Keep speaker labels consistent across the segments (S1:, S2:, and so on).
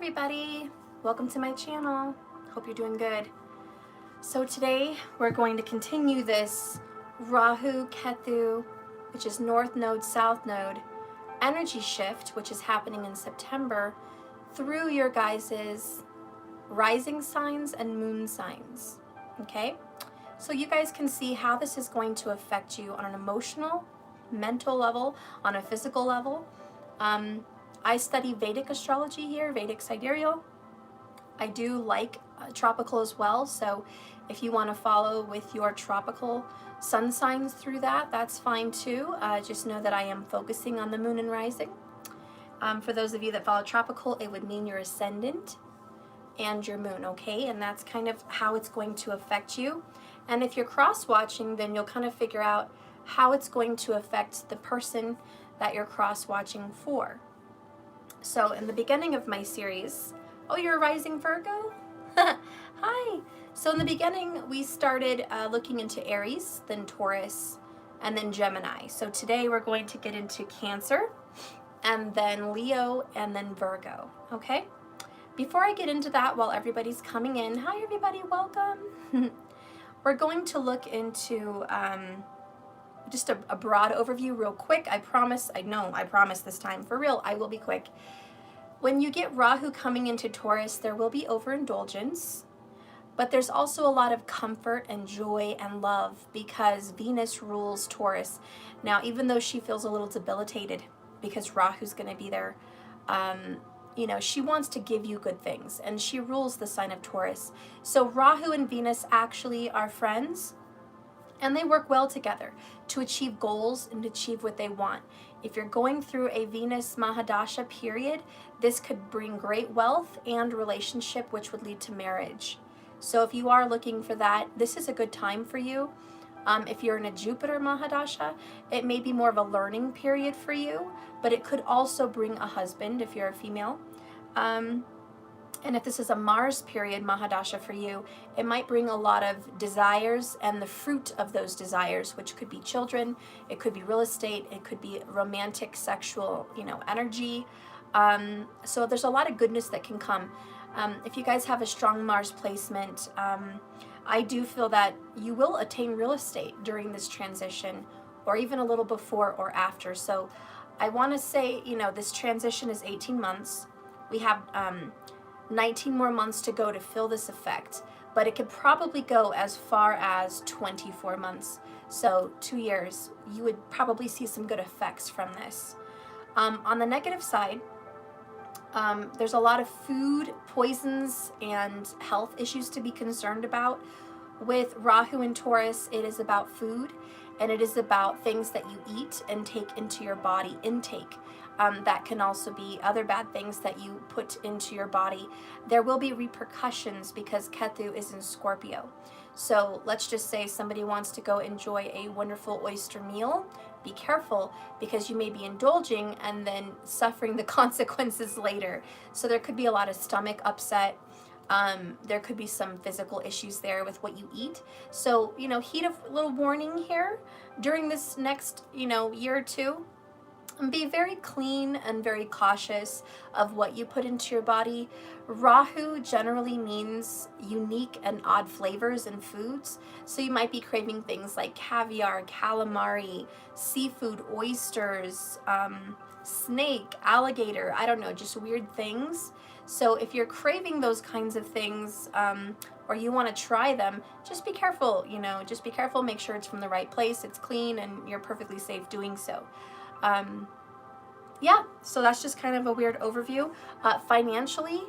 S1: everybody, welcome to my channel. Hope you're doing good. So today we're going to continue this Rahu Ketu, which is North Node, South Node, energy shift, which is happening in September, through your guys's rising signs and moon signs. Okay, so you guys can see how this is going to affect you on an emotional, mental level, on a physical level. I study Vedic astrology here, Vedic sidereal. I do like tropical as well, so if you want to follow with your tropical sun signs through that, that's fine too. Just know that I am focusing on the moon and rising. For those of you that follow tropical, it would mean your ascendant and your moon, okay? And that's kind of how it's going to affect you. And if you're cross-watching, then you'll kind of figure out how it's going to affect the person that you're cross-watching for. So in the beginning of my series, oh, you're a rising Virgo? Hi. So in the beginning, we started looking into Aries, then Taurus, and then Gemini. So today we're going to get into Cancer, and then Leo, and then Virgo, okay? Before I get into that, while everybody's coming in, hi everybody, welcome. We're going to look into just a broad overview real quick. I promise this time, for real, I will be quick. When you get Rahu coming into Taurus, there will be overindulgence, but there's also a lot of comfort and joy and love because Venus rules Taurus. Now, even though she feels a little debilitated because Rahu's going to be there, you know, she wants to give you good things, and she rules the sign of Taurus. So Rahu and Venus actually are friends, and they work well together to achieve goals and achieve what they want. If you're going through a Venus Mahadasha period, this could bring great wealth and relationship, which would lead to marriage. So if you are looking for that, this is a good time for you. If you're in a Jupiter Mahadasha, it may be more of a learning period for you, but it could also bring a husband if you're a female. And if this is a Mars period Mahadasha for you, it might bring a lot of desires and the fruit of those desires, which could be children, it could be real estate, it could be romantic, sexual, energy. So there's a lot of goodness that can come. If you guys have a strong Mars placement, I do feel that you will attain real estate during this transition, or even a little before or after. So I want to say, this transition is 18 months. We have 19 more months to go to feel this effect, but it could probably go as far as 24 months. So 2 years, you would probably see some good effects from this. On the negative side, there's a lot of food poisons and health issues to be concerned about. With Rahu and Taurus, it is about food, and it is about things that you eat and take into your body, intake. That can also be other bad things that you put into your body. There will be repercussions because Ketu is in Scorpio. So let's just say somebody wants to go enjoy a wonderful oyster meal. Be careful, because you may be indulging and then suffering the consequences later. So there could be a lot of stomach upset. There could be some physical issues there with what you eat. So, heed a little warning here during this next, year or two. Be very clean and very cautious of what you put into your body. Rahu generally means unique and odd flavors in foods. So you might be craving things like caviar, calamari, seafood, oysters, snake, alligator, I don't know, just weird things. So if you're craving those kinds of things, or you want to try them, just be careful, just be careful, make sure it's from the right place, it's clean, and you're perfectly safe doing so. Yeah, so that's just kind of a weird overview. Financially,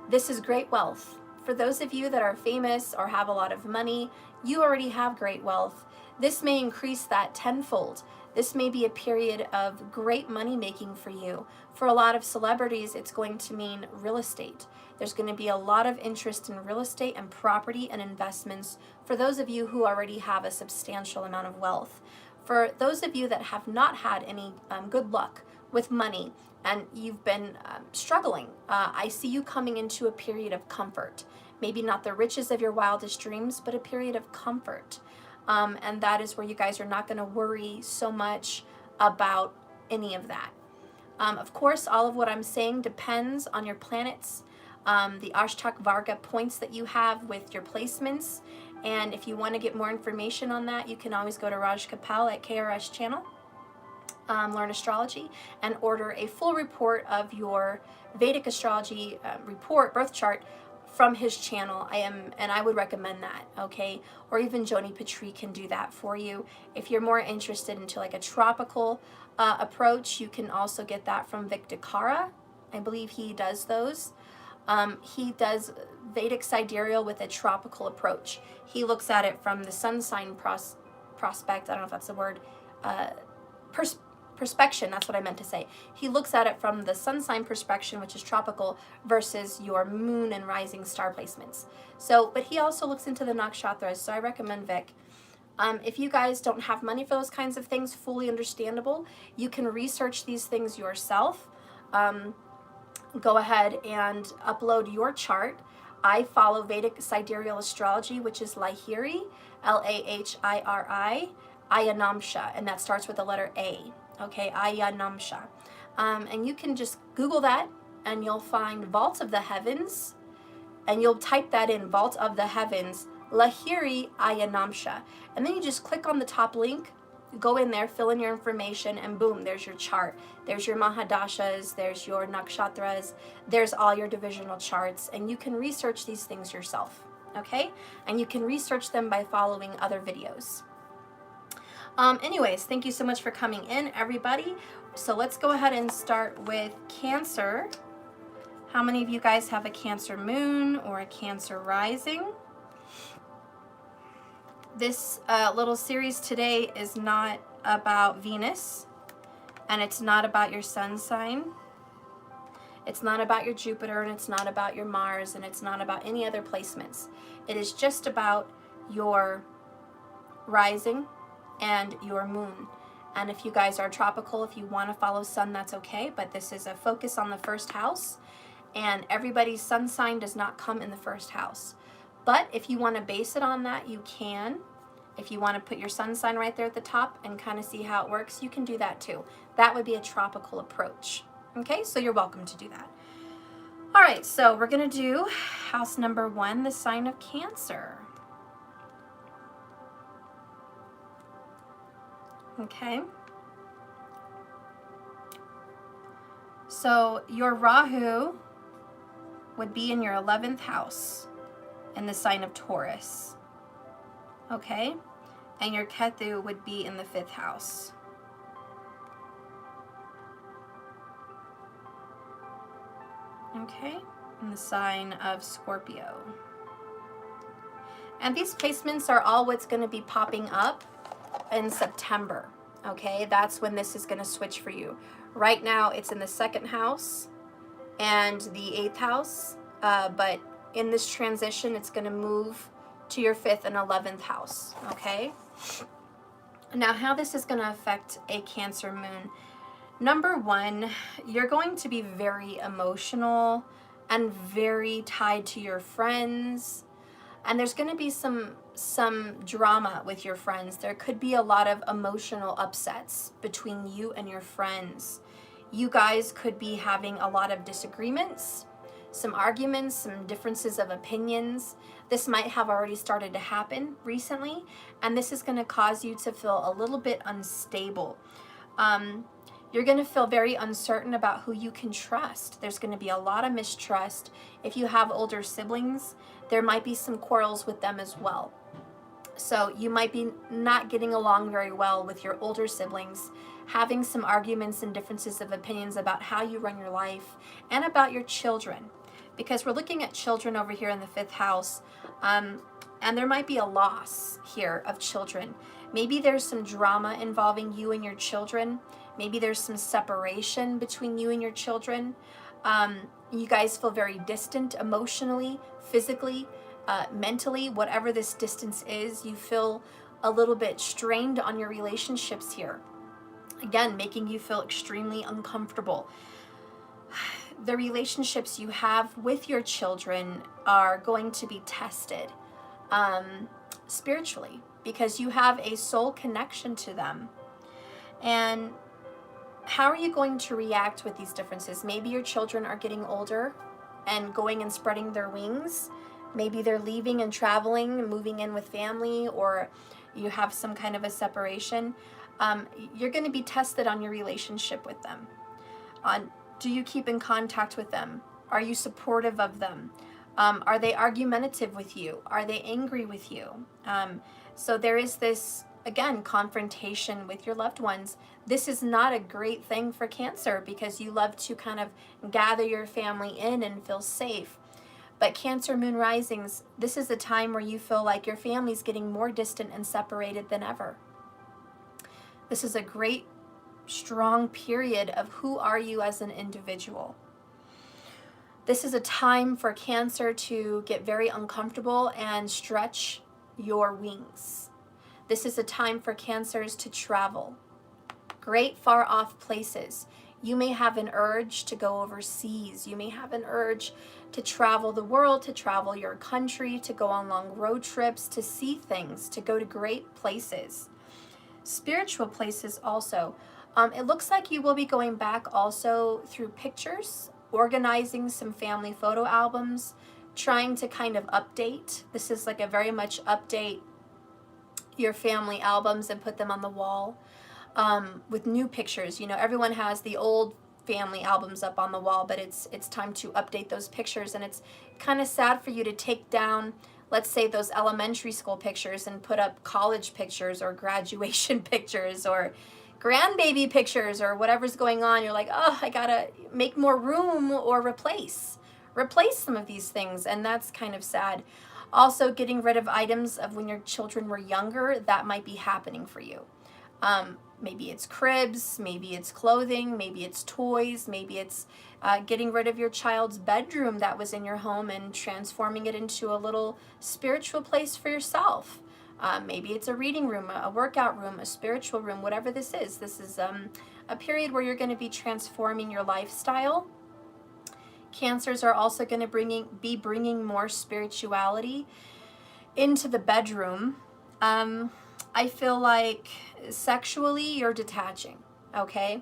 S1: this is great wealth. For those of you that are famous or have a lot of money, you already have great wealth. This may increase that tenfold. This may be a period of great money making for you. For a lot of celebrities, it's going to mean real estate. There's going to be a lot of interest in real estate and property and investments for those of you who already have a substantial amount of wealth. For those of you that have not had any good luck with money and you've been struggling, I see you coming into a period of comfort. Maybe not the riches of your wildest dreams, but a period of comfort. And that is where you guys are not going to worry so much about any of that. Of course, all of what I'm saying depends on your planets. the Ashtak Varga points that you have with your placements. And if you want to get more information on that, you can always go to Raj Kapal at KRS channel, Learn Astrology, and order a full report of your Vedic astrology report, birth chart, from his channel. I would recommend that, okay? Or even Joni Petrie can do that for you. If you're more interested into like a tropical approach, you can also get that from Vic Dekara. I believe he does those. He does Vedic sidereal with a tropical approach. He looks at it from the sun sign prospect, I don't know if that's the word, perspection, that's what I meant to say. He looks at it from the sun sign perspection, which is tropical, versus your moon and rising star placements. So, but he also looks into the nakshatras, so I recommend Vic. If you guys don't have money for those kinds of things, fully understandable. You can research these things yourself. Go ahead and upload your chart. I follow Vedic sidereal astrology, which is Lahiri, Lahiri, Ayanamsha, and that starts with the letter A. Okay, Ayanamsha. And you can just Google that, and you'll find Vault of the Heavens, and you'll type that in, Vault of the Heavens, Lahiri Ayanamsha. And then you just click on the top link, go in there, fill in your information, and boom, there's your chart. There's your Mahadashas, there's your Nakshatras, there's all your divisional charts, and you can research these things yourself, okay? And you can research them by following other videos. Anyways, thank you so much for coming in, everybody. So let's go ahead and start with Cancer. How many of you guys have a Cancer moon or a Cancer rising? This little series today is not about Venus, and it's not about your sun sign. It's not about your Jupiter, and it's not about your Mars, and it's not about any other placements. It is just about your rising and your moon. And if you guys are tropical, if you want to follow sun, that's okay, but this is a focus on the first house, and everybody's sun sign does not come in the first house. But if you want to base it on that, you can. If you want to put your sun sign right there at the top and kind of see how it works, you can do that too. That would be a tropical approach. Okay, so you're welcome to do that. All right, so we're going to do house number 1, the sign of Cancer. Okay. So your Rahu would be in your 11th house in the sign of Taurus. Okay? And your Ketu would be in the 5th house. Okay? In the sign of Scorpio. And these placements are all what's going to be popping up in September. Okay? That's when this is going to switch for you. Right now, it's in the 2nd house and the 8th house. But in this transition, it's going to move to your 5th and 11th house, okay? Now, how this is going to affect a Cancer moon. Number 1, you're going to be very emotional and very tied to your friends. And there's going to be some drama with your friends. There could be a lot of emotional upsets between you and your friends. You guys could be having a lot of disagreements, some arguments, some differences of opinions. This might have already started to happen recently, and this is going to cause you to feel a little bit unstable. You're going to feel very uncertain about who you can trust. There's going to be a lot of mistrust. If you have older siblings, there might be some quarrels with them as well. So you might be not getting along very well with your older siblings, having some arguments and differences of opinions about how you run your life and about your children. Because we're looking at children over here in the 5th house, and there might be a loss here of children. Maybe there's some drama involving you and your children. Maybe there's some separation between you and your children. You guys feel very distant emotionally, physically, mentally, whatever this distance is. You feel a little bit strained on your relationships here. Again, making you feel extremely uncomfortable. The relationships you have with your children are going to be tested spiritually, because you have a soul connection to them. And how are you going to react with these differences? Maybe your children are getting older, and going and spreading their wings. Maybe they're leaving and traveling and moving in with family, or you have some kind of a separation. You're going to be tested on your relationship with them. Do you keep in contact with them? Are you supportive of them? Are they argumentative with you? Are they angry with you? So there is this, again, confrontation with your loved ones. This is not a great thing for Cancer, because you love to kind of gather your family in and feel safe. But Cancer moon risings, this is a time where you feel like your family's getting more distant and separated than ever. This is a great, strong period of who are you as an individual. This is a time for Cancer to get very uncomfortable and stretch your wings. This is a time for Cancers to travel. Great far off places. You may have an urge to go overseas. You may have an urge to travel the world, to travel your country, to go on long road trips, to see things, to go to great places. Spiritual places also. It looks like you will be going back also through pictures, organizing some family photo albums, trying to kind of update. This is like a very much update your family albums and put them on the wall with new pictures. You know, everyone has the old family albums up on the wall, but it's time to update those pictures. And it's kind of sad for you to take down, let's say, those elementary school pictures and put up college pictures or graduation pictures or grandbaby pictures or whatever's going on. You're like, oh, I gotta make more room or replace some of these things, and that's kind of sad. Also, getting rid of items of when your children were younger, that might be happening for you. Maybe it's cribs, maybe it's clothing, maybe it's toys, maybe it's getting rid of your child's bedroom that was in your home and transforming it into a little spiritual place for yourself. Maybe it's a reading room, a workout room, a spiritual room, whatever this is. This is a period where you're going to be transforming your lifestyle. Cancers are also going to be bringing more spirituality into the bedroom. I feel like sexually you're detaching, okay?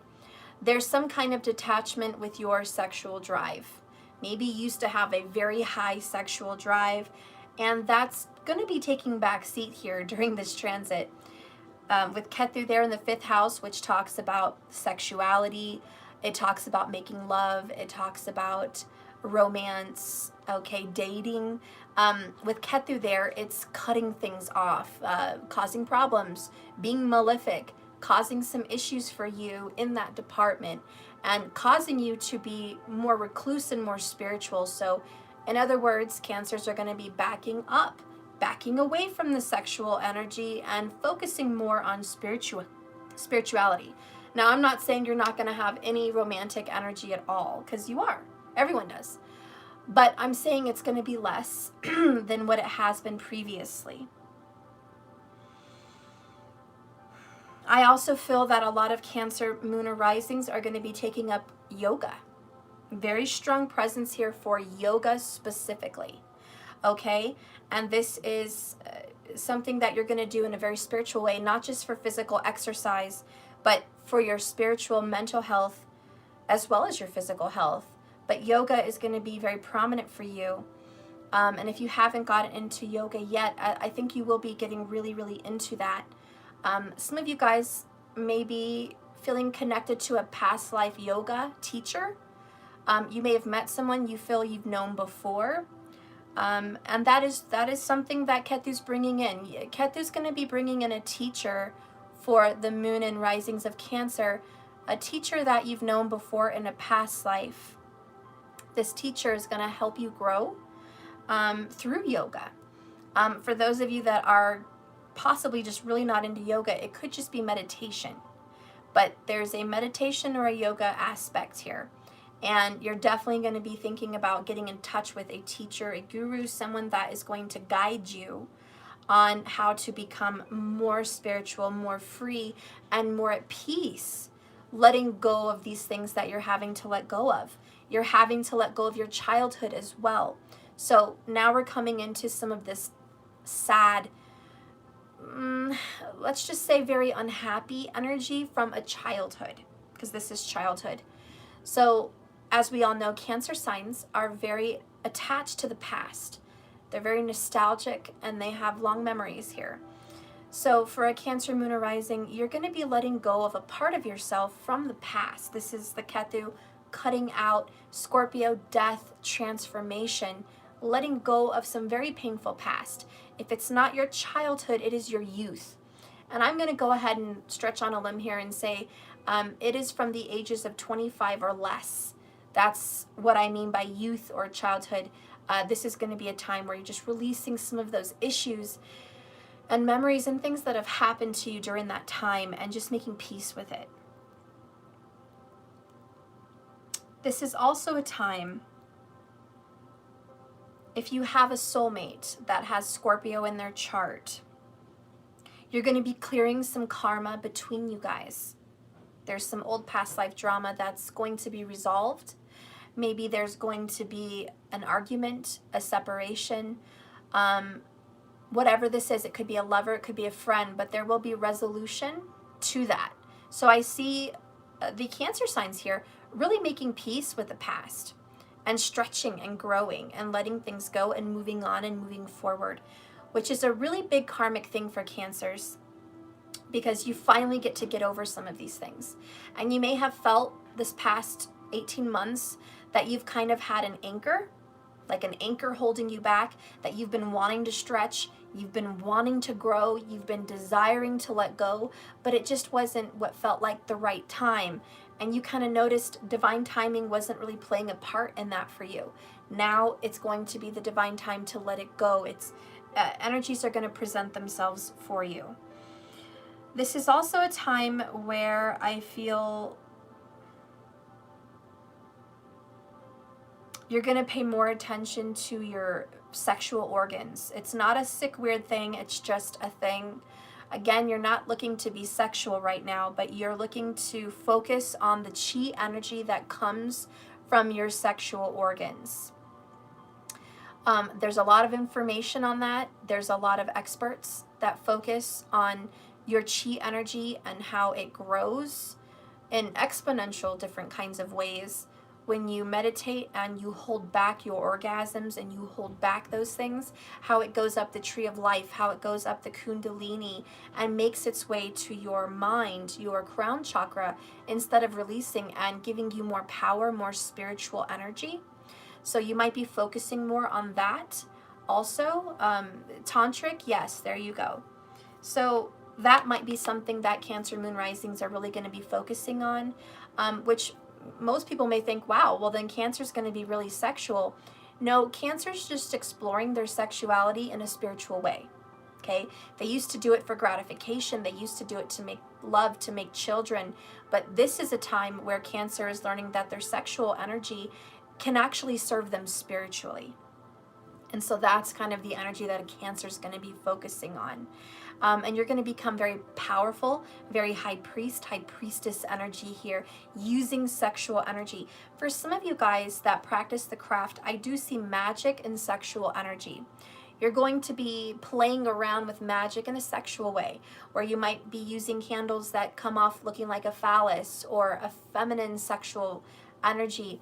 S1: There's some kind of detachment with your sexual drive. Maybe you used to have a very high sexual drive, and that's going to be taking back seat here during this transit. With Ketu there in the 5th house, which talks about sexuality, it talks about making love, it talks about romance, okay, dating. With Ketu there, it's cutting things off, causing problems, being malefic, causing some issues for you in that department, and causing you to be more recluse and more spiritual. So, in other words, Cancers are going to be backing up, backing away from the sexual energy and focusing more on spirituality. Now, I'm not saying you're not going to have any romantic energy at all, because you are. Everyone does. But I'm saying it's going to be less than what it has been previously. I also feel that a lot of Cancer moon risings are going to be taking up yoga. Very strong presence here for yoga specifically. Okay? And this is something that you're going to do in a very spiritual way, not just for physical exercise, but for your spiritual mental health as well as your physical health. But yoga is going to be very prominent for you. And if you haven't gotten into yoga yet, I think you will be getting really, really into that. Some of you guys may be feeling connected to a past life yoga teacher. You may have met someone you feel you've known before. And that is something that Ketu's bringing in. Ketu's going to be bringing in a teacher for the moon and risings of Cancer, a teacher that you've known before in a past life. This teacher is going to help you grow through yoga. For those of you that are possibly just really not into yoga, it could just be meditation. But there's a meditation or a yoga aspect here. And you're definitely going to be thinking about getting in touch with a teacher, a guru, someone that is going to guide you on how to become more spiritual, more free, and more at peace, letting go of these things that you're having to let go of. You're having to let go of your childhood as well. So now we're coming into some of this sad, let's just say very unhappy energy from a childhood, because this is childhood. So As we all know, Cancer signs are very attached to the past. They're very nostalgic and they have long memories here. So for a Cancer moon arising, you're going to be letting go of a part of yourself from the past. This is the Ketu cutting out, Scorpio, death, transformation, letting go of some very painful past. If it's not your childhood, it is your youth. And I'm going to go ahead and stretch on a limb here and say it is from the ages of 25 or less. That's what I mean by youth or childhood. This is going to be a time where you're just releasing some of those issues and memories and things that have happened to you during that time and just making peace with it. This is also a time, if you have a soulmate that has Scorpio in their chart, you're going to be clearing some karma between you guys. There's some old past life drama that's going to be resolved. Maybe there's going to be an argument, a separation, whatever this is. It could be a lover, it could be a friend, but there will be resolution to that. So I see the Cancer signs here really making peace with the past and stretching and growing and letting things go and moving on and moving forward, which is a really big karmic thing for Cancers, because you finally get to get over some of these things. And you may have felt this past 18 months that you've kind of had an anchor, like an anchor holding you back, that you've been wanting to stretch, you've been wanting to grow, you've been desiring to let go, but it just wasn't what felt like the right time. And you kind of noticed divine timing wasn't really playing a part in that for you. Now it's going to be the divine time to let it go. It's energies are going to present themselves for you. This is also a time where I feel you're going to pay more attention to your sexual organs. It's not a sick, weird thing. It's just a thing. Again, you're not looking to be sexual right now, but you're looking to focus on the chi energy that comes from your sexual organs. There's a lot of information on that. There's a lot of experts that focus on your chi energy and how it grows in exponential different kinds of ways. When you meditate and you hold back your orgasms and you hold back those things, how it goes up the tree of life, how it goes up the kundalini and makes its way to your mind, your crown chakra, instead of releasing and giving you more power, more spiritual energy. So you might be focusing more on that. Also, tantric, yes, there you go. So that might be something that Cancer moon risings are really going to be focusing on, which most people may think, wow, well then Cancer's going to be really sexual. No, Cancer's just exploring their sexuality in a spiritual way. Okay? They used to do it for gratification. They used to do it to make love, to make children. But this is a time where Cancer is learning that their sexual energy can actually serve them spiritually. And so that's kind of the energy that a Cancer is going to be focusing on. And you're going to become very powerful, very high priest, high priestess energy here, using sexual energy. For some of you guys that practice the craft, I do see magic and sexual energy. You're going to be playing around with magic in a sexual way, where you might be using candles that come off looking like a phallus or a feminine sexual energy.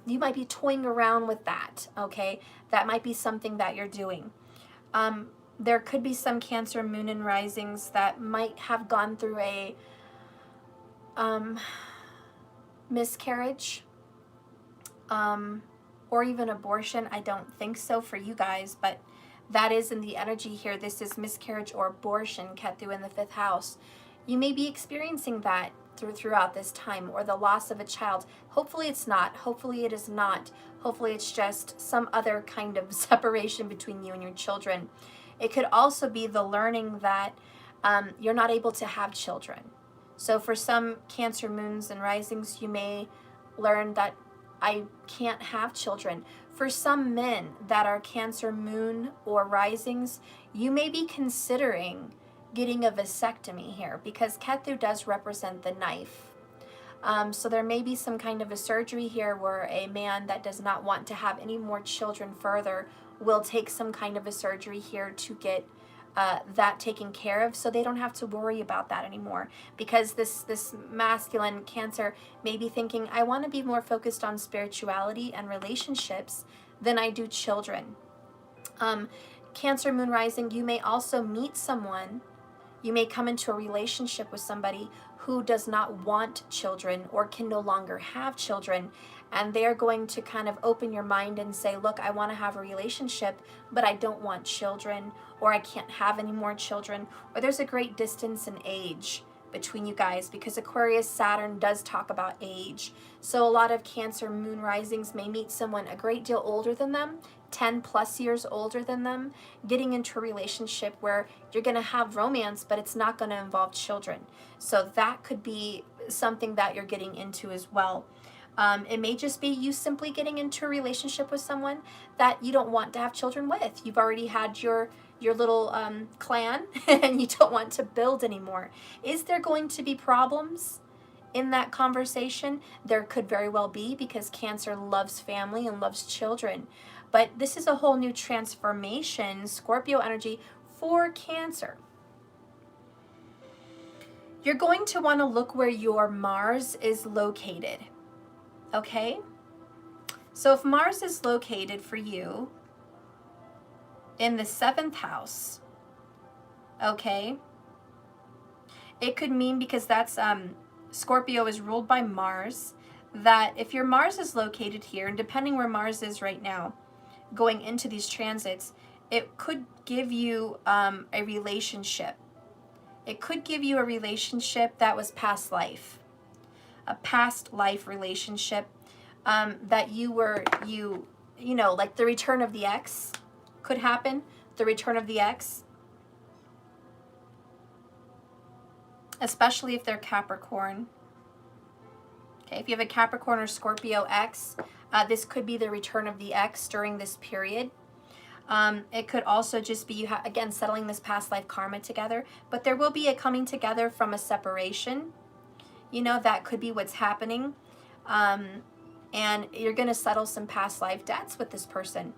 S1: You might be toying around with that, okay? That might be something that you're doing. There could be some Cancer moon and risings that might have gone through a miscarriage or even abortion. I don't think so for you guys, but that is in the energy here. This is miscarriage or abortion, Ketu in the 5th house. You may be experiencing that throughout this time, or the loss of a child. Hopefully it's not. Hopefully it is not. Hopefully it's just some other kind of separation between you and your children. It could also be the learning that you're not able to have children. So for some Cancer moons and risings, you may learn that I can't have children. For some men that are Cancer moon or risings, you may be considering getting a vasectomy here, because Ketu does represent the knife. So there may be some kind of a surgery here where a man that does not want to have any more children further will take some kind of a surgery here to get that taken care of, so they don't have to worry about that anymore. Because this masculine Cancer may be thinking, I want to be more focused on spirituality and relationships than I do children. Cancer moon rising, you may also meet someone, you may come into a relationship with somebody who does not want children or can no longer have children, and they're going to kind of open your mind and say, look, I want to have a relationship, but I don't want children, or I can't have any more children, or there's a great distance in age between you guys, because Aquarius Saturn does talk about age. So a lot of Cancer moon risings may meet someone a great deal older than them, 10 plus years older than them, getting into a relationship where you're going to have romance, but it's not going to involve children. So that could be something that you're getting into as well. It may just be you simply getting into a relationship with someone that you don't want to have children with. You've already had your little clan and you don't want to build anymore. Is there going to be problems in that conversation? There could very well be, because Cancer loves family and loves children. But this is a whole new transformation, Scorpio energy for Cancer. You're going to want to look where your Mars is located. Okay? So if Mars is located for you in the 7th house, okay, it could mean, because that's Scorpio is ruled by Mars, that if your Mars is located here, and depending where Mars is right now, going into these transits, it could give you a relationship. It could give you a relationship that was past life, a past life relationship that you know, like the return of the ex could happen, the return of the ex, especially if they're Capricorn. Okay, if you have a Capricorn or Scorpio ex, this could be the return of the ex during this period. It could also just be you again settling this past life karma together, but there will be a coming together from a separation. You know, that could be what's happening. And you're going to settle some past life debts with this person.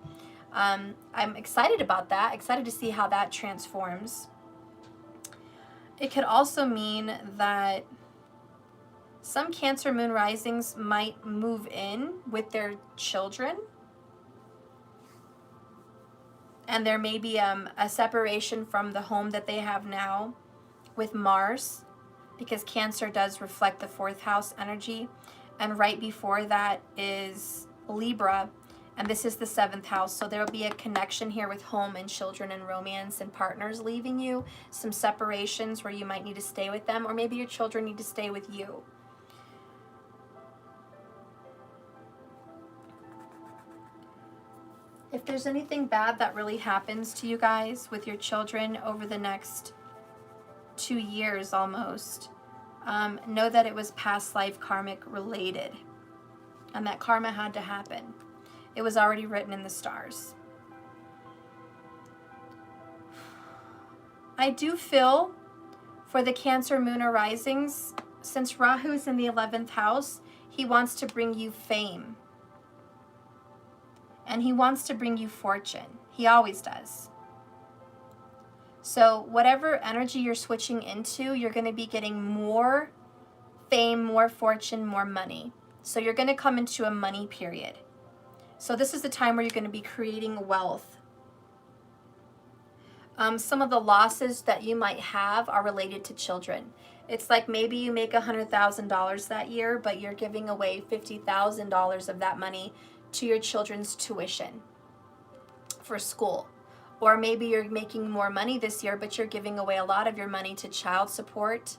S1: I'm excited about that, excited to see how that transforms. It could also mean that some Cancer moon risings might move in with their children. And there may be a separation from the home that they have now with Mars, because Cancer does reflect the 4th house energy. And right before that is Libra, and this is the 7th house. So there will be a connection here with home and children and romance and partners leaving you, some separations where you might need to stay with them, or maybe your children need to stay with you. If there's anything bad that really happens to you guys with your children over the next 2 years almost, know that it was past life karmic related, and that karma had to happen. It was already written in the stars. I do feel for the Cancer moon or risings, since Rahu is in the 11th house, he wants to bring you fame. And he wants to bring you fortune. He always does. So whatever energy you're switching into, you're going to be getting more fame, more fortune, more money. So you're going to come into a money period. So this is the time where you're going to be creating wealth. Some of the losses that you might have are related to children. It's like maybe you make $100,000 that year, but you're giving away $50,000 of that money to your children's tuition for school. Or maybe you're making more money this year, but you're giving away a lot of your money to child support.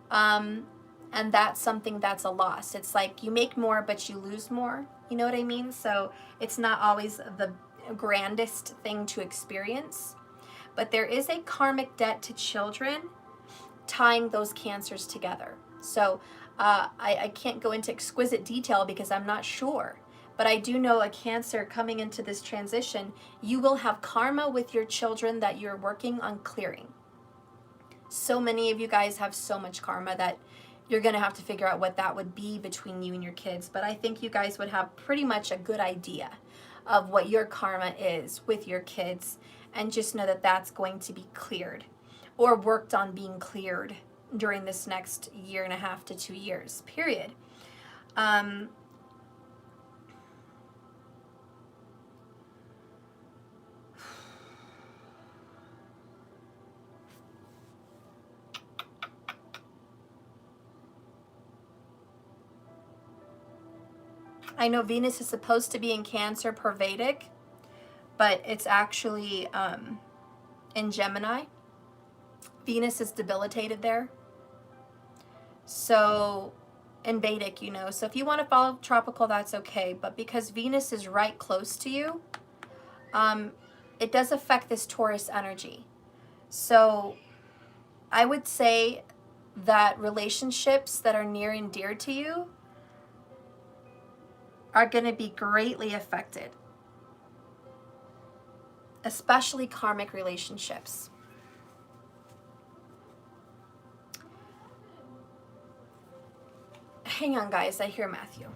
S1: And that's something that's a loss. It's like you make more, but you lose more. You know what I mean? So it's not always the grandest thing to experience. But there is a karmic debt to children tying those cancers together. So I can't go into exquisite detail because I'm not sure. But I do know a Cancer coming into this transition, you will have karma with your children that you're working on clearing. So many of you guys have so much karma that you're going to have to figure out what that would be between you and your kids. But I think you guys would have pretty much a good idea of what your karma is with your kids, and just know that that's going to be cleared or worked on being cleared during this next 1.5 to 2 years, period. I know Venus is supposed to be in Cancer per Vedic, but it's actually in Gemini. Venus is debilitated there. So in Vedic, you know, so if you want to follow tropical, that's okay. But because Venus is right close to you, it does affect this Taurus energy. So I would say that relationships that are near and dear to you are going to be greatly affected, especially karmic relationships. Hang on, guys, I hear Matthew.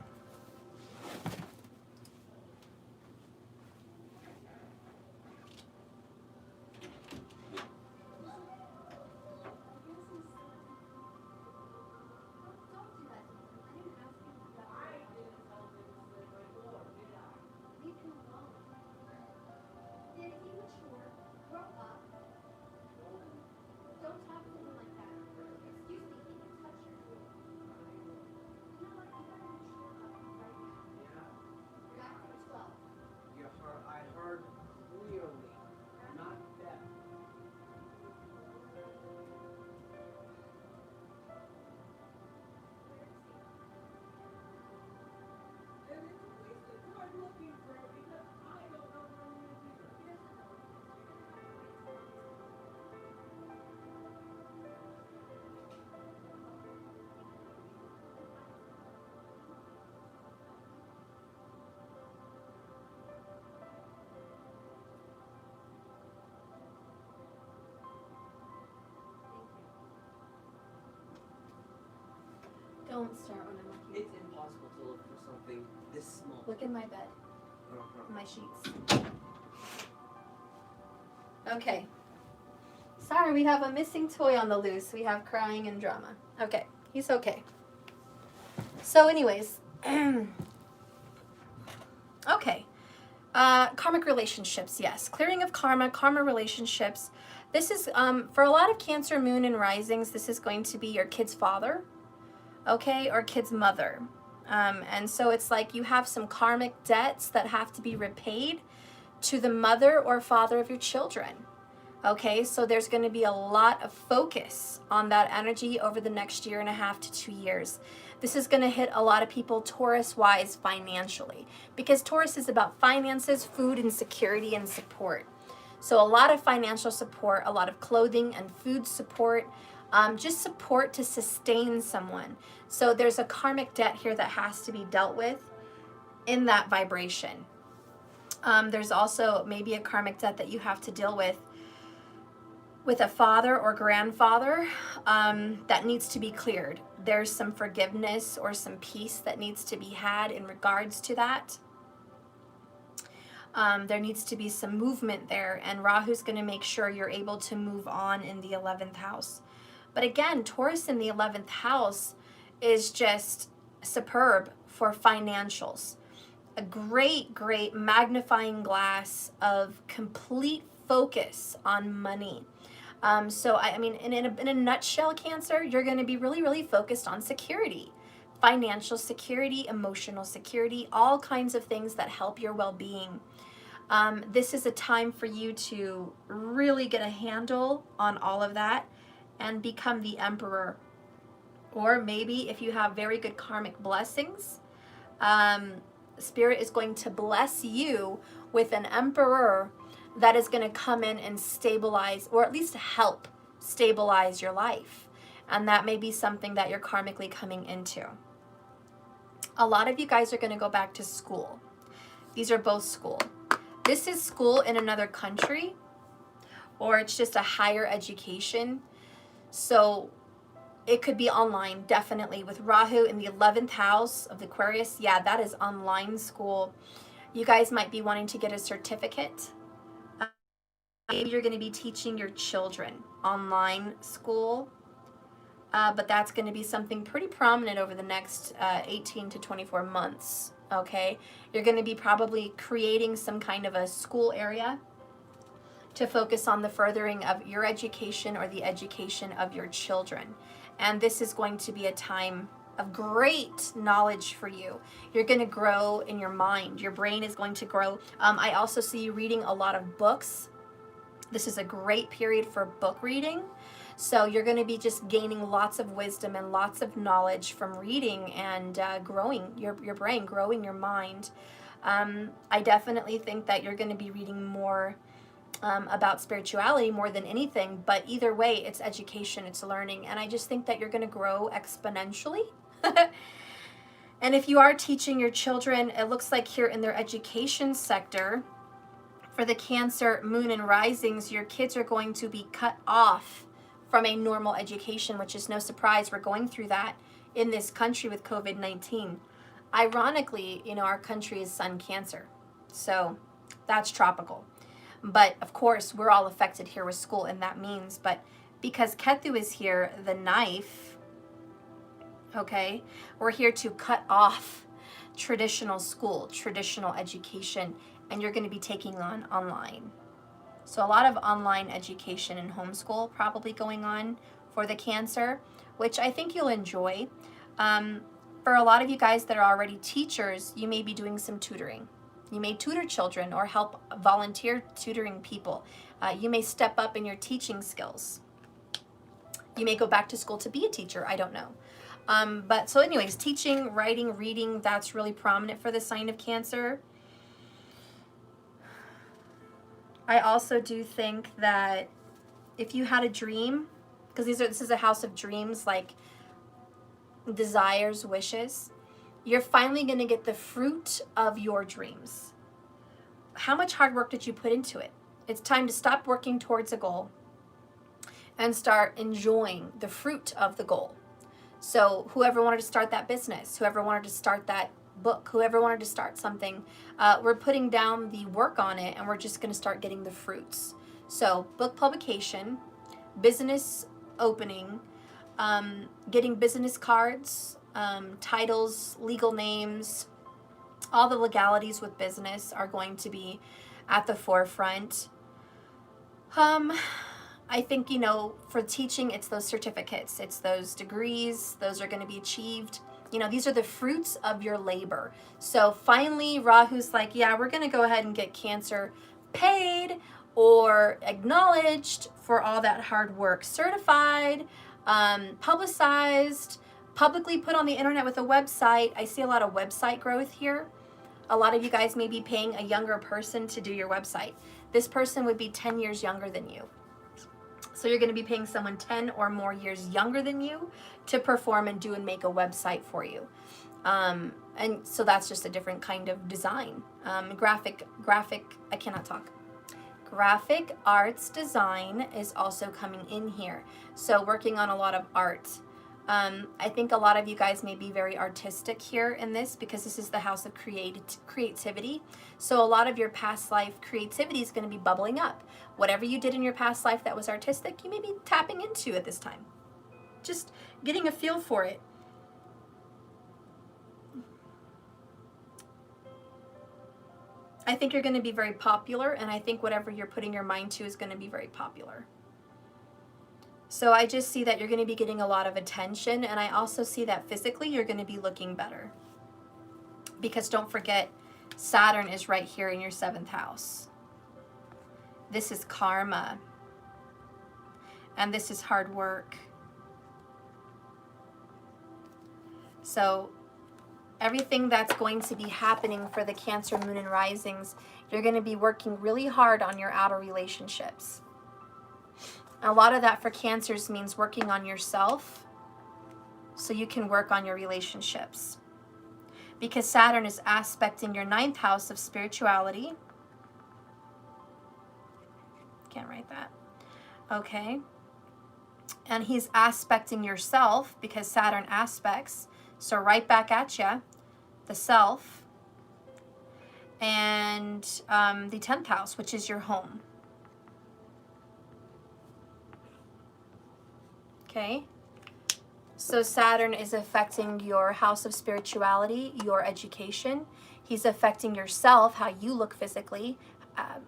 S1: Don't start when I'm looking.
S2: It's impossible to look for something this small.
S1: Look in my bed, my sheets. Okay. Sorry, we have a missing toy on the loose. We have crying and drama. Okay, he's okay. So anyways, okay. Karmic relationships, yes. Clearing of karma relationships. This is, for a lot of Cancer, Moon, and Risings, this is going to be your kid's father, okay, or kid's mother. And so it's like you have some karmic debts that have to be repaid to the mother or father of your children. Okay, so there's going to be a lot of focus on that energy over the next 1.5 to 2 years. This is going to hit a lot of people Taurus-wise financially, because Taurus is about finances, food, and security and support. So a lot of financial support, a lot of clothing and food support, just support to sustain someone. So there's a karmic debt here that has to be dealt with in that vibration. There's also maybe a karmic debt that you have to deal with a father or grandfather that needs to be cleared. There's some forgiveness or some peace that needs to be had in regards to that. There needs to be some movement there, and Rahu's going to make sure you're able to move on in the 11th house. But again, Taurus in the 11th house is just superb for financials. A great, great magnifying glass of complete focus on money. So, I mean, in a nutshell, Cancer, you're going to be really, really focused on security. Financial security, emotional security, all kinds of things that help your well-being. This is a time for you to really get a handle on all of that and become the emperor. Or maybe if you have very good karmic blessings, Spirit is going to bless you with an emperor that is going to come in and stabilize, or at least help stabilize your life. And that may be something that you're karmically coming into. A lot of you guys are going to go back to school. These are both school. This is school in another country, or it's just a higher education. So it could be online, definitely. With Rahu in the 11th house of Aquarius, yeah, that is online school. You guys might be wanting to get a certificate. Maybe you're going to be teaching your children online school, but that's going to be something pretty prominent over the next 18 to 24 months, okay? You're going to be probably creating some kind of a school area to focus on the furthering of your education or the education of your children. And this is going to be a time of great knowledge for you. You're going to grow in your mind. Your brain is going to grow. I also see you reading a lot of books. This is a great period for book reading. So you're going to be just gaining lots of wisdom and lots of knowledge from reading and growing your brain, growing your mind. I definitely think that you're going to be reading more about spirituality more than anything, but either way, it's education, it's learning, and I just think that you're going to grow exponentially. And if you are teaching your children, it looks like here in their education sector, for the Cancer, Moon, and Risings, your kids are going to be cut off from a normal education, which is no surprise. We're going through that in this country with COVID-19. Ironically, our country is Sun Cancer, so that's tropical. But of course, we're all affected here with school, and that means, but because Ketu is here, the knife, okay, we're here to cut off traditional school, traditional education, and you're going to be taking on online. So a lot of online education and homeschool probably going on for the Cancer, which I think you'll enjoy. For a lot of you guys that are already teachers, you may be doing some tutoring. You may tutor children or help volunteer tutoring people. You may step up in your teaching skills. You may go back to school to be a teacher. I don't know. But so anyways, teaching, writing, reading, that's really prominent for the sign of Cancer. I also do think that if you had a dream, because this is a house of dreams, like desires, wishes, you're finally going to get the fruit of your dreams. How much hard work did you put into it? It's time to stop working towards a goal and start enjoying the fruit of the goal. So whoever wanted to start that business, whoever wanted to start that book, whoever wanted to start something, we're putting down the work on it and we're just going to start getting the fruits. So book publication, business opening, getting business cards, titles, legal names, all the legalities with business are going to be at the forefront. I think, for teaching, it's those certificates, it's those degrees, those are going to be achieved. These are the fruits of your labor. So finally, Rahu's like, yeah, we're going to go ahead and get Cancer paid or acknowledged for all that hard work, certified, publicized, publicly put on the internet with a website. I see a lot of website growth here. A lot of you guys may be paying a younger person to do your website. This person would be 10 years younger than you. So you're going to be paying someone 10 or more years younger than you to perform and do and make a website for you. And so that's just a different kind of design. Graphic, I cannot talk. Graphic arts design is also coming in here. So working on a lot of art. I think a lot of you guys may be very artistic here in this because this is the house of creativity. So a lot of your past life creativity is going to be bubbling up. Whatever you did in your past life that was artistic, you may be tapping into at this time. Just getting a feel for it. I think you're going to be very popular, and I think whatever you're putting your mind to is going to be very popular. So I just see that you're going to be getting a lot of attention, and I also see that physically you're going to be looking better. Because don't forget, Saturn is right here in your 7th house. This is karma. And this is hard work. So everything that's going to be happening for the Cancer, Moon, and Risings, you're going to be working really hard on your outer relationships. A lot of that for Cancers means working on yourself so you can work on your relationships. Because Saturn is aspecting your 9th house of spirituality. Can't write that. Okay. And he's aspecting yourself because Saturn aspects. So right back at you, the self. and the 10th house, which is your home. Okay? So Saturn is affecting your house of spirituality, your education. He's affecting yourself, how you look physically,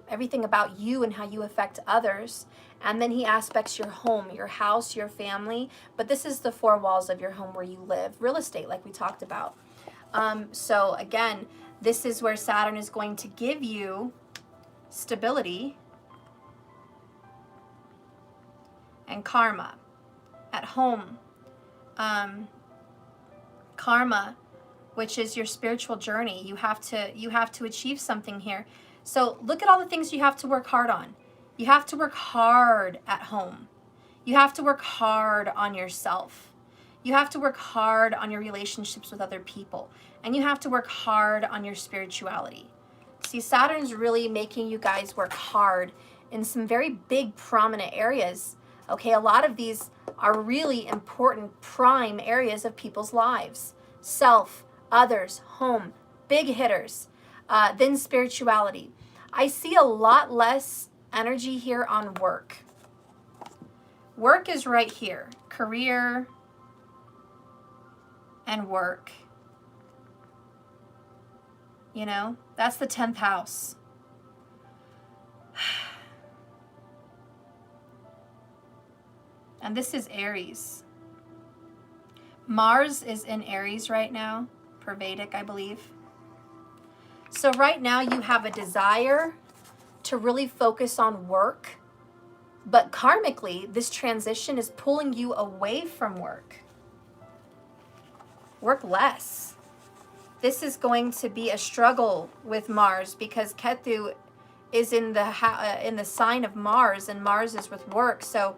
S1: everything about you and how you affect others. And then he aspects your home, your house, your family. But this is the four walls of your home where you live. Real estate, like we talked about. So again, this is where Saturn is going to give you stability and karma at home. Karma, which is your spiritual journey. You have to achieve something here. So look at all the things you have to work hard on. You have to work hard at home. You have to work hard on yourself. You have to work hard on your relationships with other people. And you have to work hard on your spirituality. See, Saturn's really making you guys work hard in some very big, prominent areas. Okay, a lot of these are really important, prime areas of people's lives. Self, others, home, big hitters. Then spirituality. I see a lot less energy here on work. Work is right here. Career and work. You know, that's the 10th house. And this is Aries. Mars is in Aries right now, per Vedic, I believe. So right now you have a desire to really focus on work, but karmically, this transition is pulling you away from work. Work less. This is going to be a struggle with Mars because Ketu is in the sign of Mars, and Mars is with work. So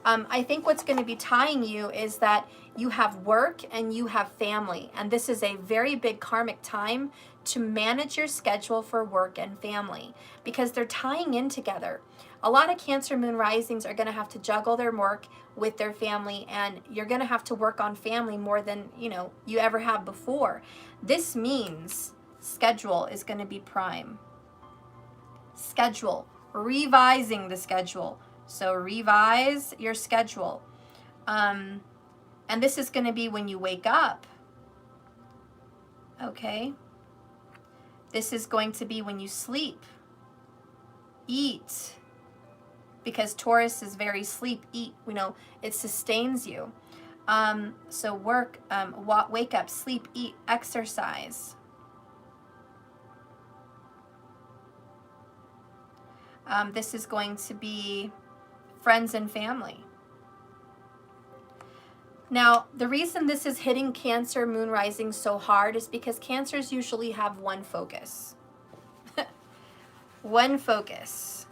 S1: I think what's going to be tying you is that you have work and you have family. And this is a very big karmic time to manage your schedule for work and family because they're tying in together. A lot of Cancer moon risings are going to have to juggle their work with their family, and you're going to have to work on family more than, you ever have before. This means schedule is going to be prime. Schedule, revising the schedule. So revise your schedule. And this is going to be when you wake up. Okay? This is going to be when you sleep. Eat. Because Taurus is very sleep, eat. It sustains you. So work, wake up, sleep, eat, exercise. This is going to be friends and family. Now, the reason this is hitting Cancer moon rising so hard is because Cancers usually have one focus. One focus.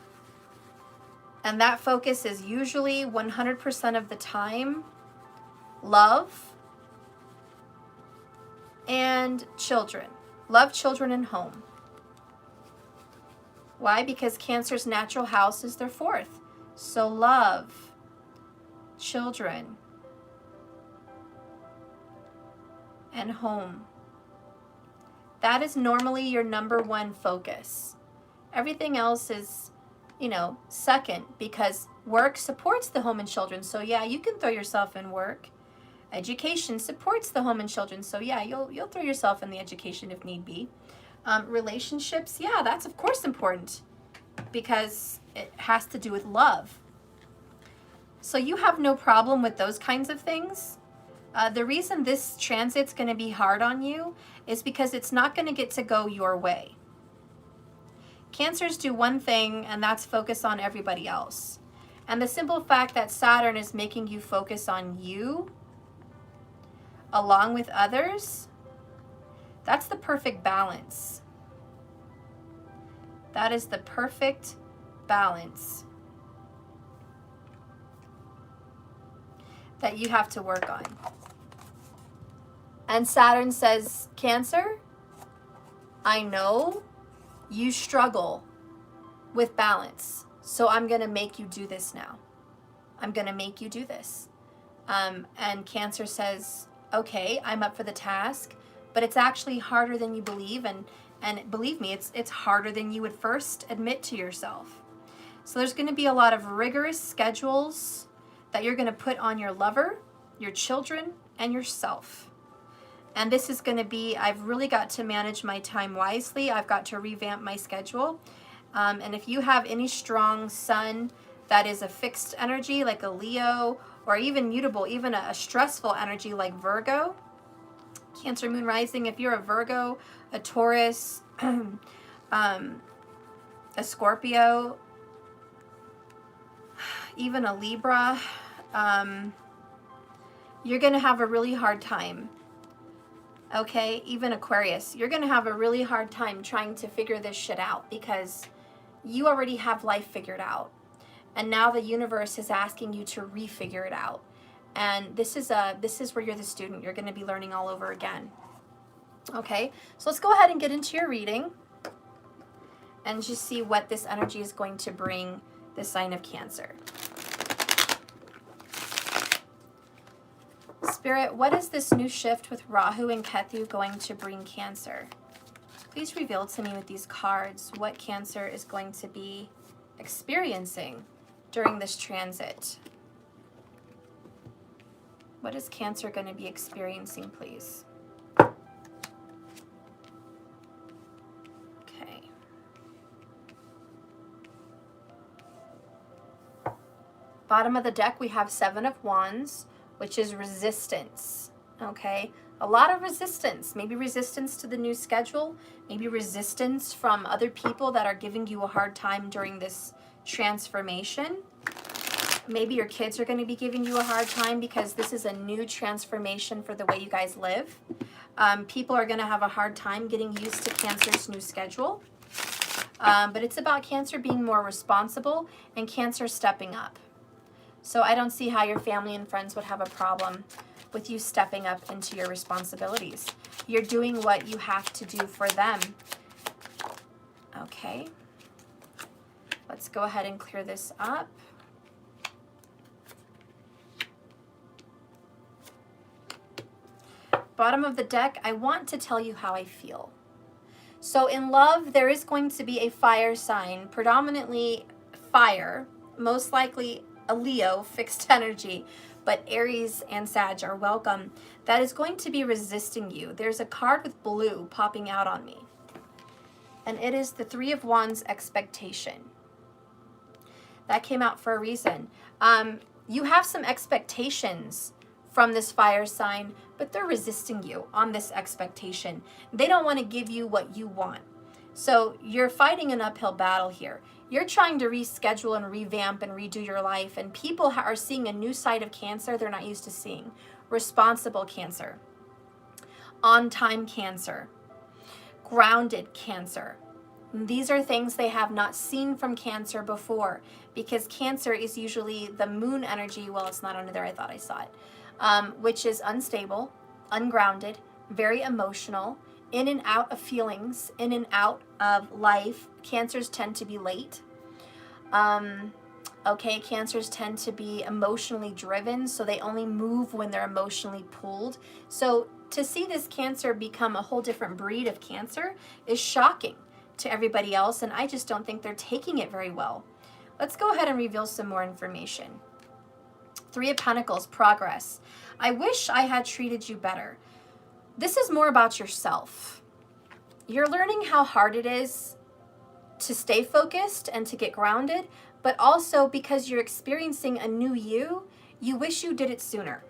S1: And that focus is usually 100% of the time love and children. Love, children, and home. Why? Because Cancer's natural house is their fourth. So love, children, and home. That is normally your number one focus. Everything else is, second, because work supports the home and children. So yeah, you can throw yourself in work. Education supports the home and children. So yeah, you'll throw yourself in the education if need be. Relationships, yeah, that's of course important because it has to do with love. So you have no problem with those kinds of things. The reason this transit's going to be hard on you is because it's not going to get to go your way. Cancers do one thing, and that's focus on everybody else. And the simple fact that Saturn is making you focus on you along with others, that's the perfect balance. That is the perfect balance that you have to work on. And Saturn says, Cancer, I know you struggle with balance, so I'm going to make you do this now. I'm going to make you do this. And Cancer says, okay, I'm up for the task, but it's actually harder than you believe, and And believe me, it's harder than you would first admit to yourself. So there's going to be a lot of rigorous schedules that you're going to put on your lover, your children, and yourself. And this is going to be, I've really got to manage my time wisely. I've got to revamp my schedule. And if you have any strong sun that is a fixed energy like a Leo, or even mutable, even a stressful energy like Virgo, Cancer moon rising, if you're a Virgo, a Taurus, a Scorpio, even a Libra, you're going to have a really hard time. Okay, even Aquarius, you're going to have a really hard time trying to figure this shit out because you already have life figured out. And now the universe is asking you to refigure it out. And this is where you're the student. You're going to be learning all over again. Okay, so let's go ahead and get into your reading and just see what this energy is going to bring the sign of Cancer. Spirit, what is this new shift with Rahu and Ketu going to bring Cancer? Please reveal to me with these cards what Cancer is going to be experiencing during this transit. What is Cancer going to be experiencing, please? Okay. Bottom of the deck, we have Seven of Wands, which is resistance. Okay. A lot of resistance. Maybe resistance to the new schedule. Maybe resistance from other people that are giving you a hard time during this transformation. Maybe your kids are going to be giving you a hard time because this is a new transformation for the way you guys live. People are going to have a hard time getting used to Cancer's new schedule. But it's about Cancer being more responsible and Cancer stepping up. So I don't see how your family and friends would have a problem with you stepping up into your responsibilities. You're doing what you have to do for them. Okay. Let's go ahead and clear this up. Bottom of the deck, I want to tell you how I feel. So in love, there is going to be a fire sign, predominantly fire, most likely a Leo, fixed energy, but Aries and Sag are welcome. That is going to be resisting you. There's a card with blue popping out on me. And it is the Three of Wands, expectation. That came out for a reason. You have some expectations from this fire sign, but they're resisting you on this expectation. They don't want to give you what you want. So you're fighting an uphill battle here. You're trying to reschedule and revamp and redo your life, and people are seeing a new side of Cancer they're not used to seeing. Responsible Cancer, on-time Cancer, grounded Cancer. These are things they have not seen from Cancer before, because Cancer is usually the moon energy. Well, it's not under there. I thought I saw it. Which is unstable, ungrounded, very emotional, in and out of feelings, in and out of life. Cancers tend to be late. Okay, Cancers tend to be emotionally driven, so they only move when they're emotionally pulled. So to see this Cancer become a whole different breed of Cancer is shocking to everybody else, and I just don't think they're taking it very well. Let's go ahead and reveal some more information. Three of Pentacles, progress. I wish I had treated you better. This is more about yourself. You're learning how hard it is to stay focused and to get grounded, but also because you're experiencing a new you wish you did it sooner.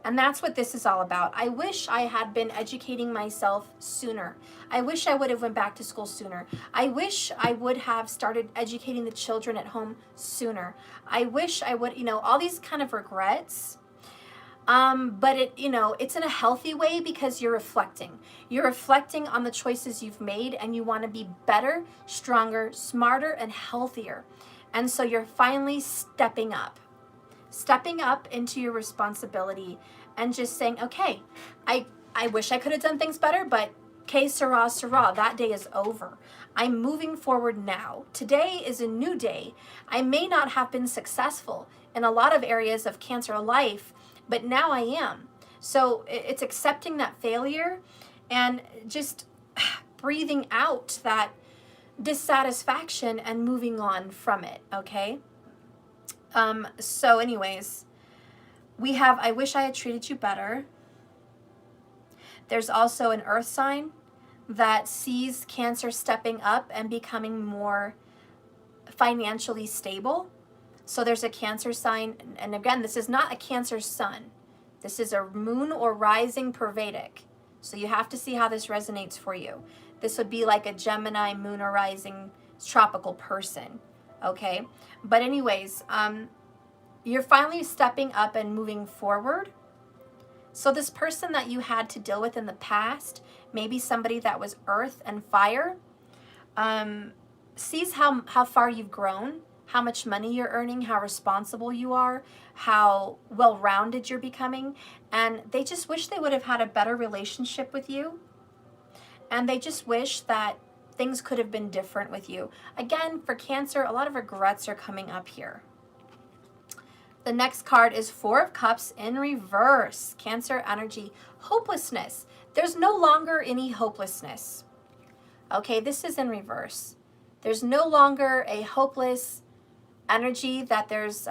S1: And that's what this is all about. I wish I had been educating myself sooner. I wish I would have went back to school sooner. I wish I would have started educating the children at home sooner. I wish I would, all these kind of regrets. But it's in a healthy way because you're reflecting. You're reflecting on the choices you've made, and you want to be better, stronger, smarter, and healthier. And so you're finally stepping up into your responsibility and just saying, okay, I wish I could have done things better, but que sera, sera. That day is over. I'm moving forward now. Today is a new day. I may not have been successful in a lot of areas of Cancer life, but now I am. So it's accepting that failure and just breathing out that dissatisfaction and moving on from it, okay? So anyways, we have, I wish I had treated you better. There's also an earth sign that sees Cancer stepping up and becoming more financially stable. So there's a Cancer sign, and again, this is not a Cancer sun. This is a moon or rising per Vedic. So you have to see how this resonates for you. This would be like a Gemini moon or rising tropical person, okay? But anyways, you're finally stepping up and moving forward. So this person that you had to deal with in the past, maybe somebody that was earth and fire, sees how far you've grown, how much money you're earning, how responsible you are, how well-rounded you're becoming, and they just wish they would have had a better relationship with you, and they just wish that things could have been different with you. Again, for Cancer, a lot of regrets are coming up here. The next card is Four of Cups in reverse. Cancer energy, hopelessness. There's no longer any hopelessness. Okay, this is in reverse. There's no longer a hopeless energy that there's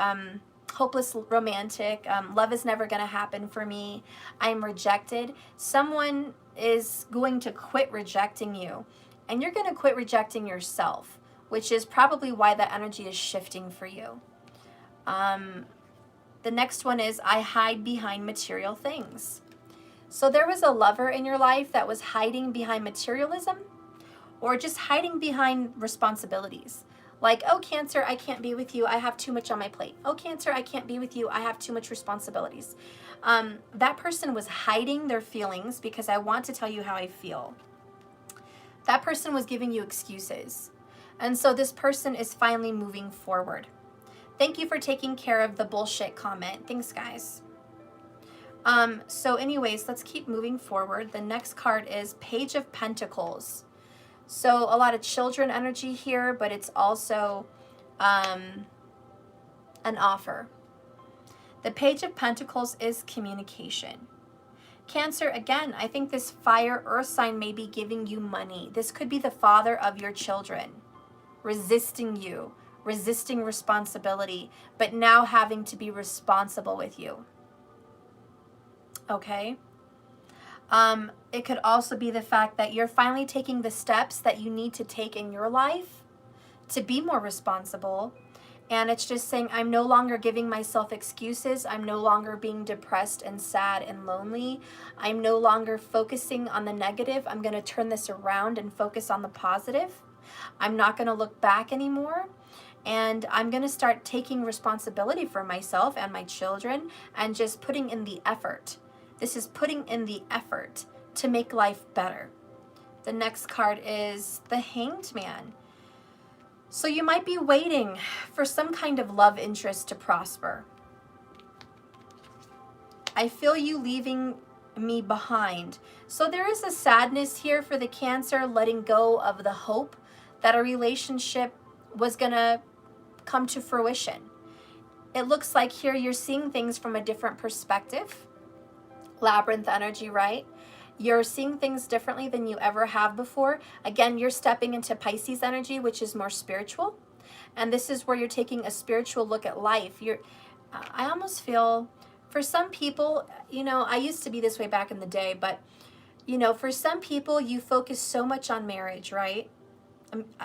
S1: hopeless romantic. Love is never going to happen for me. I'm rejected. Someone is going to quit rejecting you, and you're going to quit rejecting yourself, which is probably why that energy is shifting for you. The next one is I hide behind material things. So there was a lover in your life that was hiding behind materialism or just hiding behind responsibilities. Like, oh, Cancer, I can't be with you. I have too much on my plate. Oh, Cancer, I can't be with you. I have too much responsibilities. That person was hiding their feelings because I want to tell you how I feel. That person was giving you excuses. And so this person is finally moving forward. Thank you for taking care of the bullshit comment. Thanks, guys. So anyways, let's keep moving forward. The next card is Page of Pentacles. So a lot of children energy here, but it's also an offer. The Page of Pentacles is communication. Cancer, again, I think this fire earth sign may be giving you money. This could be the father of your children resisting you, resisting responsibility, but now having to be responsible with you. Okay? It could also be the fact that you're finally taking the steps that you need to take in your life to be more responsible. And it's just saying, I'm no longer giving myself excuses. I'm no longer being depressed and sad and lonely. I'm no longer focusing on the negative. I'm going to turn this around and focus on the positive. I'm not going to look back anymore. And I'm going to start taking responsibility for myself and my children and just putting in the effort. This is putting in the effort to make life better. The next card is the Hanged Man. So you might be waiting for some kind of love interest to prosper. I feel you leaving me behind. So there is a sadness here for the Cancer, letting go of the hope that a relationship was going to come to fruition. It looks like here you're seeing things from a different perspective. Labyrinth energy, right? You're seeing things differently than you ever have before. Again, you're stepping into Pisces energy, which is more spiritual. And this is where you're taking a spiritual look at life. I almost feel, for some people, you know, I used to be this way back in the day, but, you know, for some people, you focus so much on marriage, right?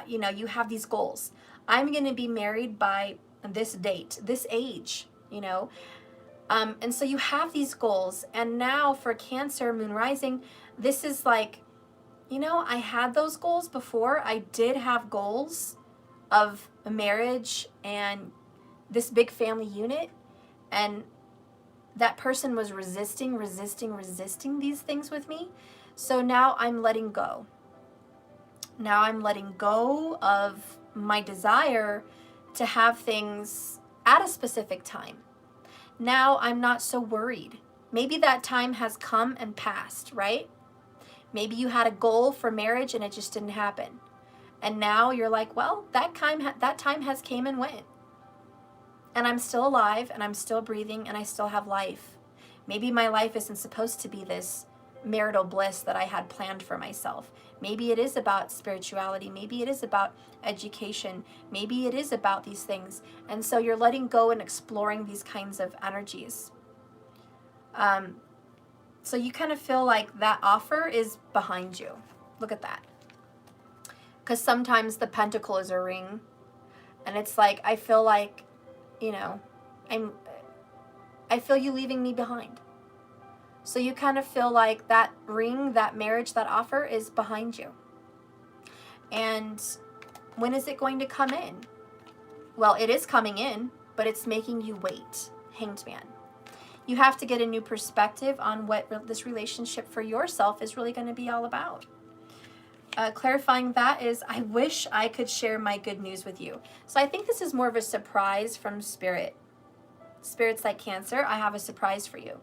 S1: You know, you have these goals. I'm going to be married by this date, this age, you know. And so you have these goals, and now for Cancer, Moon Rising, this is like, you know, I had those goals before. I did have goals of a marriage and this big family unit, and that person was resisting these things with me. So now I'm letting go. Now I'm letting go of my desire to have things at a specific time. Now I'm not so worried. Maybe that time has come and passed, right? Maybe you had a goal for marriage and it just didn't happen. And now you're like, well, that time has came and went. And I'm still alive and I'm still breathing and I still have life. Maybe my life isn't supposed to be this marital bliss that I had planned for myself. Maybe it is about spirituality. Maybe it is about education. Maybe it is about these things. And so you're letting go and exploring these kinds of energies. So you kind of feel like that offer is behind you. Look at that. Because sometimes the pentacle is a ring. And it's like, I feel like, you know, I feel you leaving me behind. So you kind of feel like that ring, that marriage, that offer is behind you. And when is it going to come in? Well, it is coming in, but it's making you wait. Hanged Man. You have to get a new perspective on what this relationship for yourself is really going to be all about. Clarifying that is, I wish I could share my good news with you. So I think this is more of a surprise from Spirit. Spirits like Cancer, I have a surprise for you.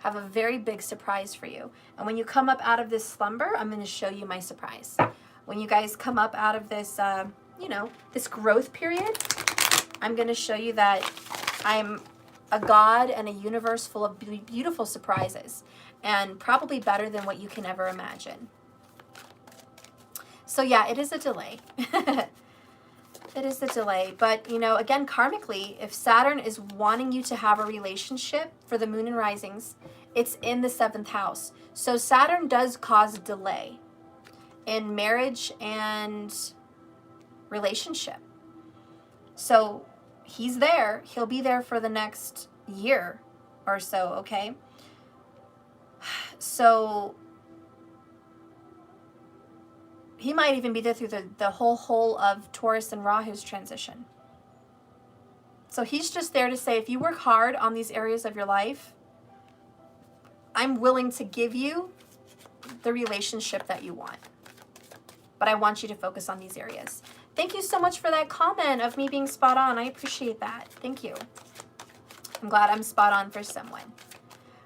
S1: I have a very big surprise for you. And when you come up out of this slumber, I'm going to show you my surprise. When you guys come up out of this, you know, this growth period, I'm going to show you that I'm a God and a universe full of beautiful surprises, and probably better than what you can ever imagine. So yeah, it is a delay. It is a delay. But, you know, again, karmically, if Saturn is wanting you to have a relationship for the moon and risings, it's in the 7th house. So Saturn does cause delay in marriage and relationship. So he's there. He'll be there for the next year or so, okay? So he might even be there through the whole of Taurus and Rahu's transition. So he's just there to say, if you work hard on these areas of your life, I'm willing to give you the relationship that you want. But I want you to focus on these areas. Thank you so much for that comment of me being spot on. I appreciate that. Thank you. I'm glad I'm spot on for someone.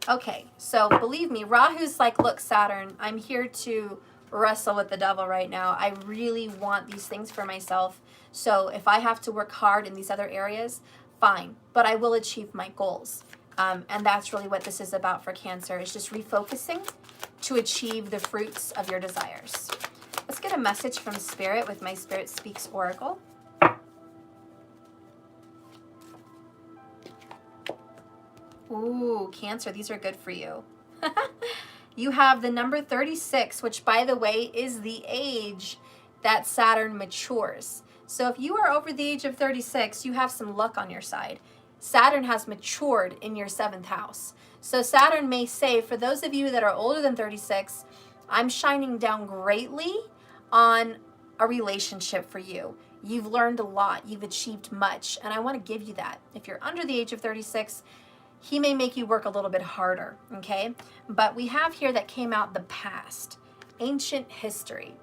S1: Okay, so believe me, Rahu's like, look, Saturn, I'm here to wrestle with the devil right now. I really want these things for myself. So if I have to work hard in these other areas, fine. But I will achieve my goals. And that's really what this is about for Cancer, is just refocusing to achieve the fruits of your desires. Let's get a message from Spirit with my Spirit Speaks Oracle. Ooh, Cancer, these are good for you. You have the number 36, which, by the way, is the age that Saturn matures. So if you are over the age of 36, you have some luck on your side. Saturn has matured in your 7th house. So Saturn may say, for those of you that are older than 36, I'm shining down greatly on a relationship for you. You've learned a lot. You've achieved much. And I want to give you that. If you're under the age of 36, he may make you work a little bit harder, okay? But we have here that came out the past, ancient history.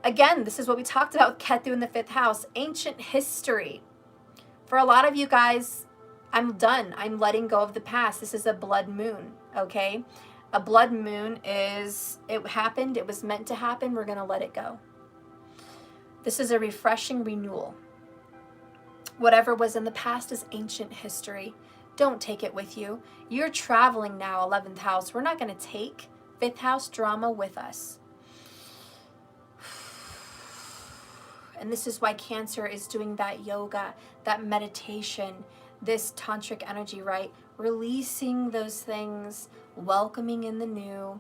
S1: Again, this is what we talked about with Ketu in the 5th house, ancient history. For a lot of you guys, I'm done. I'm letting go of the past. This is a blood moon, okay? A blood moon is, it happened, it was meant to happen, we're going to let it go. This is a refreshing renewal. Whatever was in the past is ancient history. Don't take it with you. You're traveling now, 11th house. We're not going to take 5th house drama with us. And this is why Cancer is doing that yoga, that meditation, this tantric energy, right? Releasing those things, welcoming in the new,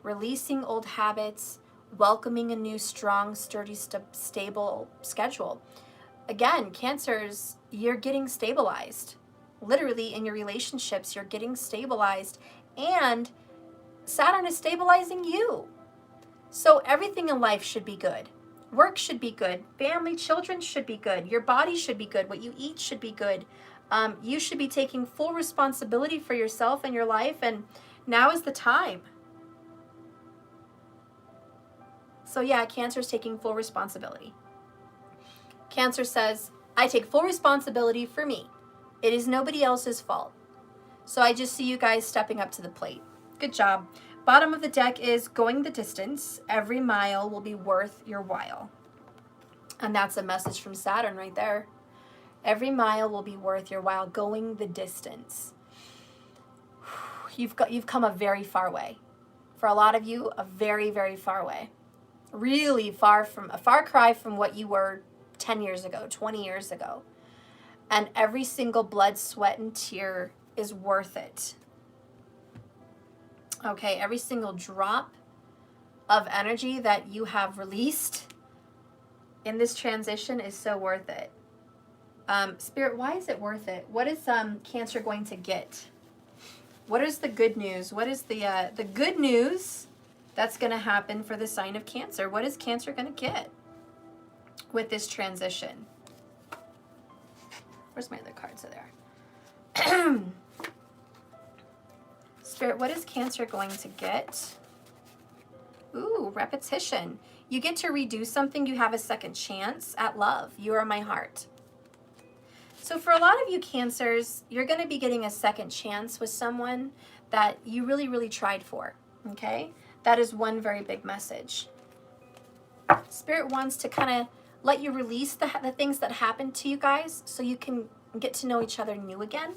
S1: releasing old habits, welcoming a new, strong, sturdy, stable schedule. Again, Cancers, you're getting stabilized. Literally in your relationships, you're getting stabilized, and Saturn is stabilizing you. So everything in life should be good. Work should be good. Family, children should be good. Your body should be good. What you eat should be good. You should be taking full responsibility for yourself and your life, and now is the time. So yeah, Cancer is taking full responsibility. Cancer says, I take full responsibility for me. It is nobody else's fault. So I just see you guys stepping up to the plate. Good job. Bottom of the deck is going the distance. Every mile will be worth your while. And that's a message from Saturn right there. Every mile will be worth your while, going the distance. You've come a very far way. For a lot of you, a very, very far away. Really far from, a far cry from what you were 10 years ago, 20 years ago. And every single blood, sweat, and tear is worth it. Okay, every single drop of energy that you have released in this transition is so worth it. Spirit, why is it worth it? What is Cancer going to get? What is the good news? What is the good news that's going to happen for the sign of Cancer? What is Cancer going to get with this transition? Where's my other cards? Are there? Spirit, what is Cancer going to get? Ooh, repetition. You get to redo something. You have a second chance at love. You are my heart. So for a lot of you Cancers, you're going to be getting a second chance with someone that you really, really tried for. Okay? That is one very big message. Spirit wants to kind of let you release the things that happened to you guys so you can get to know each other new again.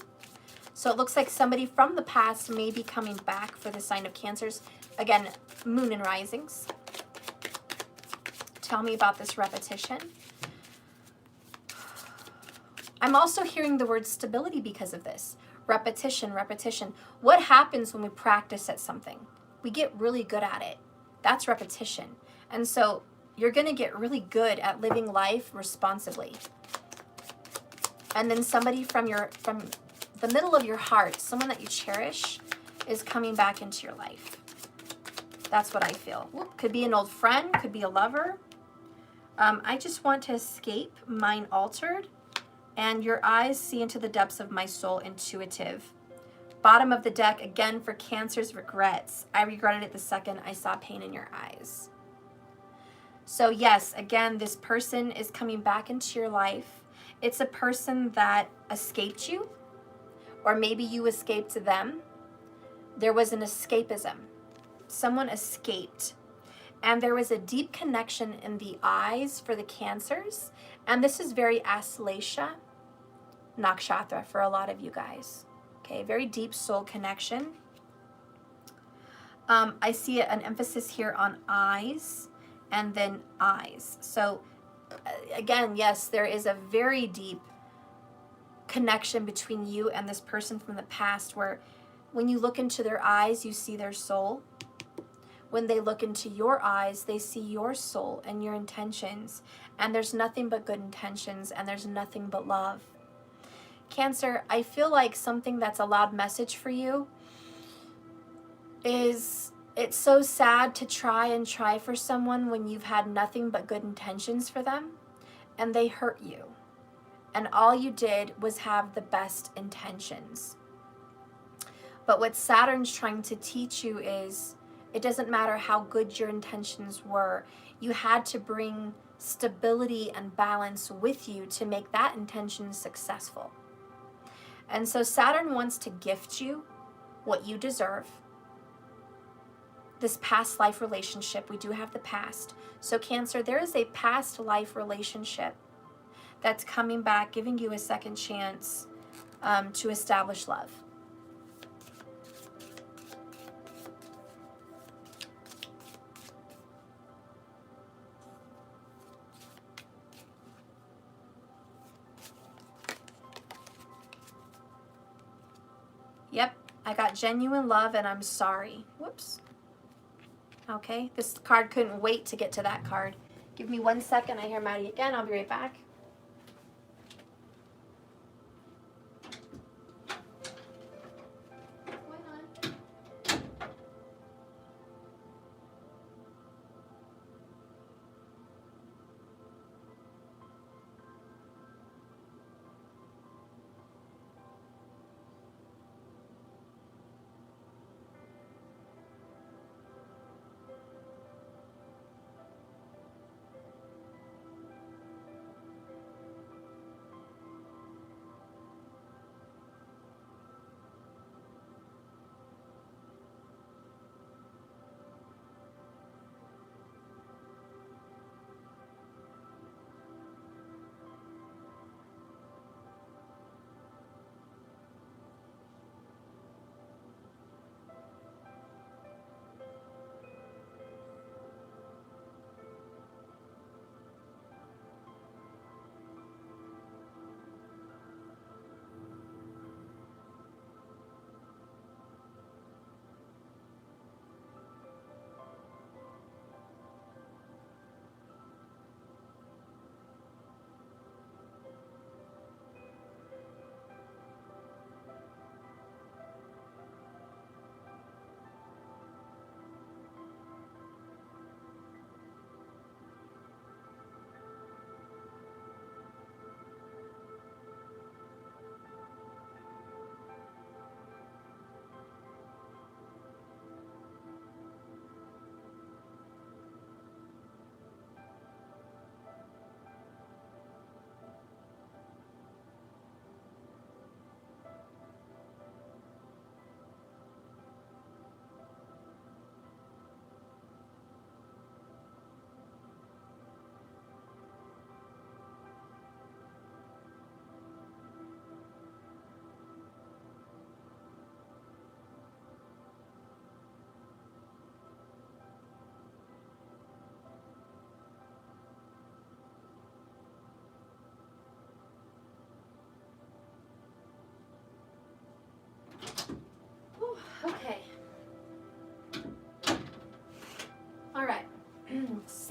S1: So it looks like somebody from the past may be coming back for the sign of Cancers. Again, moon and risings. Tell me about this repetition. I'm also hearing the word stability because of this. Repetition, repetition. What happens when we practice at something? We get really good at it. That's repetition. And so you're going to get really good at living life responsibly. And then somebody from the middle of your heart, someone that you cherish, is coming back into your life. That's what I feel. Could be an old friend, could be a lover. I just want to escape, mine altered, and your eyes see into the depths of my soul, intuitive. Bottom of the deck, again, for Cancer's regrets. I regretted it the second I saw pain in your eyes. So yes, again, this person is coming back into your life. It's a person that escaped you, or maybe you escaped them. There was an escapism. Someone escaped. And there was a deep connection in the eyes for the Cancers. And this is very Aslesha Nakshatra for a lot of you guys. Okay, very deep soul connection. I see an emphasis here on eyes and then eyes. So again, yes, there is a very deep connection between you and this person from the past where when you look into their eyes, you see their soul. When they look into your eyes, they see your soul and your intentions. And there's nothing but good intentions, and there's nothing but love. Cancer, I feel like something that's a loud message for you is it's so sad to try for someone when you've had nothing but good intentions for them, and they hurt you. And all you did was have the best intentions. But what Saturn's trying to teach you is it doesn't matter how good your intentions were. You had to bring stability and balance with you to make that intention successful. And so Saturn wants to gift you what you deserve. This past life relationship, we do have the past. So Cancer, there is a past life relationship that's coming back, giving you a second chance to establish love. Yep, I got genuine love and I'm sorry. Whoops. Okay, this card couldn't wait to get to that card. Give me 1 second. I hear Maddie again. I'll be right back. What's going on?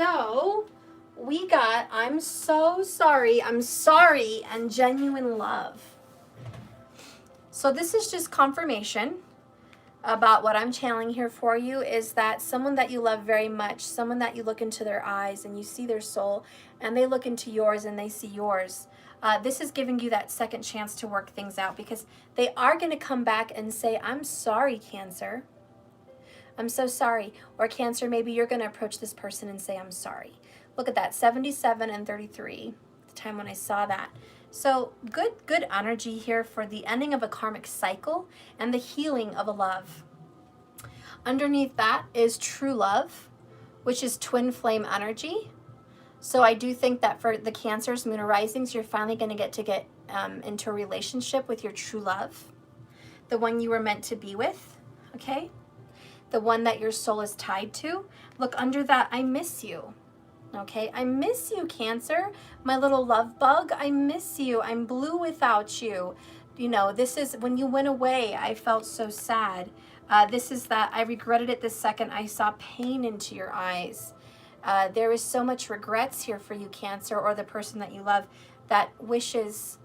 S1: So we got I'm so sorry, and genuine love. So this is just confirmation about what I'm channeling here for you, is that someone that you love very much, someone that you look into their eyes and you see their soul, and they look into yours and they see yours. This is giving you that second chance to work things out, because they are going to come back and say, I'm sorry, Cancer. I'm so sorry. Or Cancer, maybe you're going to approach this person and say, I'm sorry. Look at that, 77 and 33, the time when I saw that. So good energy here for the ending of a karmic cycle and the healing of a love. Underneath that is true love, which is twin flame energy. So I do think that for the Cancers, Moon, or Risings, you're finally going to get into a relationship with your true love, the one you were meant to be with, okay? The one that your soul is tied to. Look, under that, I miss you. Okay, I miss you, Cancer, my little love bug. I miss you. I'm blue without you. You know, this is when you went away, I felt so sad. This is that I regretted it the second I saw pain into your eyes. There is so much regrets here for you, Cancer, or the person that you love, that wishes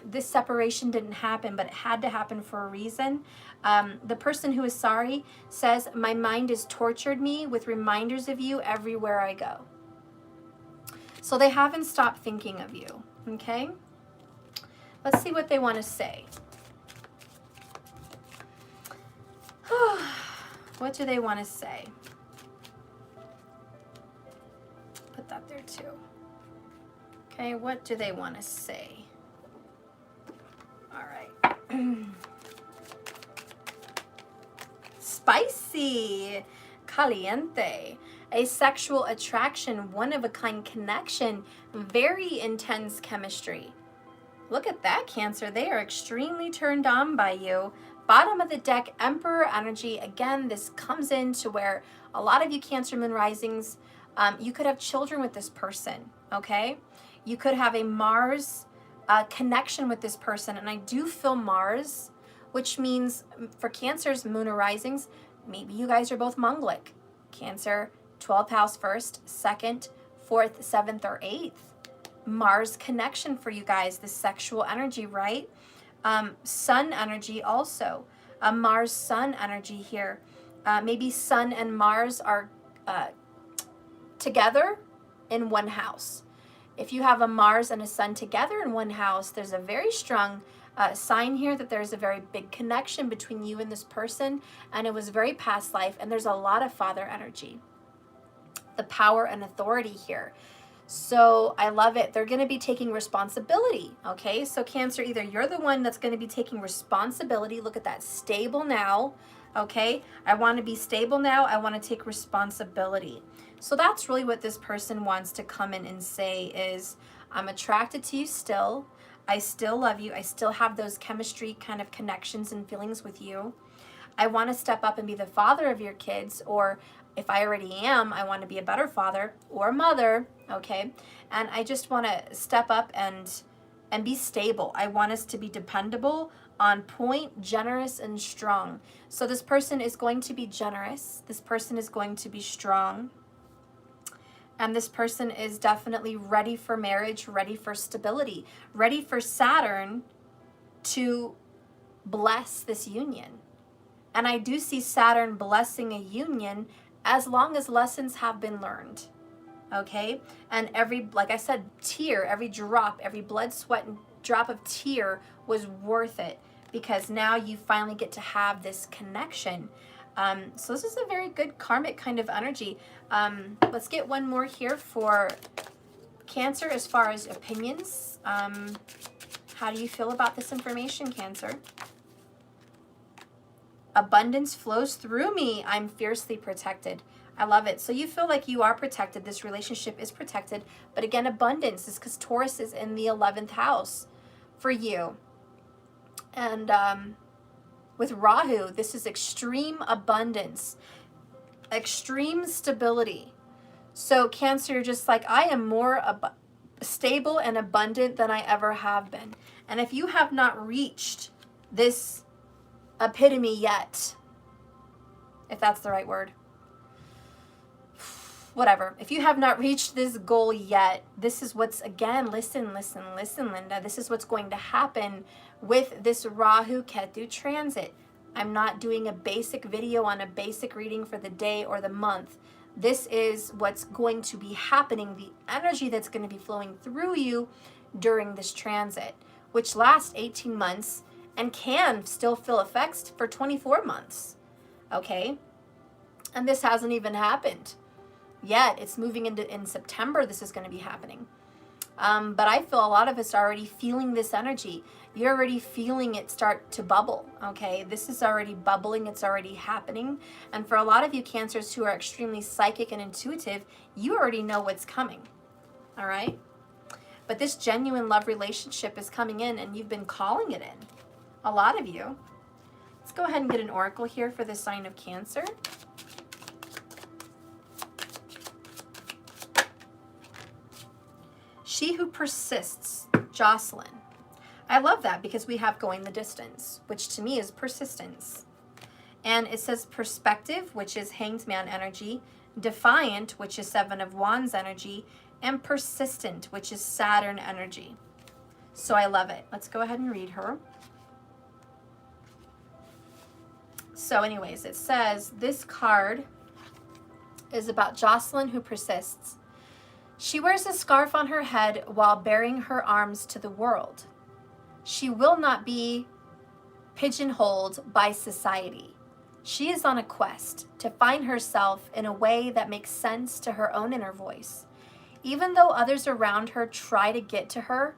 S1: this separation didn't happen, but it had to happen for a reason. The person who is sorry says, my mind has tortured me with reminders of you everywhere I go. So they haven't stopped thinking of you, okay? Let's see what they want to say. What do they want to say? Put that there too. Okay, what do they want to say? All right. Spicy, caliente, a sexual attraction, one-of-a-kind connection, very intense chemistry. Look at that, Cancer. They are extremely turned on by you. Bottom of the deck, Emperor energy. Again, this comes into where a lot of you Cancer, Moon, Risings, you could have children with this person, okay? You could have a Mars connection with this person, and I do feel Mars, which means for Cancers, Moon, or Risings, maybe you guys are both Mongolic. Cancer, 12th house, 1st, 2nd, 4th, 7th, or 8th. Mars connection for you guys, the sexual energy, right? Sun energy also. Mars, Sun energy here. Maybe Sun and Mars are together in one house. If you have a Mars and a Sun together in one house, there's a very strong sign here that there's a very big connection between you and this person, and it was very past life, and there's a lot of father energy. The power and authority here. So I love it. They're going to be taking responsibility, okay? So Cancer, either you're the one that's going to be taking responsibility. Look at that, stable now, okay? I want to be stable now. I want to take responsibility. So that's really what this person wants to come in and say is, I'm attracted to you still. I still love you. I still have those chemistry kind of connections and feelings with you. I want to step up and be the father of your kids, or if I already am, I want to be a better father or mother, okay? And I just want to step up and be stable. I want us to be dependable, on point, generous, and strong. So this person is going to be generous. This person is going to be strong. And this person is definitely ready for marriage, ready for stability, ready for Saturn to bless this union. And I do see Saturn blessing a union as long as lessons have been learned, okay? And every, like I said, tear, every drop, every blood, sweat, and drop of tear was worth it, because now you finally get to have this connection. So this is a very good karmic kind of energy. Let's get one more here for Cancer as far as opinions. How do you feel about this information, Cancer? Abundance flows through me. I'm fiercely protected. I love it. So you feel like you are protected. This relationship is protected. But again, abundance is because Taurus is in the 11th house for you. And with Rahu, this is extreme abundance, extreme stability. So Cancer, you're just like, I am more stable and abundant than I ever have been. And if you have not reached this epitome yet, if that's the right word, whatever. If you have not reached this goal yet, this is what's, again, listen, Linda. This is what's going to happen with this Rahu Ketu transit. I'm not doing a basic video on a basic reading for the day or the month. This is what's going to be happening, the energy that's going to be flowing through you during this transit, which lasts 18 months and can still feel effects for 24 months. Okay? And this hasn't even happened yet. It's moving in September. This is going to be happening. But I feel a lot of us are already feeling this energy. You're already feeling it start to bubble, okay? This is already bubbling. It's already happening. And for a lot of you Cancers who are extremely psychic and intuitive, you already know what's coming, all right? But this genuine love relationship is coming in, and you've been calling it in, a lot of you. Let's go ahead and get an oracle here for the sign of Cancer. She who persists, Jocelyn. I love that because we have going the distance, which to me is persistence. And it says perspective, which is Hanged Man energy, defiant, which is Seven of Wands energy, and persistent, which is Saturn energy. So I love it. Let's go ahead and read her. So anyways, it says this card is about Jocelyn who persists. She wears a scarf on her head while baring her arms to the world. She will not be pigeonholed by society. She is on a quest to find herself in a way that makes sense to her own inner voice. Even though others around her try to get to her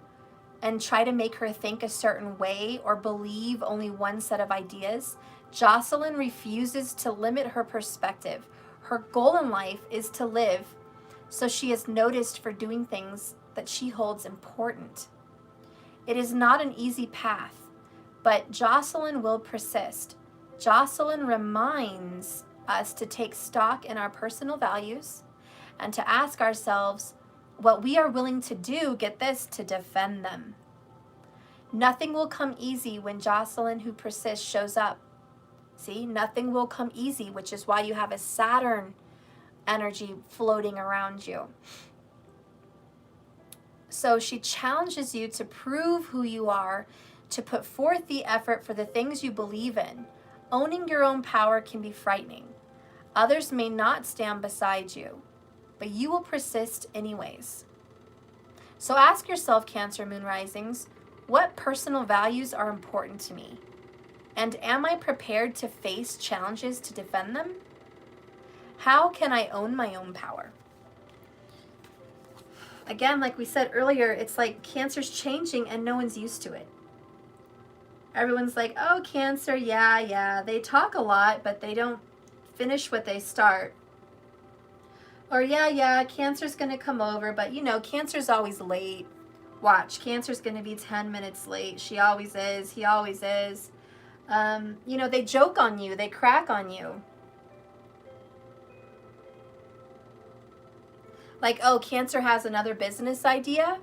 S1: and try to make her think a certain way or believe only one set of ideas, Jocelyn refuses to limit her perspective. Her goal in life is to live, so she is noticed for doing things that she holds important. It is not an easy path, but Jocelyn will persist. Jocelyn reminds us to take stock in our personal values and to ask ourselves what we are willing to do, get this, to defend them. Nothing will come easy when Jocelyn who persists shows up. See, nothing will come easy, which is why you have a Saturn energy floating around you. So she challenges you to prove who you are, to put forth the effort for the things you believe in. Owning your own power can be frightening. Others may not stand beside you, but you will persist anyways. So ask yourself, Cancer Moon Risings, what personal values are important to me? And am I prepared to face challenges to defend them? How can I own my own power? Again, like we said earlier, it's like Cancer's changing and no one's used to it. Everyone's like, oh, Cancer, yeah. They talk a lot, but they don't finish what they start. Or yeah, Cancer's going to come over, but you know, Cancer's always late. Watch, Cancer's going to be 10 minutes late. She always is. He always is. You know, they joke on you. They crack on you. Like, oh, Cancer has another business idea.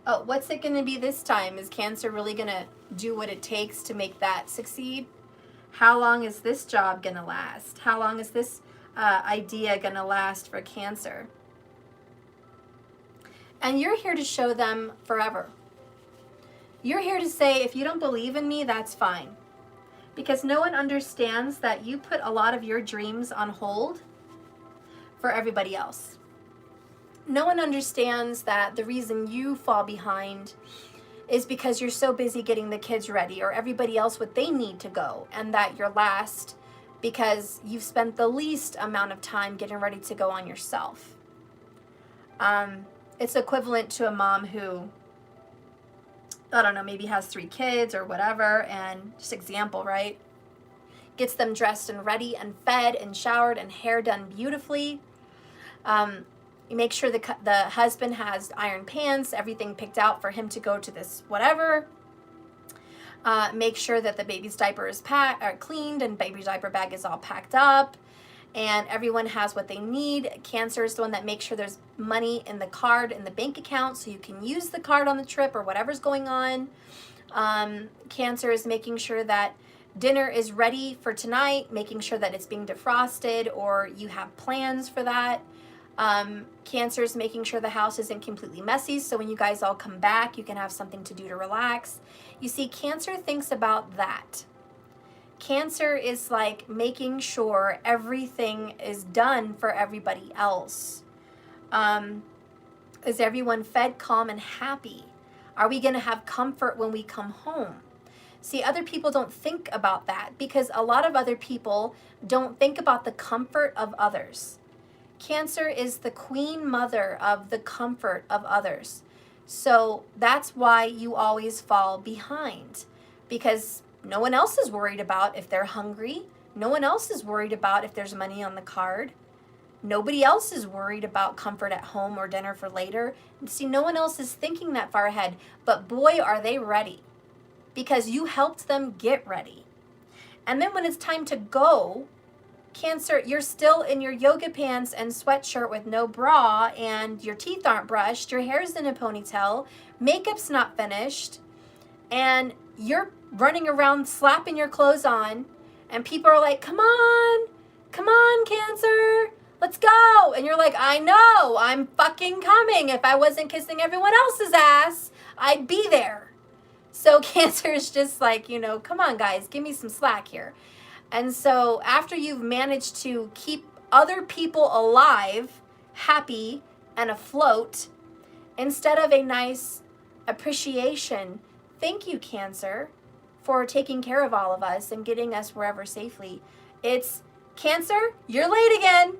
S1: Oh, what's it going to be this time? Is Cancer really going to do what it takes to make that succeed? How long is this job going to last? How long is this idea going to last for Cancer? And you're here to show them forever. You're here to say, if you don't believe in me, that's fine. Because no one understands that you put a lot of your dreams on hold for everybody else. No one understands that the reason you fall behind is because you're so busy getting the kids ready or everybody else what they need to go, and that you're last because you've spent the least amount of time getting ready to go on yourself. It's equivalent to a mom who, I don't know, maybe has 3 kids or whatever, and just example, right? Gets them dressed and ready and fed and showered and hair done beautifully. You make sure the husband has iron pants, everything picked out for him to go to this whatever. Make sure that the baby's diaper is cleaned and baby's diaper bag is all packed up. And everyone has what they need. Cancer is the one that makes sure there's money in the card, in the bank account, so you can use the card on the trip or whatever's going on. Cancer is making sure that dinner is ready for tonight, making sure that it's being defrosted or you have plans for that. Cancer is making sure the house isn't completely messy, so when you guys all come back, you can have something to do to relax. You see, Cancer thinks about that. Cancer is like making sure everything is done for everybody else. Is everyone fed, calm, and happy? Are we going to have comfort when we come home? See, other people don't think about that because a lot of other people don't think about the comfort of others. Cancer is the queen mother of the comfort of others. So that's why you always fall behind, because no one else is worried about if they're hungry. No one else is worried about if there's money on the card. Nobody else is worried about comfort at home or dinner for later. See, no one else is thinking that far ahead, but boy, are they ready, because you helped them get ready. And then when it's time to go, Cancer, you're still in your yoga pants and sweatshirt with no bra, and your teeth aren't brushed, your hair's in a ponytail, makeup's not finished, and you're running around slapping your clothes on, and people are like, come on, Cancer, let's go. And you're like, I know, I'm fucking coming. If I wasn't kissing everyone else's ass, I'd be there. So Cancer is just like, you know, come on guys, give me some slack here. And so after you've managed to keep other people alive, happy, and afloat, instead of a nice appreciation, thank you, Cancer, for taking care of all of us and getting us wherever safely. It's, Cancer, you're late again.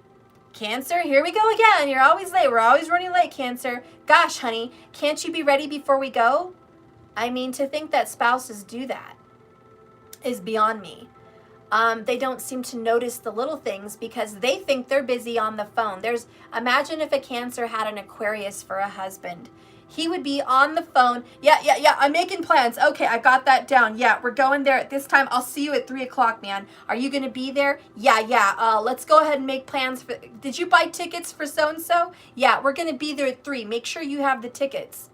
S1: Cancer, here we go again. You're always late. We're always running late, Cancer. Gosh, honey, can't you be ready before we go? I mean, to think that spouses do that is beyond me. They don't seem to notice the little things because they think they're busy on the phone. Imagine if a Cancer had an Aquarius for a husband. He would be on the phone. Yeah, I'm making plans. Okay, I got that down. Yeah, we're going there at this time. I'll see you at 3 o'clock, man. Are you going to be there? Yeah. Let's go ahead and make plans. Did you buy tickets for so-and-so? Yeah, we're going to be there at 3. Make sure you have the tickets.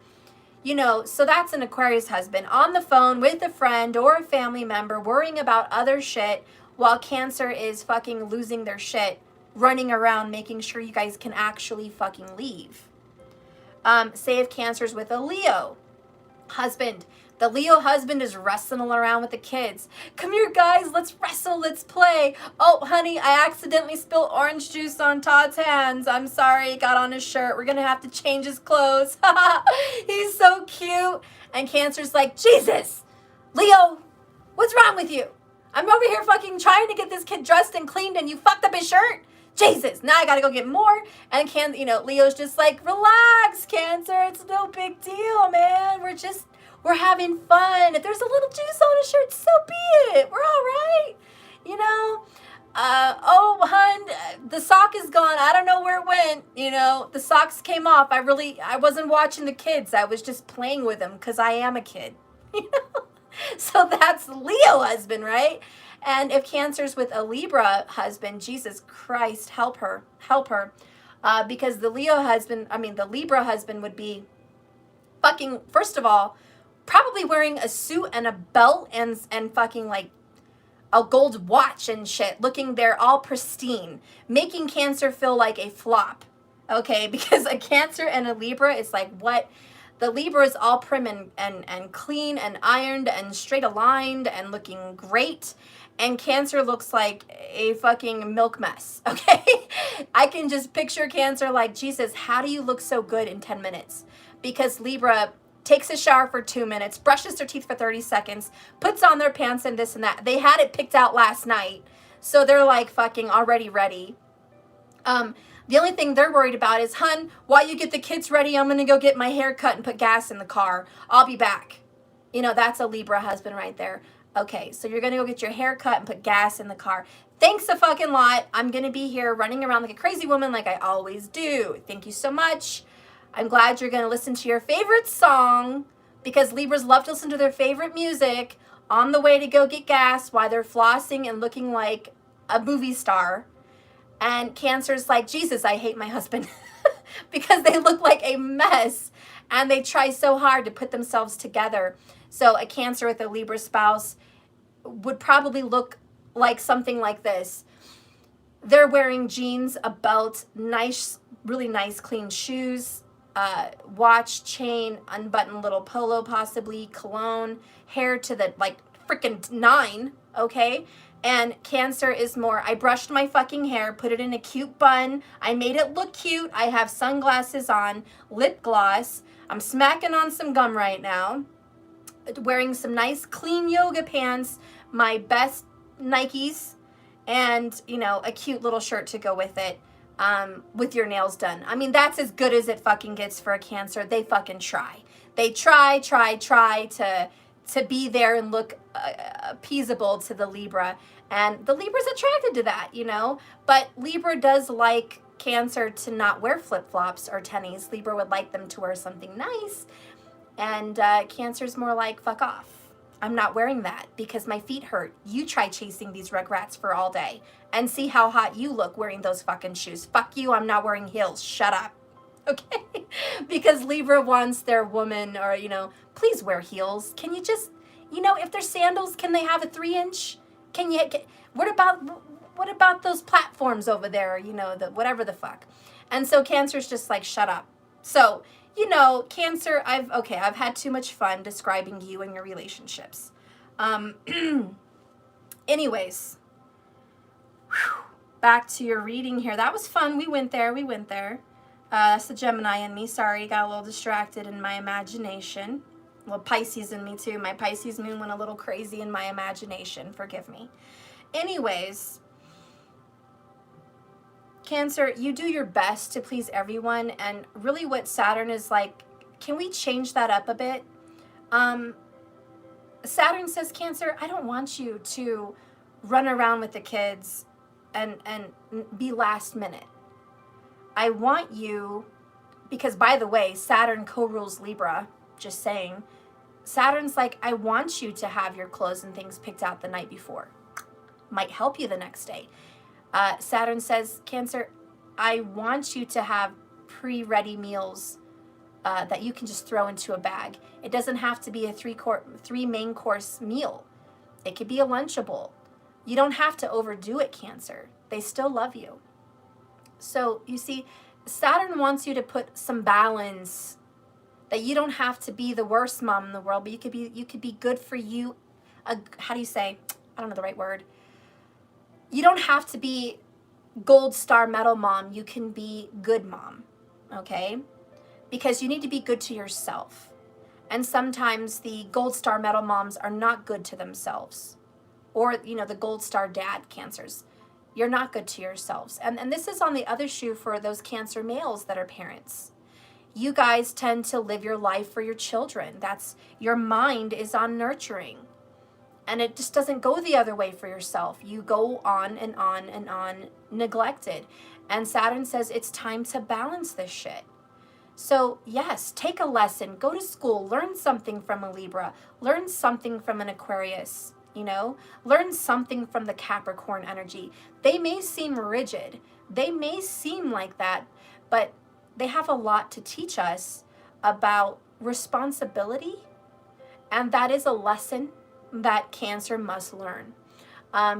S1: You know, so that's an Aquarius husband on the phone with a friend or a family member worrying about other shit while Cancer is fucking losing their shit, running around making sure you guys can actually fucking leave. Say if Cancer's with a Leo husband. The Leo husband is wrestling around with the kids. Come here, guys. Let's wrestle. Let's play. Oh, honey, I accidentally spilled orange juice on Todd's hands. I'm sorry. It got on his shirt. We're going to have to change his clothes. He's so cute. And Cancer's like, Jesus, Leo, what's wrong with you? I'm over here fucking trying to get this kid dressed and cleaned and you fucked up his shirt. Jesus, now I gotta go get more. And Leo's just like, relax, Cancer. It's no big deal, man. We're having fun. If there's a little juice on his shirt, so be it. We're all right. You know? Oh, hun, the sock is gone. I don't know where it went. You know, the socks came off. I wasn't watching the kids. I was just playing with them because I am a kid. You know? So that's Leo husband, right? And if Cancer's with a Libra husband, Jesus Christ, help her. Because the Libra husband would be fucking, first of all, probably wearing a suit and a belt and fucking like a gold watch and shit, looking there all pristine, making Cancer feel like a flop. Okay, because a Cancer and a Libra is like, what? The Libra is all prim and clean and ironed and straight aligned and looking great. And Cancer looks like a fucking milk mess, okay? I can just picture Cancer like, Jesus, how do you look so good in 10 minutes? Because Libra takes a shower for 2 minutes, brushes their teeth for 30 seconds, puts on their pants and this and that. They had it picked out last night, so they're like fucking already ready. The only thing they're worried about is, hun, while you get the kids ready, I'm going to go get my hair cut and put gas in the car. I'll be back. You know, that's a Libra husband right there. Okay, so you're going to go get your hair cut and put gas in the car. Thanks a fucking lot. I'm going to be here running around like a crazy woman like I always do. Thank you so much. I'm glad you're going to listen to your favorite song because Libras love to listen to their favorite music on the way to go get gas while they're flossing and looking like a movie star. And Cancer's like, Jesus, I hate my husband because they look like a mess and they try so hard to put themselves together. So a Cancer with a Libra spouse would probably look like something like this. They're wearing jeans, a belt, nice really nice clean shoes, watch, chain, unbuttoned little polo, possibly cologne, hair to the like freaking 9, okay? And Cancer is more, I brushed my fucking hair, put it in a cute bun, I made it look cute, I have sunglasses on, lip gloss, I'm smacking on some gum right now, wearing some nice clean yoga pants, my best Nikes, and, you know, a cute little shirt to go with it, with your nails done. I mean, that's as good as it fucking gets for a Cancer. They fucking try. They try to be there and look appeasable to the Libra. And the Libra's attracted to that, you know? But Libra does like Cancer to not wear flip-flops or tennies. Libra would like them to wear something nice. And Cancer's more like, fuck off. I'm not wearing that because my feet hurt. You try chasing these rugrats for all day and see how hot you look wearing those fucking shoes. Fuck you, I'm not wearing heels. Shut up. Okay? Because Libra wants their woman, or, you know, please wear heels. Can you just, you know, if they're sandals, can they have a 3-inch? What about those platforms over there? You know, the whatever the fuck. And so Cancer's just like, shut up. So, you know, Cancer, I've had too much fun describing you and your relationships. Anyways, back to your reading here. That was fun. We went there. That's the Gemini in me. Sorry, got a little distracted in my imagination. Well, Pisces in me too. My Pisces moon went a little crazy in my imagination. Forgive me. Anyways, Cancer, you do your best to please everyone, and really what Saturn is like, can we change that up a bit? Saturn says, Cancer, I don't want you to run around with the kids and be last minute. I want you, because by the way, Saturn co-rules Libra, just saying. Saturn's like, I want you to have your clothes and things picked out the night before. Might help you the next day. Saturn says, Cancer, I want you to have pre-ready meals that you can just throw into a bag. It doesn't have to be a 3 main course meal. It could be a Lunchable. You don't have to overdo it, Cancer. They still love you. So you see, Saturn wants you to put some balance, that you don't have to be the worst mom in the world, but you could be good for you. How do you say? I don't know the right word. You don't have to be gold star medal mom. You can be good mom, okay? Because you need to be good to yourself. And sometimes the gold star medal moms are not good to themselves. Or, you know, the gold star dad Cancers. You're not good to yourselves. And this is on the other shoe for those Cancer males that are parents. You guys tend to live your life for your children. Your mind is on nurturing. And it just doesn't go the other way for yourself. You go on and on and on, neglected. And Saturn says it's time to balance this shit. So yes, take a lesson, go to school, learn something from a Libra, learn something from an Aquarius, you know, learn something from the Capricorn energy. They may seem rigid, they may seem like that, but they have a lot to teach us about responsibility. And that is a lesson that Cancer must learn,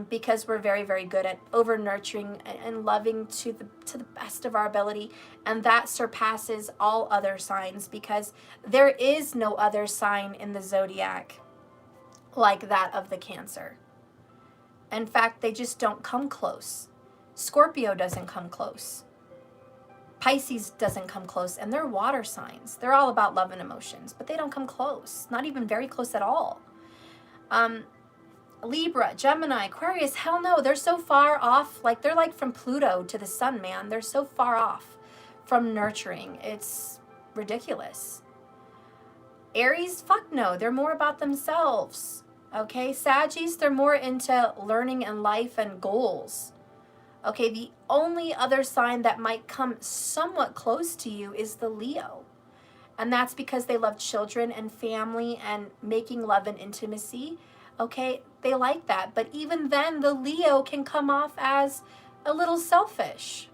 S1: because we're very, very good at over nurturing and loving to the best of our ability, and that surpasses all other signs, because there is no other sign in the zodiac like that of the Cancer. In fact, they just don't come close. Scorpio doesn't come close. Pisces doesn't come close, and they're water signs. They're all about love and emotions, but they don't come close, not even very close at all. Libra, Gemini, Aquarius, hell no, they're so far off. Like, they're like from Pluto to the sun, man. They're so far off from nurturing. It's ridiculous. Aries, fuck no, they're more about themselves. Okay, Saggies, they're more into learning and life and goals. Okay, the only other sign that might come somewhat close to you is the Leo. And that's because they love children and family and making love and intimacy. Okay, they like that. But even then, the Leo can come off as a little selfish.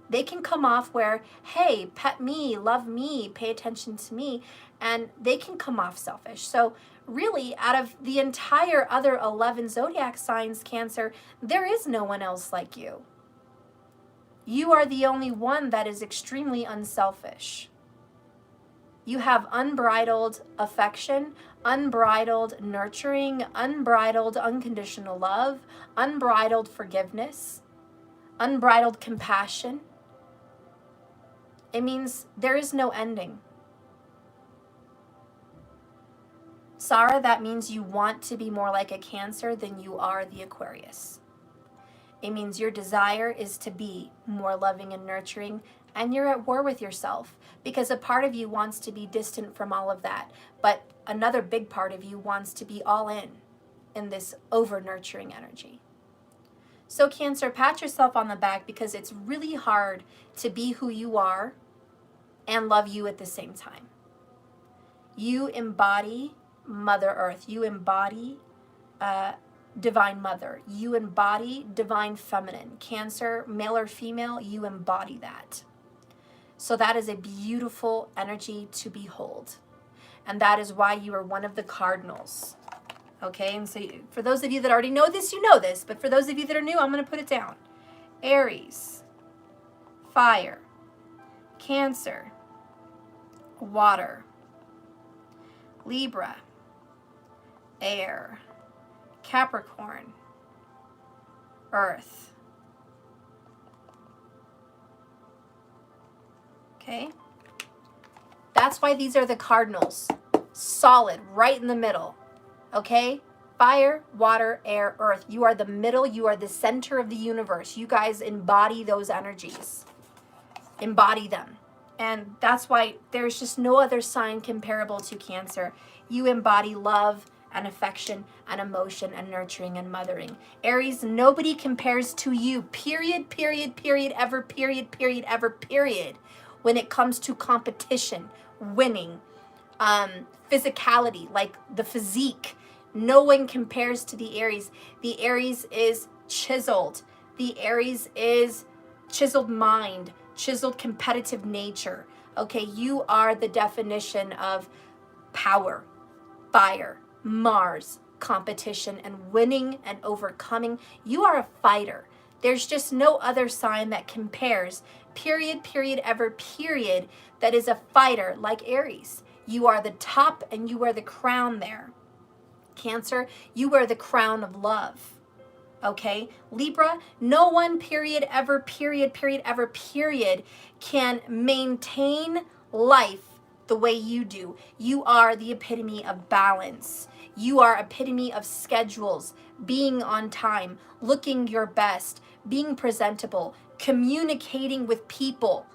S1: They can come off where, hey, pet me, love me, pay attention to me. And they can come off selfish. So really, out of the entire other 11 zodiac signs, Cancer, there is no one else like you. You are the only one that is extremely unselfish. You have unbridled affection, unbridled nurturing, unbridled unconditional love, unbridled forgiveness, unbridled compassion. It means there is no ending. Sarah, that means you want to be more like a Cancer than you are the Aquarius. It means your desire is to be more loving and nurturing, and you're at war with yourself because a part of you wants to be distant from all of that, but another big part of you wants to be all in this over-nurturing energy. So Cancer, pat yourself on the back because it's really hard to be who you are and love you at the same time. You embody Mother Earth. You embody Divine Mother. You embody Divine Feminine. Cancer, male or female, you embody that. So that is a beautiful energy to behold. And that is why you are one of the cardinals. Okay, and so for those of you that already know this, you know this. But for those of you that are new, I'm going to put it down. Aries, fire. Cancer, water. Libra, air. Capricorn, earth. Okay? That's why these are the cardinals. Solid, right in the middle. Okay? Fire, water, air, earth. You are the middle. You are the center of the universe. You guys embody those energies. Embody them. And that's why there's just no other sign comparable to Cancer. You embody love and affection and emotion and nurturing and mothering. Aries, nobody compares to you, period, period, period, ever, period, period, ever, period, when it comes to competition, winning, physicality, like the physique. No one compares to the Aries. The Aries is chiseled. The Aries is chiseled mind, chiseled competitive nature. Okay, you are the definition of power, fire, Mars, competition, and winning and overcoming. You are a fighter. There's just no other sign that compares, period, period, ever, period, that is a fighter like Aries. You are the top and you wear the crown there. Cancer, you wear the crown of love. Okay? Libra, no one, period, ever, period, period, ever, period, can maintain life the way you do. You are the epitome of balance. You are epitome of schedules, being on time, looking your best, being presentable, communicating with people,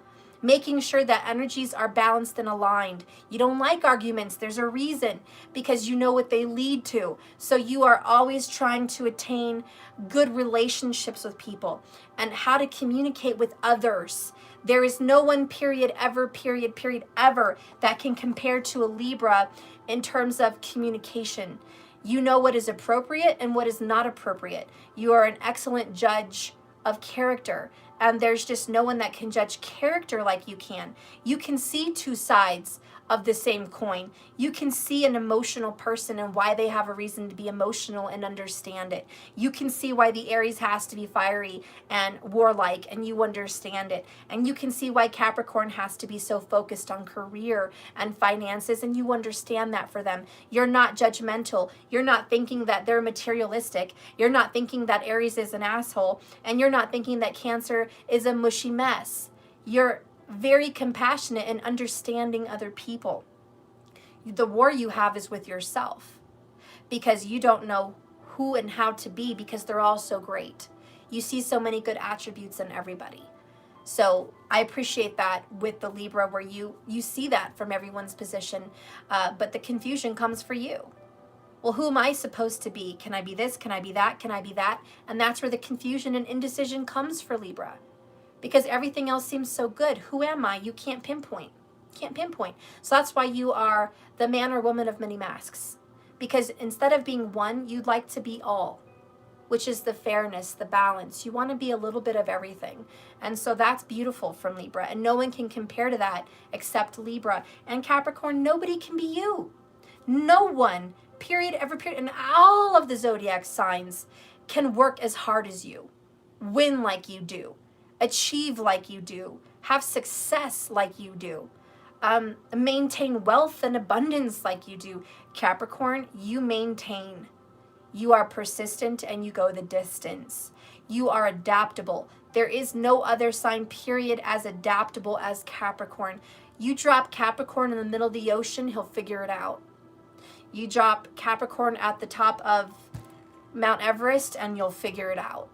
S1: making sure that energies are balanced and aligned. You don't like arguments. There's a reason, because you know what they lead to. So you are always trying to attain good relationships with people and how to communicate with others. There is no one, period, ever, period, period, ever, that can compare to a Libra in terms of communication. You know what is appropriate and what is not appropriate. You are an excellent judge of character, and there's just no one that can judge character like you can. You can see two sides of the same coin. You can see an emotional person and why they have a reason to be emotional and understand it. You can see why the Aries has to be fiery and warlike, and you understand it. And you can see why Capricorn has to be so focused on career and finances, and you understand that for them. You're not judgmental. You're not thinking that they're materialistic. You're not thinking that Aries is an asshole, and you're not thinking that Cancer is a mushy mess. You're very compassionate and understanding other people. The war you have is with yourself, because you don't know who and how to be, because they're all so great. You see so many good attributes in everybody. So I appreciate that with the Libra, where you see that from everyone's position, but the confusion comes for you. Well, who am I supposed to be? Can I be this? Can I be that? Can I be that? And that's where the confusion and indecision comes for Libra. Because everything else seems so good. Who am I? You can't pinpoint. Can't pinpoint. So that's why you are the man or woman of many masks. Because instead of being one, you'd like to be all, which is the fairness, the balance. You want to be a little bit of everything. And so that's beautiful from Libra. And no one can compare to that except Libra. And Capricorn, nobody can be you. No one, period, ever, period. And all of the zodiac signs can work as hard as you, win like you do, achieve like you do, have success like you do, maintain wealth and abundance like you do. Capricorn, you maintain. You are persistent and you go the distance. You are adaptable. There is no other sign, period, as adaptable as Capricorn. You drop Capricorn in the middle of the ocean, he'll figure it out. You drop Capricorn at the top of Mount Everest and you'll figure it out.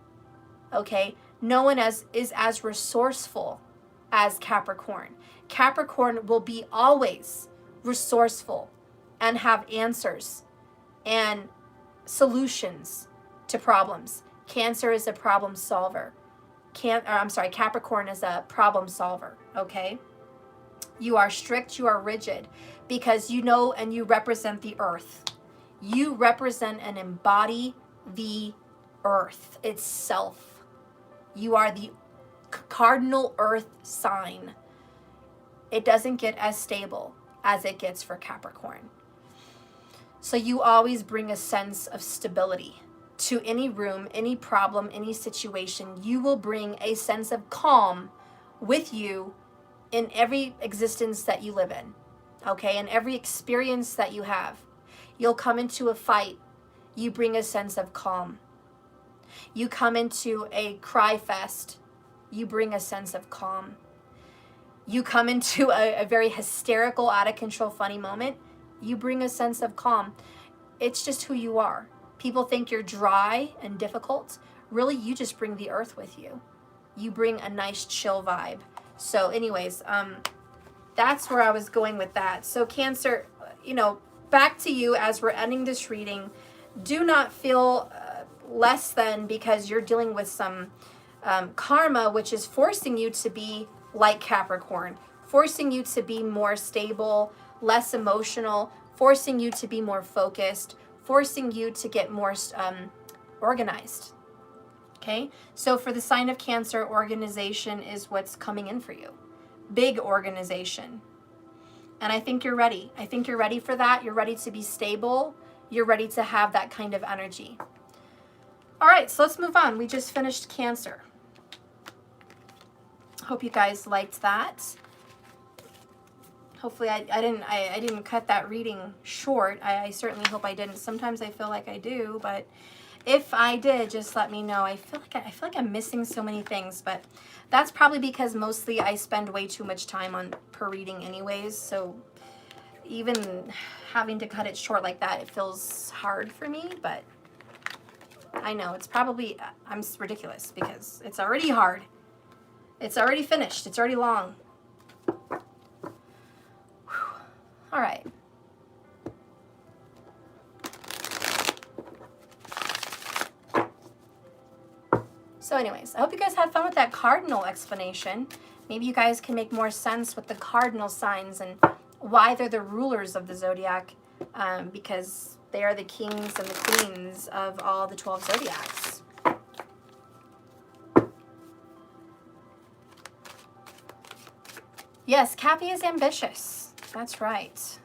S1: Okay? No one is as resourceful as Capricorn. Capricorn will be always resourceful and have answers and solutions to problems. Cancer is a problem solver. Capricorn is a problem solver, okay? You are strict, you are rigid, because you know and you represent the earth. You represent and embody the earth itself. You are the cardinal earth sign. It doesn't get as stable as it gets for Capricorn. So you always bring a sense of stability to any room, any problem, any situation. You will bring a sense of calm with you in every existence that you live in, okay? In every experience that you have. You'll come into a fight, you bring a sense of calm. You come into a cry fest, you bring a sense of calm. You come into a very hysterical, out of control, funny moment, you bring a sense of calm. It's just who you are. People think you're dry and difficult. Really, you just bring the earth with you. You bring a nice chill vibe. So anyways, that's where I was going with that. So Cancer, back to you as we're ending this reading. Do not feel less than because you're dealing with some karma, which is forcing you to be like Capricorn, forcing you to be more stable, less emotional, forcing you to be more focused, forcing you to get more organized. Okay, so for the sign of Cancer, organization is what's coming in for you. Big organization. And I think you're ready. I think you're ready for that. You're ready to be stable. You're ready to have that kind of energy. All right, so let's move on. We just finished Cancer. Hope you guys liked that. Hopefully I didn't cut that reading short. I certainly hope I didn't. Sometimes I feel like I do, but if I did, just let me know. I feel like I'm missing so many things, but that's probably because mostly I spend way too much time per reading anyways. So even having to cut it short like that, it feels hard for me, but I know it's probably, I'm ridiculous because it's already hard. It's already finished. It's already long. All right. So anyways, I hope you guys had fun with that cardinal explanation. Maybe you guys can make more sense with the cardinal signs and why they're the rulers of the zodiac, because they are the kings and the queens of all the 12 zodiacs. Yes, Cappy is ambitious. That's right.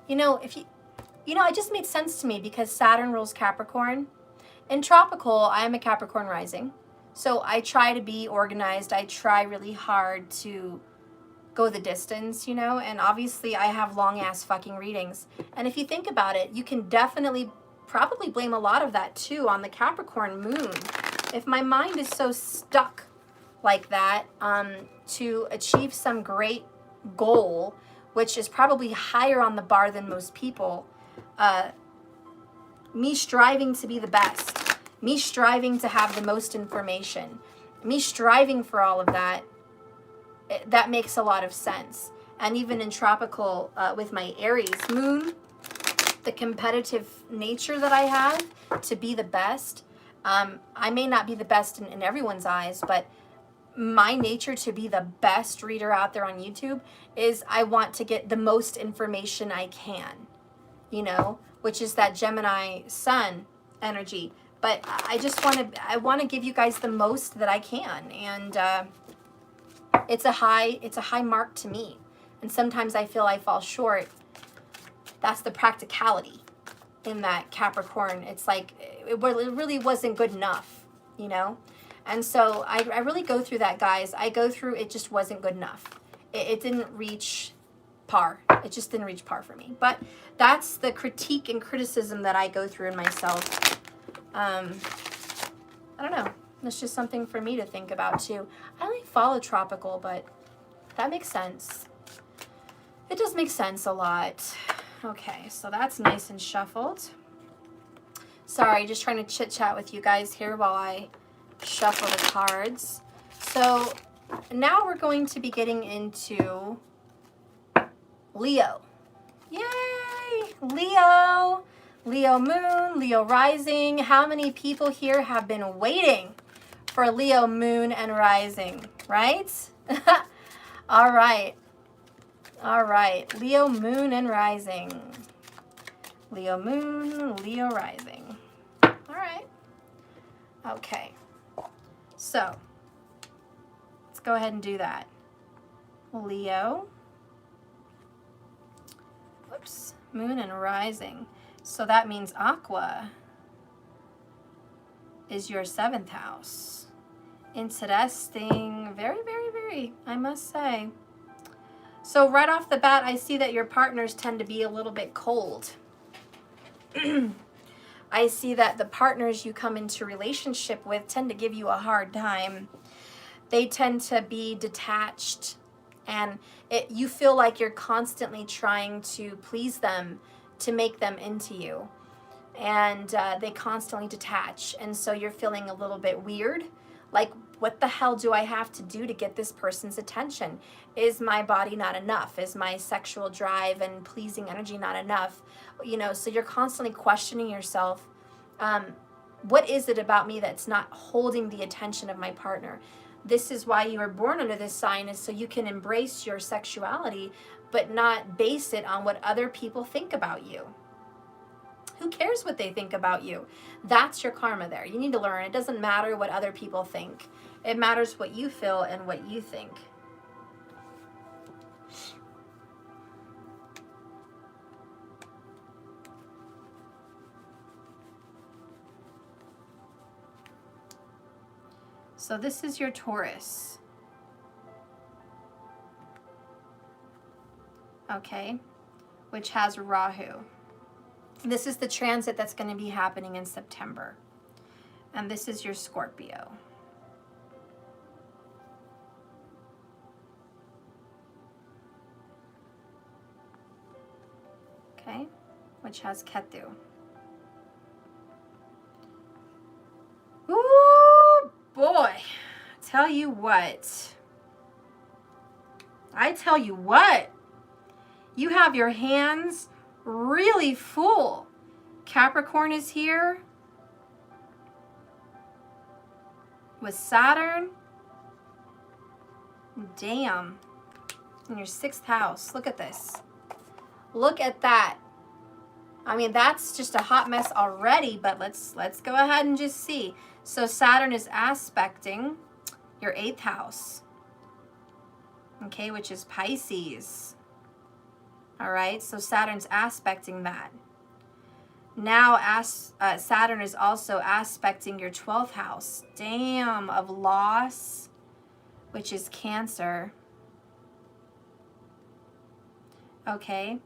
S1: It just made sense to me because Saturn rules Capricorn. In tropical, I am a Capricorn rising. So I try to be organized. I try really hard to go the distance, and obviously I have long ass fucking readings. And if you think about it, you can probably blame a lot of that too on the Capricorn moon. If my mind is so stuck like that, to achieve some great goal, which is probably higher on the bar than most people, me striving to be the best, me striving to have the most information, me striving for all of that, that makes a lot of sense. And even in tropical, with my Aries moon, the competitive nature that I have to be the best, I may not be the best in everyone's eyes, but my nature to be the best reader out there on YouTube is I want to get the most information I can, which is that Gemini sun energy. But I want to give you guys the most that I can. And it's a high mark to me. And sometimes I feel I fall short. That's the practicality in that Capricorn. It's like, it really wasn't good enough, And so I really go through that, guys. I go through, it just wasn't good enough. It didn't reach par. It just didn't reach par for me. But that's the critique and criticism that I go through in myself. I don't know. That's just something for me to think about too. I only follow tropical, but that makes sense. It does make sense a lot. Okay, so that's nice and shuffled. Sorry, just trying to chit chat with you guys here while I shuffle the cards. So now we're going to be getting into Leo. Yay! Leo! Leo moon, Leo rising. How many people here have been waiting for Leo moon and rising, right? All right. All right. Leo moon and rising. Leo moon, Leo rising. All right. Okay. So let's go ahead and do that. Leo. Whoops. Moon and rising. So that means Aqua is your 7th house. Interesting. Very, very, very, I must say. So right off the bat, I see that your partners tend to be a little bit cold. I see that the partners you come into relationship with tend to give you a hard time. They tend to be detached, and you feel like you're constantly trying to please them, to make them into you. And they constantly detach, and so you're feeling a little bit weird. Like, what the hell do I have to do to get this person's attention? Is my body not enough? Is my sexual drive and pleasing energy not enough? You know, so you're constantly questioning yourself. What is it about me that's not holding the attention of my partner? This is why you were born under this sign, is so you can embrace your sexuality, but not base it on what other people think about you. Who cares what they think about you? That's your karma there. You need to learn. It doesn't matter what other people think. It matters what you feel and what you think. So this is your Taurus. Okay, which has Rahu. This is the transit that's going to be happening in September. And this is your Scorpio. Okay, which has Ketu. Ooh, boy. Tell you what. I tell you what. You have your hands really full. Capricorn is here with Saturn. Damn. In your 6th house. Look at this. Look at that. I mean, that's just a hot mess already, but let's go ahead and just see. So Saturn is aspecting your 8th house. Okay, which is Pisces. All right, so Saturn's aspecting that. Now Saturn is also aspecting your 12th house. Damn, of loss, which is Cancer. Okay.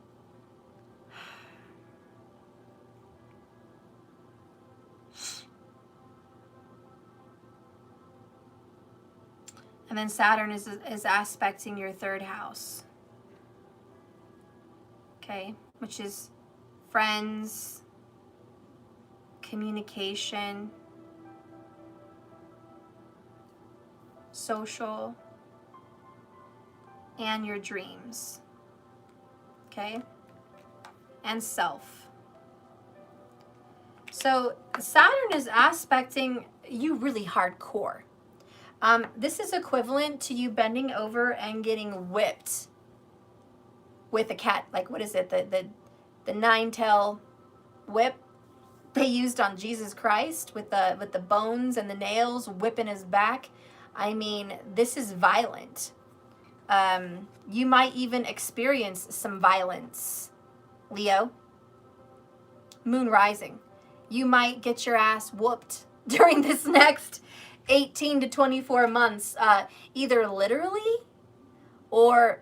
S1: And then Saturn is aspecting your 3rd house. Okay, which is friends, communication, social, and your dreams. Okay, and self. So Saturn is aspecting you really hardcore. This is equivalent to you bending over and getting whipped with a cat, like, what is it, the 9-tail whip they used on Jesus Christ with the bones and the nails whipping his back. I mean, this is violent. You might even experience some violence, Leo. Moon rising. You might get your ass whooped during this next 18 to 24 months, either literally or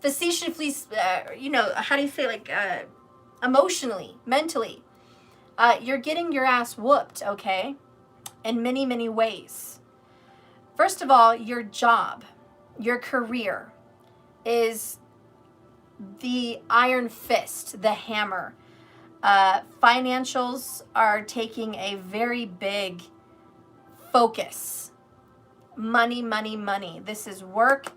S1: facetiously, how do you say, like, emotionally, mentally. You're getting your ass whooped, okay? In many, many ways. First of all, your job, your career is the iron fist, the hammer. Financials are taking a very big focus. Money, money, money. This is work.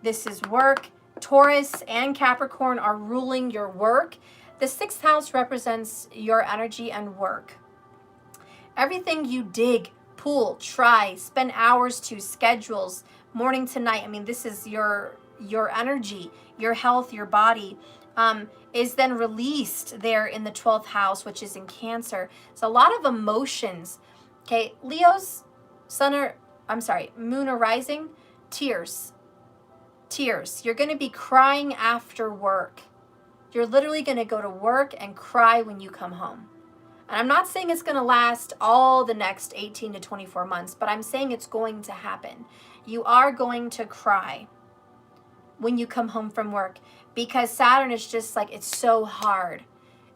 S1: This is work. Taurus and Capricorn are ruling your work. The 6th house represents your energy and work. Everything you dig, pull, try, spend hours to, schedules, morning to night. I mean, this is your energy, your health, your body, is then released there in the 12th house, which is in Cancer. So a lot of emotions. Okay, Leo's moon or rising, tears. Tears. You're going to be crying after work. You're literally going to go to work and cry when you come home. And I'm not saying it's going to last all the next 18 to 24 months, but I'm saying it's going to happen. You are going to cry when you come home from work because Saturn is just like, it's so hard.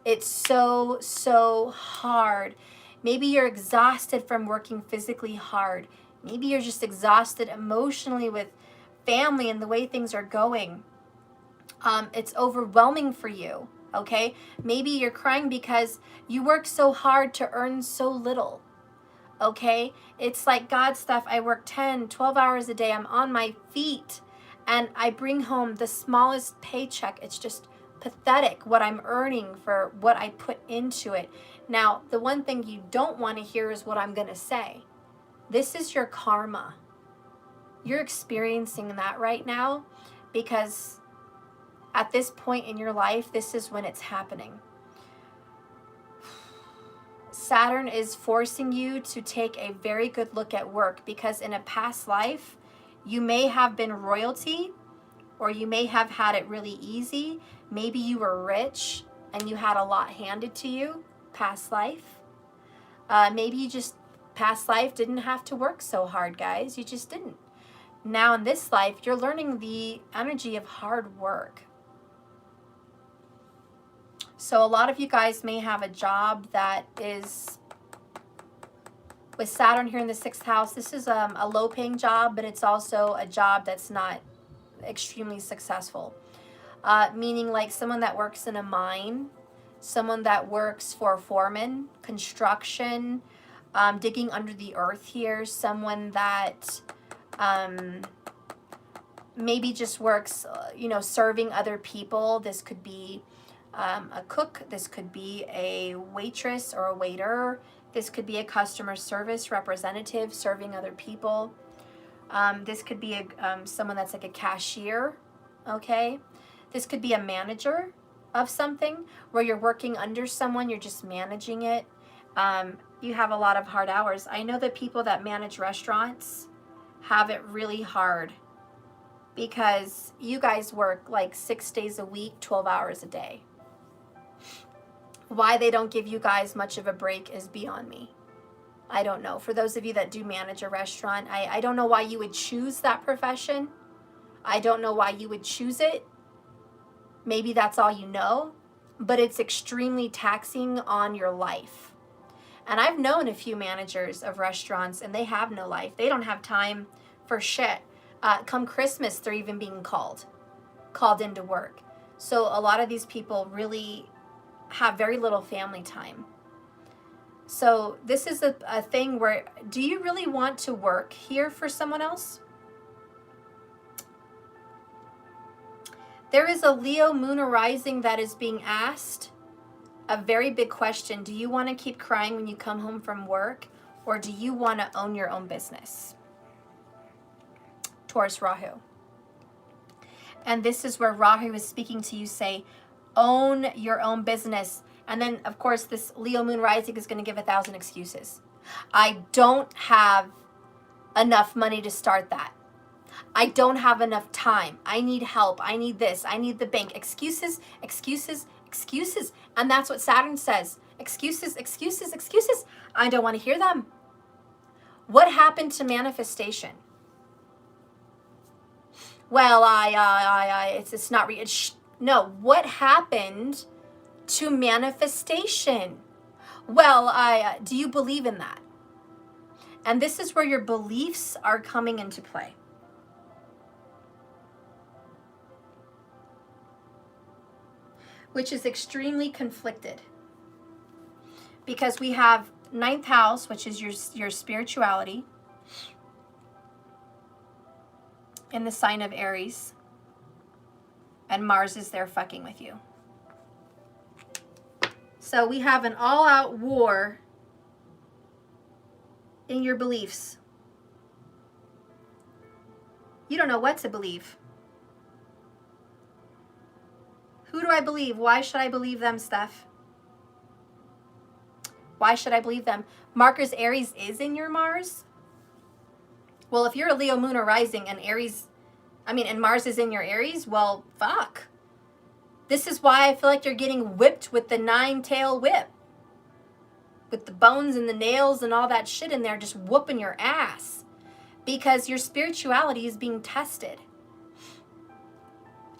S1: It's so, so hard. Maybe you're exhausted from working physically hard. Maybe you're just exhausted emotionally with family and the way things are going. It's overwhelming for you, okay? Maybe you're crying because you work so hard to earn so little, okay? It's like God stuff. I work 10, 12 hours a day. I'm on my feet and I bring home the smallest paycheck. It's just pathetic what I'm earning for what I put into it. Now, the one thing you don't want to hear is what I'm going to say. This is your karma. You're experiencing that right now because at this point in your life, this is when it's happening. Saturn is forcing you to take a very good look at work because in a past life, you may have been royalty or you may have had it really easy. Maybe you were rich and you had a lot handed to you, past life. Maybe you just, past life, didn't have to work so hard, guys. You just didn't. Now in this life, you're learning the energy of hard work. So a lot of you guys may have a job that is, with Saturn here in the 6th house, this is a low-paying job, but it's also a job that's not extremely successful. Meaning like someone that works in a mine, someone that works for a foreman, construction, digging under the earth here, someone that maybe just works, serving other people. This could be a cook. This could be a waitress or a waiter. This could be a customer service representative serving other people. This could be someone that's like a cashier, okay? This could be a manager of something where you're working under someone, you're just managing it. You have a lot of hard hours. I know that people that manage restaurants have it really hard because you guys work like 6 days a week, 12 hours a day. Why they don't give you guys much of a break is beyond me. I don't know. For those of you that do manage a restaurant, I don't know why you would choose that profession. I don't know why you would choose it. Maybe that's all you know, but it's extremely taxing on your life. And I've known a few managers of restaurants and they have no life. They don't have time for shit. Come Christmas, they're even being called into work. So a lot of these people really have very little family time. So this is a thing where, do you really want to work here for someone else? There is a Leo moon arising that is being asked a very big question. Do you want to keep crying when you come home from work, or do you want to own your own business? Taurus Rahu. And this is where Rahu is speaking to you, say, own your own business. And then, of course, this Leo moon rising is going to give 1,000 excuses. I don't have enough money to start that. I don't have enough time. I need help. I need this. I need the bank. Excuses, excuses, excuses. And that's what Saturn says. Excuses, excuses, excuses. I don't want to hear them. What happened to manifestation? Well, it's not real. No, what happened to manifestation? Well, do you believe in that? And this is where your beliefs are coming into play. Which is extremely conflicted. Because we have 9th house, which is your spirituality, in the sign of Aries. And Mars is there fucking with you. So we have an all-out war in your beliefs. You don't know what to believe. Who do I believe? Why should I believe them, Steph? Why should I believe them? Marcus Aries is in your Mars? Well, if you're a Leo moon or rising and and Mars is in your Aries, well, fuck. This is why I feel like you're getting whipped with the 9-tail whip. With the bones and the nails and all that shit in there, just whooping your ass. Because your spirituality is being tested.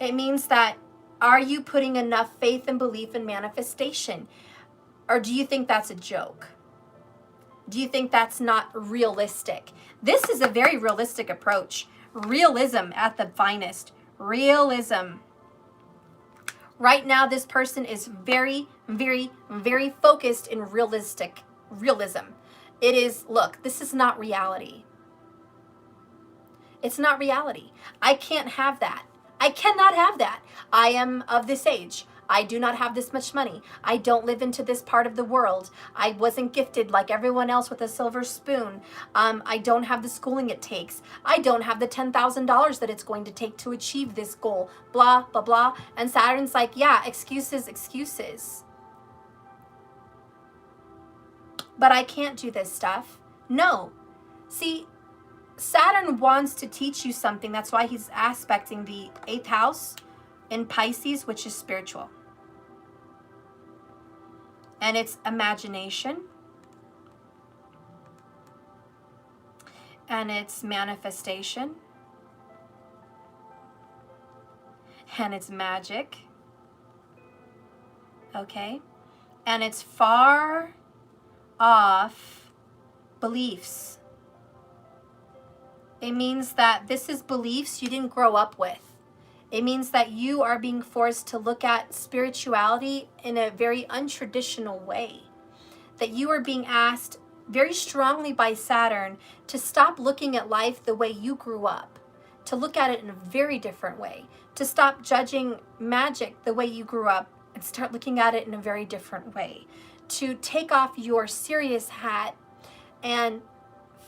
S1: It means that, are you putting enough faith and belief in manifestation? Or do you think that's a joke? Do you think that's not realistic? This is a very realistic approach. Realism at the finest. Realism. Right now, this person is very, very, very focused in realism. It is, look, this is not reality. It's not reality. I can't have that. I cannot have that. I am of this age. I do not have this much money. I don't live into this part of the world. I wasn't gifted like everyone else with a silver spoon. I don't have the schooling it takes. I don't have the $10,000 that it's going to take to achieve this goal. Blah, blah, blah. And Saturn's like, yeah, excuses, excuses. But I can't do this stuff. No. See, Saturn wants to teach you something. That's why he's aspecting the 8th house in Pisces, which is spiritual. And it's imagination. And it's manifestation. And it's magic. Okay? And it's far off beliefs. It means that this is beliefs you didn't grow up with. It means that you are being forced to look at spirituality in a very untraditional way. That you are being asked very strongly by Saturn to stop looking at life the way you grew up. To look at it in a very different way. To stop judging magic the way you grew up and start looking at it in a very different way. To take off your serious hat and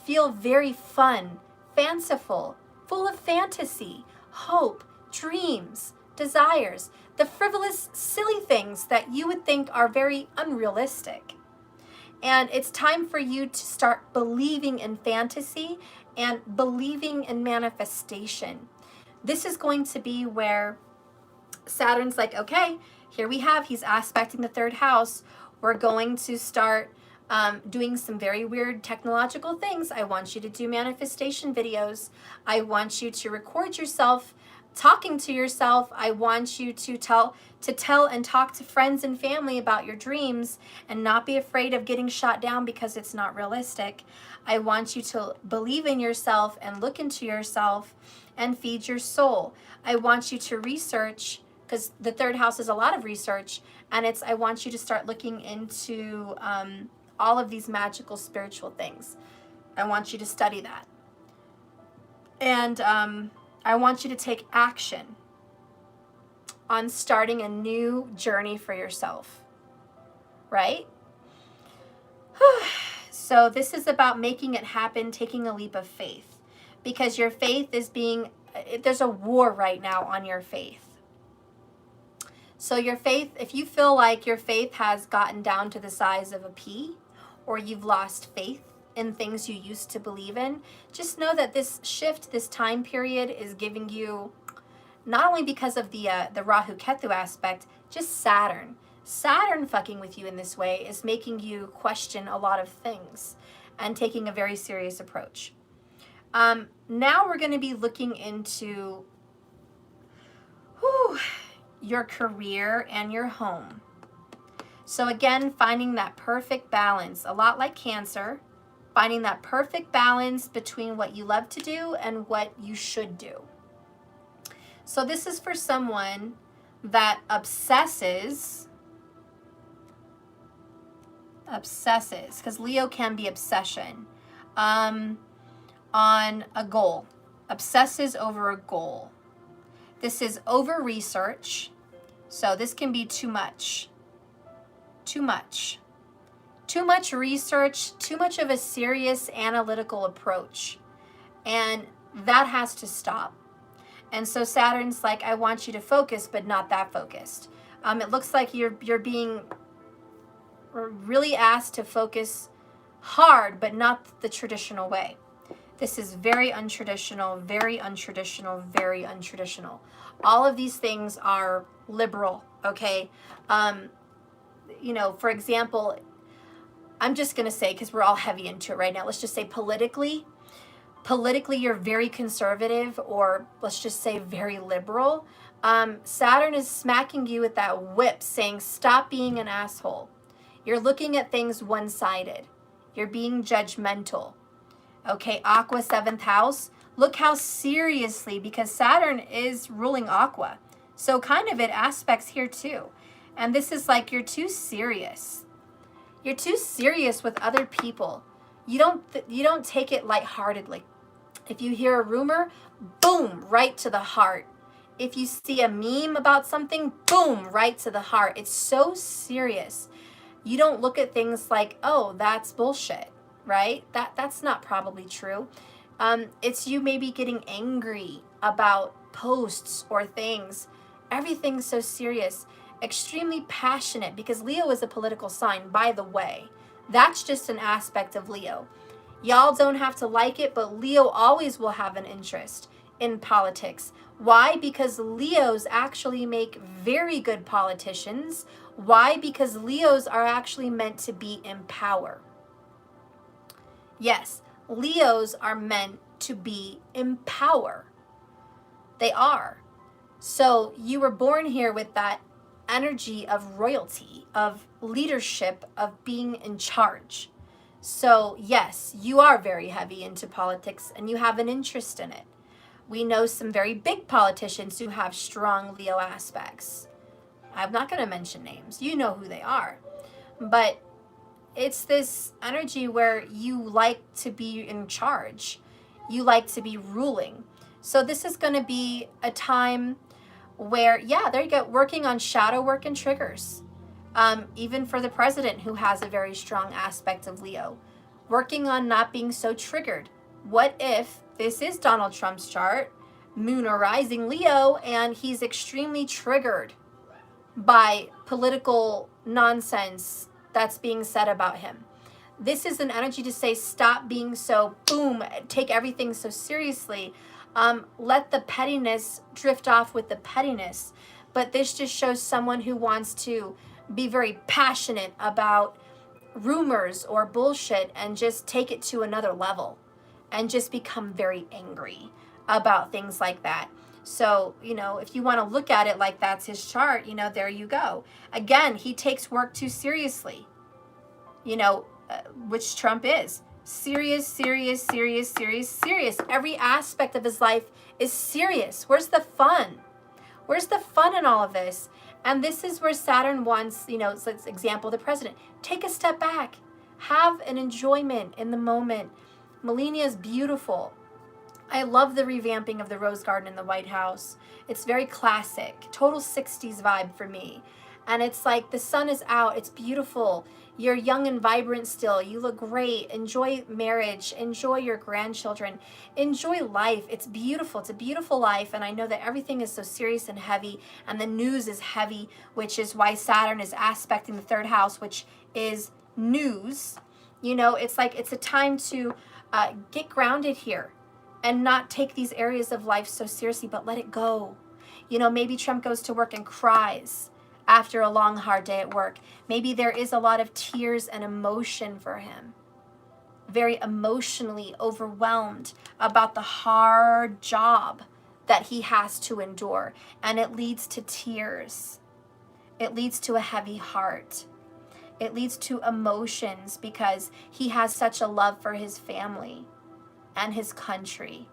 S1: feel very fun, fanciful, full of fantasy, hope, dreams, desires, the frivolous, silly things that you would think are very unrealistic. And it's time for you to start believing in fantasy and believing in manifestation. This is going to be where Saturn's like, okay, here we have, he's aspecting the 3rd house. We're going to start doing some very weird technological things. I want you to do manifestation videos. I want you to record yourself talking to yourself. I want you to tell and talk to friends and family about your dreams and not be afraid of getting shot down because it's not realistic. I want you to believe in yourself and look into yourself and feed your soul. I want you to research, because the 3rd house is a lot of research, and I want you to start looking into all of these magical spiritual things. I want you to study that. And I want you to take action on starting a new journey for yourself, right? So this is about making it happen, taking a leap of faith, because your faith is there's a war right now on your faith. So your faith, if you feel like your faith has gotten down to the size of a pea, or you've lost faith in things you used to believe in, just know that this shift, this time period is giving you, not only because of the Rahu Ketu aspect, just Saturn. Saturn fucking with you in this way is making you question a lot of things. and taking a very serious approach. Now we're going to be looking into your career and your home. So again, finding that perfect balance, a lot like Cancer, finding that perfect balance between what you love to do and what you should do. So this is for someone that obsesses, because Leo can be obsession, on a goal, obsesses over a goal. This is over research, so this can be too much. Too much research, too much of a serious analytical approach, and that has to stop. And so Saturn's like, I want you to focus, but not that focused. It looks like you're being really asked to focus hard, but not the traditional way. This is very untraditional, very untraditional, very untraditional. All of these things are liberal, okay? You know, for example, I'm just going to say, because we're all heavy into it right now, let's just say politically you're very conservative, or let's just say very liberal. Saturn is smacking you with that whip saying, stop being an asshole. You're looking at things one-sided. You're being judgmental. Okay, Aqua, 7th house. Look how seriously, because Saturn is ruling Aqua. So kind of it aspects here too. And this is like, you're too serious. You're too serious with other people. You don't take it lightheartedly. If you hear a rumor, boom, right to the heart. If you see a meme about something, boom, right to the heart. It's so serious. You don't look at things like, oh, that's bullshit, right? That's not probably true. It's you maybe getting angry about posts or things. Everything's so serious. Extremely passionate, because Leo is a political sign, by the way. That's just an aspect of Leo. Y'all don't have to like it, but Leo always will have an interest in politics. Why? Because Leos actually make very good politicians. Why? Because Leos are actually meant to be in power. Yes, Leos are meant to be in power. They are. So you were born here with that energy of royalty, of leadership, of being in charge. So yes, you are very heavy into politics and you have an interest in it. We know some very big politicians who have strong Leo aspects. I'm not going to mention names. You know who they are. But it's this energy where you like to be in charge. You like to be ruling. So this is going to be a time where, yeah, there you go, working on shadow work and triggers. Even for the president, who has a very strong aspect of Leo. Working on not being so triggered. What if this is Donald Trump's chart, moon or rising Leo, and he's extremely triggered by political nonsense that's being said about him? This is an energy to say, stop being so, boom, take everything so seriously. Let the pettiness drift off with the pettiness. But this just shows someone who wants to be very passionate about rumors or bullshit and just take it to another level and just become very angry about things like that. So, you know, if you want to look at it like that's his chart, you know, there you go. Again, he takes work too seriously, you know, which Trump is. Serious, serious, serious, serious, serious. Every aspect of his life is serious. Where's the fun? Where's the fun in all of this? And this is where Saturn wants, you know, so let's example the president. Take a step back. Have an enjoyment in the moment. Melania is beautiful. I love the revamping of the Rose Garden in the White House. It's very classic, total 60s vibe for me. And it's like the sun is out. It's beautiful. You're young and vibrant still. You look great. Enjoy marriage. Enjoy your grandchildren. Enjoy life. It's beautiful. It's a beautiful life. And I know that everything is so serious and heavy, and the news is heavy, which is why Saturn is aspecting the 3rd house, which is news. You know, it's like it's a time to get grounded here and not take these areas of life so seriously, but let it go. You know, maybe Trump goes to work and cries after a long, hard day at work. Maybe there is a lot of tears and emotion for him. very emotionally overwhelmed about the hard job that he has to endure. And it leads to tears. It leads to a heavy heart. It leads to emotions because he has such a love for his family and his country.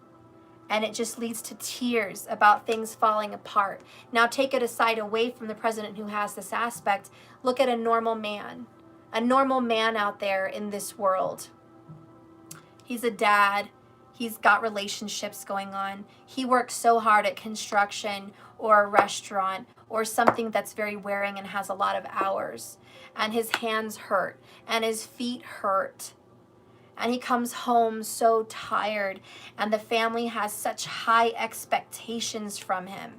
S1: And it just leads to tears about things falling apart. Now take it aside away from the president who has this aspect. Look at a normal man out there in this world. He's a dad. He's got relationships going on. He works so hard at construction or a restaurant or something that's very wearing and has a lot of hours. And his hands hurt and his feet hurt. And he comes home so tired, and the family has such high expectations from him,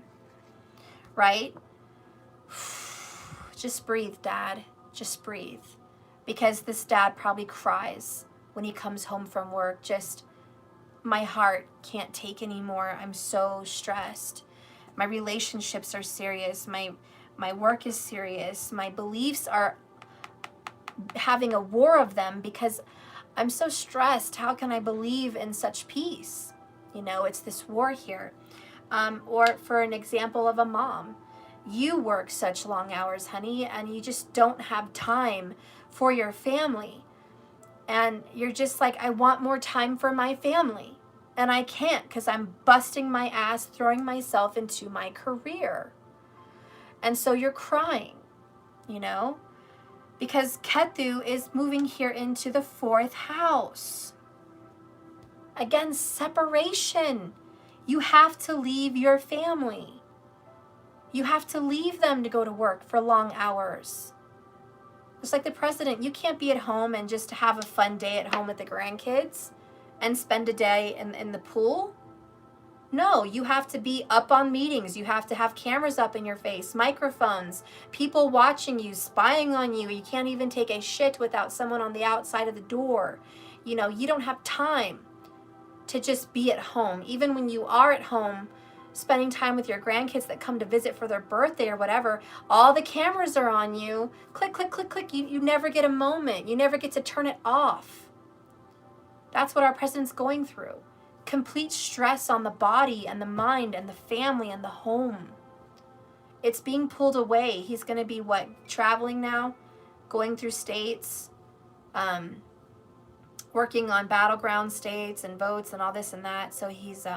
S1: right? Just breathe, Dad. Just breathe. Because this dad probably cries when he comes home from work. Just, my heart can't take anymore. I'm so stressed. My relationships are serious. My work is serious. My beliefs are having a war of them because I'm so stressed. How can I believe in such peace? You know, it's this war here. Or for an example of a mom, you work such long hours, honey, and you just don't have time for your family. And you're just like, I want more time for my family. And I can't because I'm busting my ass, throwing myself into my career. And so you're crying, you know? Because Ketu is moving here into the 4th house. Again, separation. You have to leave your family. You have to leave them to go to work for long hours. Just like the president, you can't be at home and just have a fun day at home with the grandkids and spend a day in the pool. No, you have to be up on meetings. You have to have cameras up in your face, microphones, people watching you, spying on you. You can't even take a shit without someone on the outside of the door. You know, you don't have time to just be at home. Even when you are at home, spending time with your grandkids that come to visit for their birthday or whatever, all the cameras are on you. Click, click, click, click. You never get a moment. You never get to turn it off. That's what our president's going through. Complete stress on the body and the mind and the family and the home. It's being pulled away. He's going to be traveling now, going through states, working on battleground states and votes and all this and that. So he's,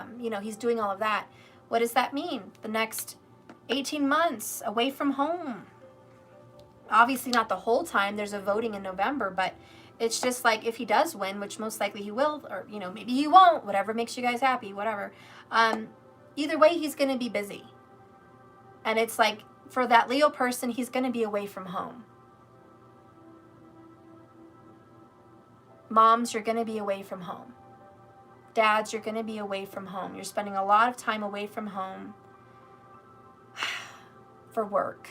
S1: he's doing all of that. What does that mean? The next 18 months away from home. Obviously not the whole time. There's a voting in November, but it's just like if he does win, which most likely he will, or, maybe he won't, whatever makes you guys happy, whatever. Either way, he's going to be busy. And it's like, for that Leo person, he's going to be away from home. Moms, you're going to be away from home. Dads, you're going to be away from home. You're spending a lot of time away from home for work.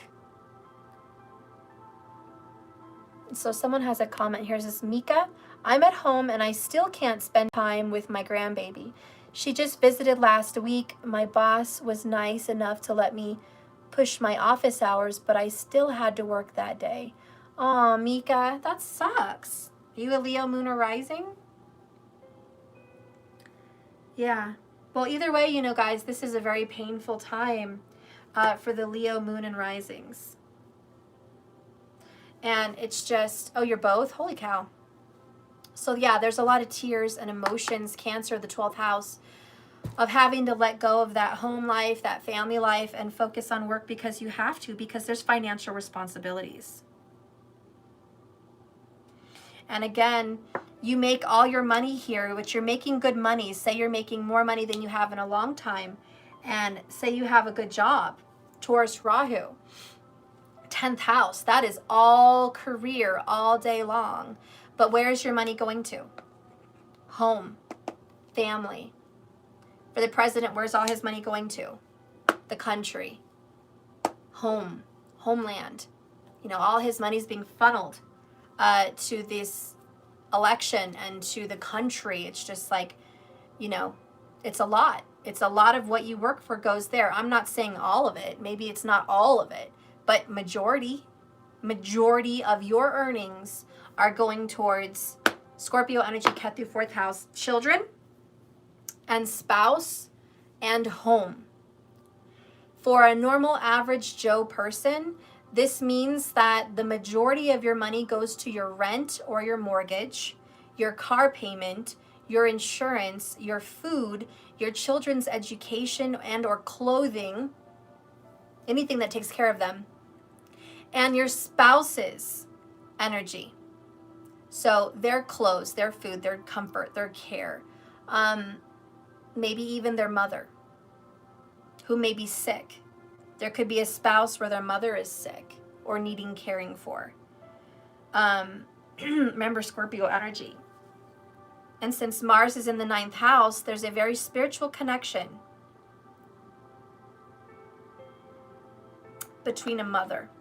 S1: So someone has a comment here. It says, Mika, I'm at home and I still can't spend time with my grandbaby. She just visited last week. My boss was nice enough to let me push my office hours, but I still had to work that day. Aw, Mika, that sucks. Are you a Leo moon or rising? Yeah. Well, either way, guys, this is a very painful time for the Leo moon and risings. And it's just, oh, you're both? Holy cow. So yeah, there's a lot of tears and emotions, Cancer, the 12th house, of having to let go of that home life, that family life, and focus on work because you have to, because there's financial responsibilities. And again, you make all your money here, which you're making good money. Say you're making more money than you have in a long time. And say you have a good job. Taurus, Rahu. 10th house, that is all career all day long. But where is your money going to? Home, family. For the president, where's all his money going to? The country, home, homeland. All his money's being funneled to this election and to the country. It's just like, it's a lot. It's a lot of what you work for goes there. I'm not saying all of it. Maybe it's not all of it. But majority of your earnings are going towards Scorpio energy, Ketu, 4th house, children and spouse and home. For a normal average Joe person, this means that the majority of your money goes to your rent or your mortgage, your car payment, your insurance, your food, your children's education and or clothing, anything that takes care of them, and your spouse's energy. So their clothes, their food, their comfort, their care, maybe even their mother who may be sick. There could be a spouse where their mother is sick or needing caring for. Remember, Scorpio energy. And since Mars is in the 9th house, there's a very spiritual connection between a mother.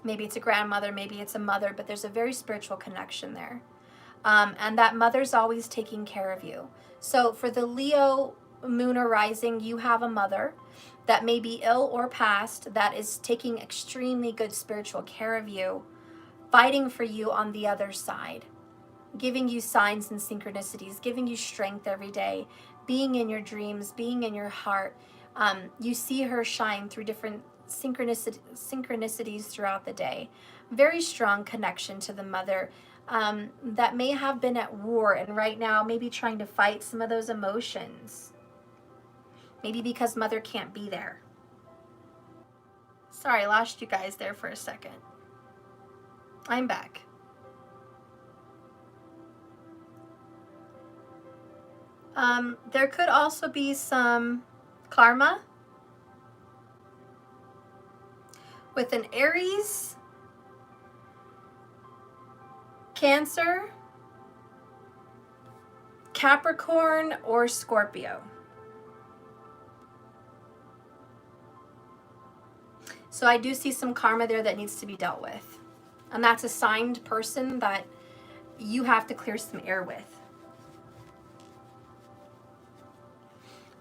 S1: Maybe it's a grandmother, maybe it's a mother, but there's a very spiritual connection there. And that mother's always taking care of you. So for the Leo moon or rising, you have a mother that may be ill or passed that is taking extremely good spiritual care of you, fighting for you on the other side, giving you signs and synchronicities, giving you strength every day, being in your dreams, being in your heart. You see her shine through different synchronicities throughout the day. Very strong connection to the mother that may have been at war and right now maybe trying to fight some of those emotions. Maybe because mother can't be there. Sorry, I lost you guys there for a second. I'm back. There could also be some karma with an Aries, Cancer, Capricorn, or Scorpio. So I do see some karma there that needs to be dealt with. And that's a signed person that you have to clear some air with.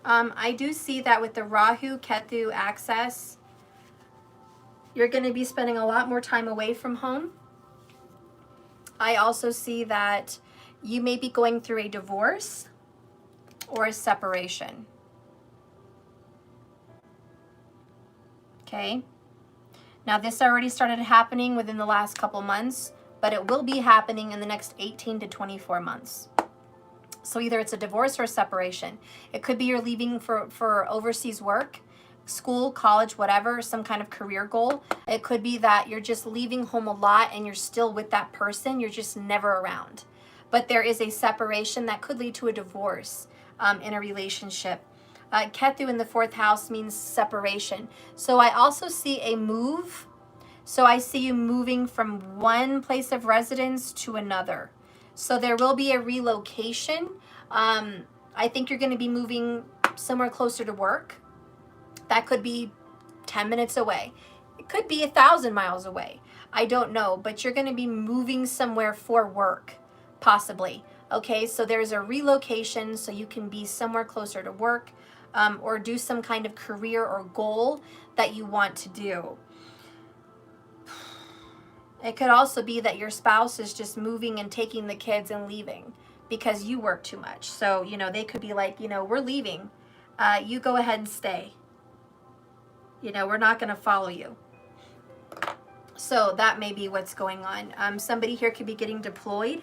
S1: I do see that with the Rahu, Ketu access, you're going to be spending a lot more time away from home. I also see that you may be going through a divorce or a separation. Okay. Now this already started happening within the last couple months, but it will be happening in the next 18 to 24 months. So either it's a divorce or a separation. It could be you're leaving for overseas work, school, college, whatever, some kind of career goal. It could be that you're just leaving home a lot and you're still with that person. You're just never around. But there is a separation that could lead to a divorce in a relationship. Ketu in the 4th house means separation. So I also see a move. So I see you moving from one place of residence to another. So there will be a relocation. I think you're going to be moving somewhere closer to work. That could be 10 minutes away. It could be 1,000 miles away. I don't know, but you're going to be moving somewhere for work, possibly. Okay, so there's a relocation so you can be somewhere closer to work or do some kind of career or goal that you want to do. It could also be that your spouse is just moving and taking the kids and leaving because you work too much. So, you know, they could be like, you know, we're leaving. You go ahead and stay. You know, we're not going to follow you. So that may be what's going on. Somebody here could be getting deployed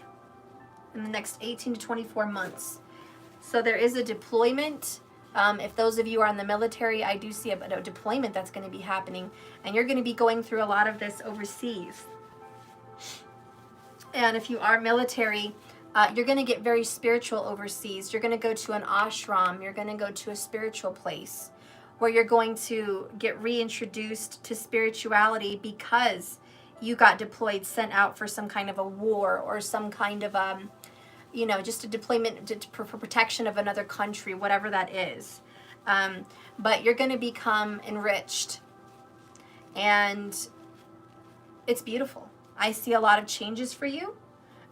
S1: in the next 18 to 24 months. So there is a deployment. If those of you are in the military, I do see a deployment that's going to be happening. And you're going to be going through a lot of this overseas. And if you are military, you're going to get very spiritual overseas. You're going to go to an ashram. You're going to go to a spiritual place where you're going to get reintroduced to spirituality because you got deployed, sent out for some kind of a war or some kind of, you know, just a deployment for protection of another country, whatever that is. But you're going to become enriched. And it's beautiful. I see a lot of changes for you.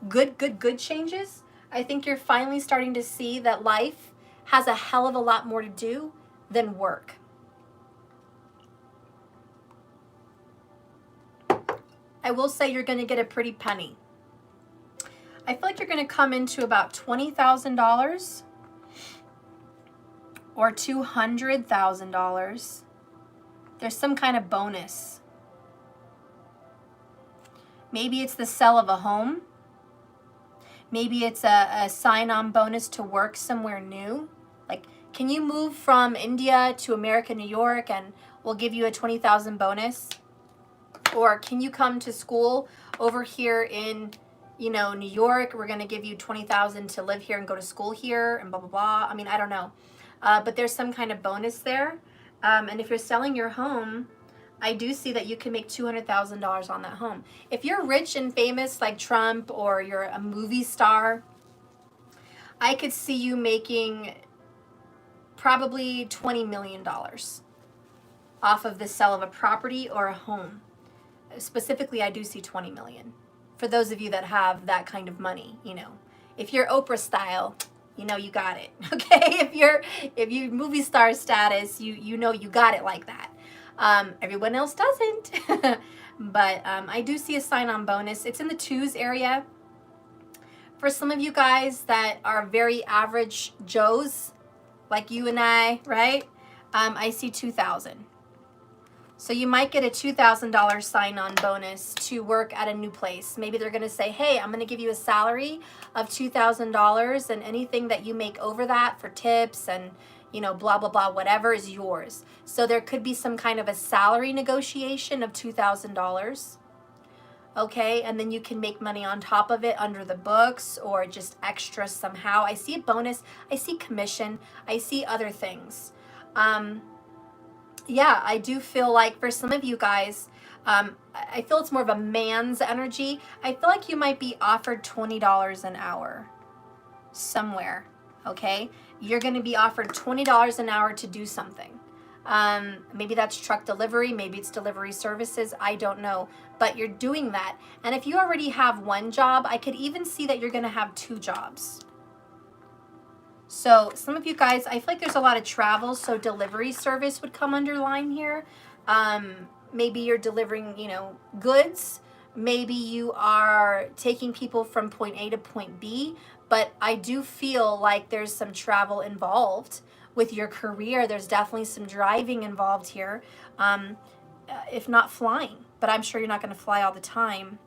S1: Good changes. I think you're finally starting to see that life has a hell of a lot more to do than work. I will say you're going to get a pretty penny. I feel like you're going to come into about $20,000 or $200,000. There's some kind of bonus. Maybe it's the sale of a home. Maybe it's a sign-on bonus to work somewhere new. Like, can you move from India to America, New York, and we'll give you a $20,000 bonus? Or can you come to school over here in, you know, New York? We're going to give you $20,000 to live here and go to school here and blah, blah, blah. I mean, I don't know. But there's some kind of bonus there. And if you're selling your home, I do see that you can make $200,000 on that home. If you're rich and famous like Trump, or you're a movie star, I could see you making probably $20 million off of the sale of a property or a home. Specifically, I do see 20 million. For those of you that have that kind of money, you know, if you're Oprah style, you know you got it. Okay, if you movie star status, you know you got it like that. Everyone else doesn't. But I do see a sign-on bonus. It's in the 2s area. For some of you guys that are very average Joes, like you and I, right? I see 2,000. So you might get a $2,000 sign-on bonus to work at a new place. Maybe they're going to say, hey, I'm going to give you a salary of $2,000, and anything that you make over that for tips and, you know, blah, blah, blah, whatever is yours. So there could be some kind of a salary negotiation of $2,000. Okay, and then you can make money on top of it under the books or just extra somehow. I see a bonus. I see commission. I see other things. Yeah, I do feel like for some of you guys, I feel it's more of a man's energy. I feel like you might be offered $20 an hour somewhere, okay? You're going to be offered $20 an hour to do something. Maybe that's truck delivery, maybe it's delivery services, I don't know. But you're doing that. And if you already have one job, I could even see that you're going to have 2 jobs. So some of you guys, I feel like there's a lot of travel, so delivery service would come under line here. Maybe you're delivering, you know, goods. Maybe you are taking people from point A to point B. But I do feel like there's some travel involved with your career. There's definitely some driving involved here, if not flying. But I'm sure you're not going to fly all the time.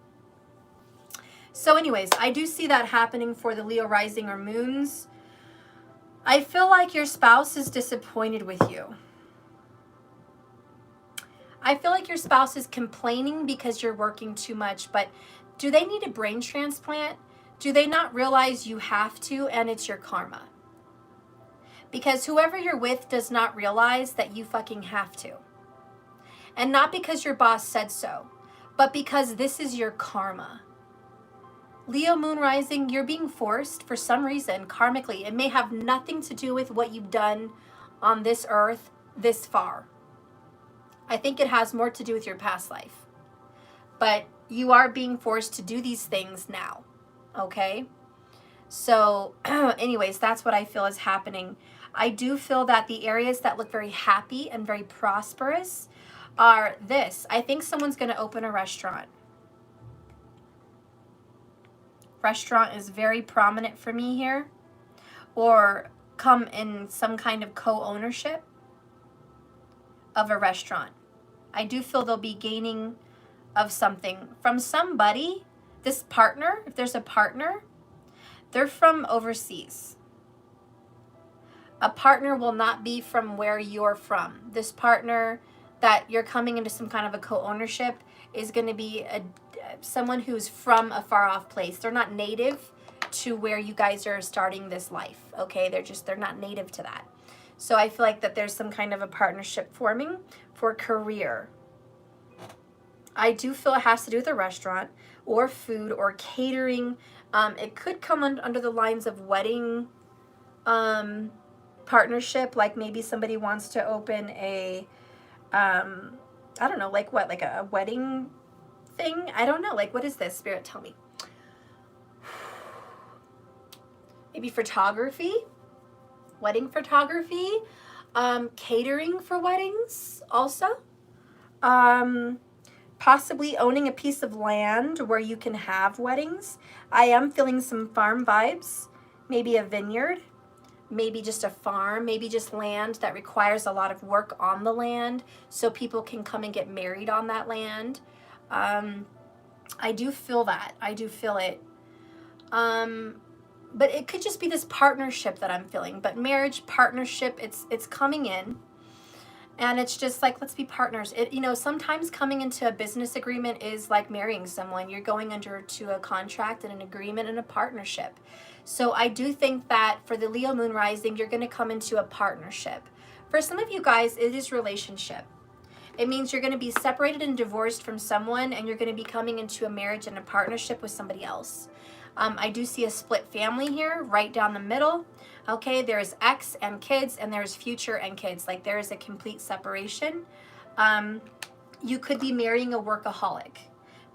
S1: So anyways, I do see that happening for the Leo rising or moons. I feel like your spouse is disappointed with you. I feel like your spouse is complaining because you're working too much, but do they need a brain transplant? Do they not realize you have to, and it's your karma? Because whoever you're with does not realize that you fucking have to. And not because your boss said so, but because this is your karma. Leo moon rising, you're being forced for some reason, karmically. It may have nothing to do with what you've done on this earth this far. I think it has more to do with your past life. But you are being forced to do these things now, okay? So anyways, that's what I feel is happening. I do feel that the areas that look very happy and very prosperous are this. I think someone's going to open a restaurant. Restaurant is very prominent for me here, or come in some kind of co-ownership of a restaurant. I do feel they'll be gaining of something from somebody. This partner, if there's a partner, they're from overseas. A partner will not be from where you're from. This partner that you're coming into some kind of a co-ownership is going to be someone who's from a far off place. They're not native to where you guys are starting this life, okay? They're not native to that. So I feel like that there's some kind of a partnership forming for career. I do feel it has to do with a restaurant or food or catering. It could come under the lines of wedding partnership, like maybe somebody wants to open a, I don't know, like what, like a wedding thing? I don't know. Like, what is this? Spirit, tell me. Maybe photography, wedding photography, catering for weddings also. possibly owning a piece of land where you can have weddings. I am feeling some farm vibes, maybe a vineyard, maybe just a farm, maybe just land that requires a lot of work on the land so people can come and get married on that land. I do feel that. I do feel it. But it could just be this partnership that I'm feeling. But marriage, partnership, it's coming in. And it's just like, let's be partners. Sometimes coming into a business agreement is like marrying someone. You're going under to a contract and an agreement and a partnership. So I do think that for the Leo moon rising, you're going to come into a partnership. For some of you guys, it is relationship. It means you're going to be separated and divorced from someone, and you're going to be coming into a marriage and a partnership with somebody else. I do see a split family here, right down the middle. Okay, there's ex and kids, and there's future and kids. Like, there is a complete separation. You could be marrying a workaholic,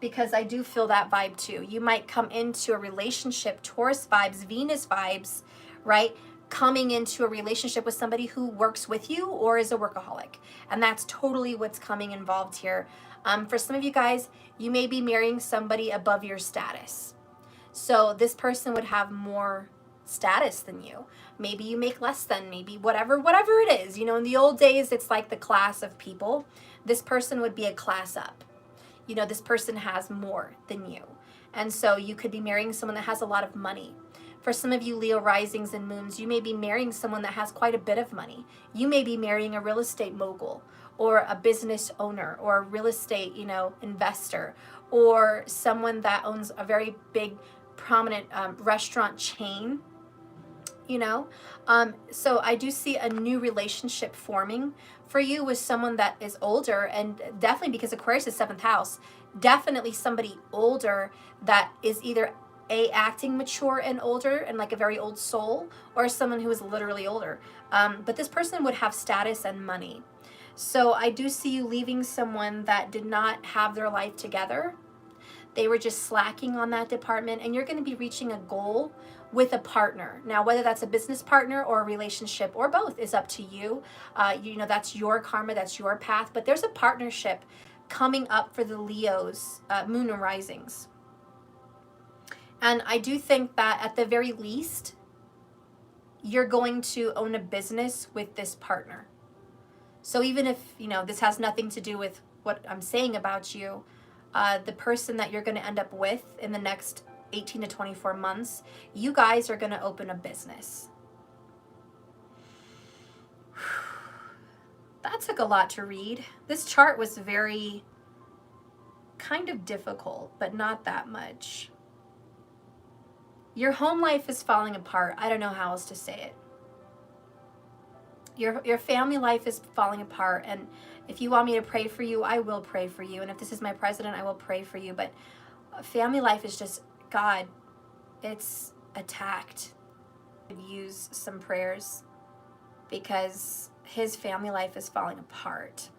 S1: because I do feel that vibe too. You might come into a relationship, Taurus vibes, Venus vibes, right? Coming into a relationship with somebody who works with you or is a workaholic. And that's totally what's coming involved here. For some of you guys, you may be marrying somebody above your status. So this person would have more status than you. Maybe you make less than, maybe whatever it is. In the old days, it's like the class of people. This person would be a class up. This person has more than you. And so you could be marrying someone that has a lot of money. For some of you Leo risings and moons, you may be marrying someone that has quite a bit of money. You may be marrying a real estate mogul, or a business owner, or a real estate, investor, or someone that owns a very big, prominent restaurant chain. So I do see a new relationship forming for you with someone that is older, and definitely because Aquarius is 7th house, definitely somebody older that is either acting mature and older and like a very old soul, or someone who is literally older. But this person would have status and money. So I do see you leaving someone that did not have their life together. They were just slacking on that department, and you're going to be reaching a goal with a partner. Now, whether that's a business partner or a relationship or both is up to you. That's your karma, that's your path, but there's a partnership coming up for the Leos, moon and risings. And I do think that at the very least, you're going to own a business with this partner. So even if, this has nothing to do with what I'm saying about you, the person that you're going to end up with in the next 18 to 24 months, you guys are going to open a business. That took a lot to read. This chart was very kind of difficult, but not that much. Your home life is falling apart. I don't know how else to say it. Your family life is falling apart, and if you want me to pray for you, I will pray for you. And if this is my president, I will pray for you. But family life is just, God, it's attacked. I could use some prayers because his family life is falling apart.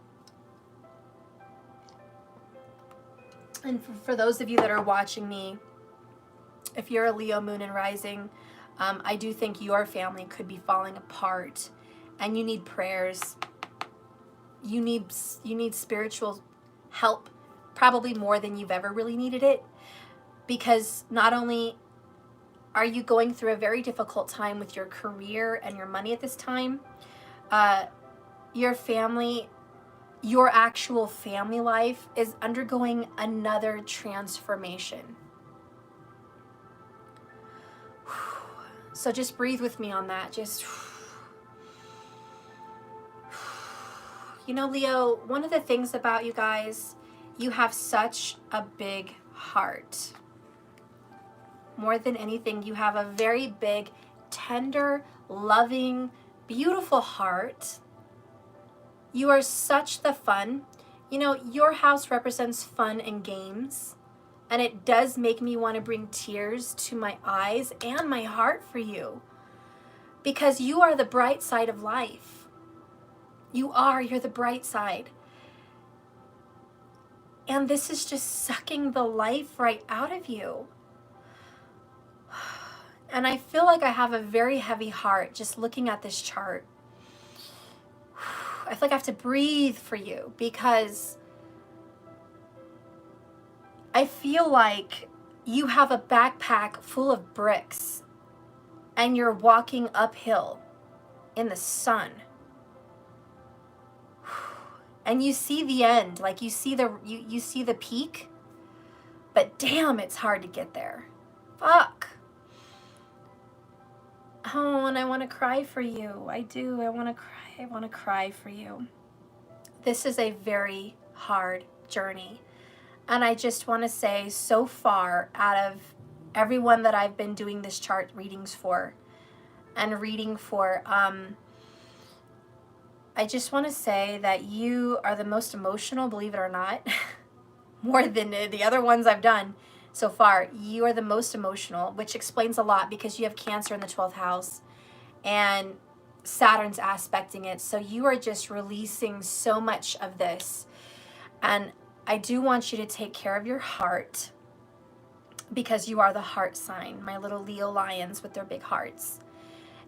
S1: And for those of you that are watching me, if you're a Leo moon and rising, I do think your family could be falling apart, and you need prayers. You need spiritual help, probably more than you've ever really needed it, because not only are you going through a very difficult time with your career and your money at this time, your family, your actual family life is undergoing another transformation. So just breathe with me on that. Leo, one of the things about you guys, you have such a big heart. More than anything, you have a very big, tender, loving, beautiful heart. You are such the fun. Your house represents fun and games. And it does make me want to bring tears to my eyes and my heart for you. Because you are the bright side of life. You're the bright side. And this is just sucking the life right out of you. And I feel like I have a very heavy heart just looking at this chart. I feel like I have to breathe for you, because I feel like you have a backpack full of bricks and you're walking uphill in the sun. And you see the end, like you see the peak, but damn, it's hard to get there. Fuck. Oh, and I want to cry for you. I do. I want to cry. I want to cry for you. This is a very hard journey. And I just want to say, so far, out of everyone that I've been doing this chart readings for and reading for, I just want to say that you are the most emotional, believe it or not, more than the other ones I've done so far. You are the most emotional, which explains a lot because you have Cancer in the 12th house and Saturn's aspecting it. So you are just releasing so much of this. And I do want you to take care of your heart because you are the heart sign, my little Leo lions with their big hearts.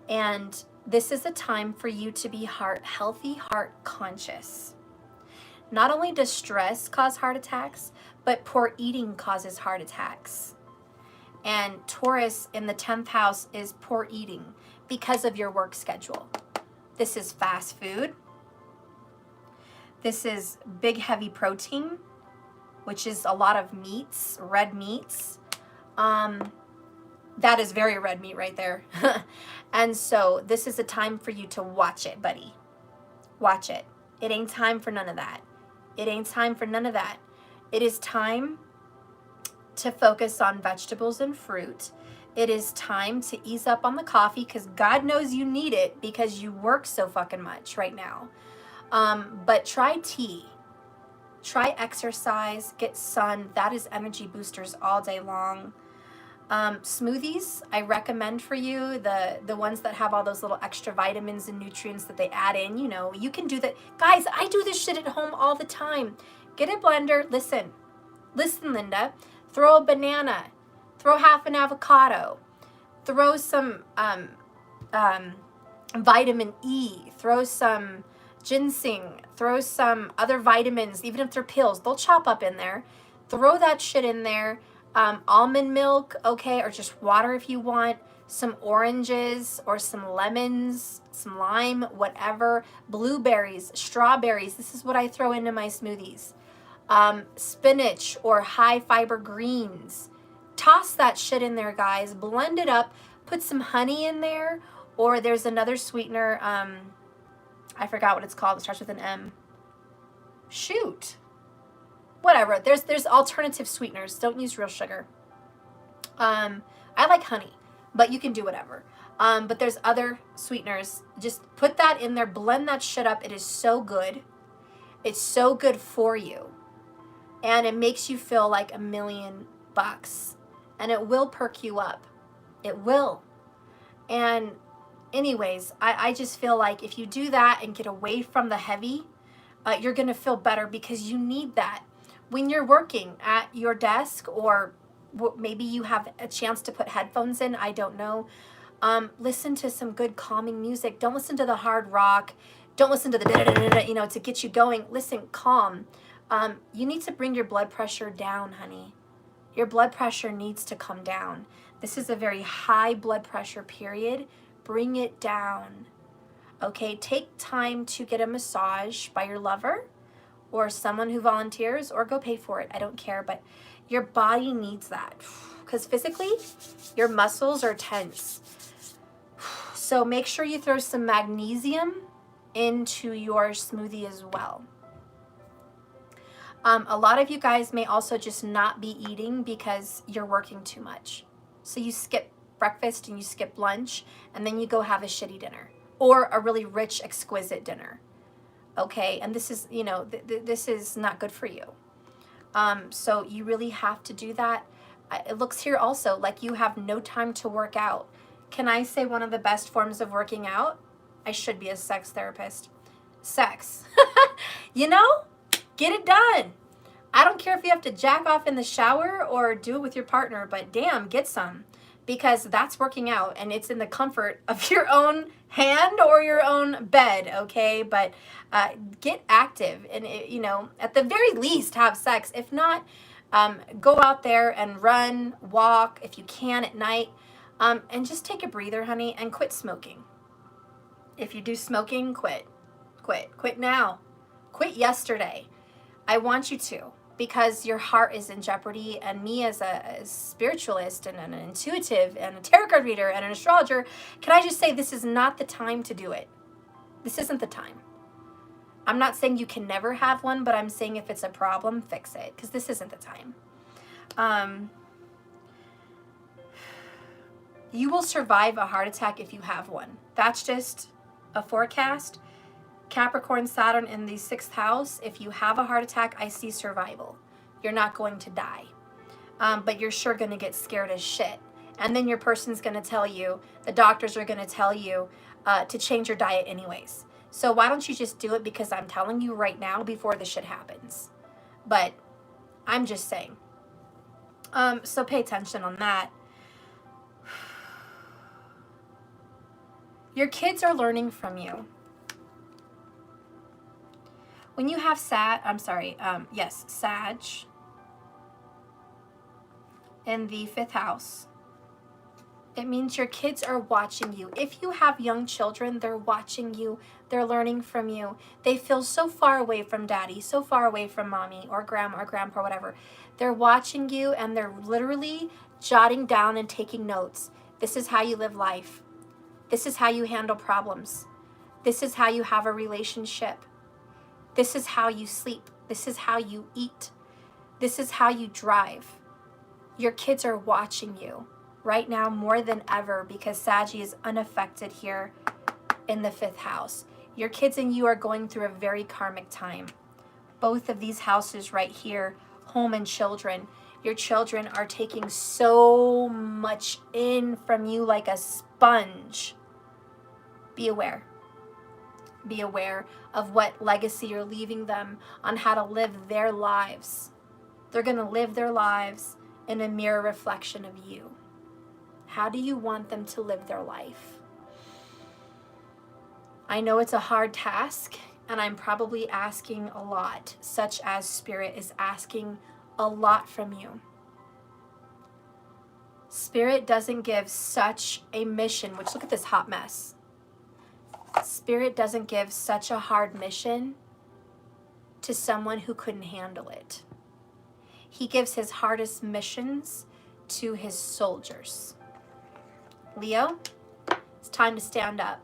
S1: And this is a time for you to be healthy, heart conscious. Not only does stress cause heart attacks, but poor eating causes heart attacks. And Taurus in the 10th house is poor eating because of your work schedule. This is fast food. This is big, heavy protein, which is a lot of meats, red meats. That is very red meat right there. And so this is a time for you to watch it, buddy. Watch it. It ain't time for none of that. It ain't time for none of that. It is time to focus on vegetables and fruit. It is time to ease up on the coffee because God knows you need it because you work so fucking much right now. But try tea. Try exercise. Get sun. That is energy boosters all day long. Smoothies, I recommend for you, the ones that have all those little extra vitamins and nutrients that they add in, you know, you can do that. Guys, I do this shit at home all the time. Get a blender. Listen, Linda, throw a banana, throw half an avocado, throw some, vitamin E, throw some ginseng, throw some other vitamins, even if they're pills, they'll chop up in there. Throw that shit in there. Almond milk, okay, or just water if you want, some oranges or some lemons, some lime, whatever, blueberries, strawberries. This is what I throw into my smoothies. Spinach or high fiber greens. Toss that shit in there, guys. Blend it up. Put some honey in there, or there's another sweetener. I forgot what it's called. It starts with an M. Shoot. Whatever. There's alternative sweeteners. Don't use real sugar. I like honey, but you can do whatever. But there's other sweeteners. Just put that in there. Blend that shit up. It is so good. It's so good for you. And it makes you feel like $1,000,000. And it will perk you up. It will. And anyways, I just feel like if you do that and get away from the heavy, you're going to feel better because you need that. When you're working at your desk, or maybe you have a chance to put headphones in, I don't know. Listen to some good calming music. Don't listen to the hard rock. Don't listen to the to get you going. Listen, calm. You need to bring your blood pressure down, honey. Your blood pressure needs to come down. This is a very high blood pressure period. Bring it down. Okay, take time to get a massage by your lover or someone who volunteers, or go pay for it. I don't care, but your body needs that because physically your muscles are tense. So make sure you throw some magnesium into your smoothie as well. A lot of you guys may also just not be eating because you're working too much. So you skip breakfast and you skip lunch, and then you go have a shitty dinner or a really rich, exquisite dinner. Okay, and this is, this is not good for you. So you really have to do that. It looks here also like you have no time to work out. Can I say one of the best forms of working out? I should be a sex therapist. Sex. Get it done. I don't care if you have to jack off in the shower or do it with your partner, but damn, get some. Because that's working out, and it's in the comfort of your own hand or your own bed, okay? But get active and, at the very least, have sex. If not, Go out there and run, walk if you can at night, and just take a breather, honey, and quit smoking. If you do smoking, quit. Quit now. Quit yesterday. I want you to, because your heart is in jeopardy, and me as a spiritualist and an intuitive and a tarot card reader and an astrologer, can I just say this is not the time to do it. This isn't the time. I'm not saying you can never have one, but I'm saying if it's a problem, fix it, because this isn't the time. You will survive a heart attack if you have one. That's just a forecast. Capricorn, Saturn in the 6th house. If you have a heart attack, I see survival. You're not going to die. But you're sure going to get scared as shit. And then your person's going to tell you, the doctors are going to tell you to change your diet anyways. So why don't you just do it, because I'm telling you right now before the shit happens. But I'm just saying. So pay attention on that. Your kids are learning from you. When you have Sag in the 5th house, it means your kids are watching you. If you have young children, they're watching you. They're learning from you. They feel so far away from daddy, so far away from mommy or grandma or grandpa or whatever. They're watching you, and they're literally jotting down and taking notes. This is how you live life. This is how you handle problems. This is how you have a relationship. This is how you sleep. This is how you eat. This is how you drive. Your kids are watching you right now more than ever, because Saggy is unaffected here in the 5th house. Your kids and you are going through a very karmic time. Both of these houses right here, home and children. Your children are taking so much in from you like a sponge. Be aware. Be aware of what legacy you're leaving them, on how to live their lives. They're going to live their lives in a mirror reflection of you. How do you want them to live their life? I know it's a hard task, and I'm probably asking a lot, such as Spirit is asking a lot from you. Spirit doesn't give such a mission, which, look at this hot mess. Spirit doesn't give such a hard mission to someone who couldn't handle it. He gives his hardest missions to his soldiers. Leo, it's time to stand up.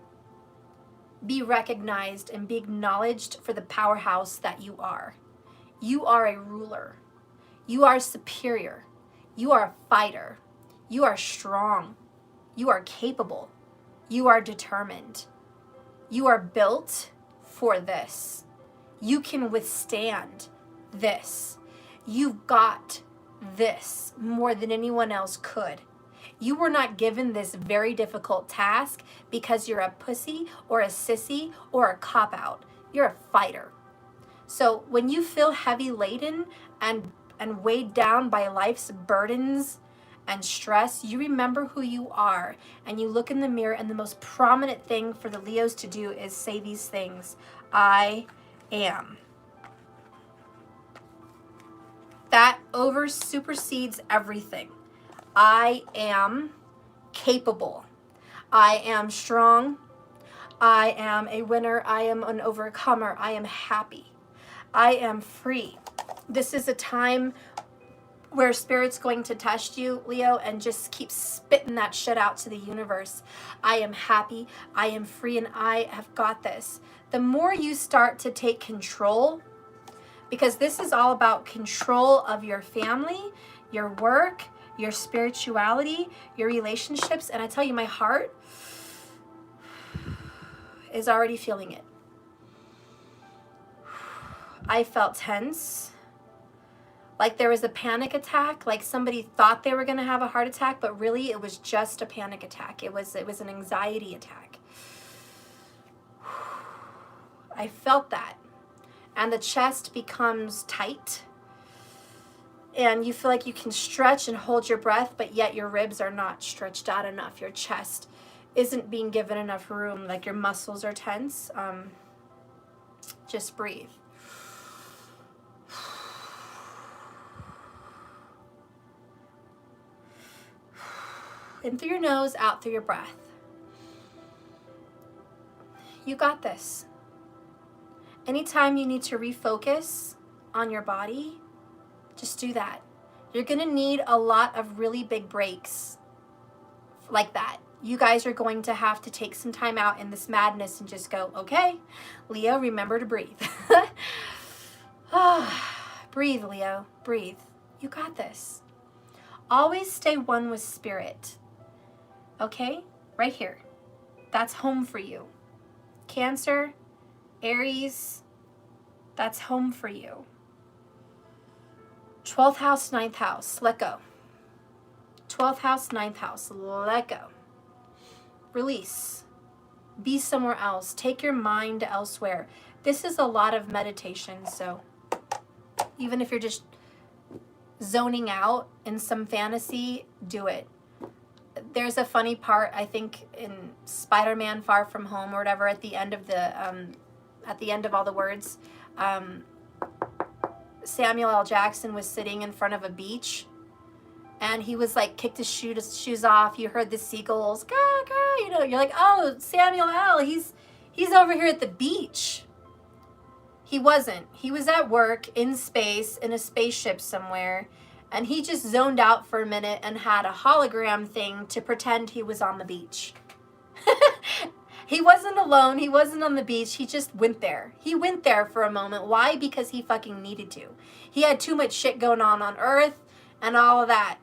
S1: Be recognized and be acknowledged for the powerhouse that you are. You are a ruler. You are superior. You are a fighter. You are strong. You are capable. You are determined. You are built for this. You can withstand this. You've got this more than anyone else could. You were not given this very difficult task because you're a pussy or a sissy or a cop-out. You're a fighter. So when you feel heavy laden and weighed down by life's burdens and stress, you remember who you are, and you look in the mirror, and the most prominent thing for the Leos to do is say these things. I am. That supersedes everything. I am capable. I am strong. I am a winner. I am an overcomer. I am happy. I am free. This is a time where Spirit's going to test you, Leo, and just keep spitting that shit out to the universe. I am happy, I am free, and I have got this. The more you start to take control, because this is all about control of your family, your work, your spirituality, your relationships, and I tell you, my heart is already feeling it. I felt tense. Like there was a panic attack, like somebody thought they were going to have a heart attack, but really it was just a panic attack. It was an anxiety attack. I felt that. And the chest becomes tight. And you feel like you can stretch and hold your breath, but yet your ribs are not stretched out enough. Your chest isn't being given enough room, like your muscles are tense. Just breathe. In through your nose, out through your breath. You got this. Anytime you need to refocus on your body, just do that. You're going to need a lot of really big breaks like that. You guys are going to have to take some time out in this madness and just go, okay, Leo, remember to breathe. Breathe, Leo, breathe. You got this. Always stay one with spirit. Okay? Right here. That's home for you. Cancer, Aries, that's home for you. 12th house, 9th house, let go. 12th house, 9th house, let go. Release. Be somewhere else. Take your mind elsewhere. This is a lot of meditation, so even if you're just zoning out in some fantasy, do it. There's a funny part, I think, in Spider-Man Far From Home or whatever, at the end of all the words, Samuel L. Jackson was sitting in front of a beach, and he was like, kicked his shoes off. You heard the seagulls, gah, gah, you know, you're like, oh, Samuel L., he's over here at the beach. He wasn't. He was at work in space, in a spaceship somewhere, and he just zoned out for a minute and had a hologram thing to pretend he was on the beach. He wasn't alone. He wasn't on the beach. He just went there. He went there for a moment. Why? Because he fucking needed to. He had too much shit going on Earth and all of that.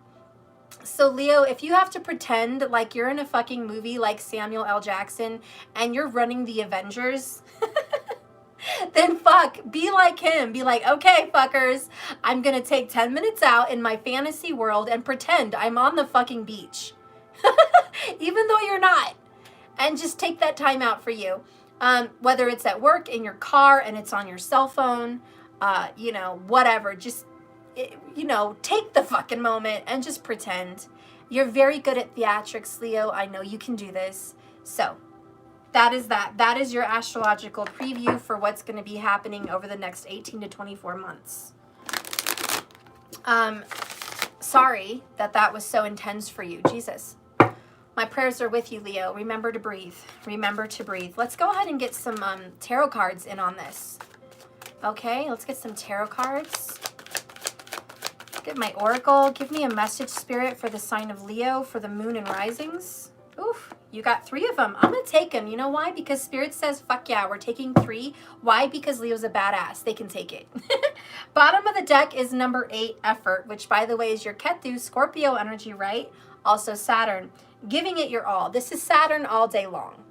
S1: So Leo, if you have to pretend like you're in a fucking movie like Samuel L. Jackson and you're running the Avengers, then fuck, be like him. Be like, okay, fuckers, I'm gonna take 10 minutes out in my fantasy world and pretend I'm on the fucking beach. Even though you're not. And just take that time out for you. Whether it's at work, in your car, and it's on your cell phone, you know, whatever. Just, you know, take the fucking moment and just pretend. You're very good at theatrics, Leo. I know you can do this. So, that is that. That is your astrological preview for what's going to be happening over the next 18 to 24 months. Sorry that was so intense for you. Jesus. My prayers are with you, Leo. Remember to breathe. Remember to breathe. Let's go ahead and get some tarot cards in on this. Okay, let's get some tarot cards. Get my oracle. Give me a message, Spirit, for the sign of Leo, for the moon and risings. Oof, you got 3 of them. I'm going to take them. You know why? Because Spirit says, fuck yeah, we're taking 3. Why? Because Leo's a badass. They can take it. Bottom of the deck is number 8, effort, which, by the way, is your Ketu, Scorpio energy, right? Also Saturn. Giving it your all. This is Saturn all day long.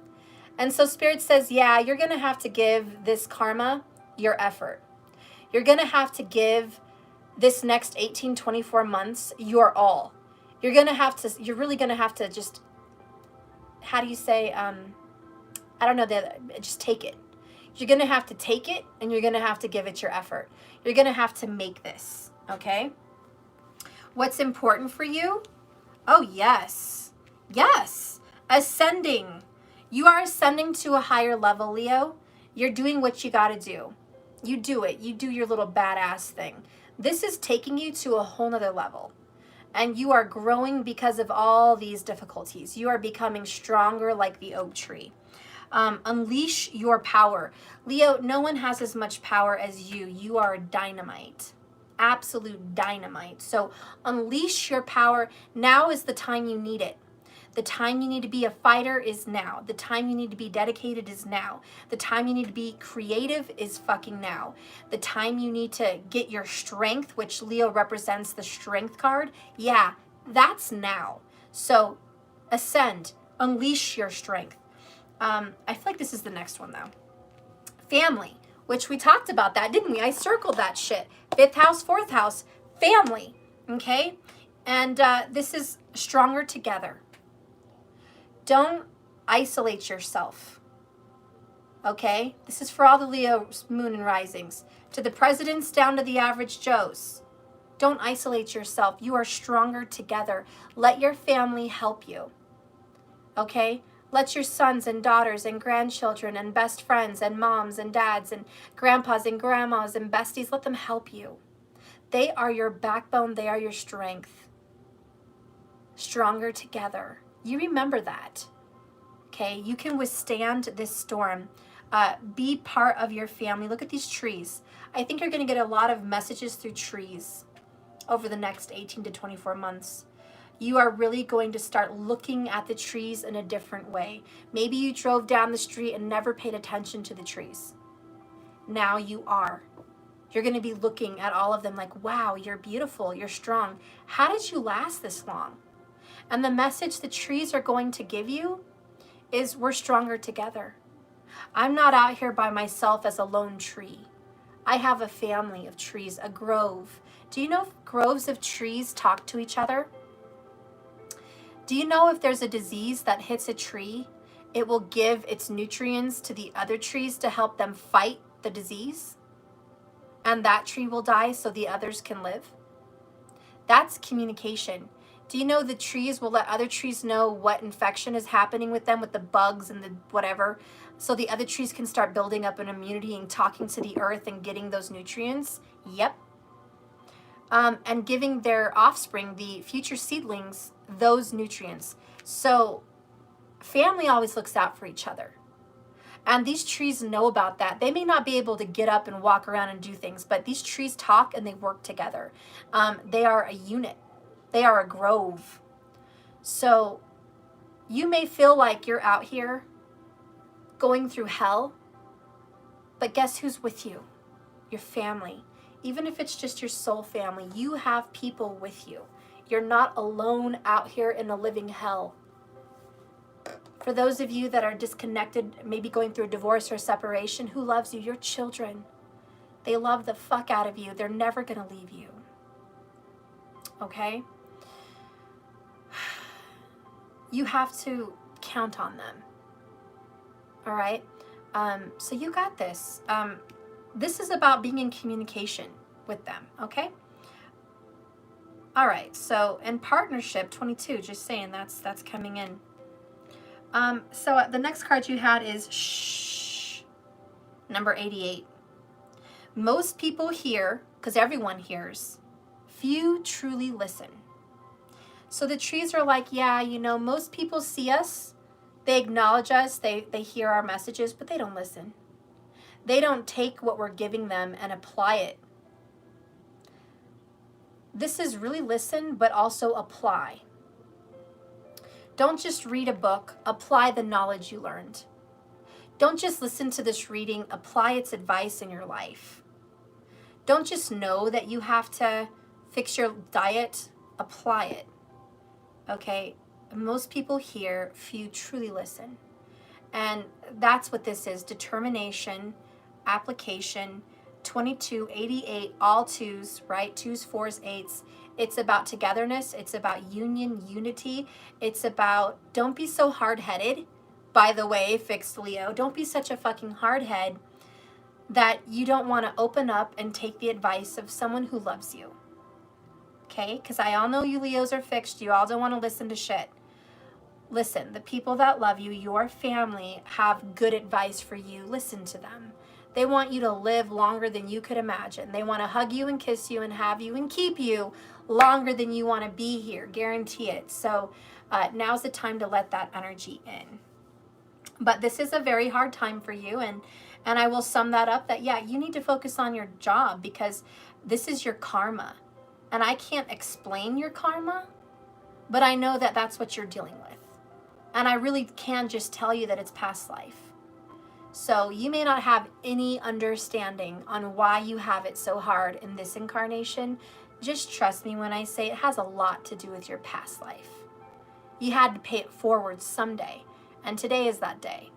S1: And so Spirit says, yeah, you're going to have to give this karma your effort. You're going to have to give this next 18, 24 months your all. You're really going to have to just, how do you say, I don't know, just take it. You're going to have to take it and you're going to have to give it your effort. You're going to have to make this, okay? What's important for you? Oh, yes. Yes, ascending. You are ascending to a higher level, Leo. You're doing what you got to do. You do it. You do your little badass thing. This is taking you to a whole nother level. And you are growing because of all these difficulties. You are becoming stronger like the oak tree. Unleash your power. Leo, no one has as much power as you. You are dynamite. Absolute dynamite. So unleash your power. Now is the time you need it. The time you need to be a fighter is now. The time you need to be dedicated is now. The time you need to be creative is fucking now. The time you need to get your strength, which Leo represents the strength card, yeah, that's now. So ascend, unleash your strength. I feel like this is the next one though. Family, which we talked about that, didn't we? I circled that shit. 5th house, 4th house, family, okay? And this is stronger together. Don't isolate yourself, okay? This is for all the Leo moon and risings. To the presidents down to the average Joes. Don't isolate yourself. You are stronger together. Let your family help you, okay? Let your sons and daughters and grandchildren and best friends and moms and dads and grandpas and grandmas and besties, let them help you. They are your backbone. They are your strength. stronger together. You remember that. Okay, you can withstand this storm. Be part of your family. Look at these trees. I think you're going to get a lot of messages through trees over the next 18 to 24 months. You are really going to start looking at the trees in a different way. Maybe you drove down the street and never paid attention to the trees. Now you are. You're going to be looking at all of them like, wow, you're beautiful, you're strong. How did you last this long? And the message the trees are going to give you is we're stronger together. I'm not out here by myself as a lone tree. I have a family of trees, a grove. Do you know if groves of trees talk to each other? Do you know if there's a disease that hits a tree, it will give its nutrients to the other trees to help them fight the disease? And that tree will die so the others can live? That's communication. Do you know the trees will let other trees know what infection is happening with them, with the bugs and the whatever, so the other trees can start building up an immunity and talking to the earth and getting those nutrients? Yep. And giving their offspring, the future seedlings, those nutrients. So family always looks out for each other. And these trees know about that. They may not be able to get up and walk around and do things, but these trees talk and they work together. They are a unit. They are a grove. So you may feel like you're out here going through hell, but guess who's with you? Your family. Even if it's just your soul family, you have people with you. You're not alone out here in a living hell. For those of you that are disconnected, maybe going through a divorce or separation, who loves you? Your children. They love the fuck out of you. They're never going to leave you. Okay? You have to count on them. All right? So you got this. This is about being in communication with them, okay? All right, so in partnership, 22, just saying that's coming in. So the next card you had is shh, number 88. Most people hear, because everyone hears, few truly listen. So the trees are like, yeah, you know, most people see us, they acknowledge us, they hear our messages, but they don't listen. They don't take what we're giving them and apply it. This is really listen, but also apply. Don't just read a book, apply the knowledge you learned. Don't just listen to this reading, apply its advice in your life. Don't just know that you have to fix your diet, apply it. Okay? Most people hear, few truly listen. And that's what this is, determination, application, 22, 88, all twos, right? Twos, fours, eights. It's about togetherness. It's about union, unity. It's about, don't be so hard-headed. By the way, fixed Leo, don't be such a fucking hardhead that you don't want to open up and take the advice of someone who loves you. Okay? Because I all know you Leos are fixed. You all don't want to listen to shit. Listen, the people that love you, your family, have good advice for you. Listen to them. They want you to live longer than you could imagine. They want to hug you and kiss you and have you and keep you longer than you want to be here. Guarantee it. So now's the time to let that energy in. But this is a very hard time for you. And I will sum that up that, yeah, you need to focus on your job because this is your karma. And I can't explain your karma, but I know that that's what you're dealing with. And I really can just tell you that it's past life. So you may not have any understanding on why you have it so hard in this incarnation. Just trust me when I say it has a lot to do with your past life. You had to pay it forward someday. And today is that day.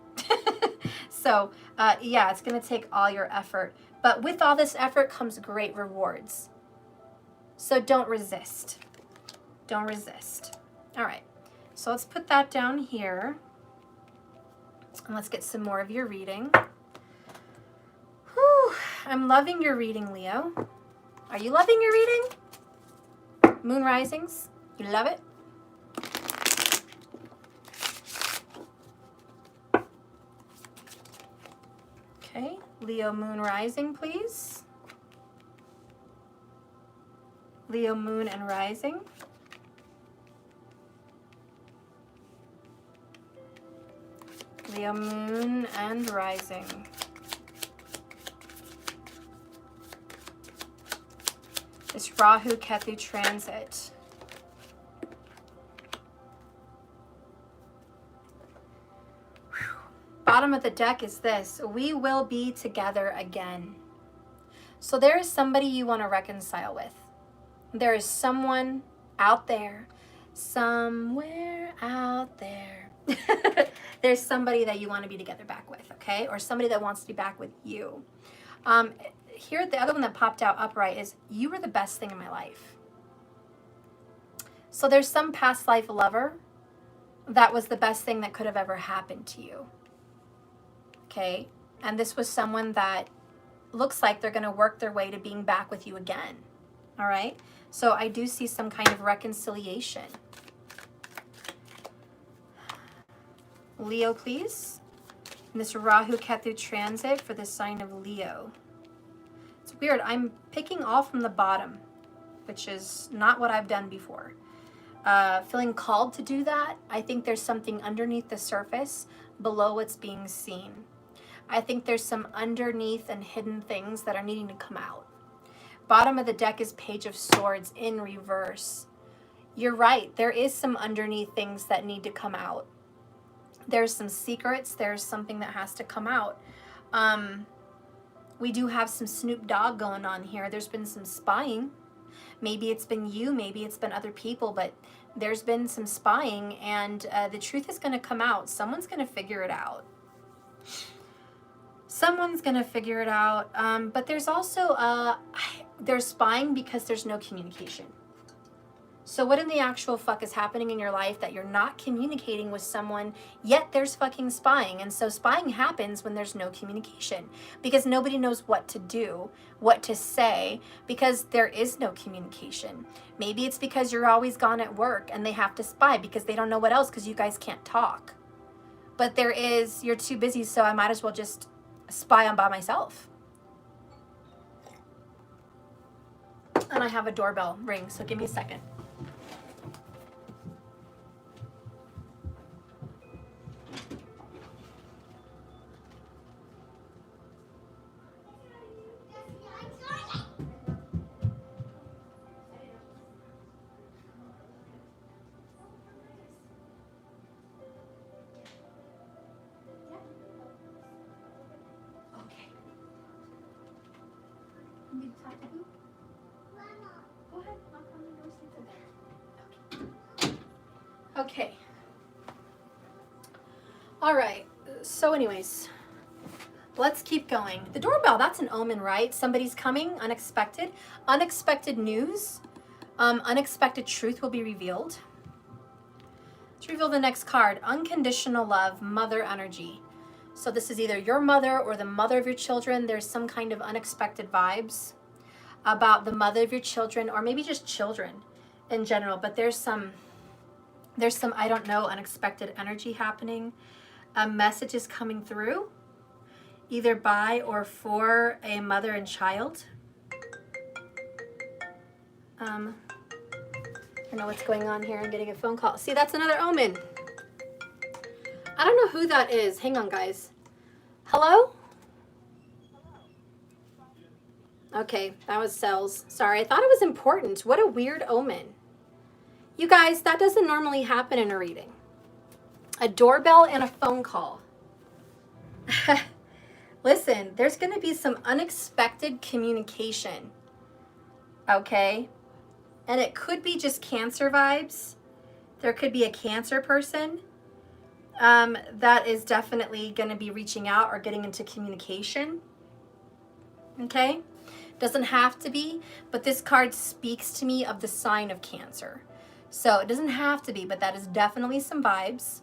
S1: So, yeah, it's going to take all your effort. But with all this effort comes great rewards. So don't resist. Don't resist. All right. So let's put that down here. And let's get some more of your reading. Whew, I'm loving your reading, Leo. Are you loving your reading? Moon risings? You love it? Okay, Leo moon rising, please. Leo moon and rising. Leo moon and rising. This Rahu Ketu transit. Whew. Bottom of the deck is this: we will be together again. So there is somebody you want to reconcile with. There is someone out there, somewhere out there. There's somebody that you want to be together back with, okay? Or somebody that wants to be back with you. Here, the other one that popped out upright is, you were the best thing in my life. So there's some past life lover that was the best thing that could have ever happened to you. Okay? And this was someone that looks like they're going to work their way to being back with you again. All right? So I do see some kind of reconciliation. Leo, please. And this Rahu Ketu transit for the sign of Leo. It's weird. I'm picking all from the bottom, which is not what I've done before. Feeling called to do that. I think there's something underneath the surface below what's being seen. I think there's some underneath and hidden things that are needing to come out. Bottom of the deck is Page of Swords in reverse. You're right. There is some underneath things that need to come out. There's some secrets. There's something that has to come out. We do have some Snoop Dogg going on here. There's been some spying. Maybe it's been you, maybe it's been other people, but there's been some spying, and the truth is going to come out. Someone's going to figure it out. Someone's going to figure it out. But there's also, there's spying because there's no communication. So what in the actual fuck is happening in your life that you're not communicating with someone, yet there's fucking spying? And so spying happens when there's no communication, because nobody knows what to do, what to say, because there is no communication. Maybe it's because you're always gone at work and they have to spy because they don't know what else, because you guys can't talk. But there is, you're too busy, so I might as well just spy on by myself. And I have a doorbell ring, so give me a second. Okay. All right. So anyways, let's keep going. The doorbell, that's an omen, right? Somebody's coming, unexpected. Unexpected news. Unexpected truth will be revealed. Let's reveal the next card. Unconditional love, mother energy. So this is either your mother or the mother of your children. There's some kind of unexpected vibes about the mother of your children, or maybe just children in general. But there's some, I don't know, unexpected energy happening. A message is coming through, either by or for a mother and child. I don't know what's going on here. I'm getting a phone call. See, that's another omen. I don't know who that is. Hang on, guys. Hello? Okay, that was cells. Sorry, I thought it was important. What a weird omen. You guys, that doesn't normally happen in a reading. A doorbell and a phone call. Listen, there's going to be some unexpected communication. Okay? And it could be just Cancer vibes. There could be a Cancer person that is definitely going to be reaching out or getting into communication. Okay? Doesn't have to be, but this card speaks to me of the sign of Cancer. So it doesn't have to be, but that is definitely some vibes.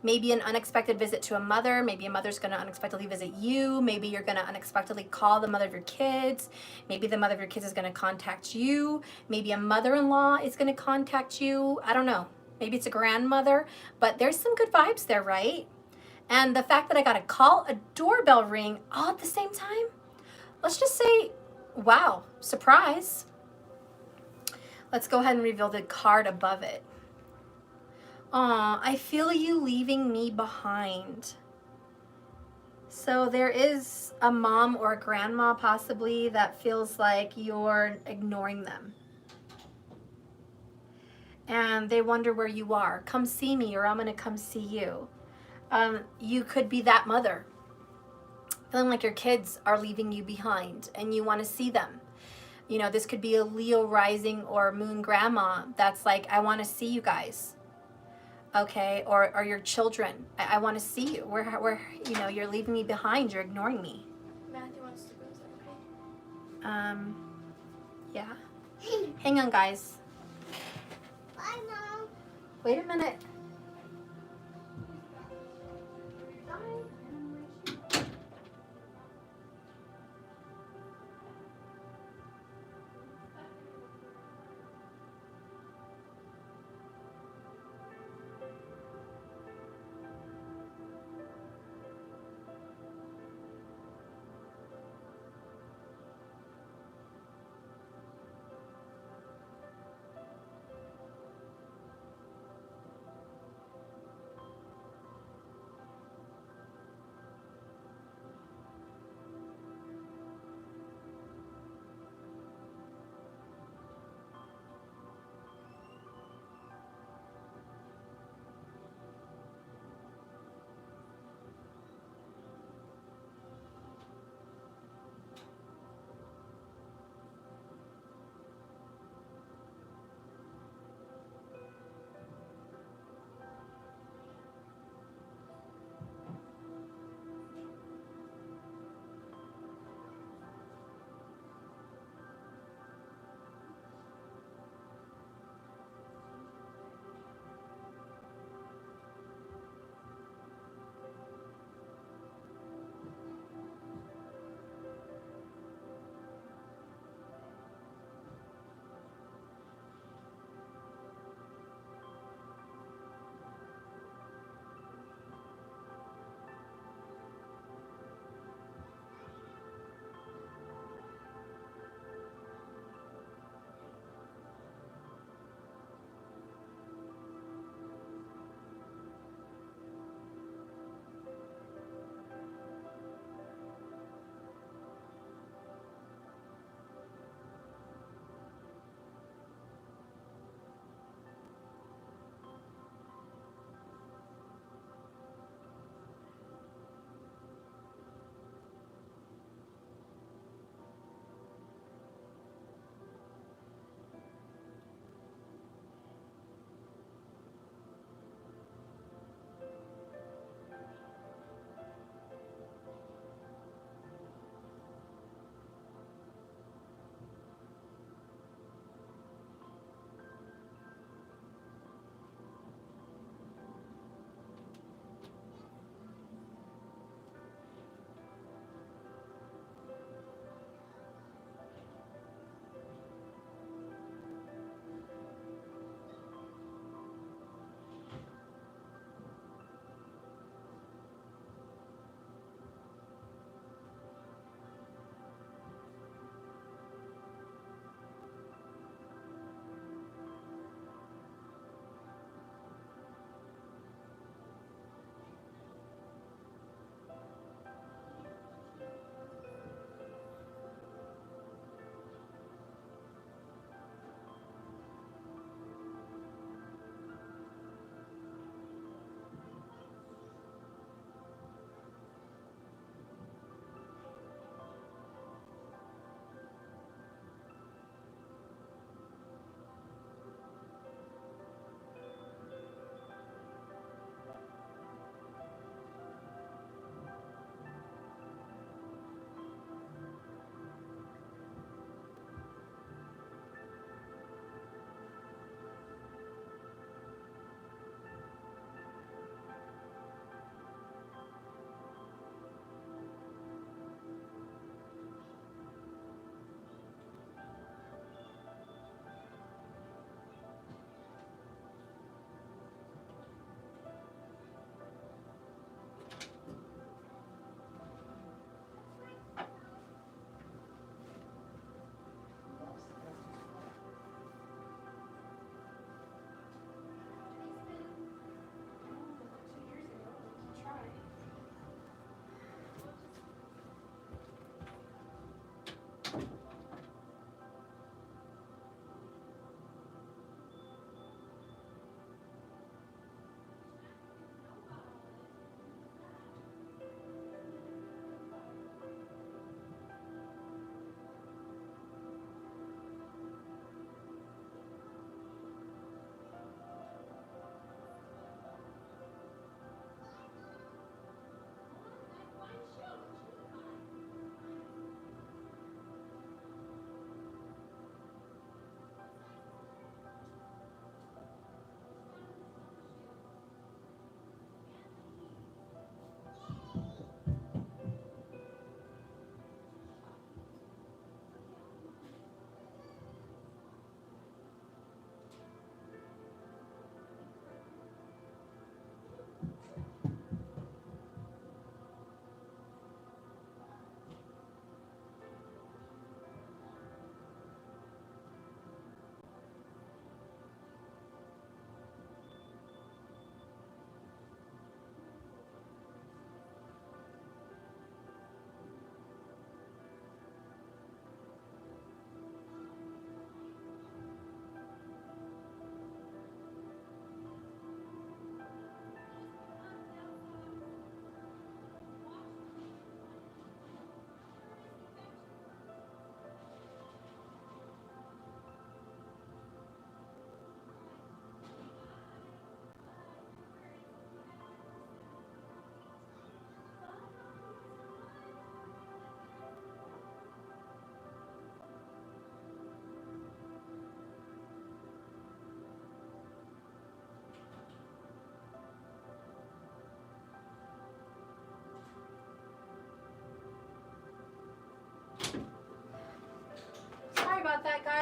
S1: Maybe an unexpected visit to a mother. Maybe a mother's going to unexpectedly visit you. Maybe you're going to unexpectedly call the mother of your kids. Maybe the mother of your kids is going to contact you. Maybe a mother-in-law is going to contact you. I don't know. Maybe it's a grandmother, but there's some good vibes there, right? And the fact that I got a call, a doorbell ring all at the same time, let's just say, wow, surprise. Let's go ahead and reveal the card above it. Aw, I feel you leaving me behind. So there is a mom or a grandma possibly that feels like you're ignoring them. And they wonder where you are. Come see me, or I'm going to come see you. You could be that mother, feeling like your kids are leaving you behind and you want to see them. You know, this could be a Leo rising or moon grandma that's like, I want to see you guys. Okay, or your children. I want to see you. We're, you know, you're leaving me behind. You're ignoring me.
S3: Matthew wants to go. Is that okay?
S1: Yeah. Hang on, guys.
S3: Bye, Mom.
S1: Wait a minute.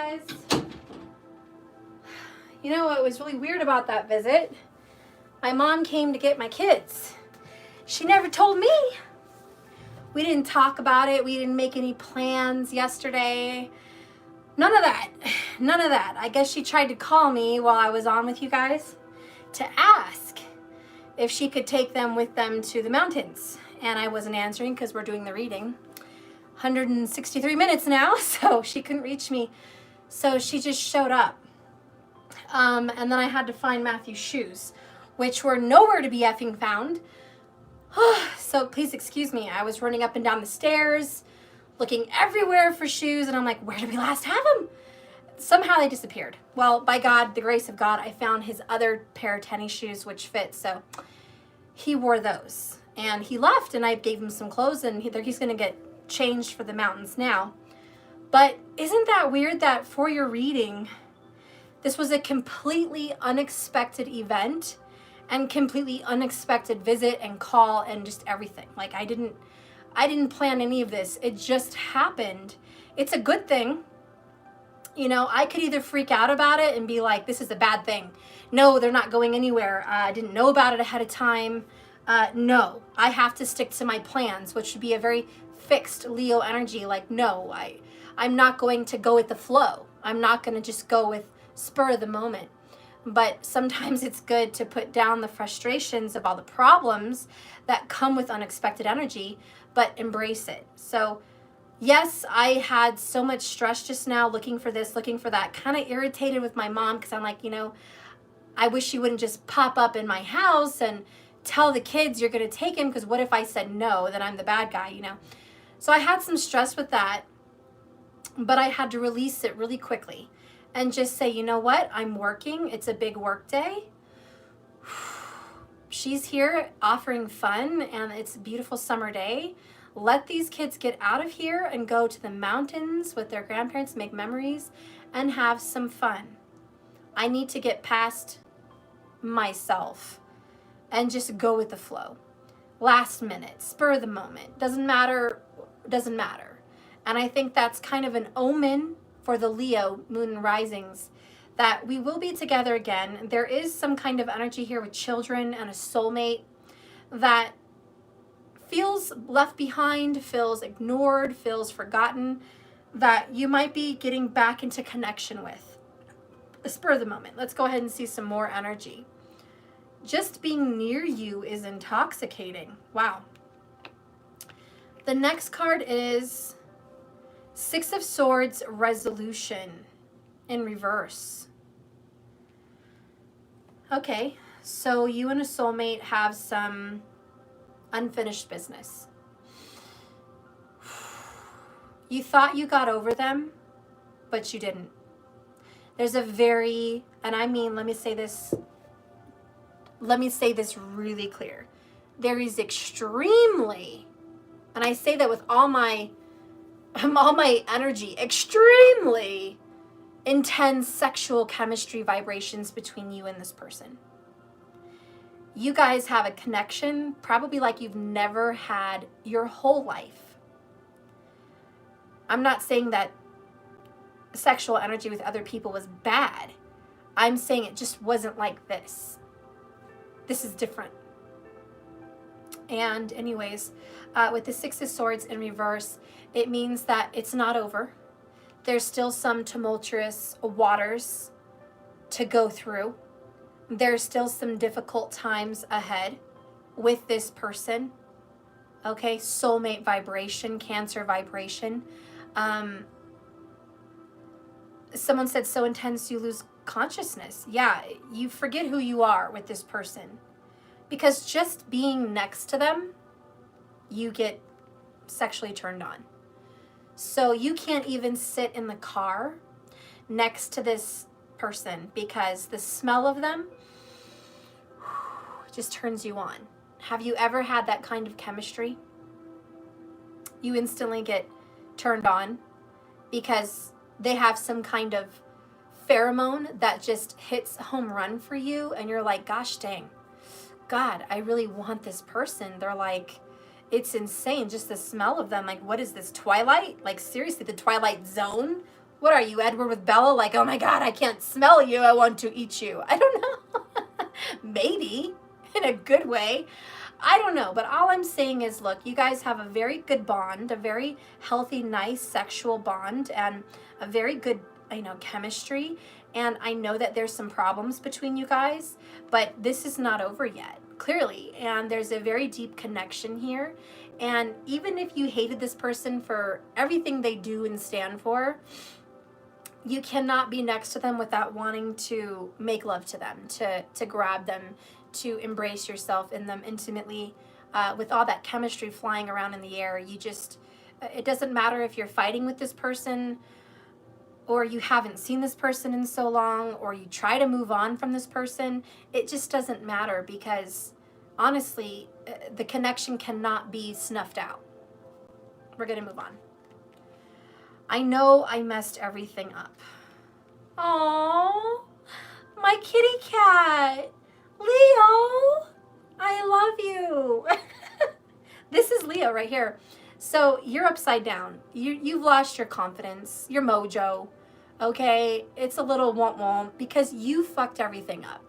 S1: guys. You know what was really weird about that visit? My mom came to get my kids. She never told me. We didn't talk about it. We didn't make any plans yesterday. None of that. None of that. I guess she tried to call me while I was on with you guys to ask if she could take them with them to the mountains. And I wasn't answering because we're doing the reading. 163 minutes now, so she couldn't reach me. So she just showed up. And then I had to find Matthew's shoes, which were nowhere to be effing found. So please excuse me. I was running up and down the stairs, looking everywhere for shoes, and I'm like, where did we last have them? Somehow they disappeared. Well, by God, the grace of God, I found his other pair of tennis shoes, which fit, so he wore those. And he left, and I gave him some clothes, and he's going to get changed for the mountains now. But isn't that weird that for your reading, this was a completely unexpected event and completely unexpected visit and call and just everything. Like I didn't plan any of this. It just happened. It's a good thing. You know, I could either freak out about it and be like, this is a bad thing. No, they're not going anywhere. I didn't know about it ahead of time. No, I have to stick to my plans, which would be a very fixed Leo energy. Like, no, I'm not going to go with the flow. I'm not going to just go with spur of the moment. But sometimes it's good to put down the frustrations of all the problems that come with unexpected energy, but embrace it. So yes, I had so much stress just now looking for this, looking for that, kind of irritated with my mom because I'm like, you know, I wish she wouldn't just pop up in my house and tell the kids you're going to take him, because what if I said no, then I'm the bad guy, you know? So I had some stress with that, but I had to release it really quickly and just say, you know what? I'm working. It's a big work day. She's here offering fun, and it's a beautiful summer day. Let these kids get out of here and go to the mountains with their grandparents, make memories, and have some fun. I need to get past myself and just go with the flow. Last minute, spur of the moment. Doesn't matter. And I think that's kind of an omen for the Leo moon and risings that we will be together again. There is some kind of energy here with children and a soulmate that feels left behind, feels ignored, feels forgotten, that you might be getting back into connection with. The spur of the moment. Let's go ahead and see some more energy. Just being near you is intoxicating. Wow. The next card is Six of Swords, resolution in reverse. Okay, so you and a soulmate have some unfinished business. You thought you got over them, but you didn't. There's a very, and I mean, let me say this really clear. There is extremely, and I say that with all my energy, extremely intense sexual chemistry vibrations between you and this person. You guys have a connection probably like you've never had your whole life. I'm not saying that sexual energy with other people was bad. I'm saying it just wasn't like this. This is different. And anyways, with the Six of Swords in reverse, it means that it's not over. There's still some tumultuous waters to go through. There's still some difficult times ahead with this person. Okay, soulmate vibration, Cancer vibration. Someone said so intense you lose consciousness. Yeah, you forget who you are with this person. Because just being next to them, you get sexually turned on. So you can't even sit in the car next to this person because the smell of them just turns you on. Have you ever had that kind of chemistry? You instantly get turned on because they have some kind of pheromone that just hits home run for you, and you're like, gosh dang, God, I really want this person. They're like, it's insane, just the smell of them. Like, what is this, Twilight? Like, seriously, the Twilight Zone? What are you, Edward with Bella? Like, oh my God, I can't smell you. I want to eat you. I don't know. Maybe in a good way. I don't know. But all I'm saying is, look, you guys have a very good bond, a very healthy, nice sexual bond, and a very good, chemistry. And I know that there's some problems between you guys, but this is not over yet, clearly. And there's a very deep connection here. And even if you hated this person for everything they do and stand for, you cannot be next to them without wanting to make love to them, to grab them, to embrace yourself in them intimately. With all that chemistry flying around in the air, it doesn't matter if you're fighting with this person, or you haven't seen this person in so long, or you try to move on from this person. It just doesn't matter, because honestly, the connection cannot be snuffed out. We're going to move on. I know I messed everything up. Aww, my kitty cat. Leo, I love you. This is Leo right here. So you're upside down. You've lost your confidence, your mojo. Okay, it's a little womp because you fucked everything up.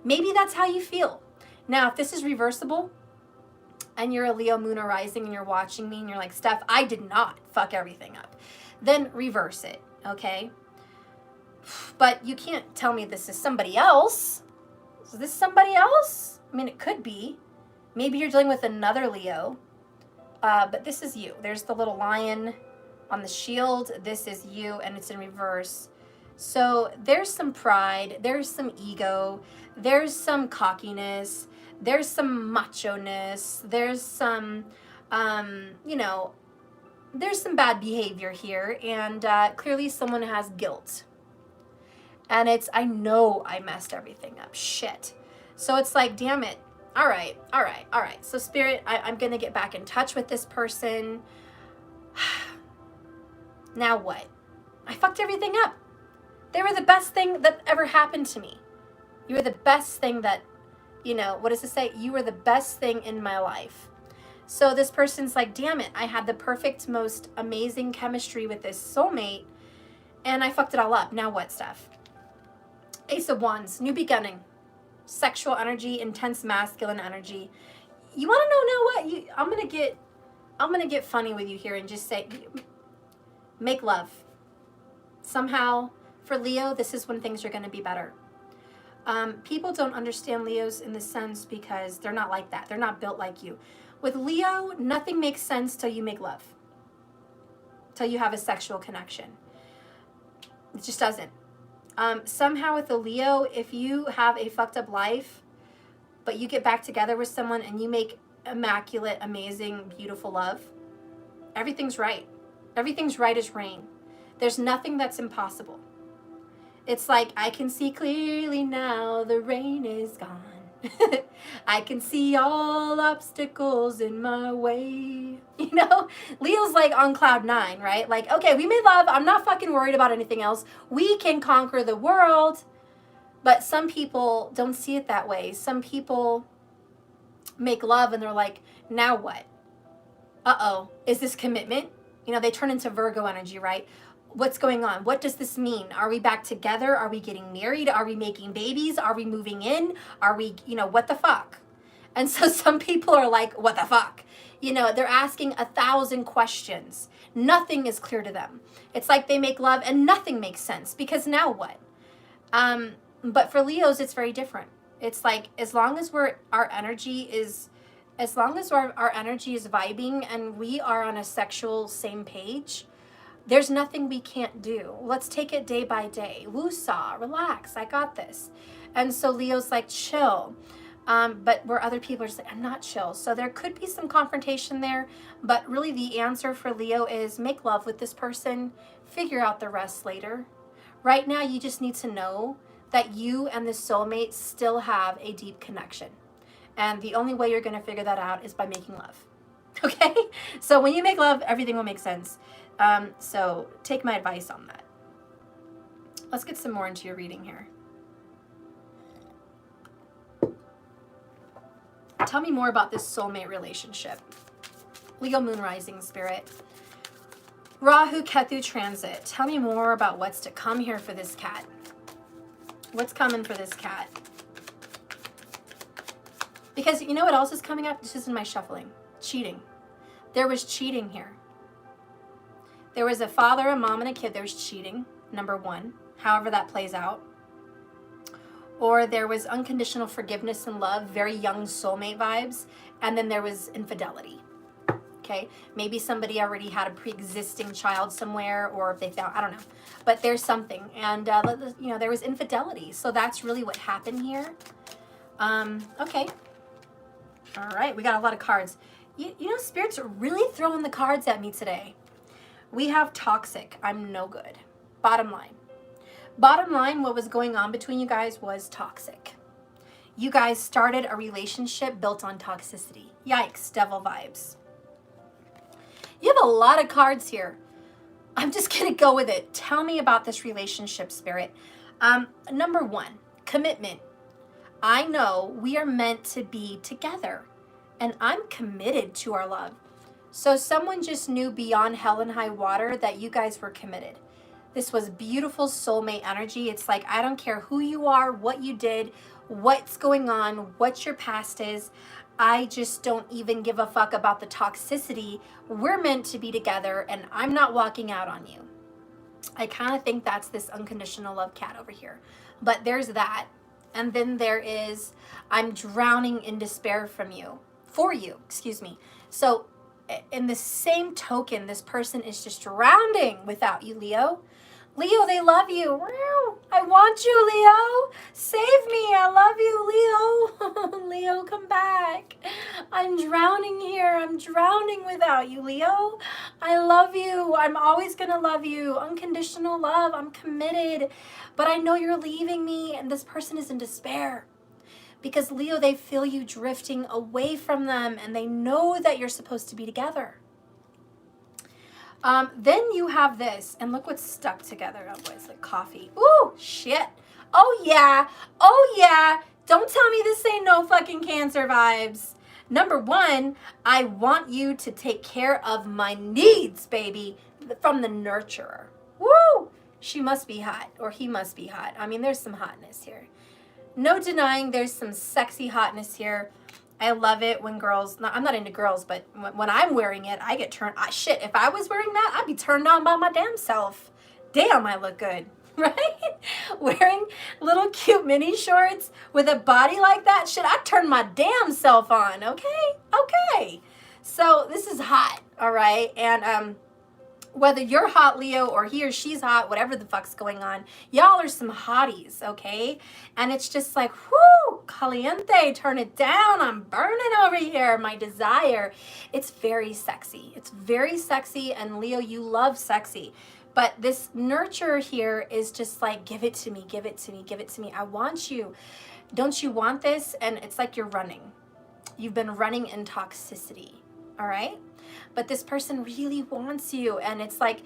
S1: Maybe that's how you feel. Now, if this is reversible, and you're a Leo moon or rising and you're watching me and you're like, Steph, I did not fuck everything up, then reverse it, okay? But you can't tell me this is somebody else. Is this somebody else? I mean, it could be. Maybe you're dealing with another Leo, but this is you. There's the little lion on the shield. This is you, and it's in reverse. So there's some pride. There's some ego. There's some cockiness. There's some macho-ness. There's some, there's some bad behavior here. And clearly someone has guilt. And I know I messed everything up. Shit. So it's like, damn it. All right. So Spirit, I'm going to get back in touch with this person. Now what? I fucked everything up. They were the best thing that ever happened to me. You were the best thing that, what does it say? You were the best thing in my life. So this person's like, damn it, I had the perfect, most amazing chemistry with this soulmate, and I fucked it all up. Now what, Steph? Ace of Wands, new beginning, sexual energy, intense masculine energy. You want to know now what? I'm gonna get funny with you here and just say, make love. Somehow, for Leo, this is when things are going to be better. People don't understand Leos in this sense because they're not like that. They're not built like you. With Leo, nothing makes sense till you make love. Till you have a sexual connection. It just doesn't. Somehow with a Leo, if you have a fucked up life, but you get back together with someone and you make immaculate, amazing, beautiful love, everything's right. Everything's right as rain. There's nothing that's impossible. It's like, I can see clearly now, the rain is gone. I can see all obstacles in my way. Leo's like on cloud 9, right? Like, okay, we made love. I'm not fucking worried about anything else. We can conquer the world. But some people don't see it that way. Some people make love and they're like, now what? Uh-oh, is this commitment? They turn into Virgo energy, right? What's going on? What does this mean? Are we back together? Are we getting married? Are we making babies? Are we moving in? Are we, what the fuck? And so some people are like, what the fuck? They're asking 1,000 questions. Nothing is clear to them. It's like they make love and nothing makes sense because now what? But for Leos, it's very different. It's like, as long as our energy is vibing and we are on a sexual same page, there's nothing we can't do. Let's take it day by day. Woo-saw, relax, I got this. And so Leo's like, chill. But where other people are just like, I'm not chill. So there could be some confrontation there, but really the answer for Leo is make love with this person, figure out the rest later. Right now, you just need to know that you and the soulmate still have a deep connection. And the only way you're going to figure that out is by making love. Okay? So when you make love, everything will make sense. So take my advice on that. Let's get some more into your reading here. Tell me more about this soulmate relationship. Leo moon rising, Spirit. Rahu Ketu transit. Tell me more about what's to come here for this cat. What's coming for this cat? Because you know what else is coming up? This is in my shuffling. Cheating. There was cheating here. There was a father, a mom, and a kid. There's cheating, number one, however that plays out. Or there was unconditional forgiveness and love, very young soulmate vibes. And then there was infidelity. Okay, maybe somebody already had a pre-existing child somewhere, or if they found, I don't know, but there's something. And, you know, there was infidelity. So that's really what happened here. Okay. All right, we got a lot of cards. You know, Spirit's really throwing the cards at me today. We have toxic. I'm no good. Bottom line. Bottom line, what was going on between you guys was toxic. You guys started a relationship built on toxicity. Yikes, devil vibes. You have a lot of cards here. I'm just going to go with it. Tell me about this relationship, Spirit. Number one, commitment. I know we are meant to be together, and I'm committed to our love. So someone just knew beyond hell and high water that you guys were committed. This was beautiful soulmate energy. It's like, I don't care who you are, what you did, what's going on, what your past is. I just don't even give a fuck about the toxicity. We're meant to be together, and I'm not walking out on you. I kind of think that's this unconditional love cat over here. But there's that. And then there is, I'm drowning in despair for you, excuse me. So in the same token, this person is just drowning without you, Leo. Leo, they love you. I want you, Leo. Save me. I love you, Leo. Leo, come back. I'm drowning here. I'm drowning without you, Leo. I love you. I'm always going to love you. Unconditional love. I'm committed. But I know you're leaving me, and this person is in despair. Because, Leo, they feel you drifting away from them, and they know that you're supposed to be together. Then you have this, and look what's stuck together. Oh, boy, it's like coffee. Ooh, shit. Oh, yeah. Oh, yeah. Don't tell me this ain't no fucking Cancer vibes. Number one, I want you to take care of my needs, baby, from the nurturer. Woo! She must be hot, or he must be hot. I mean, there's some hotness here. No denying there's some sexy hotness here. I love it when girls, I'm not into girls, but when I'm wearing it, I get turned, shit, if I was wearing that, I'd be turned on by my damn self. Damn, I look good, right? Wearing little cute mini shorts with a body like that, shit, I'd turn my damn self on, okay? Okay. So this is hot, all right? And whether you're hot, Leo, or he or she's hot, whatever the fuck's going on, y'all are some hotties, okay? And it's just like, whoo, caliente, turn it down. I'm burning over here, my desire. It's very sexy. It's very sexy, and Leo, you love sexy. But this nurture here is just like, give it to me, give it to me, give it to me. I want you. Don't you want this? And it's like you're running. You've been running in toxicity, all right? But this person really wants you, and it's like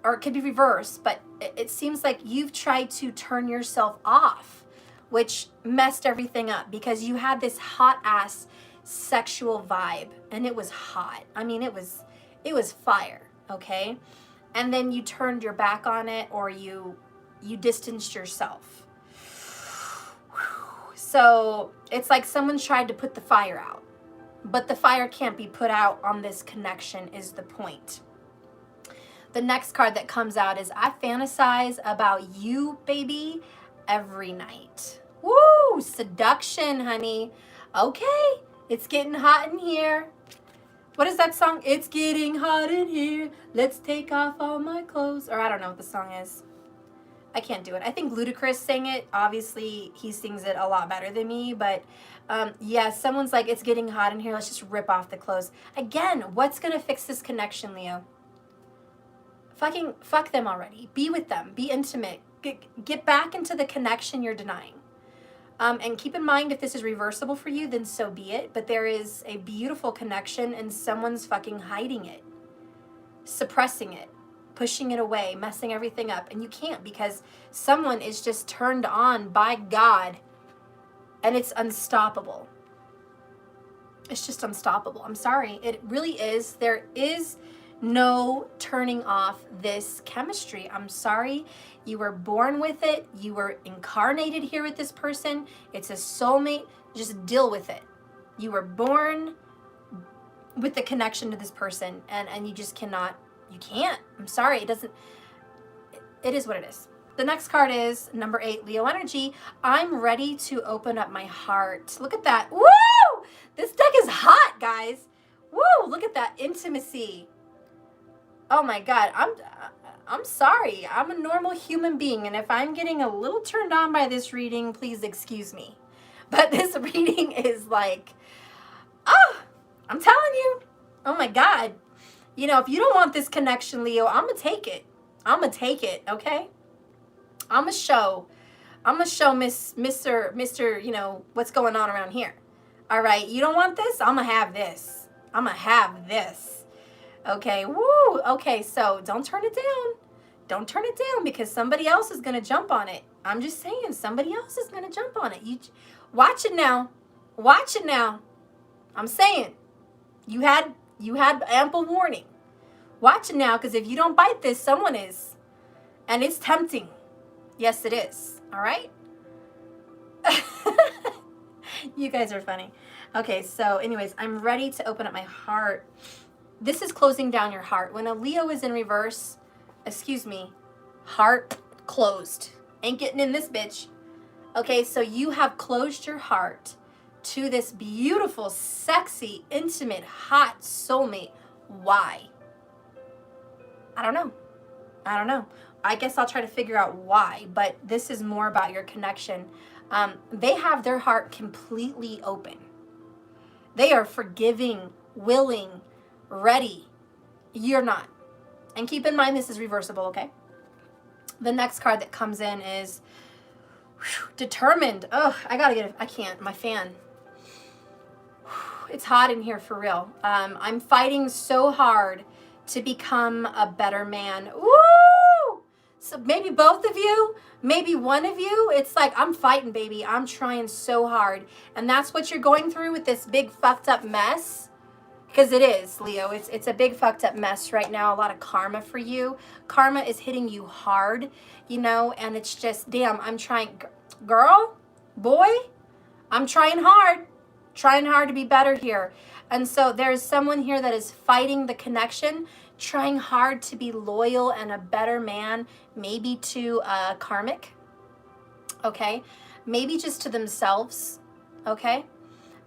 S1: or it could be reversed, but it seems like you've tried to turn yourself off, which messed everything up because you had this hot ass sexual vibe, and it was hot. I mean, it was fire, okay? And then you turned your back on it, or you distanced yourself. So it's like someone tried to put the fire out. But the fire can't be put out on this connection is the point. The next card that comes out is I fantasize about you, baby, every night. Woo! Seduction, honey. Okay, it's getting hot in here. What is that song? It's getting hot in here. Let's take off all my clothes. Or I don't know what the song is. I can't do it. I think Ludacris sang it. Obviously, he sings it a lot better than me. But yeah, someone's like, it's getting hot in here. Let's just rip off the clothes. Again, what's going to fix this connection, Leo? Fuck them already. Be with them. Be intimate. Get back into the connection you're denying. And keep in mind, if this is reversible for you, then so be it. But there is a beautiful connection, and someone's fucking hiding it. Suppressing it. Pushing it away, messing everything up. And you can't, because someone is just turned on by God, and it's unstoppable. It's just unstoppable. I'm sorry. It really is. There is no turning off this chemistry. I'm sorry. You were born with it. You were incarnated here with this person. It's a soulmate. Just deal with it. You were born with the connection to this person, and you just cannot, you can't. I'm sorry. It is what it is. The next card is number 8, Leo energy. I'm ready to open up my heart. Look at that. Woo! This deck is hot, guys. Woo! Look at that intimacy. Oh my God. I'm sorry. I'm a normal human being, and if I'm getting a little turned on by this reading, please excuse me. But this reading is like, oh, I'm telling you. Oh my God. You know, if you don't want this connection, Leo, I'm going to take it. I'm going to take it, okay? I'm going to show Mr., you know, what's going on around here. All right, you don't want this? I'm going to have this. I'm going to have this. Okay, woo. Okay, so don't turn it down. Don't turn it down because somebody else is going to jump on it. I'm just saying, somebody else is going to jump on it. You watch it now. Watch it now. I'm saying, you had ample warning. Watch it now, because if you don't bite this, someone is. And it's tempting. Yes, it is. All right? You guys are funny. Okay, so anyways, I'm ready to open up my heart. This is closing down your heart. When a Leo is in reverse, excuse me, heart closed. Ain't getting in this bitch. Okay, so you have closed your heart to this beautiful, sexy, intimate, hot soulmate. Why? I don't know. I guess I'll try to figure out why, but this is more about your connection. They have their heart completely open. They are forgiving, willing, ready. You're not. And keep in mind, this is reversible, okay? The next card that comes in is determined. Oh, I can't, my fan. It's hot in here for real. I'm fighting so hard to become a better man. Woo! So maybe both of you, maybe one of you, it's like, I'm fighting, baby. I'm trying so hard. And that's what you're going through with this big fucked up mess. Because it is, Leo. It's a big fucked up mess right now. A lot of karma for you. Karma is hitting you hard, you know, and it's just, damn, I'm trying, girl, boy, I'm trying hard to be better here. And so there's someone here that is fighting the connection, trying hard to be loyal and a better man, maybe to a karmic, okay? Maybe just to themselves, okay?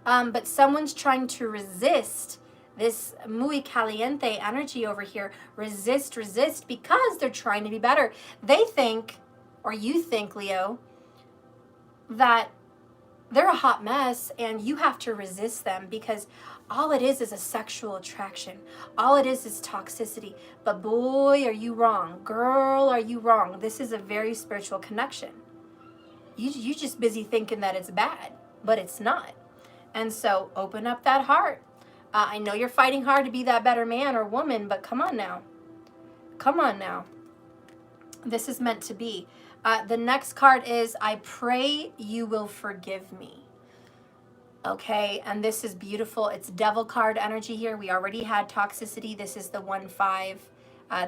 S1: But someone's trying to resist this muy caliente energy over here. Resist, because they're trying to be better. They think, or you think, Leo, that they're a hot mess and you have to resist them because all it is a sexual attraction. All it is toxicity. But boy, are you wrong. Girl, are you wrong. This is a very spiritual connection. You just busy thinking that it's bad, but it's not. And so open up that heart. I know you're fighting hard to be that better man or woman, but come on now. Come on now. This is meant to be. The next card is, I pray you will forgive me. Okay, and this is beautiful. It's devil card energy here. We already had toxicity. This is the 1-5,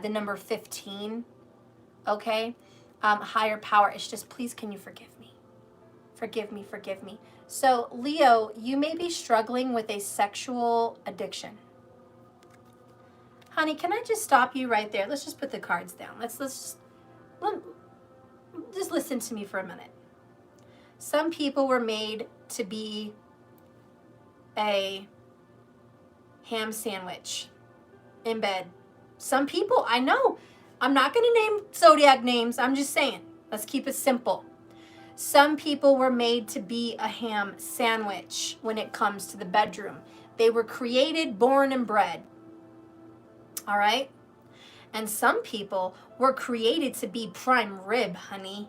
S1: the number 15. Okay, higher power. It's just, please, can you forgive me? Forgive me, forgive me. So, Leo, you may be struggling with a sexual addiction. Honey, can I just stop you right there? Let's just put the cards down. Let's just listen to me for a minute. Some people were made to be a ham sandwich in bed. Some people, I know, I'm not going to name zodiac names. I'm just saying, let's keep it simple. Some people were made to be a ham sandwich when it comes to the bedroom. They were created, born, and bred. All right? And some people were created to be prime rib, honey.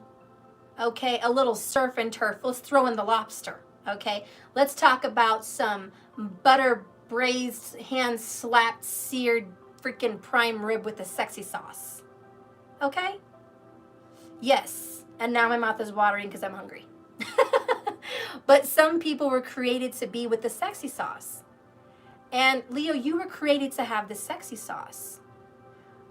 S1: Okay, a little surf and turf. Let's throw in the lobster. Okay, let's talk about some butter braised, hand slapped, seared freaking prime rib with the sexy sauce. Okay? Yes, and now my mouth is watering because I'm hungry. But some people were created to be with the sexy sauce. And Leo, you were created to have the sexy sauce.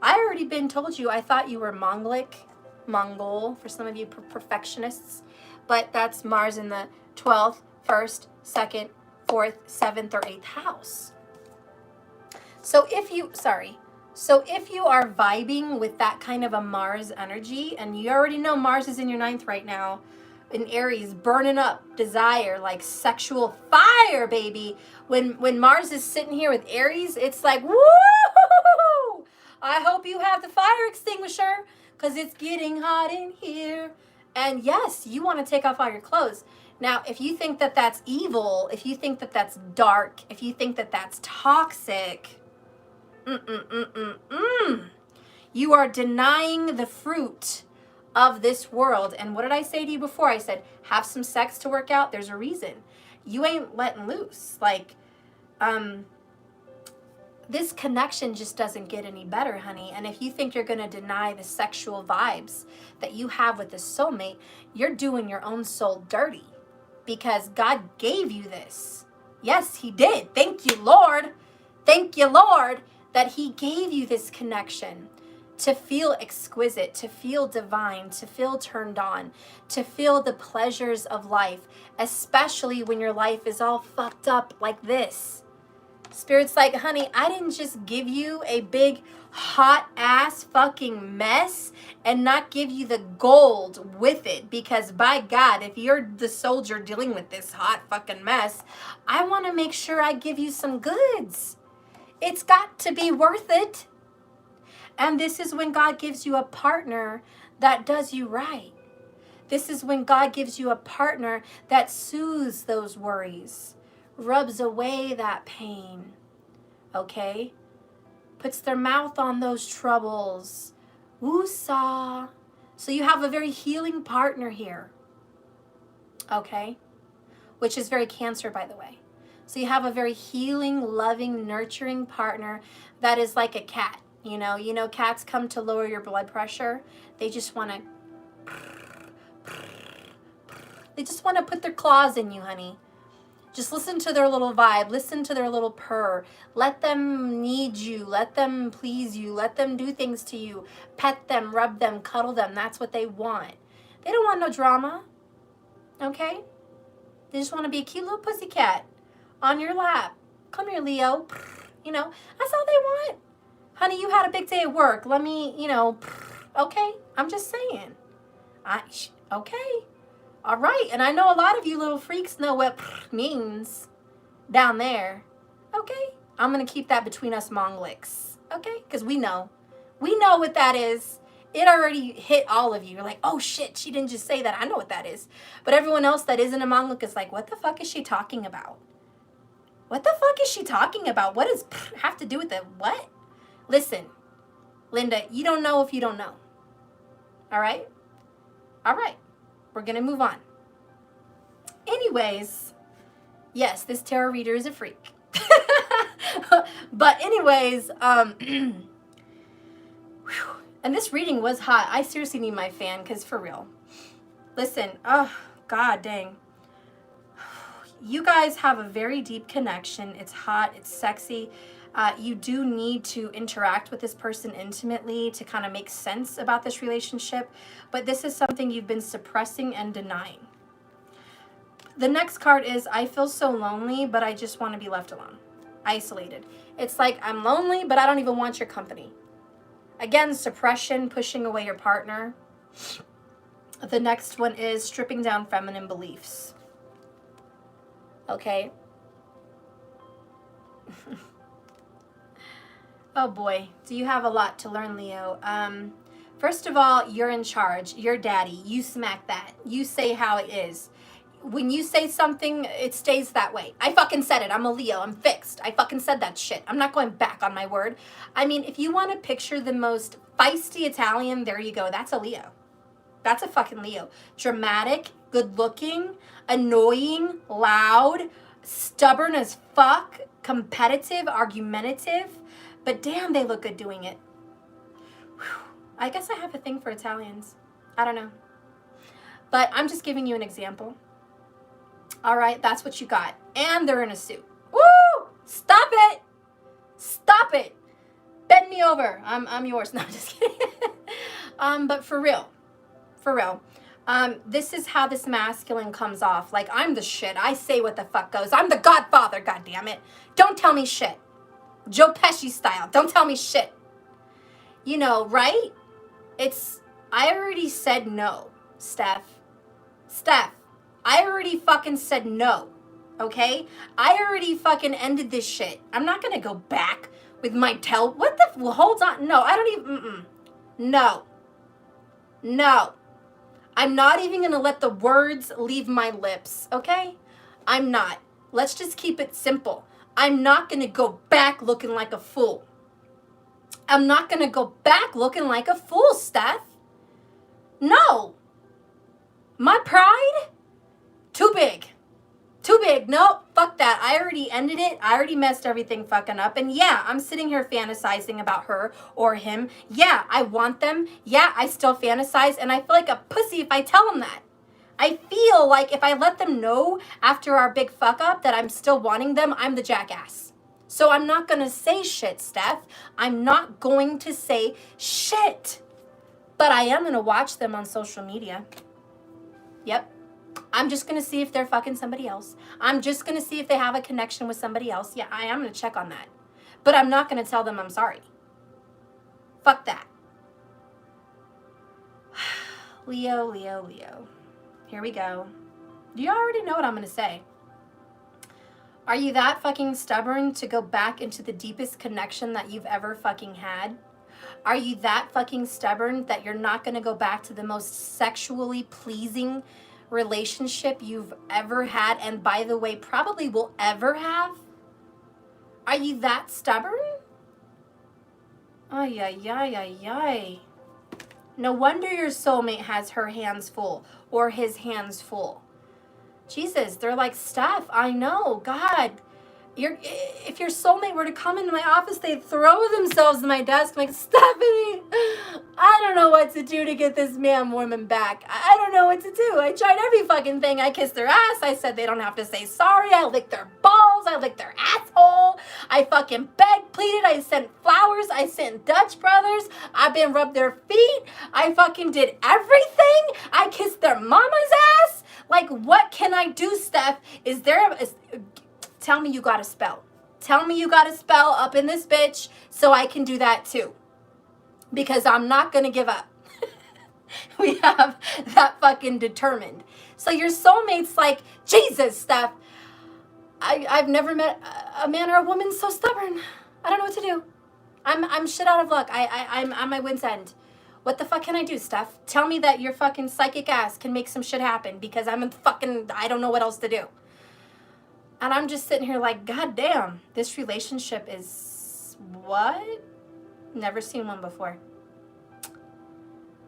S1: I already been told you I thought you were Mongol, for some of you perfectionists, but that's Mars in the 12th, 1st, 2nd, 4th, 7th, or 8th house. So if you are vibing with that kind of a Mars energy, and you already know Mars is in your 9th right now, in Aries, burning up desire, like sexual fire, baby. When Mars is sitting here with Aries, it's like, woo! I hope you have the fire extinguisher, because it's getting hot in here. And yes, you want to take off all your clothes. Now, if you think that that's evil, if you think that that's dark, if you think that that's toxic, you are denying the fruit of this world. And what did I say to you before? I said, have some sex to work out. There's a reason. You ain't letting loose. Like, this connection just doesn't get any better, honey. And if you think you're going to deny the sexual vibes that you have with the soulmate, you're doing your own soul dirty, because God gave you this. Yes, he did. Thank you, Lord. Thank you, Lord, that he gave you this connection to feel exquisite, to feel divine, to feel turned on, to feel the pleasures of life, especially when your life is all fucked up like this. Spirit's like, honey, I didn't just give you a big hot ass fucking mess and not give you the gold with it, because by God, if you're the soldier dealing with this hot fucking mess, I want to make sure I give you some goods. It's got to be worth it. And this is when God gives you a partner that does you right. This is when God gives you a partner that soothes those worries, rubs away that pain, okay? Puts their mouth on those troubles. Woosah. So you have a very healing partner here, okay? Which is very Cancer, by the way. So you have a very healing, loving, nurturing partner that is like a cat. You know, cats come to lower your blood pressure. They just want to put their claws in you, honey. Just listen to their little vibe. Listen to their little purr. Let them need you. Let them please you. Let them do things to you. Pet them, rub them, cuddle them. That's what they want. They don't want no drama, okay? They just want to be a cute little pussycat on your lap. Come here, Leo. You know, that's all they want. Honey, you had a big day at work. Let me, okay? I'm just saying. Okay. All right. And I know a lot of you little freaks know what means down there. Okay? I'm going to keep that between us Mongolics. Okay? Because we know. We know what that is. It already hit all of you. You're like, oh shit, she didn't just say that. I know what that is. But everyone else that isn't a Mongolic is like, what the fuck is she talking about? What the fuck is she talking about? What does have to do with the what? Listen, Linda, you don't know if you don't know. All right? All right. We're going to move on. Anyways, yes, this tarot reader is a freak. But anyways, and this reading was hot. I seriously need my fan, because for real. Listen, oh, God dang. You guys have a very deep connection. It's hot. It's sexy. You do need to interact with this person intimately to kind of make sense about this relationship, but this is something you've been suppressing and denying. The next card is, I feel so lonely, but I just want to be left alone. Isolated. It's like, I'm lonely, but I don't even want your company. Again, suppression, pushing away your partner. The next one is stripping down feminine beliefs. Okay. Oh boy, do you have a lot to learn, Leo. First of all, you're in charge. You're daddy. You smack that. You say how it is. When you say something, it stays that way. I fucking said it. I'm a Leo. I'm fixed. I fucking said that shit. I'm not going back on my word. I mean, if you want to picture the most feisty Italian, there you go. That's a Leo. That's a fucking Leo. Dramatic, good looking, annoying, loud, stubborn as fuck, competitive, argumentative. But damn, they look good doing it. Whew. I guess I have a thing for Italians. I don't know. But I'm just giving you an example. All right, that's what you got. And they're in a suit. Woo! Stop it! Stop it! Ben me over. I'm yours. No, I'm just kidding. But for real, this is how this masculine comes off. Like, I'm the shit. I say what the fuck goes. I'm the godfather, goddammit. Don't tell me shit. Joe Pesci style. Don't tell me shit. You know, right? I already said no, Steph. I already fucking said no, okay? I already fucking ended this shit. I'm not gonna go back with my what the, well, hold on. No, I don't even, No. I'm not even gonna let the words leave my lips, okay? I'm not. Let's just keep it simple. I'm not gonna go back looking like a fool. I'm not gonna go back looking like a fool, Steph. No. My pride? Too big. Nope, fuck that. I already ended it. I already messed everything fucking up. And yeah, I'm sitting here fantasizing about her or him. Yeah, I want them. Yeah, I still fantasize. And I feel like a pussy if I tell them that. I feel like if I let them know after our big fuck up that I'm still wanting them, I'm the jackass. So I'm not going to say shit, Steph. I'm not going to say shit. But I am going to watch them on social media. Yep. I'm just going to see if they're fucking somebody else. I'm just going to see if they have a connection with somebody else. Yeah, I am going to check on that. But I'm not going to tell them I'm sorry. Fuck that. Leo. Here we go. You already know what I'm going to say. Are you that fucking stubborn to go back into the deepest connection that you've ever fucking had? Are you that fucking stubborn that you're not going to go back to the most sexually pleasing relationship you've ever had, and by the way, probably will ever have? Are you that stubborn? Ay. No wonder your soulmate has her hands full or his hands full. Jesus, they're like, Steph, I know, God. If your soulmate were to come into my office, they'd throw themselves to my desk like, Stephanie, I don't know what to do to get this man woman back. I don't know what to do. I tried every fucking thing. I kissed their ass. I said they don't have to say sorry. I licked their balls. I licked their asshole. I fucking begged, pleaded. I sent flowers. I sent Dutch brothers. I've been rubbed their feet. I fucking did everything. I kissed their mama's ass. Like, what can I do, Steph? Tell me you got a spell. Tell me you got a spell up in this bitch so I can do that too. Because I'm not going to give up. We have that fucking determined. So your soulmate's like, Jesus, Steph, I've never met a man or a woman so stubborn. I don't know what to do. I'm shit out of luck. I'm on my wit's end. What the fuck can I do, Steph? Tell me that your fucking psychic ass can make some shit happen because I don't know what else to do. And I'm just sitting here like, God damn, this relationship is what? Never seen one before.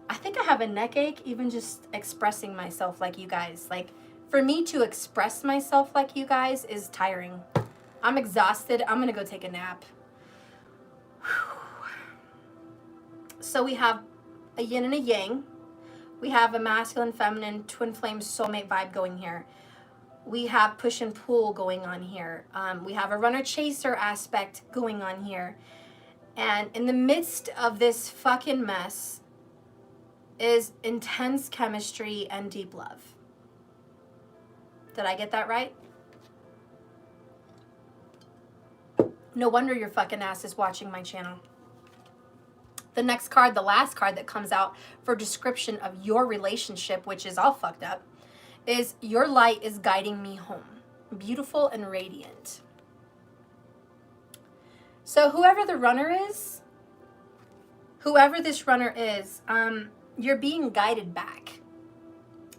S1: I think I have a neck ache even just expressing myself like you guys. Like, for me to express myself like you guys is tiring. I'm exhausted. I'm going to go take a nap. So we have a yin and a yang. We have a masculine, feminine, twin flame, soulmate vibe going here. We have push and pull going on here. We have a runner-chaser aspect going on here. And in the midst of this fucking mess is intense chemistry and deep love. Did I get that right? No wonder your fucking ass is watching my channel. The next card, the last card that comes out for description of your relationship, which is all fucked up, is your light is guiding me home. Beautiful and radiant. So whoever the runner is, whoever this runner is, you're being guided back.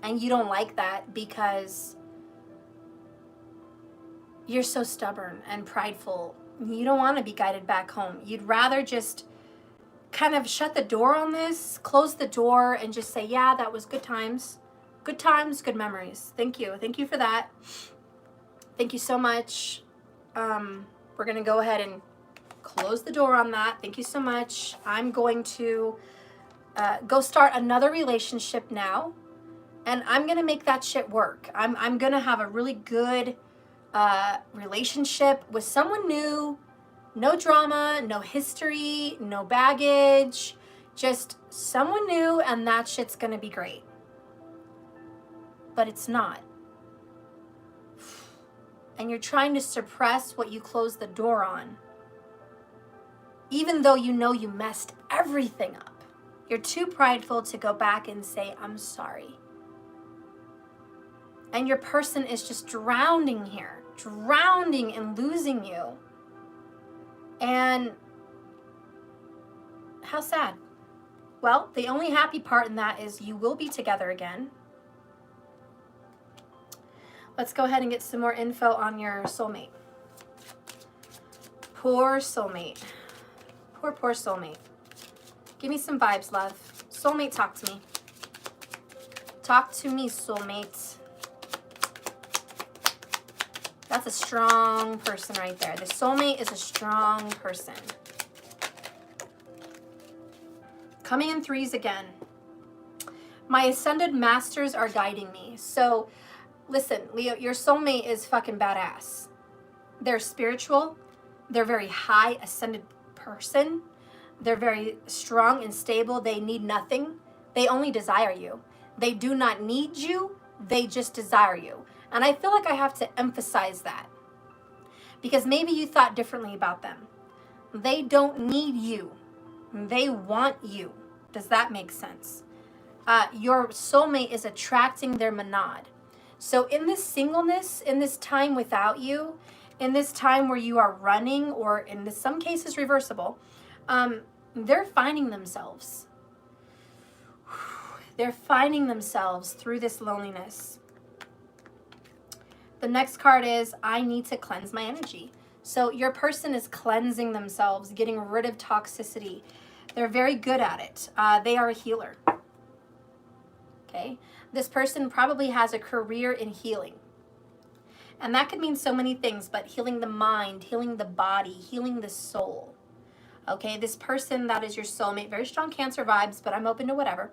S1: And you don't like that because you're so stubborn and prideful. You don't want to be guided back home. You'd rather just kind of shut the door on this, close the door, and just say, yeah, that was good times. Good times, good memories. Thank you. Thank you for that. Thank you so much. We're going to go ahead and close the door on that. Thank you so much. I'm going to go start another relationship now, and I'm going to make that shit work. I'm going to have a really good relationship with someone new No drama, no history, no baggage, just someone new, and that shit's gonna be great. But it's not. And you're trying to suppress what you closed the door on, even though you know you messed everything up. You're too prideful to go back and say, I'm sorry. And your person is just drowning here, drowning and losing you. And how sad. Well, the only happy part in that is you will be together again. Let's go ahead and get some more info on your soulmate. Poor soulmate. Poor soulmate. Give me some vibes, love. Soulmate, talk to me. Talk to me, soulmate. That's a strong person right there. The soulmate is a strong person. Coming in threes again. My ascended masters are guiding me. So, listen, Leo, your soulmate is fucking badass. They're spiritual. They're very high ascended person. They're very strong and stable. They need nothing. They only desire you. They do not need you. They just desire you. And I feel like I have to emphasize that, because maybe you thought differently about them. They don't need you. They want you. Does that make sense? Your soulmate is attracting their monad. So in this singleness, in this time without you, in this time where you are running, or in some cases reversible, they're finding themselves. They're finding themselves through this loneliness. The next card is, I need to cleanse my energy. So your person is cleansing themselves, getting rid of toxicity. They're very good at it. They are a healer. Okay? This person probably has a career in healing. And that could mean so many things, but healing the mind, healing the body, healing the soul. Okay? This person that is your soulmate, very strong Cancer vibes, but I'm open to whatever,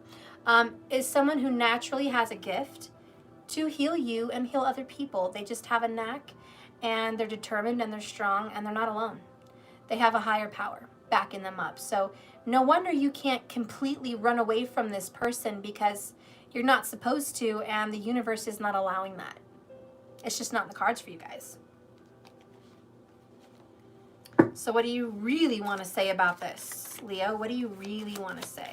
S1: is someone who naturally has a gift to heal you and heal other people. They just have a knack, and they're determined, and they're strong, and they're not alone. They have a higher power backing them up. So no wonder you can't completely run away from this person, because you're not supposed to, and the universe is not allowing that. It's just not in the cards for you guys. So what do you really want to say about this, Leo? What do you really want to say?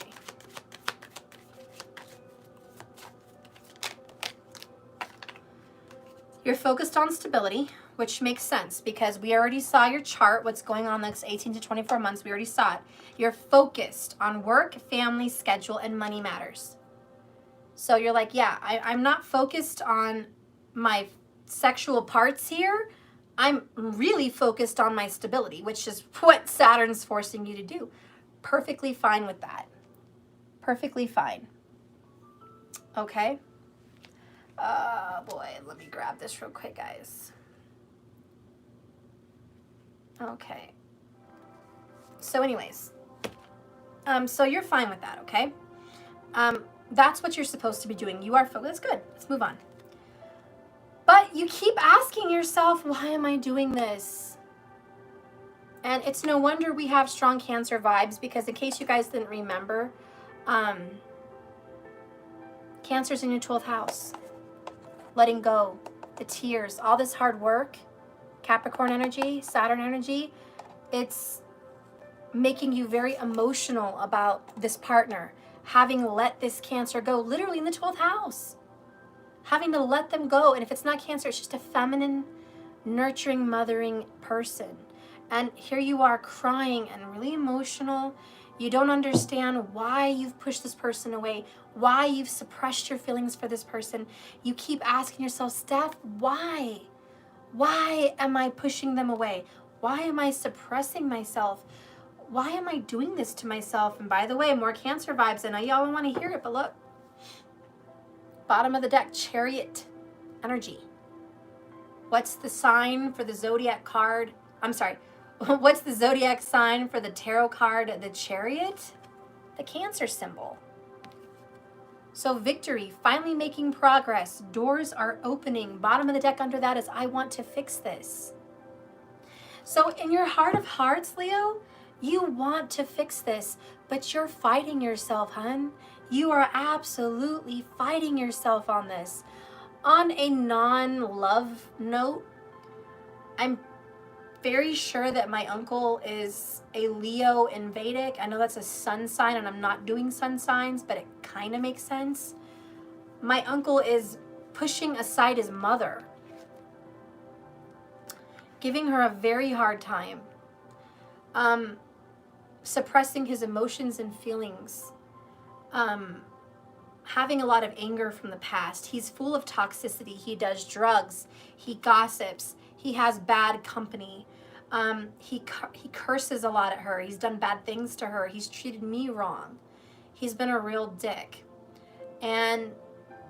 S1: You're focused on stability, which makes sense because we already saw your chart, what's going on the next 18 to 24 months. We already saw it. You're focused on work, family, schedule, and money matters. So you're like, yeah, I'm not focused on my sexual parts here. I'm really focused on my stability, which is what Saturn's forcing you to do. Perfectly fine with that. Perfectly fine. Okay? Boy, let me grab this real quick, guys. Okay. So anyways, so you're fine with that, okay? That's what you're supposed to be doing. You are focused. That's good. Let's move on. But you keep asking yourself, why am I doing this? And it's no wonder we have strong Cancer vibes, because in case you guys didn't remember, Cancer's in your 12th house. Letting go, the tears, all this hard work, Capricorn energy, Saturn energy, it's making you very emotional about this partner, having let this Cancer go, literally in the 12th house, having to let them go. And if it's not Cancer, it's just a feminine, nurturing, mothering person. And here you are crying and really emotional. You don't understand why you've pushed this person away, why you've suppressed your feelings for this person. You keep asking yourself, Steph, why? Why am I pushing them away? Why am I suppressing myself? Why am I doing this to myself? And by the way, more Cancer vibes. I know y'all don't want to hear it, but look. Bottom of the deck, Chariot energy. What's the sign for the zodiac card? I'm sorry. What's the zodiac sign for the tarot card, the Chariot? The Cancer symbol. So victory, finally making progress. Doors are opening. Bottom of the deck under that is, I want to fix this. So in your heart of hearts, Leo, you want to fix this, but you're fighting yourself, hun. You are absolutely fighting yourself on this. On a non-love note, I'm very sure that my uncle is a Leo in Vedic. I know that's a sun sign, and I'm not doing sun signs, but it kind of makes sense. My uncle is pushing aside his mother, giving her a very hard time, suppressing his emotions and feelings, having a lot of anger from the past. He's full of toxicity. He does drugs. He gossips. He has bad company. He curses a lot at her. He's done bad things to her. He's treated me wrong. He's been a real dick. And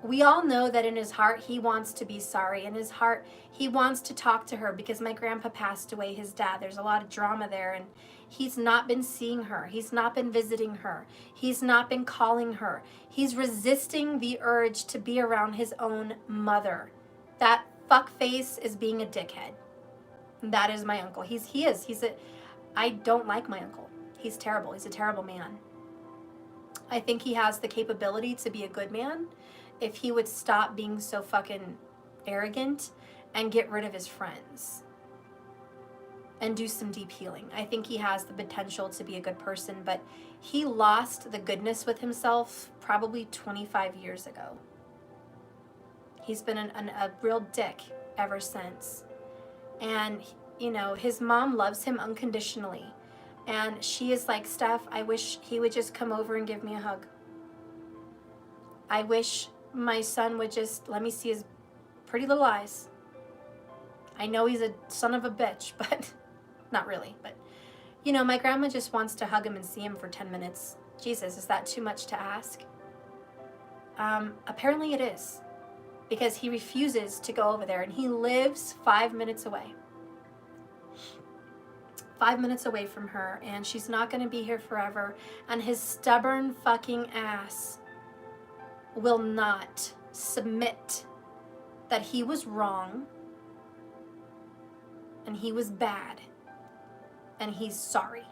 S1: we all know that in his heart, he wants to be sorry. In his heart, he wants to talk to her because my grandpa passed away, his dad. There's a lot of drama there, and he's not been seeing her. He's not been visiting her. He's not been calling her. He's resisting the urge to be around his own mother. That fuckface is being a dickhead. That is my uncle. I don't like my uncle. He's terrible. He's a terrible man. I think he has the capability to be a good man if he would stop being so fucking arrogant and get rid of his friends and do some deep healing. I think he has the potential to be a good person, but he lost the goodness with himself probably 25 years ago. He's been a real dick ever since. And, you know, his mom loves him unconditionally. And she is like, Steph, I wish he would just come over and give me a hug. I wish my son would just let me see his pretty little eyes. I know he's a son of a bitch, but not really. But, you know, my grandma just wants to hug him and see him for 10 minutes. Jesus, is that too much to ask? Apparently it is. Because he refuses to go over there, and he lives 5 minutes away. 5 minutes away from her, and she's not going to be here forever. And his stubborn fucking ass will not submit that he was wrong, and he was bad, and he's sorry.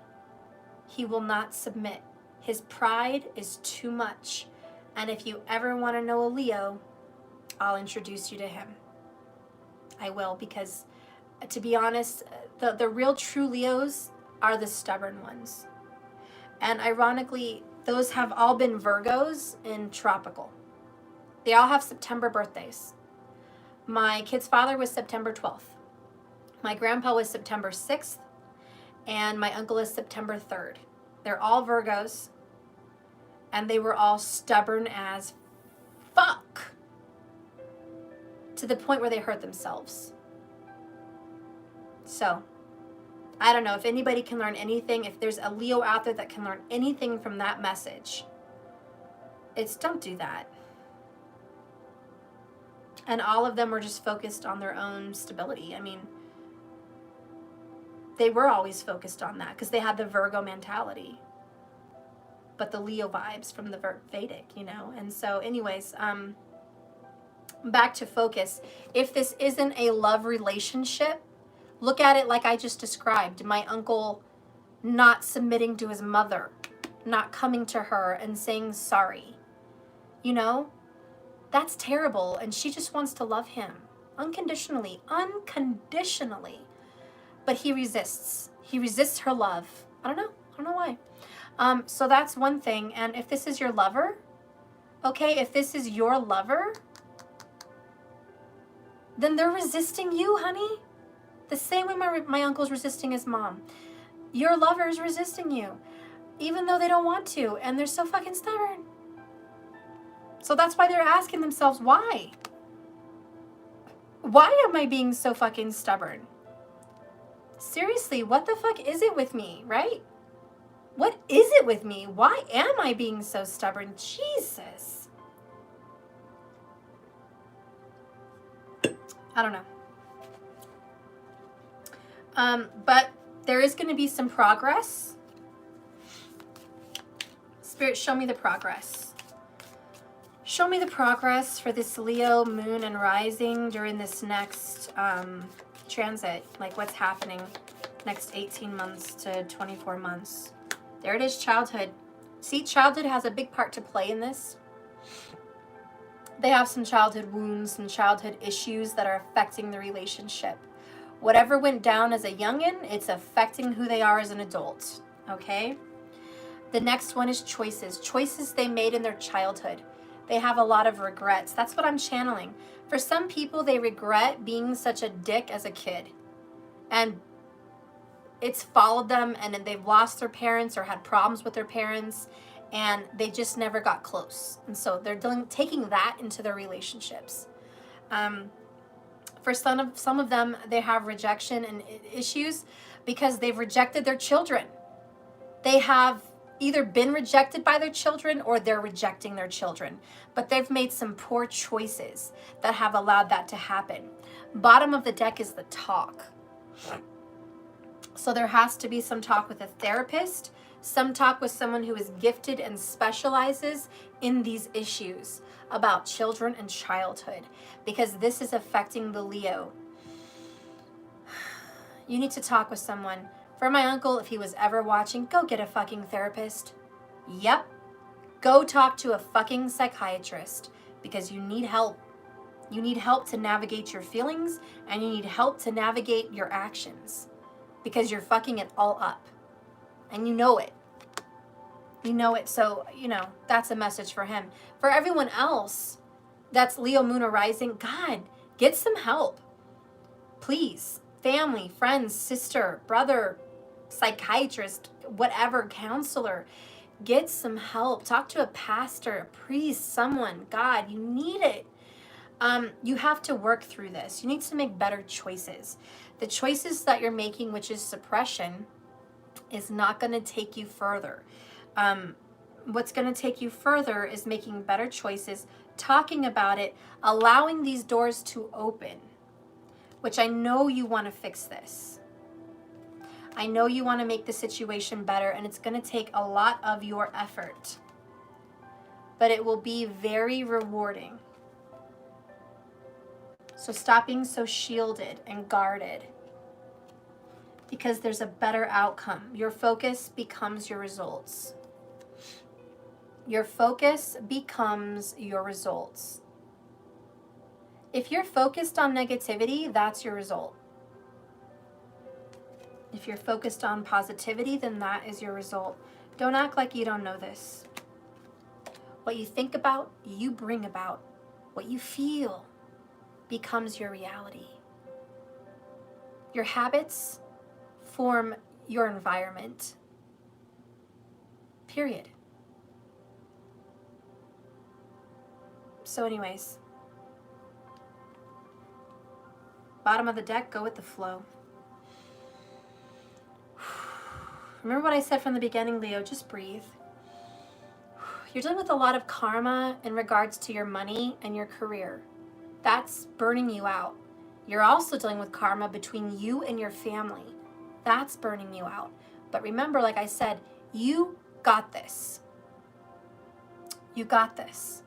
S1: He will not submit. His pride is too much. And if you ever want to know a Leo, I'll introduce you to him. I will, because to be honest, the real true Leos are the stubborn ones. And ironically, those have all been Virgos in tropical. They all have September birthdays. My kid's father was September 12th. My grandpa was September 6th. And my uncle is September 3rd. They're all Virgos. And they were all stubborn as fuck. To the point where they hurt themselves. So, I don't know if anybody can learn anything. If there's a Leo out there that can learn anything from that message, it's don't do that. And all of them were just focused on their own stability. I mean, they were always focused on that because they had the Virgo mentality. But the Leo vibes from the Vedic, you know. And so anyways, back to focus. If this isn't a love relationship, look at it like I just described. My uncle not submitting to his mother, not coming to her and saying sorry. You know, that's terrible. And she just wants to love him unconditionally. But he resists. He resists her love. I don't know why. So that's one thing. And if this is your lover, okay, if this is your lover, then they're resisting you, honey. The same way my uncle's resisting his mom. Your lover is resisting you, even though they don't want to, and they're so fucking stubborn. So that's why they're asking themselves, why? Why am I being so fucking stubborn? Seriously, what the fuck is it with me, right? What is it with me? Why am I being so stubborn? Jesus. I don't know. But there is going to be some progress. Spirit, show me the progress. Show me the progress for this Leo moon and rising during this next transit. Like what's happening. next 18 months to 24 months. There it is, childhood. See, childhood has a big part to play in this. They have some childhood wounds and childhood issues that are affecting the relationship. Whatever went down as a youngin', it's affecting who they are as an adult, okay? The next one is choices. Choices they made in their childhood. They have a lot of regrets. That's what I'm channeling. For some people, they regret being such a dick as a kid. And it's followed them, and then they've lost their parents or had problems with their parents, and they just never got close. And so they're taking that into their relationships. For some of them, they have rejection and issues because they've rejected their children. They have either been rejected by their children or they're rejecting their children. But they've made some poor choices that have allowed that to happen. Bottom of the deck is the talk. So there has to be some talk with a therapist, some talk with someone who is gifted and specializes in these issues about children and childhood, because this is affecting the Leo. You need to talk with someone. For my uncle, if he was ever watching, go get a fucking therapist. Yep. Go talk to a fucking psychiatrist, because you need help. You need help to navigate your feelings, and you need help to navigate your actions, because you're fucking it all up. And you know it. You know it. So, that's a message for him. For everyone else that's Leo, Moon, or Rising, God, get some help. Please. Family, friends, sister, brother, psychiatrist, whatever, counselor. Get some help. Talk to a pastor, a priest, someone. God, you need it. You have to work through this. You need to make better choices. The choices that you're making, which is suppression, is not going to take you further. What's going to take you further is making better choices, talking about it, allowing these doors to open, which I know you want to fix this. I know you want to make the situation better, and it's going to take a lot of your effort, but it will be very rewarding. So stop being so shielded and guarded, because there's a better outcome. Your focus becomes your results. Your focus becomes your results. If you're focused on negativity, that's your result. If you're focused on positivity, then that is your result. Don't act like you don't know this. What you think about, you bring about. What you feel becomes your reality. Your habits form your environment. Period. So anyways, bottom of the deck, go with the flow. Remember what I said from the beginning, Leo, just breathe. You're dealing with a lot of karma in regards to your money and your career. That's burning you out. You're also dealing with karma between you and your family. That's burning you out. But remember, like I said, you got this. You got this.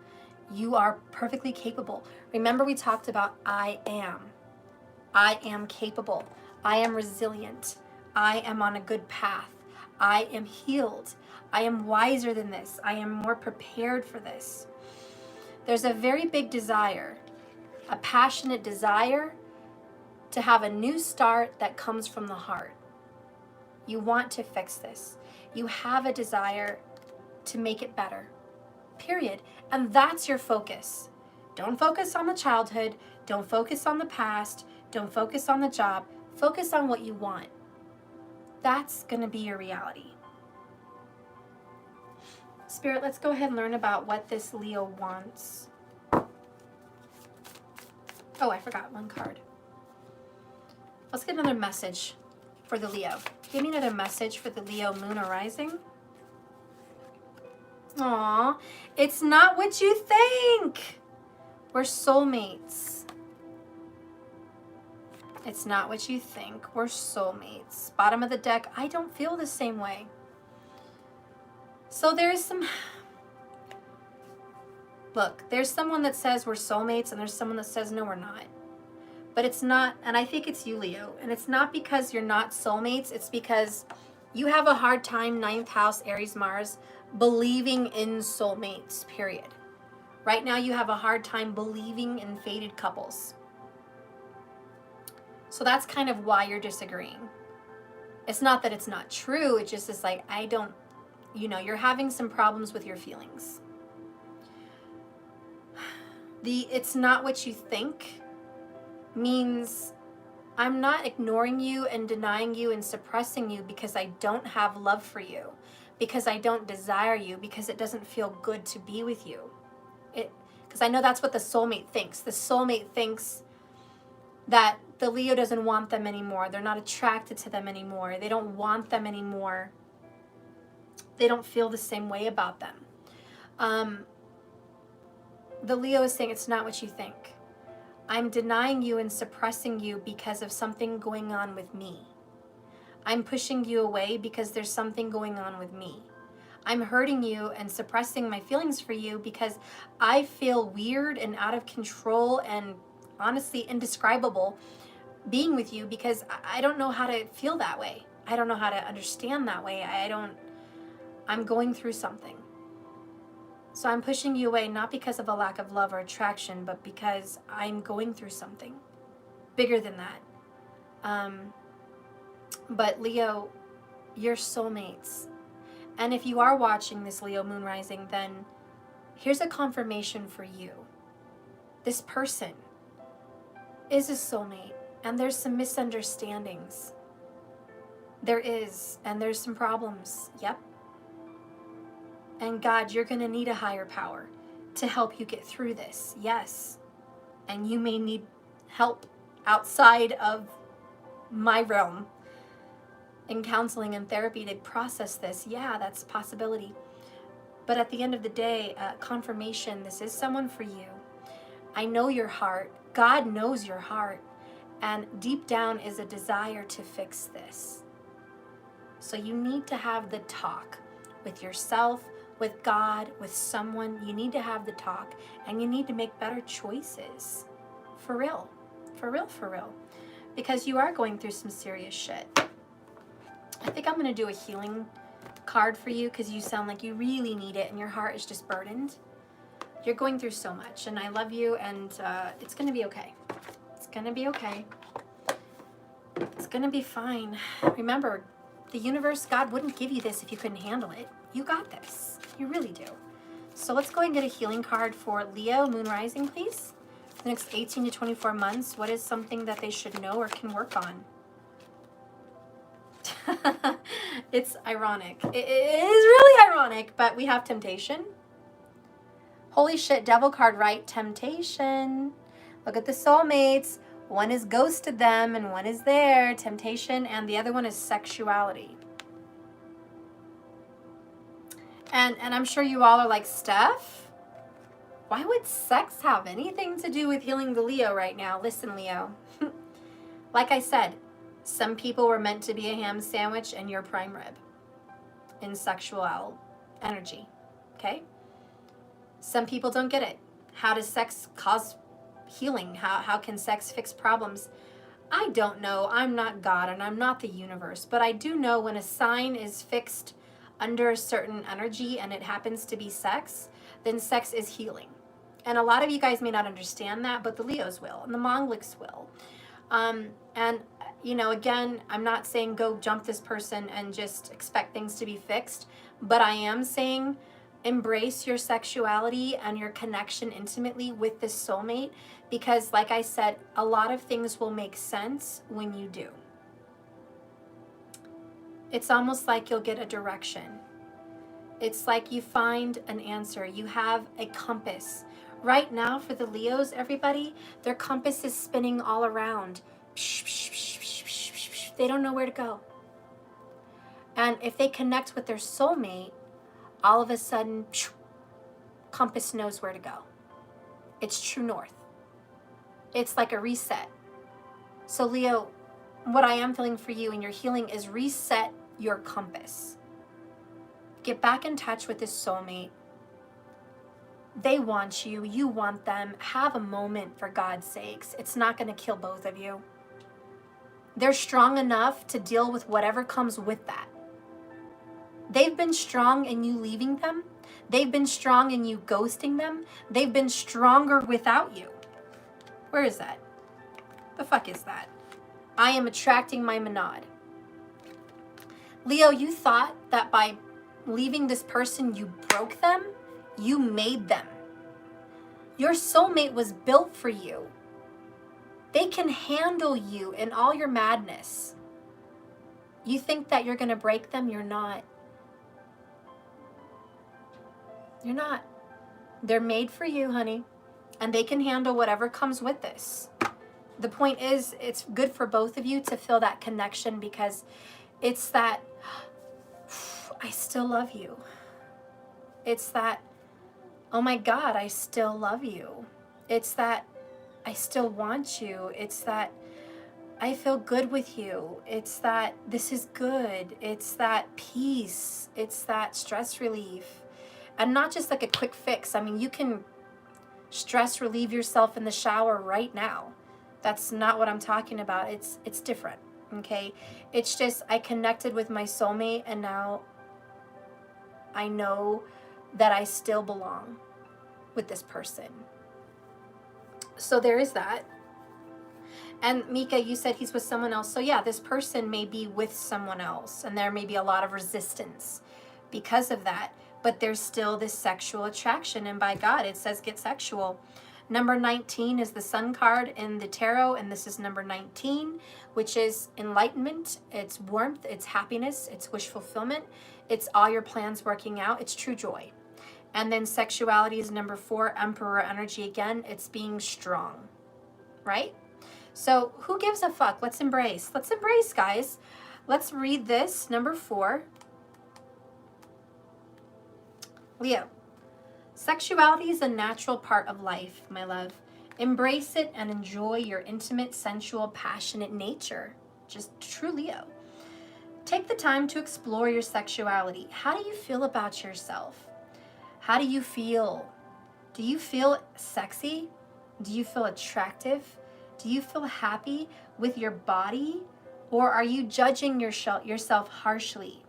S1: You are perfectly capable. Remember, we talked about I am. I am capable. I am resilient. I am on a good path. I am healed. I am wiser than this. I am more prepared for this. There's a very big desire, a passionate desire to have a new start that comes from the heart. You want to fix this. You have a desire to make it better. Period. And that's your focus. Don't focus on the childhood. Don't focus on the past. Don't focus on the job. Focus on what you want. That's going to be your reality. Spirit, let's go ahead and learn about what this Leo wants. Oh, I forgot one card. Let's get another message for the Leo. Give me another message for the Leo, Moon, or Rising. Aw, it's not what you think. We're soulmates. It's not what you think. We're soulmates. Bottom of the deck, I don't feel the same way. So there's some... Look, there's someone that says we're soulmates, and there's someone that says no, we're not. But it's not, and I think it's you, Leo, and it's not because you're not soulmates, it's because you have a hard time, 9th house, Aries, Mars, believing in soulmates, period. Right now you have a hard time believing in fated couples. So that's kind of why you're disagreeing. It's not that it's not true, it just is like, I don't, you're having some problems with your feelings. It's not what you think means I'm not ignoring you and denying you and suppressing you because I don't have love for you, because I don't desire you, because it doesn't feel good to be with you. Because I know that's what the soulmate thinks. The soulmate thinks that the Leo doesn't want them anymore. They're not attracted to them anymore. They don't want them anymore. They don't feel the same way about them. The Leo is saying it's not what you think. I'm denying you and suppressing you because of something going on with me. I'm pushing you away because there's something going on with me. I'm hurting you and suppressing my feelings for you because I feel weird and out of control and honestly indescribable being with you because I don't know how to feel that way. I don't know how to understand that way. I'm going through something. So I'm pushing you away not because of a lack of love or attraction, but because I'm going through something bigger than that. But Leo, you're soulmates. And if you are watching this Leo moon rising, then here's a confirmation for you. This person is a soulmate, and there's some misunderstandings. There is, and there's some problems. Yep. And God, you're going to need a higher power to help you get through this. Yes. And you may need help outside of my realm in counseling and therapy to process this. Yeah, that's a possibility. But at the end of the day, confirmation, this is someone for you. I know your heart. God knows your heart. And deep down is a desire to fix this. So you need to have the talk with yourself, with God, with someone. You need to have the talk, and you need to make better choices. For real. For real, for real. Because you are going through some serious shit. I think I'm going to do a healing card for you because you sound like you really need it and your heart is just burdened. You're going through so much, and I love you, and it's going to be okay. It's going to be okay. It's going to be fine. Remember, the universe, God wouldn't give you this if you couldn't handle it. You got this. You really do. So let's go and get a healing card for Leo, moon rising, please. For the next 18 to 24 months, what is something that they should know or can work on? It's ironic. It is really ironic, but we have temptation. Holy shit, devil card, right? Temptation. Look at the soulmates. One is ghosted them and one is there. Temptation, and the other one is sexuality. And I'm sure you all are like, Steph, why would sex have anything to do with healing the Leo right now? Listen, Leo. Like I said, some people were meant to be a ham sandwich and you're prime rib in sexual energy, okay? Some people don't get it. How does sex cause healing? How can sex fix problems? I don't know. I'm not God and I'm not the universe, but I do know when a sign is fixed under a certain energy and it happens to be sex, then sex is healing. And a lot of you guys may not understand that, but the Leos will and the Monglics will. And you know, again, I'm not saying go jump this person and just expect things to be fixed, but I am saying embrace your sexuality and your connection intimately with this soulmate, because like I said, a lot of things will make sense when you do. It's almost like you'll get a direction. It's like you find an answer. You have a compass. Right now for the Leos, everybody, their compass is spinning all around. They don't know where to go. And if they connect with their soulmate, all of a sudden, compass knows where to go. It's true north. It's like a reset. So Leo, what I am feeling for you in your healing is reset your compass. Get back in touch with this soulmate. They want you. You want them. Have a moment, for God's sakes. It's not going to kill both of you. They're strong enough to deal with whatever comes with that. They've been strong in you leaving them. They've been strong in you ghosting them. They've been stronger without you. Where is that? The fuck is that? I am attracting my monad. Leo, you thought that by leaving this person, you broke them? You made them. Your soulmate was built for you. They can handle you in all your madness. You think that you're going to break them? You're not. You're not. They're made for you, honey. And they can handle whatever comes with this. The point is, it's good for both of you to feel that connection, because it's that, I still love you. It's that, oh my God, I still love you. It's that, I still want you. It's that, I feel good with you. It's that, this is good. It's that peace. It's that stress relief. And not just like a quick fix. I mean, you can stress relieve yourself in the shower right now. That's not what I'm talking about. It's different, okay? It's just, I connected with my soulmate, and now I know that I still belong with this person. So there is that. And Mika, you said he's with someone else. So yeah, this person may be with someone else, and there may be a lot of resistance because of that. But there's still this sexual attraction, and by God, it says get sexual. Number 19 is the Sun card in the tarot, and this is number 19, which is enlightenment, it's warmth, it's happiness, it's wish fulfillment, it's all your plans working out, it's true joy. And then sexuality is number 4, Emperor energy again, it's being strong, right? So who gives a fuck? Let's embrace. Let's embrace, guys. Let's read this, number 4. Leo. Sexuality is a natural part of life, my love. Embrace it and enjoy your intimate, sensual, passionate nature. Just true Leo. Take the time to explore your sexuality. How do you feel about yourself? How do you feel? Do you feel sexy? Do you feel attractive? Do you feel happy with your body? Or are you judging yourself harshly?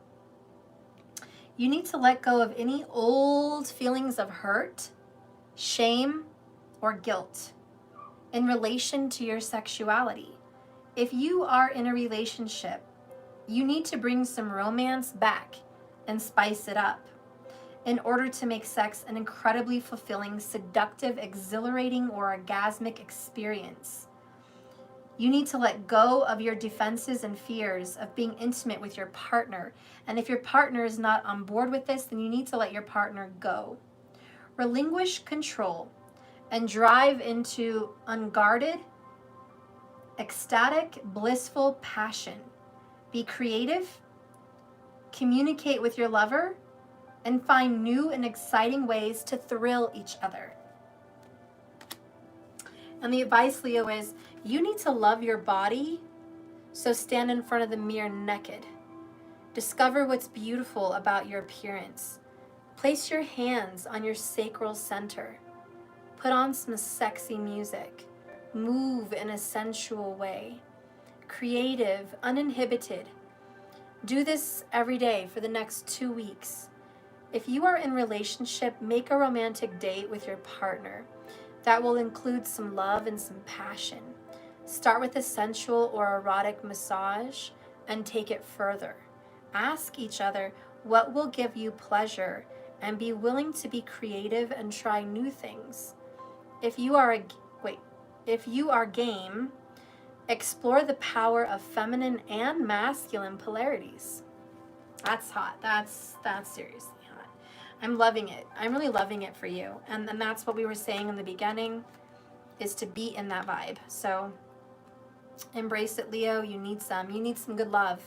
S1: You need to let go of any old feelings of hurt, shame, or guilt in relation to your sexuality. If you are in a relationship, you need to bring some romance back and spice it up in order to make sex an incredibly fulfilling, seductive, exhilarating, or orgasmic experience. You need to let go of your defenses and fears of being intimate with your partner. And if your partner is not on board with this, then you need to let your partner go. Relinquish control and drive into unguarded, ecstatic, blissful passion. Be creative, communicate with your lover, and find new and exciting ways to thrill each other. And the advice, Leo, is you need to love your body, so stand in front of the mirror naked. Discover what's beautiful about your appearance. Place your hands on your sacral center. Put on some sexy music. Move in a sensual way. Creative, uninhibited. Do this every day for the next 2 weeks. If you are in a relationship, make a romantic date with your partner. That will include some love and some passion. Start with a sensual or erotic massage and take it further. Ask each other what will give you pleasure and be willing to be creative and try new things. If you are game, explore the power of feminine and masculine polarities. That's hot. That's seriously hot. I'm loving it. I'm really loving it for you. And then that's what we were saying in the beginning, is to be in that vibe. So embrace it, Leo. You need some good love.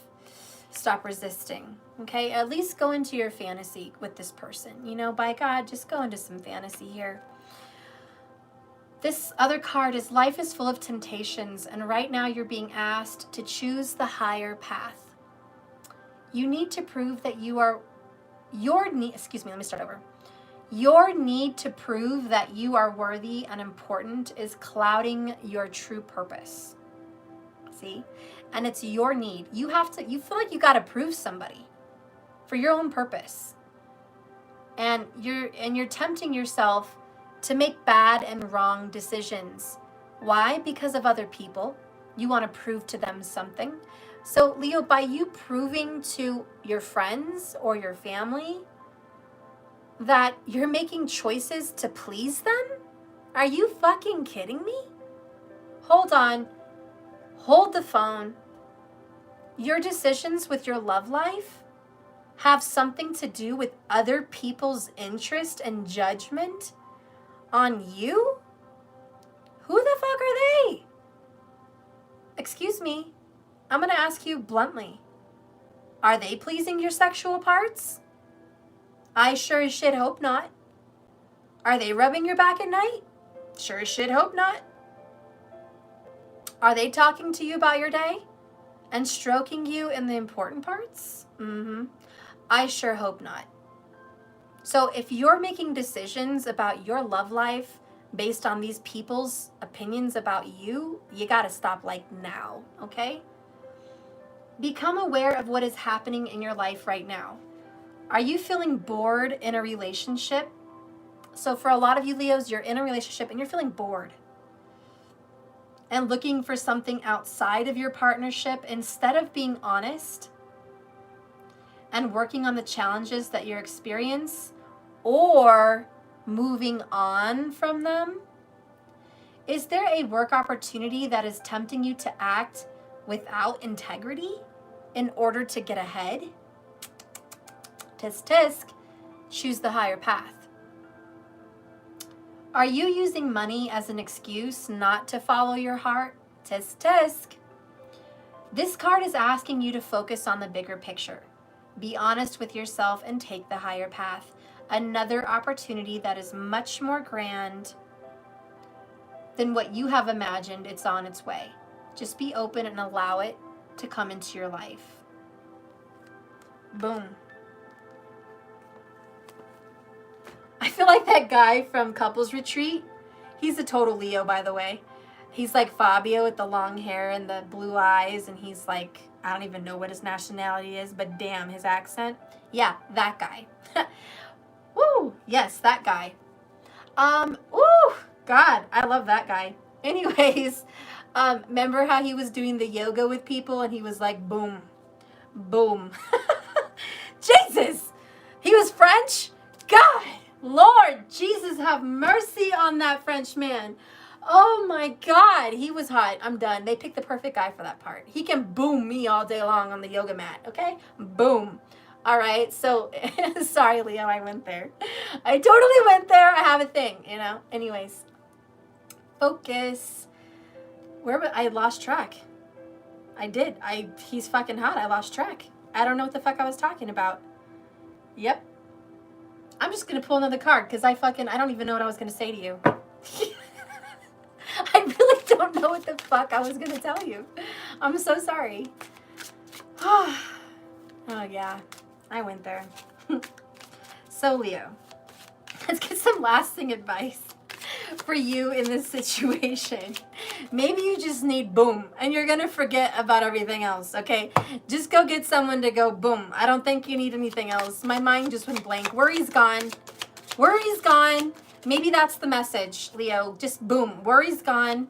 S1: Stop resisting. Okay? At least go into your fantasy with this person. You know, by God, just go into some fantasy here. This other card is life is full of temptations, and right now you're being asked to choose the higher path. You need to prove that you Your need to prove that you are worthy and important is clouding your true purpose. See? And it's your need. You feel like you got to prove somebody for your own purpose. And you're tempting yourself to make bad and wrong decisions. Why? Because of other people. You want to prove to them something. So Leo, by you proving to your friends or your family that you're making choices to please them? Are you fucking kidding me? Hold on. Hold the phone. Your decisions with your love life have something to do with other people's interest and judgment on you? Who the fuck are they? Excuse me. I'm going to ask you bluntly. Are they pleasing your sexual parts? I sure as shit hope not. Are they rubbing your back at night? Sure as shit hope not. Are they talking to you about your day and stroking you in the important parts? I sure hope not. So if you're making decisions about your love life based on these people's opinions about you, you gotta stop like now, okay? Become aware of what is happening in your life right now. Are you feeling bored in a relationship? So for a lot of you Leos, you're in a relationship and you're feeling bored and looking for something outside of your partnership instead of being honest and working on the challenges that you experience or moving on from them. Is there a work opportunity that is tempting you to act without integrity in order to get ahead? Tisk tisk, choose the higher path. Are you using money as an excuse not to follow your heart? Tisk tisk. This card is asking you to focus on the bigger picture. Be honest with yourself and take the higher path. Another opportunity that is much more grand than what you have imagined. It's on its way. Just be open and allow it to come into your life. Boom. I feel like that guy from Couples Retreat. He's a total Leo, by the way. He's like Fabio with the long hair and the blue eyes, and he's like, I don't even know what his nationality is, but damn, his accent. Yeah, that guy. Woo, yes, that guy. Woo, God, I love that guy. Anyways, remember how he was doing the yoga with people and he was like, boom, boom. Jesus, he was French? God, Lord, Jesus, have mercy on that French man. Oh my God, he was hot. I'm done. They picked the perfect guy for that part. He can boom me all day long on the yoga mat, okay? Boom. All right, so, sorry, Leo, I went there. I totally went there. I have a thing, you know? Anyways, focus. I lost track. I did. He's fucking hot. I lost track. I don't know what the fuck I was talking about. Yep. I'm just going to pull another card because I don't even know what I was going to say to you. I really don't know what the fuck I was going to tell you. I'm so sorry. Oh, yeah. I went there. So, Leo, let's get some lasting advice for you in this situation. Maybe you just need boom, and you're going to forget about everything else, okay? Just go get someone to go boom. I don't think you need anything else. My mind just went blank. Worry's gone. Worry's gone. Maybe that's the message, Leo. Just boom. Worry's gone.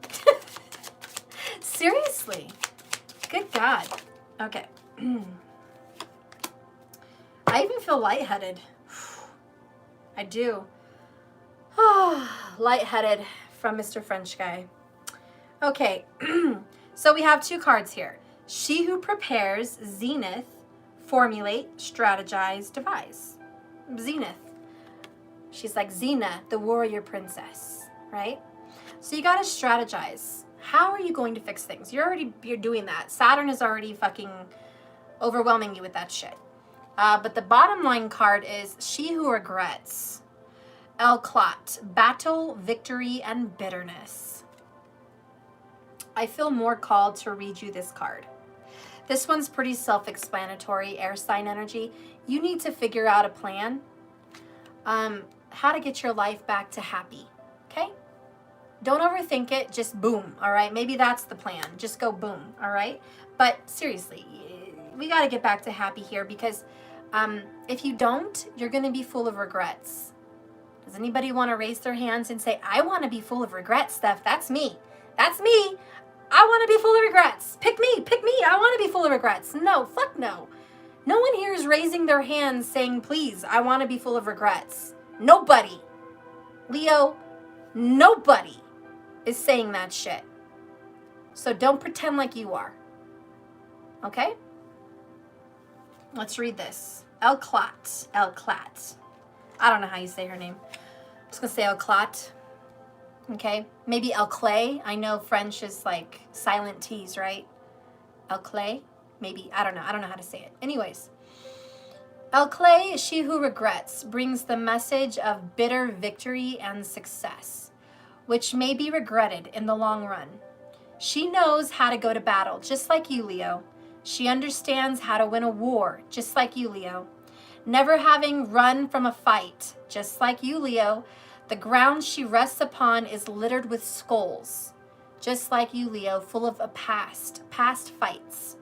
S1: Seriously. Good God. Okay. I even feel lightheaded. I do. Lightheaded from Mr. French guy. Okay. So we have two cards here. She who prepares, zenith, formulate, strategize, devise. Zenith. She's like Xena, the warrior princess, right? So you gotta strategize. How are you going to fix things? You're doing that. Saturn is already fucking overwhelming you with that shit. But the bottom line card is she who regrets. El Clot, battle, victory, and bitterness. I feel more called to read you this card. This one's pretty self-explanatory, air sign energy. You need to figure out a plan. how to get your life back to happy, okay? Don't overthink it, just boom, all right? Maybe that's the plan, just go boom, all right? But seriously, we got to get back to happy here because if you don't, you're going to be full of regrets. Does anybody want to raise their hands and say, I want to be full of regrets, Steph? That's me. That's me. I want to be full of regrets. Pick me. Pick me. I want to be full of regrets. No, fuck no. No one here is raising their hands saying, please, I want to be full of regrets. Nobody. Leo, nobody is saying that shit. So don't pretend like you are. Okay? Let's read this. El-Clat. El-Clat. I don't know how you say her name. I'm just going to say El-Clat. Okay? Maybe El-Clay. I know French is like silent T's, right? El-Clay? Maybe. I don't know. I don't know how to say it. Anyways. El-Clay, she who regrets, brings the message of bitter victory and success, which may be regretted in the long run. She knows how to go to battle, just like you, Leo. She understands how to win a war, just like you, Leo. Never having run from a fight, just like you, Leo, the ground she rests upon is littered with skulls, just like you, Leo, full of past fights.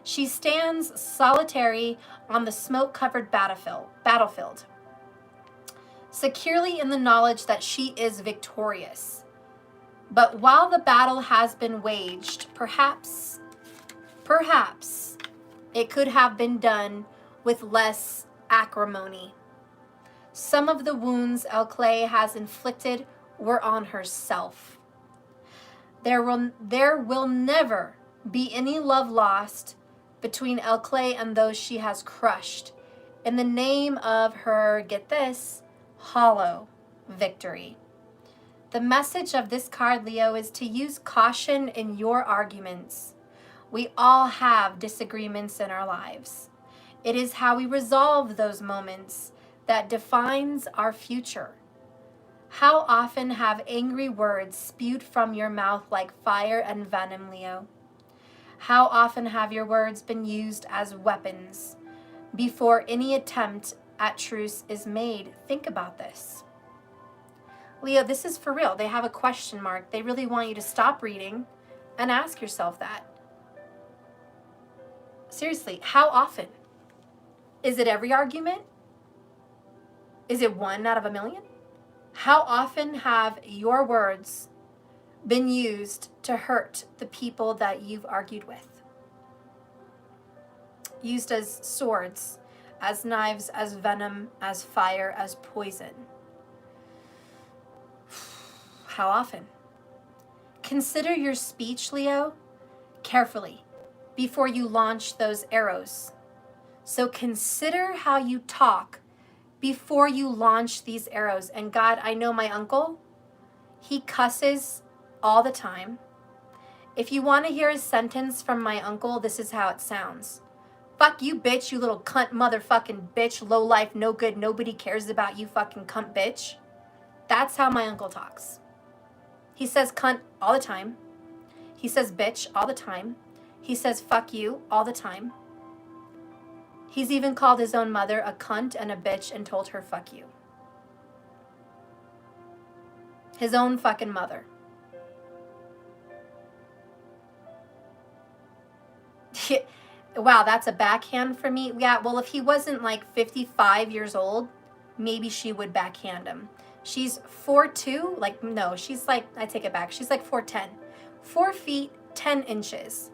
S1: She stands solitary on the smoke-covered battlefield, securely in the knowledge that she is victorious. But while the battle has been waged, perhaps it could have been done with less acrimony. Some of the wounds El-Clay has inflicted were on herself. There will never be any love lost between El-Clay and those she has crushed in the name of her, get this, hollow victory. The message of this card, Leo, is to use caution in your arguments. We all have disagreements in our lives. It is how we resolve those moments that defines our future. How often have angry words spewed from your mouth like fire and venom, Leo? How often have your words been used as weapons before any attempt at truce is made? Think about this. Leo, this is for real. They have a question mark. They really want you to stop reading and ask yourself that. Seriously, how often? Is it every argument? Is it 1 out of a million? How often have your words been used to hurt the people that you've argued with? Used as swords, as knives, as venom, as fire, as poison. How often? Consider your speech, Leo, carefully before you launch those arrows. So consider how you talk before you launch these arrows. And God, I know my uncle, he cusses all the time. If you want to hear a sentence from my uncle, this is how it sounds. Fuck you, bitch, you little cunt motherfucking bitch, low life, no good, nobody cares about you, fucking cunt bitch. That's how my uncle talks. He says cunt all the time. He says bitch all the time. He says fuck you all the time. He's even called his own mother a cunt and a bitch and told her fuck you. His own fucking mother. Wow, that's a backhand for me. Yeah, well, if he wasn't like 55 years old, maybe she would backhand him. She's 4'2", like, no, she's like, I take it back. She's like 4'10", 4 feet, 10 inches.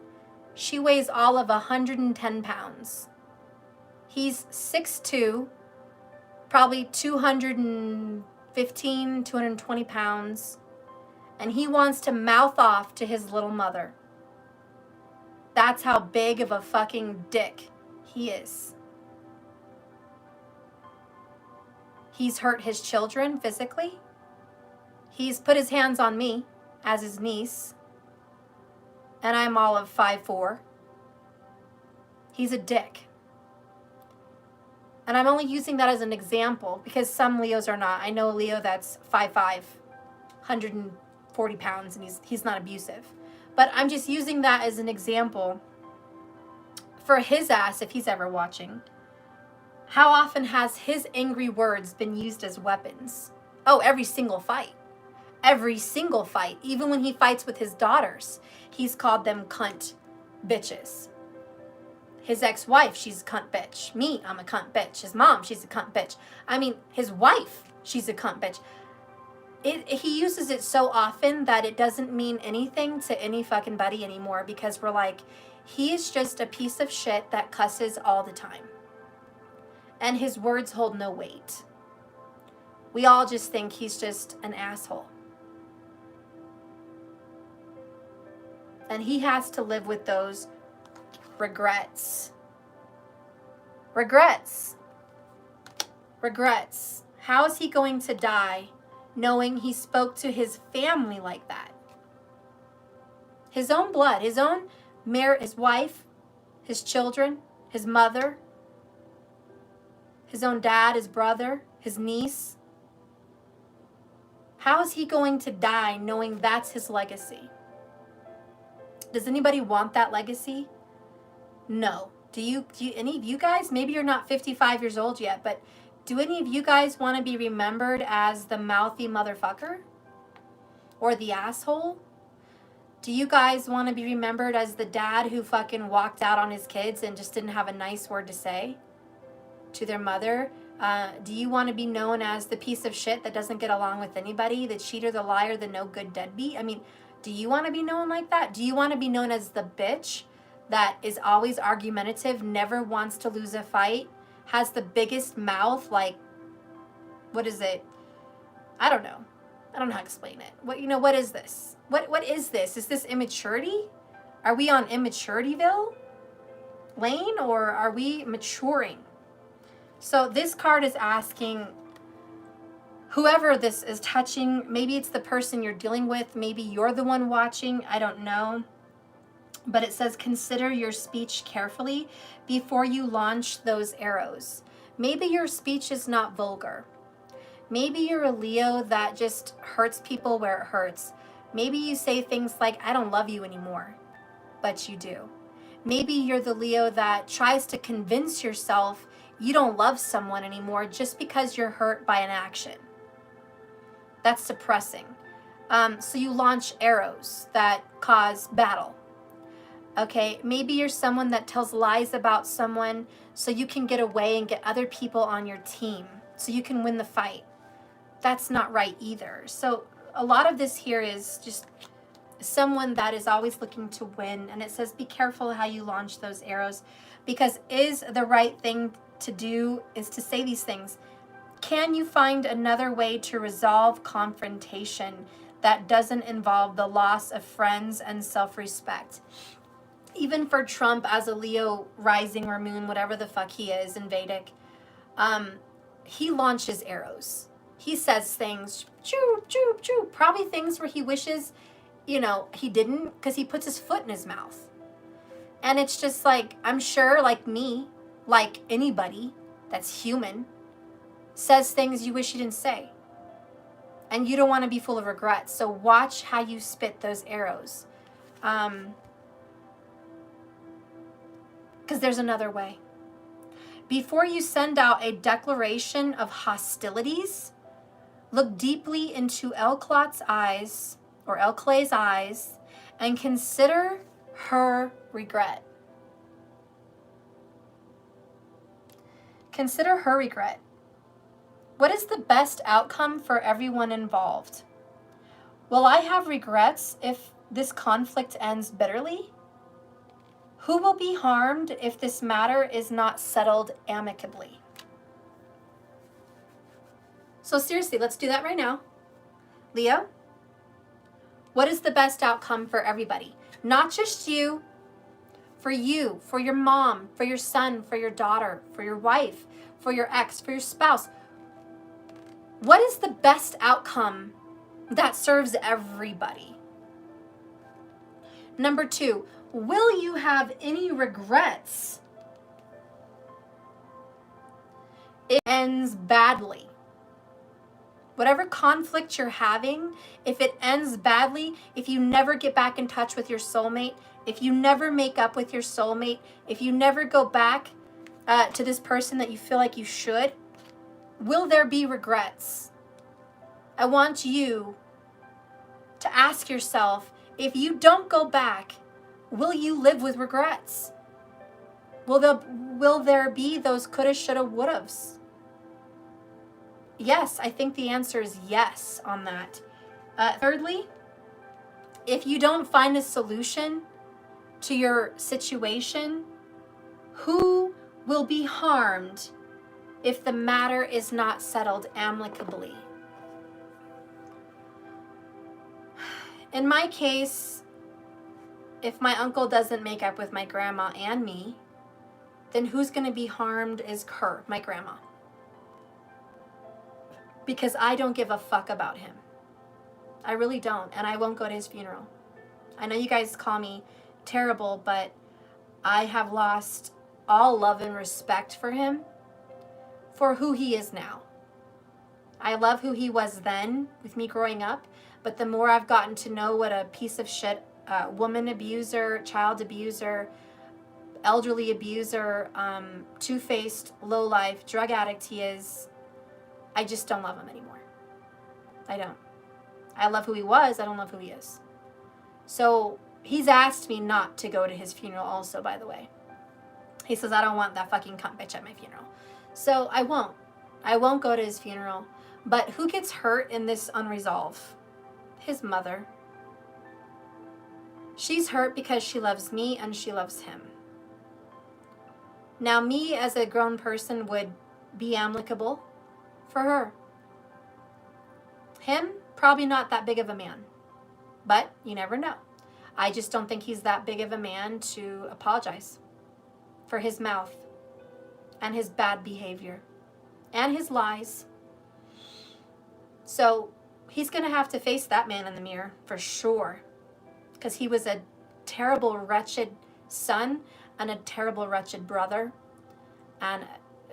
S1: She weighs all of 110 pounds. He's 6'2", probably 215, 220 pounds. And he wants to mouth off to his little mother. That's how big of a fucking dick he is. He's hurt his children physically. He's put his hands on me as his niece. And I'm all of 5'4". He's a dick. And I'm only using that as an example because some Leos are not. I know a Leo that's 5'5", 140 pounds, and he's not abusive. But I'm just using that as an example for his ass, if he's ever watching, How often has his angry words been used as weapons? Oh, every single fight. Every single fight. Even when he fights with his daughters, he's called them cunt bitches. His ex-wife, she's a cunt bitch. Me, I'm a cunt bitch. His mom, she's a cunt bitch. I mean, his wife, she's a cunt bitch. He uses it so often that it doesn't mean anything to any fucking buddy anymore, because we're like, he's just a piece of shit that cusses all the time. And his words hold no weight. We all just think he's just an asshole. And he has to live with those regrets. Regrets. Regrets. How is he going to die knowing he spoke to his family like that? His own blood, his own his wife, his children, his mother, his own dad, his brother, his niece. How is he going to die knowing that's his legacy? Does anybody want that legacy? No. Do you any of you guys, maybe you're not 55 years old yet, but do any of you guys want to be remembered as the mouthy motherfucker? Or the asshole? Do you guys want to be remembered as the dad who fucking walked out on his kids and just didn't have a nice word to say to their mother? Do you want to be known as the piece of shit that doesn't get along with anybody, the cheater, the liar, the no good deadbeat? I mean, do you want to be known like that? Do you want to be known as the bitch that is always argumentative, never wants to lose a fight, has the biggest mouth, like, what is it? I don't know. I don't know how to explain it. What is this? What is this? Is this immaturity? Are we on Immaturityville lane, or are we maturing? So this card is asking whoever this is touching, maybe it's the person you're dealing with, maybe you're the one watching, I don't know. But it says, consider your speech carefully before you launch those arrows. Maybe your speech is not vulgar. Maybe you're a Leo that just hurts people where it hurts. Maybe you say things like, I don't love you anymore, but you do. Maybe you're the Leo that tries to convince yourself you don't love someone anymore just because you're hurt by an action. That's suppressing. So you launch arrows that cause battle. Okay, maybe you're someone that tells lies about someone so you can get away and get other people on your team so you can win the fight. That's not right either. So a lot of this here is just someone that is always looking to win. And it says, be careful how you launch those arrows, because is the right thing to do is to say these things. Can you find another way to resolve confrontation that doesn't involve the loss of friends and self-respect? Even for Trump as a Leo rising or moon, whatever the fuck he is in Vedic, he launches arrows. He says things, choo, choo, choo, probably things where he wishes, he didn't, because he puts his foot in his mouth. And it's just like, I'm sure, like me, like anybody that's human, says things you wish you didn't say. And you don't want to be full of regrets. So watch how you spit those arrows. Because there's another way. Before you send out a declaration of hostilities, look deeply into El Clay's eyes, and consider her regret. Consider her regret. What is the best outcome for everyone involved? Will I have regrets if this conflict ends bitterly? Who will be harmed if this matter is not settled amicably? So seriously, let's do that right now. Leo, what is the best outcome for everybody? Not just you, for your mom, for your son, for your daughter, for your wife, for your ex, for your spouse. What is the best outcome that serves everybody? Number 2, will you have any regrets if it ends badly? Whatever conflict you're having, if it ends badly, if you never get back in touch with your soulmate, if you never make up with your soulmate, if you never go back to this person that you feel like you should, will there be regrets? I want you to ask yourself, if you don't go back, will you live with regrets? Will there be those coulda, shoulda, wouldas? Yes, I think the answer is yes on that. Thirdly, if you don't find a solution to your situation, who will be harmed if the matter is not settled amicably? In my case, if my uncle doesn't make up with my grandma and me, then who's going to be harmed is her, my grandma. Because I don't give a fuck about him. I really don't, and I won't go to his funeral. I know you guys call me terrible, but I have lost all love and respect for him for who he is now. I love who he was then with me growing up, but the more I've gotten to know what a piece of shit woman abuser, child abuser, elderly abuser, two-faced, low-life, drug addict he is, I just don't love him anymore. I don't. I love who he was. I don't love who he is. So he's asked me not to go to his funeral also, by the way. He says, I don't want that fucking cunt bitch at my funeral. So I won't. I won't go to his funeral. But who gets hurt in this unresolved? His mother. She's hurt because she loves me and she loves him. Now, me as a grown person would be amicable for her. Him, probably not that big of a man. But you never know. I just don't think he's that big of a man to apologize for his mouth and his bad behavior and his lies. So he's going to have to face that man in the mirror for sure, because he was a terrible, wretched son and a terrible, wretched brother and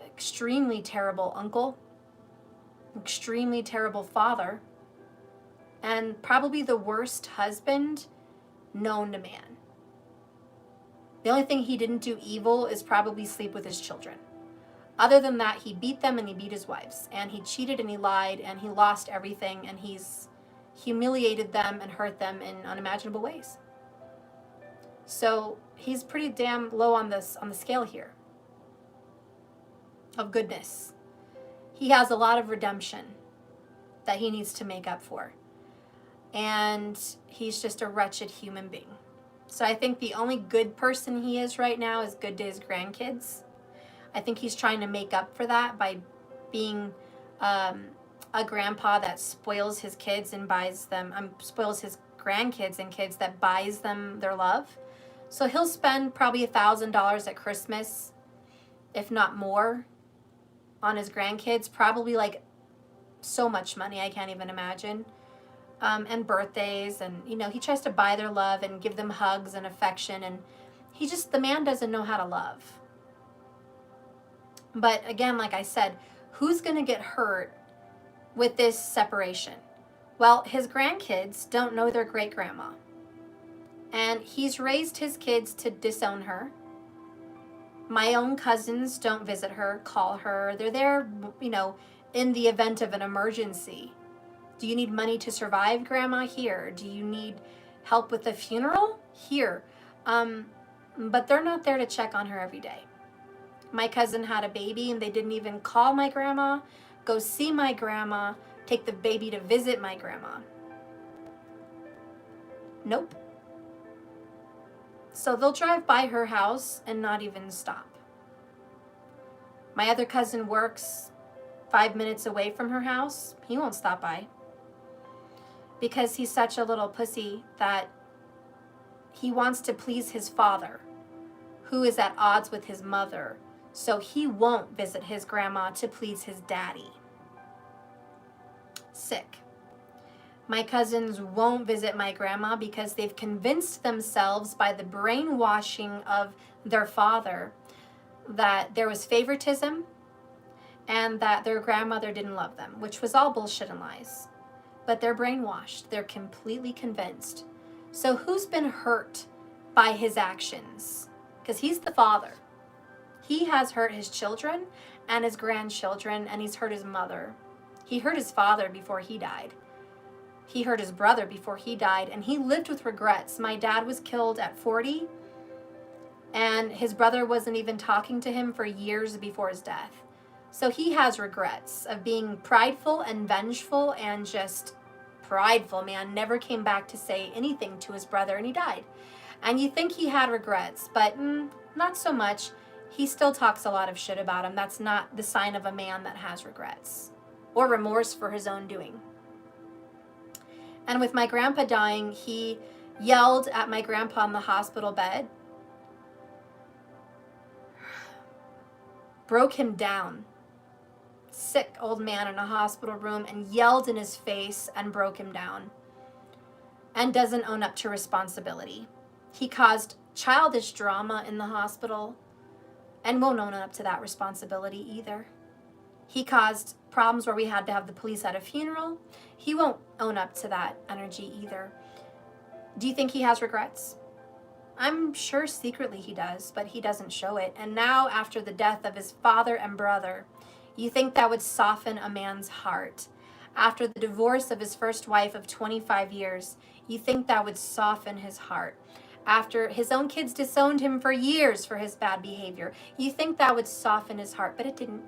S1: extremely terrible uncle, extremely terrible father, and probably the worst husband known to man. The only thing he didn't do evil is probably sleep with his children. Other than that, he beat them and he beat his wives. And he cheated and he lied and he lost everything. And he's humiliated them and hurt them in unimaginable ways. So he's pretty damn low on the scale here of goodness. He has a lot of redemption that he needs to make up for. And he's just a wretched human being. So I think the only good person he is right now is good to his grandkids. I think he's trying to make up for that by being a grandpa that spoils his kids and buys them, spoils his grandkids and kids that buys them their love. So he'll spend probably $1,000 at Christmas, if not more, on his grandkids. Probably like so much money, I can't even imagine. And birthdays, and he tries to buy their love and give them hugs and affection, and the man doesn't know how to love. But again, like I said, who's going to get hurt with this separation? Well, his grandkids don't know their great-grandma, and he's raised his kids to disown her. My own cousins don't visit her, call her. They're there, in the event of an emergency. Do you need money to survive, Grandma? Here. Do you need help with the funeral? Here. But they're not there to check on her every day. My cousin had a baby and they didn't even call my grandma, go see my grandma, take the baby to visit my grandma. Nope. So they'll drive by her house and not even stop. My other cousin works 5 minutes away from her house. He won't stop by. Because he's such a little pussy that he wants to please his father, who is at odds with his mother. So he won't visit his grandma to please his daddy. Sick. My cousins won't visit my grandma because they've convinced themselves by the brainwashing of their father that there was favoritism and that their grandmother didn't love them, which was all bullshit and lies. But they're brainwashed. They're completely convinced. So who's been hurt by his actions? Because he's the father. He has hurt his children and his grandchildren, and he's hurt his mother. He hurt his father before he died. He hurt his brother before he died, and he lived with regrets. My dad was killed at 40, and his brother wasn't even talking to him for years before his death. So he has regrets of being prideful and vengeful and just prideful, man. Never came back to say anything to his brother, and he died. And you think he had regrets, but not so much. He still talks a lot of shit about him. That's not the sign of a man that has regrets or remorse for his own doing. And with my grandpa dying, he yelled at my grandpa on the hospital bed, broke him down. Sick old man in a hospital room, and yelled in his face and broke him down, and doesn't own up to responsibility. He caused childish drama in the hospital and won't own up to that responsibility either. He caused problems where we had to have the police at a funeral. He won't own up to that energy either. Do you think he has regrets? I'm sure secretly he does, but he doesn't show it. And now, after the death of his father and brother, you think that would soften a man's heart? After the divorce of his first wife of 25 years, you think that would soften his heart? After his own kids disowned him for years for his bad behavior, you think that would soften his heart, but it didn't.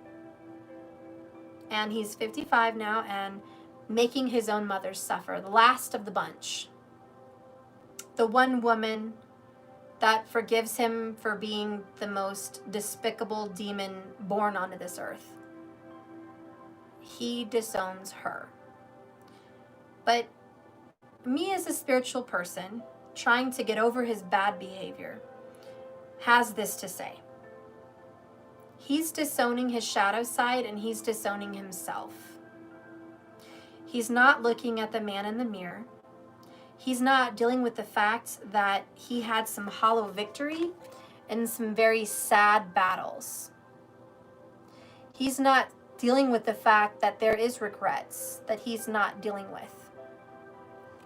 S1: And he's 55 now and making his own mother suffer, the last of the bunch. The one woman that forgives him for being the most despicable demon born onto this earth. He disowns her. But me as a spiritual person, trying to get over his bad behavior, has this to say. He's disowning his shadow side, and he's disowning himself. He's not looking at the man in the mirror. He's not dealing with the fact that he had some hollow victory and some very sad battles. He's not dealing with the fact that there is regrets that he's not dealing with.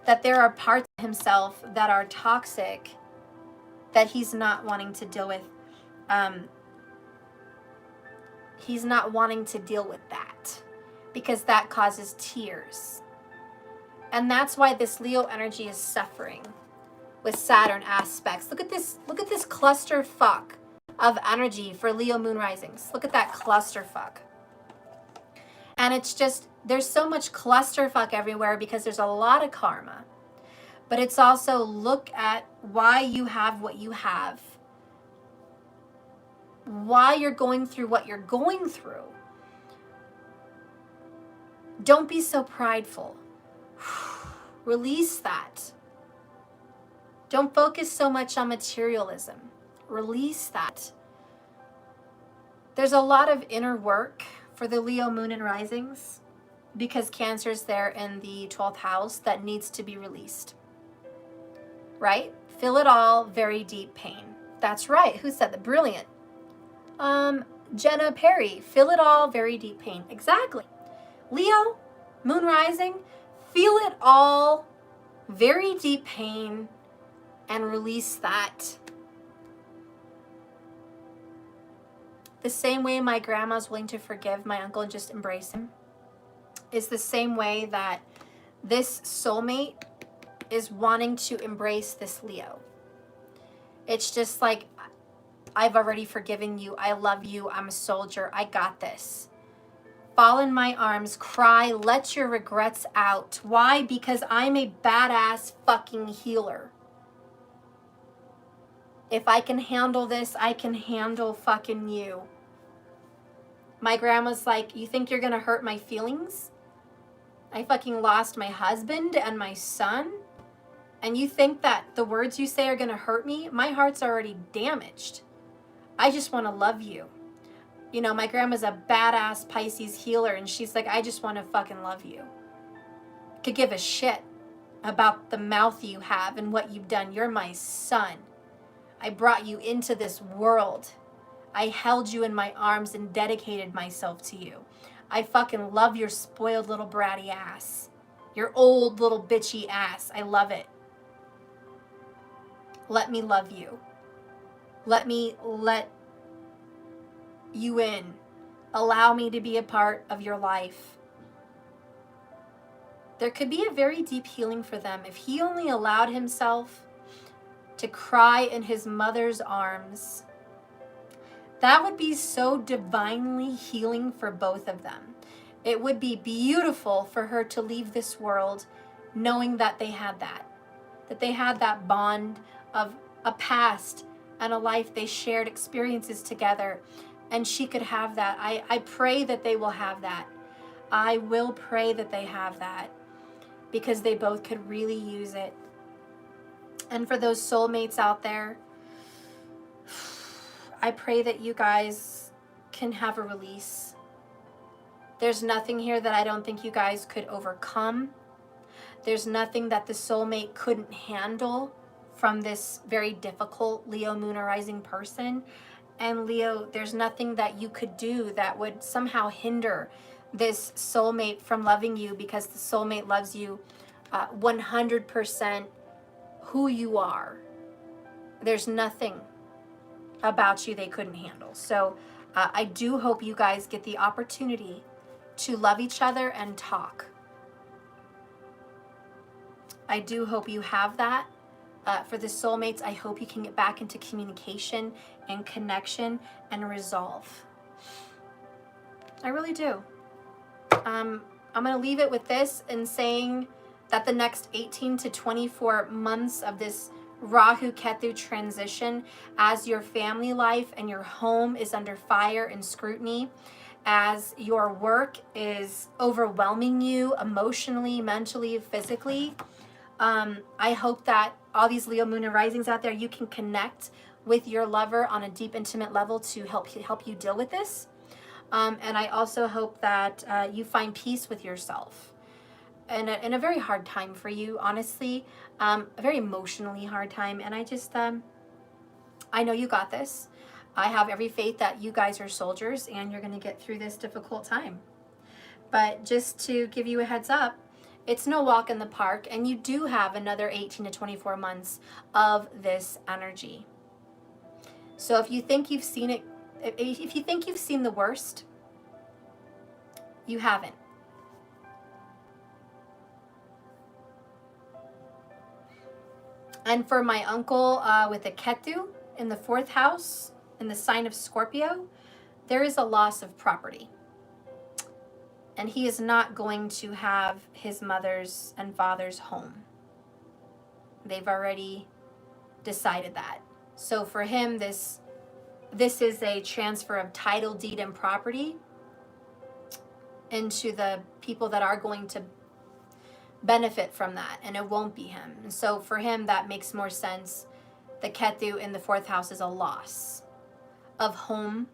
S1: That there are parts of himself that are toxic that he's not wanting to deal with. He's not wanting to deal with that because that causes tears. And that's why this Leo energy is suffering with Saturn aspects. Look at this clusterfuck of energy for Leo moon risings. Look at that clusterfuck. And it's just, there's so much clusterfuck everywhere because there's a lot of karma. But it's also, look at why you have what you have. Why you're going through what you're going through. Don't be so prideful. Release that. Don't focus so much on materialism. Release that. There's a lot of inner work for the Leo moon and risings because Cancer's there in the 12th house that needs to be released. Right? Feel it all, very deep pain. That's right. Who said that? Brilliant. Jenna Perry, feel it all, very deep pain. Exactly. Leo, moon rising, feel it all, very deep pain, and release that. The same way my grandma's willing to forgive my uncle and just embrace him is the same way that this soulmate is wanting to embrace this Leo. It's just like, I've already forgiven you. I love you. I'm a soldier. I got this. Fall in my arms, cry, let your regrets out. Why? Because I'm a badass fucking healer. If I can handle this, I can handle fucking you. My grandma's like, you think you're gonna hurt my feelings? I fucking lost my husband and my son? And you think that the words you say are gonna hurt me? My heart's already damaged. I just want to love you. You know, my grandma's a badass Pisces healer, and she's like, I just want to fucking love you. Could give a shit about the mouth you have and what you've done. You're my son. I brought you into this world. I held you in my arms and dedicated myself to you. I fucking love your spoiled little bratty ass. Your old little bitchy ass. I love it. Let me love you. Let you in. Allow me to be a part of your life. There could be a very deep healing for them if he only allowed himself to cry in his mother's arms. That would be so divinely healing for both of them. It would be beautiful for her to leave this world knowing that they had that bond of a past and a life they shared experiences together, and she could have that. I pray that they will have that. I will pray that they have that, because they both could really use it. And for those soulmates out there, I pray that you guys can have a release. There's nothing here that I don't think you guys could overcome. There's nothing that the soulmate couldn't handle from this very difficult Leo Moon or Rising person. And Leo, there's nothing that you could do that would somehow hinder this soulmate from loving you, because the soulmate loves you 100% who you are. There's nothing about you they couldn't handle. So I do hope you guys get the opportunity to love each other and talk. I do hope you have that. For the soulmates, I hope you can get back into communication and connection and resolve. I really do. I'm going to leave it with this and saying that the next 18 to 24 months of this Rahu Ketu transition, as your family life and your home is under fire and scrutiny, as your work is overwhelming you emotionally, mentally, physically, I hope that all these Leo Moon and Risings out there, you can connect with your lover on a deep, intimate level to help you deal with this. And I also hope that you find peace with yourself in a very hard time for you, honestly, a very emotionally hard time. And I just, I know you got this. I have every faith that you guys are soldiers and you're going to get through this difficult time. But just to give you a heads up, it's no walk in the park, and you do have another 18 to 24 months of this energy. So if you think you've seen it, if you think you've seen the worst, you haven't. And for my uncle with a Ketu in the 4th house, in the sign of Scorpio, there is a loss of property. And he is not going to have his mother's and father's home. They've already decided that. So for him, this is a transfer of title, deed, and property into the people that are going to benefit from that, and it won't be him. And so for him, that makes more sense. The Ketu in the 4th house is a loss of home,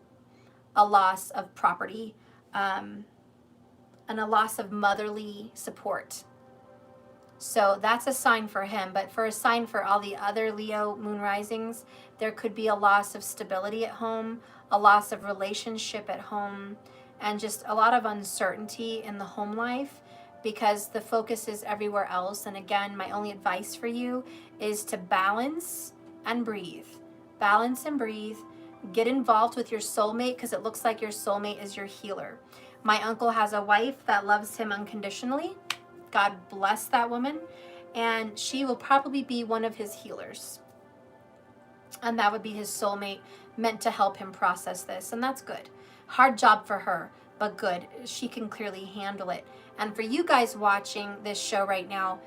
S1: a loss of property, and a loss of motherly support. So that's a sign for him. But for a sign for all the other Leo Moon Risings, there could be a loss of stability at home, a loss of relationship at home, and just a lot of uncertainty in the home life, because the focus is everywhere else. And again, my only advice for you is to balance and breathe. Balance and breathe. Get involved with your soulmate, because it looks like your soulmate is your healer. My uncle has a wife that loves him unconditionally. God bless that woman. And she will probably be one of his healers. And that would be his soulmate, meant to help him process this. And that's good. Hard job for her, but good. She can clearly handle it. And for you guys watching this show right now,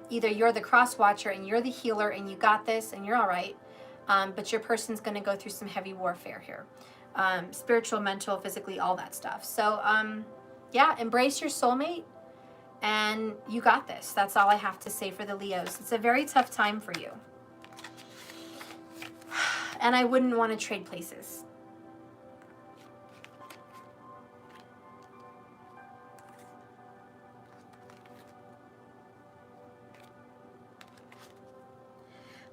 S1: either you're the cross watcher and you're the healer and you got this and you're all right, but your person's going to go through some heavy warfare here. Spiritual, mental, physically, all that stuff. So, yeah, embrace your soulmate and you got this. That's all I have to say for the Leos. It's a very tough time for you. And I wouldn't want to trade places.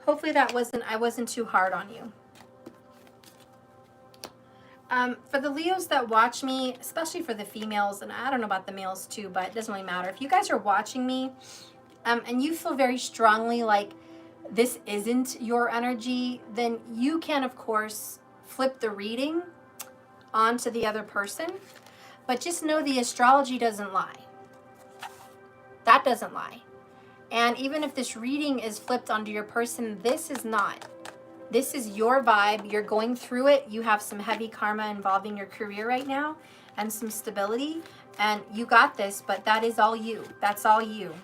S1: Hopefully I wasn't too hard on you. For the Leos that watch me, especially for the females, and I don't know about the males too, but it doesn't really matter. If you guys are watching me and you feel very strongly like this isn't your energy, then you can, of course, flip the reading onto the other person. But just know the astrology doesn't lie. That doesn't lie. And even if this reading is flipped onto your person, this is not. This is your vibe. You're going through it. You have some heavy karma involving your career right now and some stability. And you got this, but that is all you. That's all you.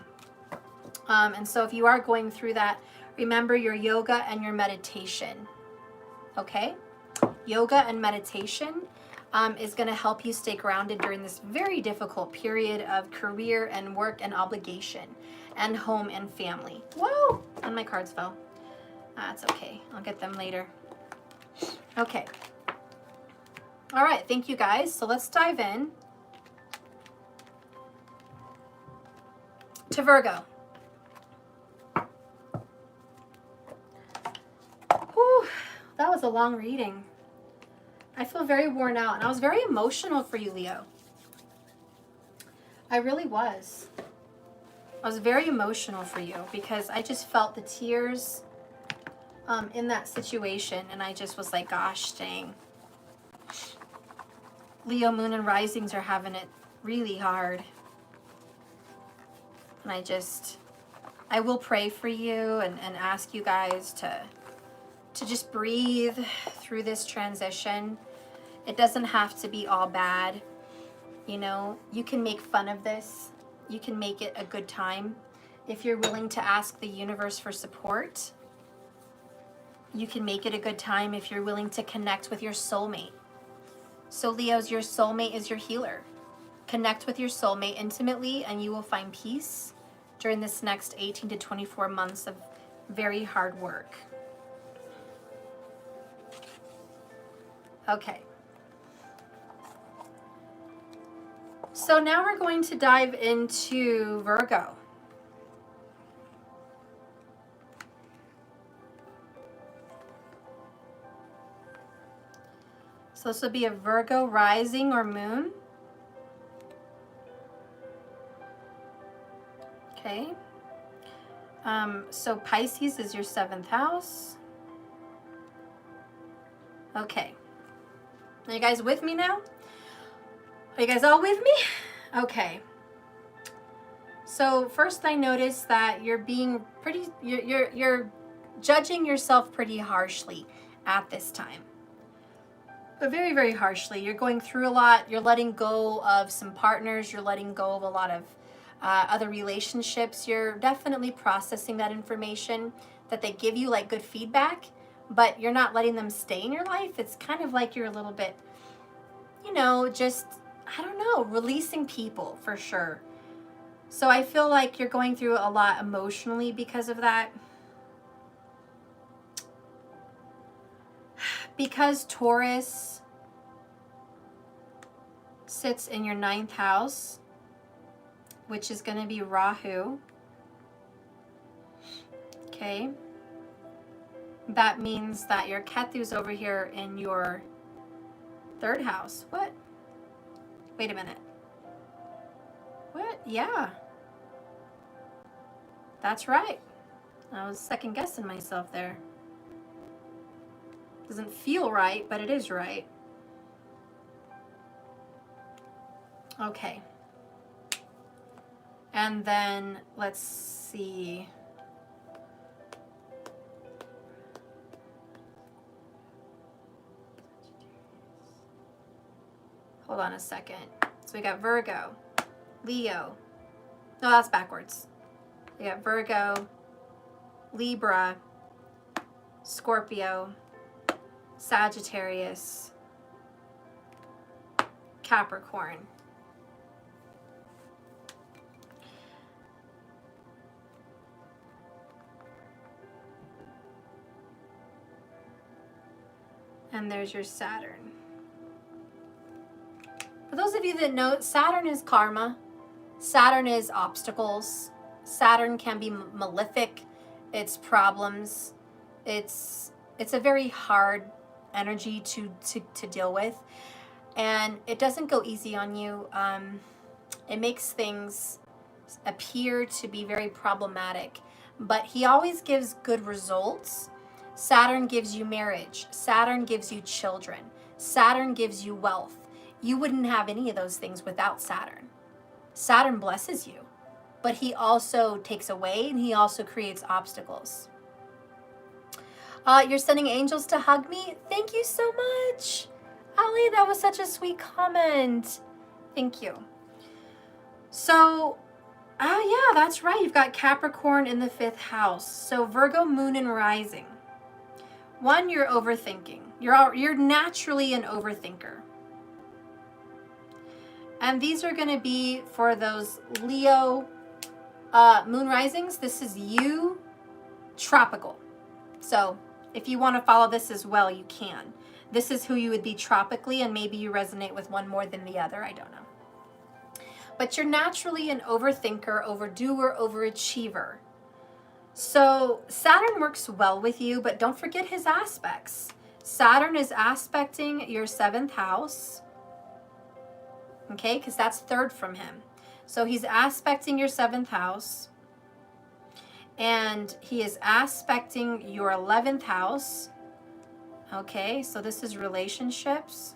S1: And so if you are going through that, remember your yoga and your meditation. Okay? Yoga and meditation is going to help you stay grounded during this very difficult period of career and work and obligation and home and family. Whoa! And my cards fell. That's okay. I'll get them later. Okay. All right. Thank you, guys. So let's dive in to Virgo. Whew, that was a long reading. I feel very worn out, and I was very emotional for you, Leo. I really was. I was very emotional for you because I just felt the tears in that situation, and I just was like, gosh, dang. Leo, Moon, and Risings are having it really hard. And I will pray for you and ask you guys to just breathe through this transition. It doesn't have to be all bad. You know, you can make fun of this. You can make it a good time. If you're willing to ask the universe for support, you can make it a good time if you're willing to connect with your soulmate. So Leos, your soulmate is your healer. Connect with your soulmate intimately and you will find peace during this next 18 to 24 months of very hard work. Okay. So now we're going to dive into Virgo. So this would be a Virgo rising or moon. Okay. So Pisces is your 7th house. Okay. Are you guys with me now? Are you guys all with me? Okay. So first I noticed that you're being pretty, you're judging yourself pretty harshly at this time. But very, very harshly. You're going through a lot. You're letting go of some partners. You're letting go of a lot of other relationships. You're definitely processing that information that they give you, like good feedback, but you're not letting them stay in your life. It's kind of like you're a little bit, you know, just, I don't know, releasing people for sure. So I feel like you're going through a lot emotionally because of that. Because Taurus sits in your 9th house, which is going to be Rahu. Okay. That means that your Ketu's over here in your 3rd house. What? Wait a minute. What? Yeah. That's right. I was second guessing myself there. Doesn't feel right, but it is right. Okay. And then let's see. Hold on a second. So we got Virgo, Leo. No, that's backwards. We got Virgo, Libra, Scorpio, Sagittarius, Capricorn. And there's your Saturn. For those of you that know, Saturn is karma. Saturn is obstacles. Saturn can be malefic. It's problems. It's a very hard energy to deal with. And it doesn't go easy on you. It makes things appear to be very problematic. But he always gives good results. Saturn gives you marriage. Saturn gives you children. Saturn gives you wealth. You wouldn't have any of those things without Saturn. Saturn blesses you, but he also takes away and he also creates obstacles. You're sending angels to hug me? Thank you so much. Ali, that was such a sweet comment. Thank you. So, oh yeah, that's right. You've got Capricorn in the 5th house. So Virgo, moon and rising. One, you're overthinking. You're naturally an overthinker. And these are going to be for those Leo moon risings. This is you, tropical. So if you want to follow this as well, you can. This is who you would be tropically, and maybe you resonate with one more than the other. I don't know. But you're naturally an overthinker, overdoer, overachiever. So Saturn works well with you, but don't forget his aspects. Saturn is aspecting your 7th house. Okay, because that's 3rd from him. So he's aspecting your 7th house. And he is aspecting your 11th house. Okay, so this is relationships.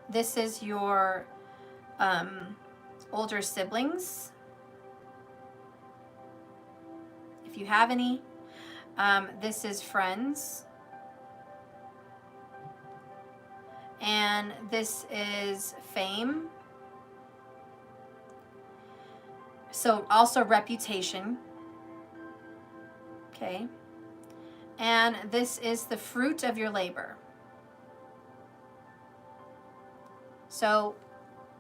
S1: This is your older siblings, if you have any. This is friends. And this is fame. So also reputation. Okay. And this is the fruit of your labor. So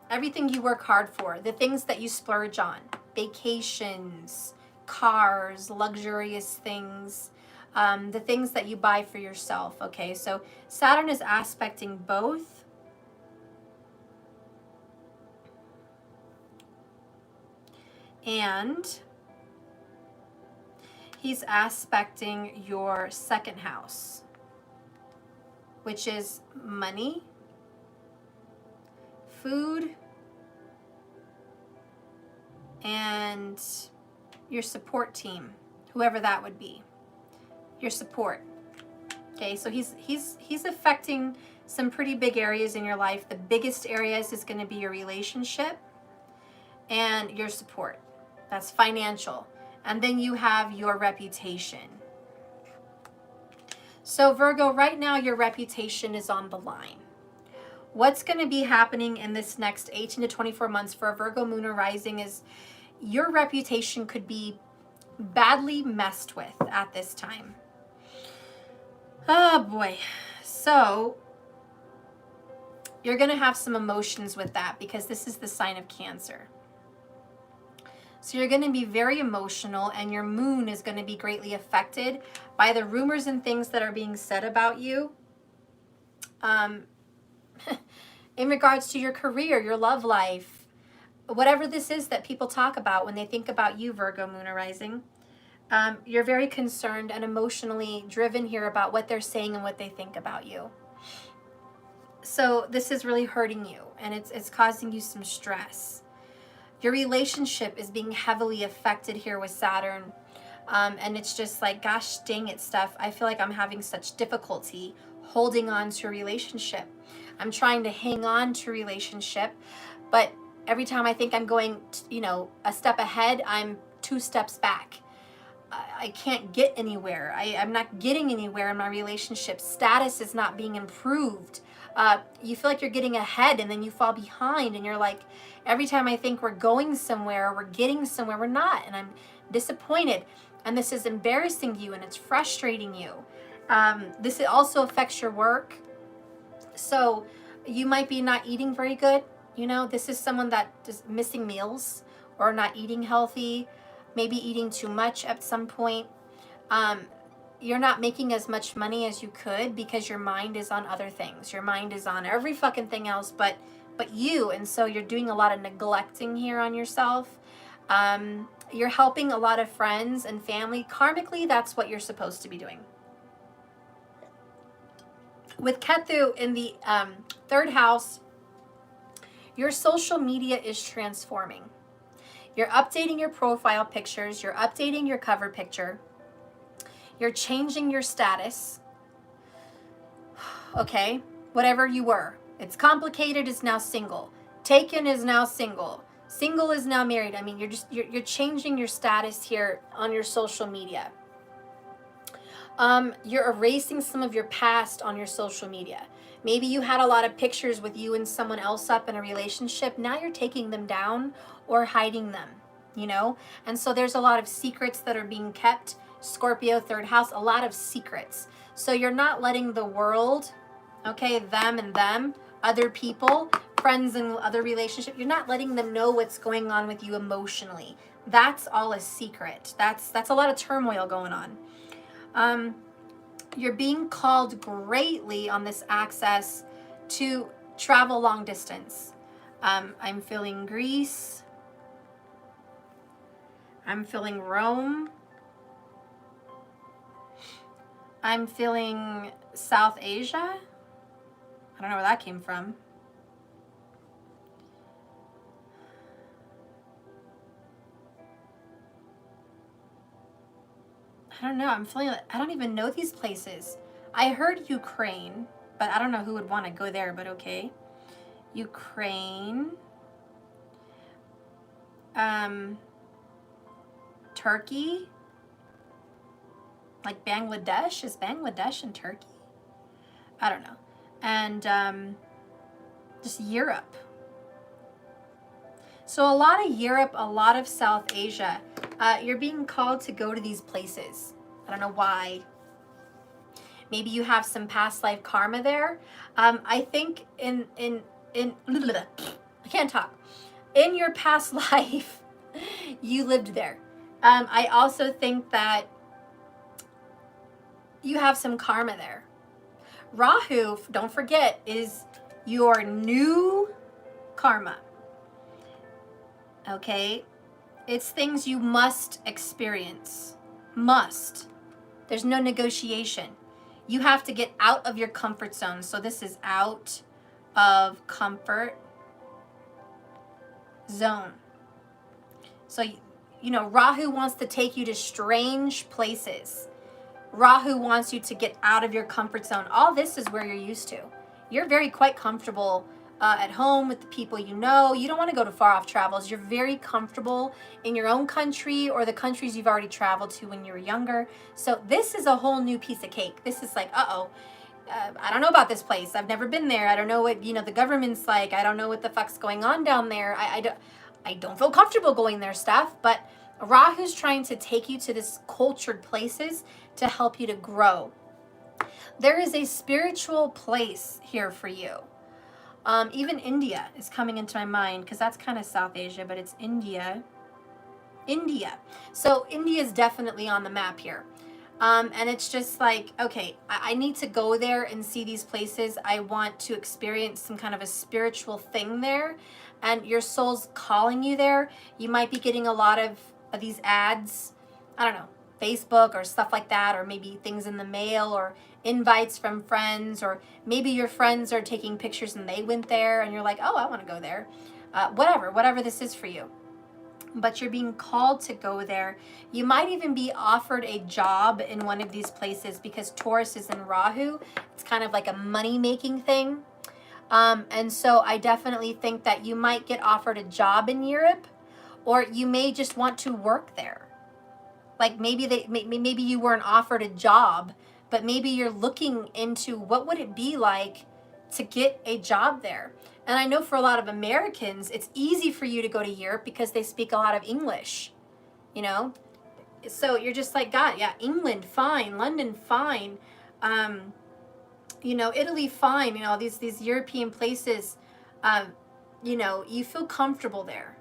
S1: everything you work hard for, the things that you splurge on, vacations, cars, luxurious things, the things that you buy for yourself. Okay, so Saturn is aspecting both. And he's aspecting your 2nd house, which is money, food, and your support team, whoever that would be, your support. Okay, so he's affecting some pretty big areas in your life. The biggest areas is going to be your relationship and your support. That's financial. And then you have your reputation. So Virgo, right now your reputation is on the line. What's going to be happening in this next 18 to 24 months for a Virgo moon or rising is your reputation could be badly messed with at this time. Oh boy. So you're going to have some emotions with that because this is the sign of Cancer. So you're going to be very emotional, and your moon is going to be greatly affected by the rumors and things that are being said about you. In regards to your career, your love life, whatever this is that people talk about when they think about you, Virgo moon or rising, you're very concerned and emotionally driven here about what they're saying and what they think about you. So this is really hurting you, and it's causing you some stress. Your relationship is being heavily affected here with Saturn. And it's just like, gosh dang it, Steph, I feel like I'm having such difficulty holding on to a relationship. I'm trying to hang on to a relationship, but every time I think I'm going, a step ahead, I'm 2 steps back. I can't get anywhere. I'm not getting anywhere in my relationship. Status is not being improved. You feel like you're getting ahead and then you fall behind, and you're like, every time I think we're going somewhere or we're getting somewhere, we're not, and I'm disappointed. And this is embarrassing you and it's frustrating you. This also affects your work. So you might be not eating very good. This is someone that is missing meals or not eating healthy, maybe eating too much at some point. You're not making as much money as you could because your mind is on other things. Your mind is on every fucking thing else but you. And so you're doing a lot of neglecting here on yourself. You're helping a lot of friends and family. Karmically, that's what you're supposed to be doing. With Ketu in the 3rd house, your social media is transforming. You're updating your profile pictures. You're updating your cover picture. You're changing your status. okay? Whatever you were. It's complicated is now single. Taken is now single. Single is now married. I mean, you're changing your status here on your social media. You're erasing some of your past on your social media. Maybe you had a lot of pictures with you and someone else up in a relationship. Now you're taking them down or hiding them, you know? And so there's a lot of secrets that are being kept. Scorpio, third house, a lot of secrets. So you're not letting the world, okay, them and them, other people, friends and other relationships, you're not letting them know what's going on with you emotionally. That's all a secret. That's a lot of turmoil going on. You're being called greatly on this access to travel long distance. I'm feeling Greece. I'm feeling Rome. I'm feeling South Asia. I don't know where that came from. I don't know. I'm feeling like I don't even know these places. I heard Ukraine, but I don't know who would want to go there, but okay. Ukraine. Turkey. Like Bangladesh. Is Bangladesh in Turkey? I don't know. And just Europe. So a lot of Europe, a lot of South Asia. You're being called to go to these places. I don't know why. Maybe you have some past life karma there. I think in I can't talk. In your past life, you lived there. I also think that you have some karma there. Rahu, don't forget, is your new karma. Okay? It's things you must experience. Must. There's no negotiation. You have to get out of your comfort zone. So this is out of comfort zone. So, you know, Rahu wants to take you to strange places. Rahu wants you to get out of your comfort zone. All this is where you're used to. You're very quite comfortable at home with the people you know. You don't want to go to far off travels. You're very comfortable in your own country or the countries you've already traveled to when you were younger. So this is a whole new piece of cake. This is like, I don't know about this place. I've never been there. I don't know what, the government's like. I don't know what the fuck's going on down there. I don't feel comfortable going there, stuff. But Rahu's trying to take you to this cultured places to help you to grow. There is a spiritual place here for you. Even India is coming into my mind because that's kind of South Asia, but it's India. So India is definitely on the map here. And it's just like, okay, I need to go there and see these places. I want to experience some kind of a spiritual thing there. And your soul's calling you there. You might be getting a lot of these ads, I don't know, Facebook or stuff like that, or maybe things in the mail or invites from friends, or maybe your friends are taking pictures and they went there and you're like, oh, I want to go there. Whatever this is for you. But you're being called to go there. You might even be offered a job in one of these places because Taurus is in Rahu. It's kind of like a money-making thing. And so I definitely think that you might get offered a job in Europe, or you may just want to work there. Like maybe you weren't offered a job, but maybe you're looking into what would it be like to get a job there. And I know for a lot of Americans, it's easy for you to go to Europe because they speak a lot of English, So you're just like, God, yeah, England, fine. London, fine. Italy, fine. These European places, you feel comfortable there.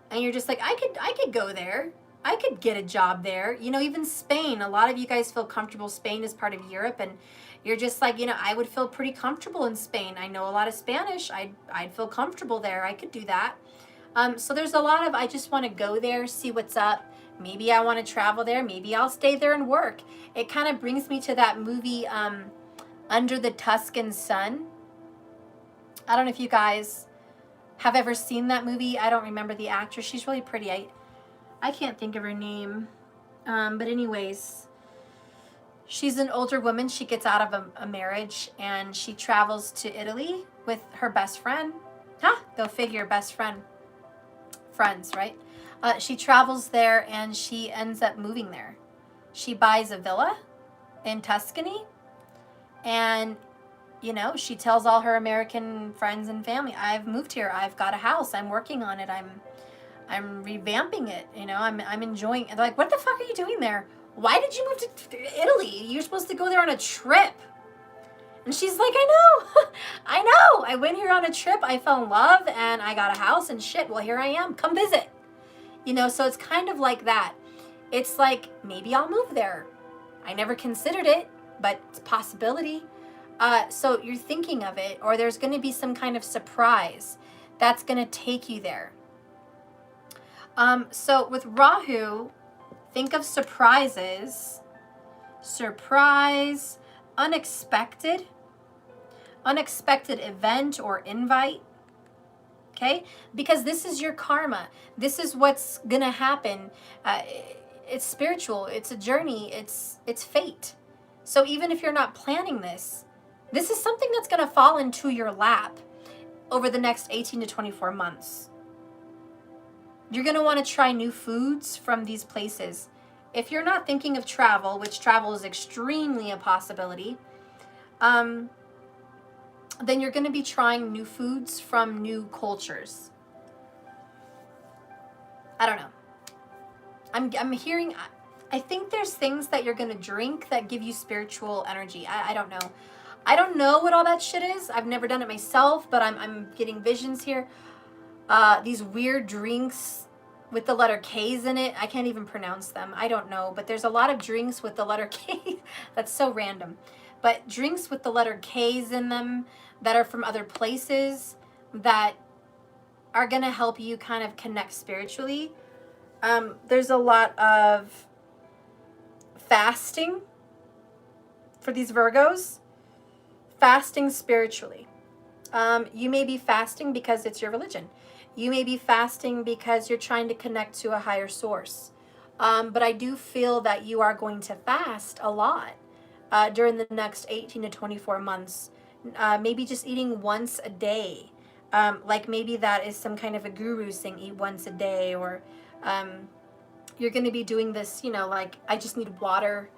S1: And you're just like, I could go there. I could get a job there. Even Spain, a lot of you guys feel comfortable. Spain is part of Europe, and you're just like, I would feel pretty comfortable in Spain. I know a lot of Spanish. I'd feel comfortable there. I could do that. So there's a lot of, I just want to go there, see what's up. Maybe I want to travel there. Maybe I'll stay there and work. It kind of brings me to that movie, Under the Tuscan Sun. I don't know if you guys have ever seen that movie. I don't remember the actress. She's really pretty. I can't think of her name. But anyways, She's an older woman. She gets out of a marriage and she travels to Italy with her best friend. Go figure, best friend. Friends, right? She travels there and she ends up moving there. She buys a villa in Tuscany and, you know, she tells all her American friends and family, I've moved here. I've got a house. I'm working on it. I'm revamping it. You know, I'm enjoying it. They're like, what the fuck are you doing there? Why did you move to Italy? You're supposed to go there on a trip. And she's like, I know. I know. I went here on a trip. I fell in love and I got a house and shit. Well, here I am. Come visit. You know, so it's kind of like that. It's like, maybe I'll move there. I never considered it, but it's a possibility. So you're thinking of it, or there's going to be some kind of surprise that's going to take you there. So with Rahu, think of surprises. Surprise, unexpected event or invite. Okay? Because this is your karma. This is what's going to happen. It's spiritual. It's a journey. It's fate. So even if you're not planning this, this is something that's going to fall into your lap over the next 18 to 24 months. You're going to want to try new foods from these places. If you're not thinking of travel, which travel is extremely a possibility, then you're going to be trying new foods from new cultures. I don't know. I'm hearing, I think there's things that you're going to drink that give you spiritual energy. I don't know. I don't know what all that shit is. I've never done it myself, but I'm getting visions here. These weird drinks with the letter K's in it. I can't even pronounce them. I don't know, but there's a lot of drinks with the letter K. That's so random. But drinks with the letter K's in them that are from other places that are going to help you kind of connect spiritually. There's a lot of fasting for these Virgos. Fasting spiritually. You may be fasting because it's your religion. You may be fasting because you're trying to connect to a higher source. But I do feel that you are going to fast a lot during the next 18 to 24 months. Maybe just eating once a day. Like maybe that is some kind of a guru saying eat once a day. Or you're going to be doing this, you know, like I just need water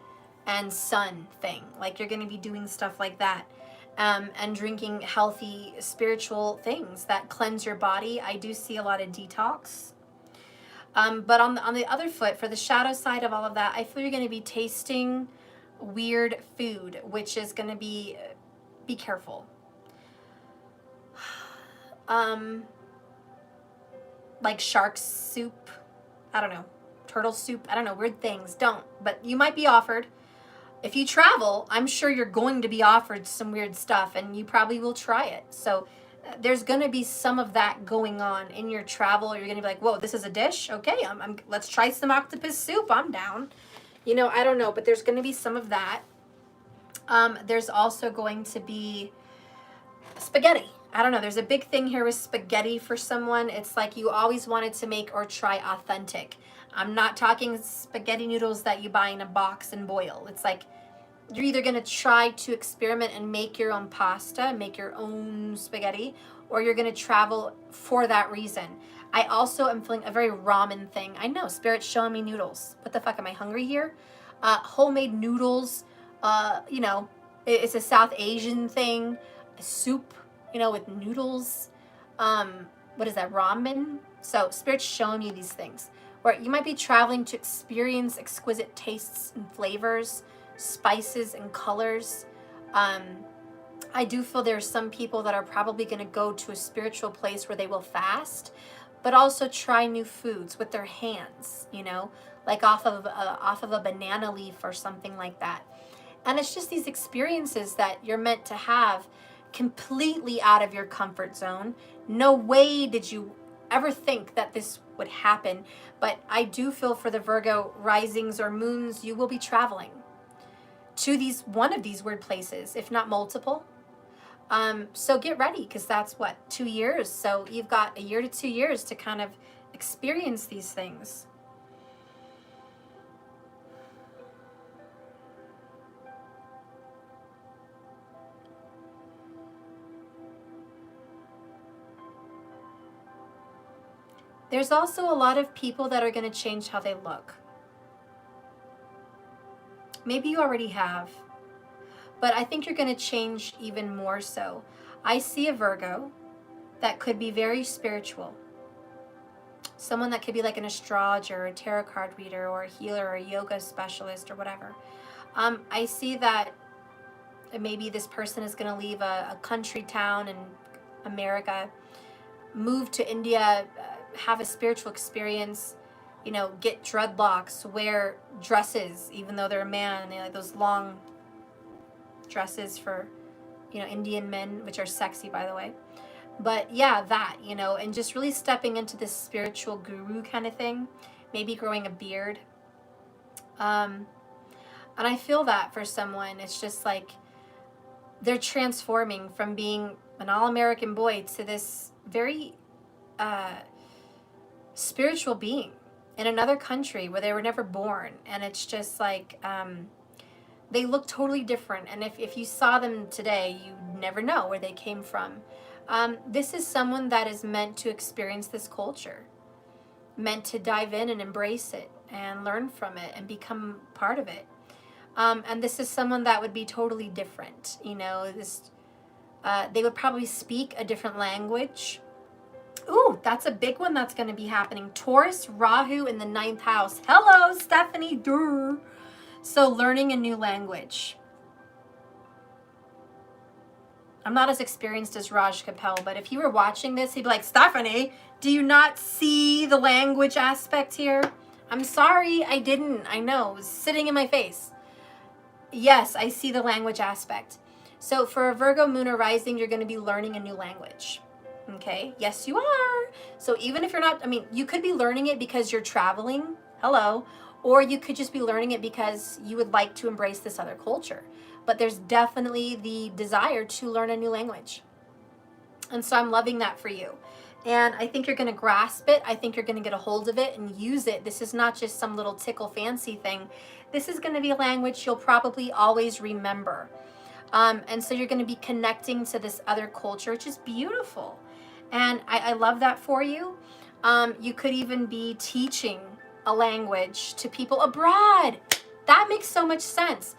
S1: and sun thing. Like you're going to be doing stuff like that. And drinking healthy spiritual things that cleanse your body. I do see a lot of detox. But on the other foot, for the shadow side of all of that, I feel you're going to be tasting weird food, which is going to be careful. Like shark soup. I don't know. Turtle soup. I don't know. Weird things. Don't. But you might be offered. If you travel, I'm sure you're going to be offered some weird stuff and you probably will try it. So there's going to be some of that going on in your travel. You're going to be like, whoa, this is a dish? Okay, let's try some octopus soup. I'm down. You know, I don't know, but there's going to be some of that. There's also going to be spaghetti. I don't know. There's a big thing here with spaghetti for someone. It's like you always wanted to make or try authentic. I'm not talking spaghetti noodles that you buy in a box and boil. It's like you're either going to try to experiment and make your own pasta, make your own spaghetti, or you're going to travel for that reason. I also am feeling a very ramen thing. I know, Spirit's showing me noodles. What the fuck, am I hungry here? Homemade noodles, you know, it's a South Asian thing. A soup, you know, with noodles. What is that, ramen? So Spirit's showing me these things. Where you might be traveling to experience exquisite tastes and flavors, spices and colors. I do feel there are some people that are probably going to go to a spiritual place where they will fast, but also try new foods with their hands, you know, like off of a banana leaf or something like that. And it's just these experiences that you're meant to have completely out of your comfort zone. No way did you ever think that this would happen, but I do feel for the Virgo risings or moons, you will be traveling to one of these weird places, if not multiple. So get ready, because that's what, 2 years. So you've got a year to 2 years to kind of experience these things. There's also a lot of people that are going to change how they look. Maybe you already have, but I think you're going to change even more so. I see a Virgo that could be very spiritual. Someone that could be like an astrologer, a tarot card reader, or a healer, or a yoga specialist, or whatever. I see that maybe this person is going to leave a country town in America, move to India, have a spiritual experience, you know, get dreadlocks, wear dresses, even though they're a man, and they like those long dresses for, you know, Indian men, which are sexy, by the way. But yeah, that, you know, and just really stepping into this spiritual guru kind of thing, maybe growing a beard. And I feel that for someone, it's just like they're transforming from being an all-American boy to this very spiritual being in another country where they were never born. And it's just like they look totally different. And if you saw them today, you'd never know where they came from. This is someone that is meant to experience this culture, meant to dive in and embrace it and learn from it and become part of it. And this is someone that would be totally different. You know, they would probably speak a different language. Ooh, that's a big one that's going to be happening. Taurus, Rahu in the 9th house. Hello, Stephanie. Durr. So learning a new language. I'm not as experienced as Raj Kapel, but if he were watching this, he'd be like, Stephanie, do you not see the language aspect here? I'm sorry, I didn't. I know, it was sitting in my face. Yes, I see the language aspect. So for a Virgo moon or rising, you're going to be learning a new language. Okay? Yes, you are. So even if you're not, I mean, you could be learning it because you're traveling. Hello. Or you could just be learning it because you would like to embrace this other culture. But there's definitely the desire to learn a new language. And so I'm loving that for you. And I think you're going to grasp it. I think you're going to get a hold of it and use it. This is not just some little tickle fancy thing. This is going to be a language you'll probably always remember. And so you're going to be connecting to this other culture, which is beautiful. And I love that for you. You could even be teaching a language to people abroad. That makes so much sense.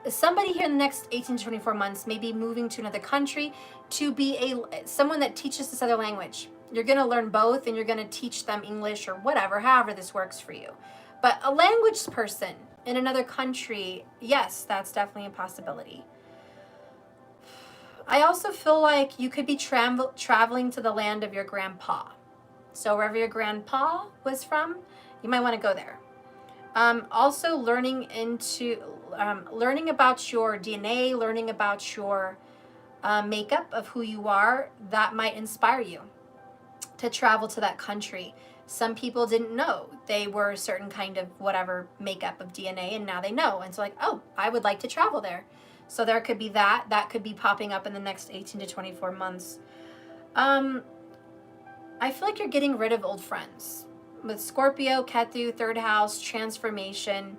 S1: Somebody here in the next 18 to 24 months may be moving to another country to be someone that teaches this other language. You're going to learn both, and you're going to teach them English or whatever, however this works for you. But a language person in another country, yes, that's definitely a possibility. I also feel like you could be traveling to the land of your grandpa. So wherever your grandpa was from, you might want to go there. Also learning about your DNA, learning about your makeup of who you are, that might inspire you to travel to that country. Some people didn't know they were a certain kind of whatever makeup of DNA, and now they know. And so like, oh, I would like to travel there. So there could be that could be popping up in the next 18 to 24 months. I feel like you're getting rid of old friends. With Scorpio, Ketu, 3rd house, transformation.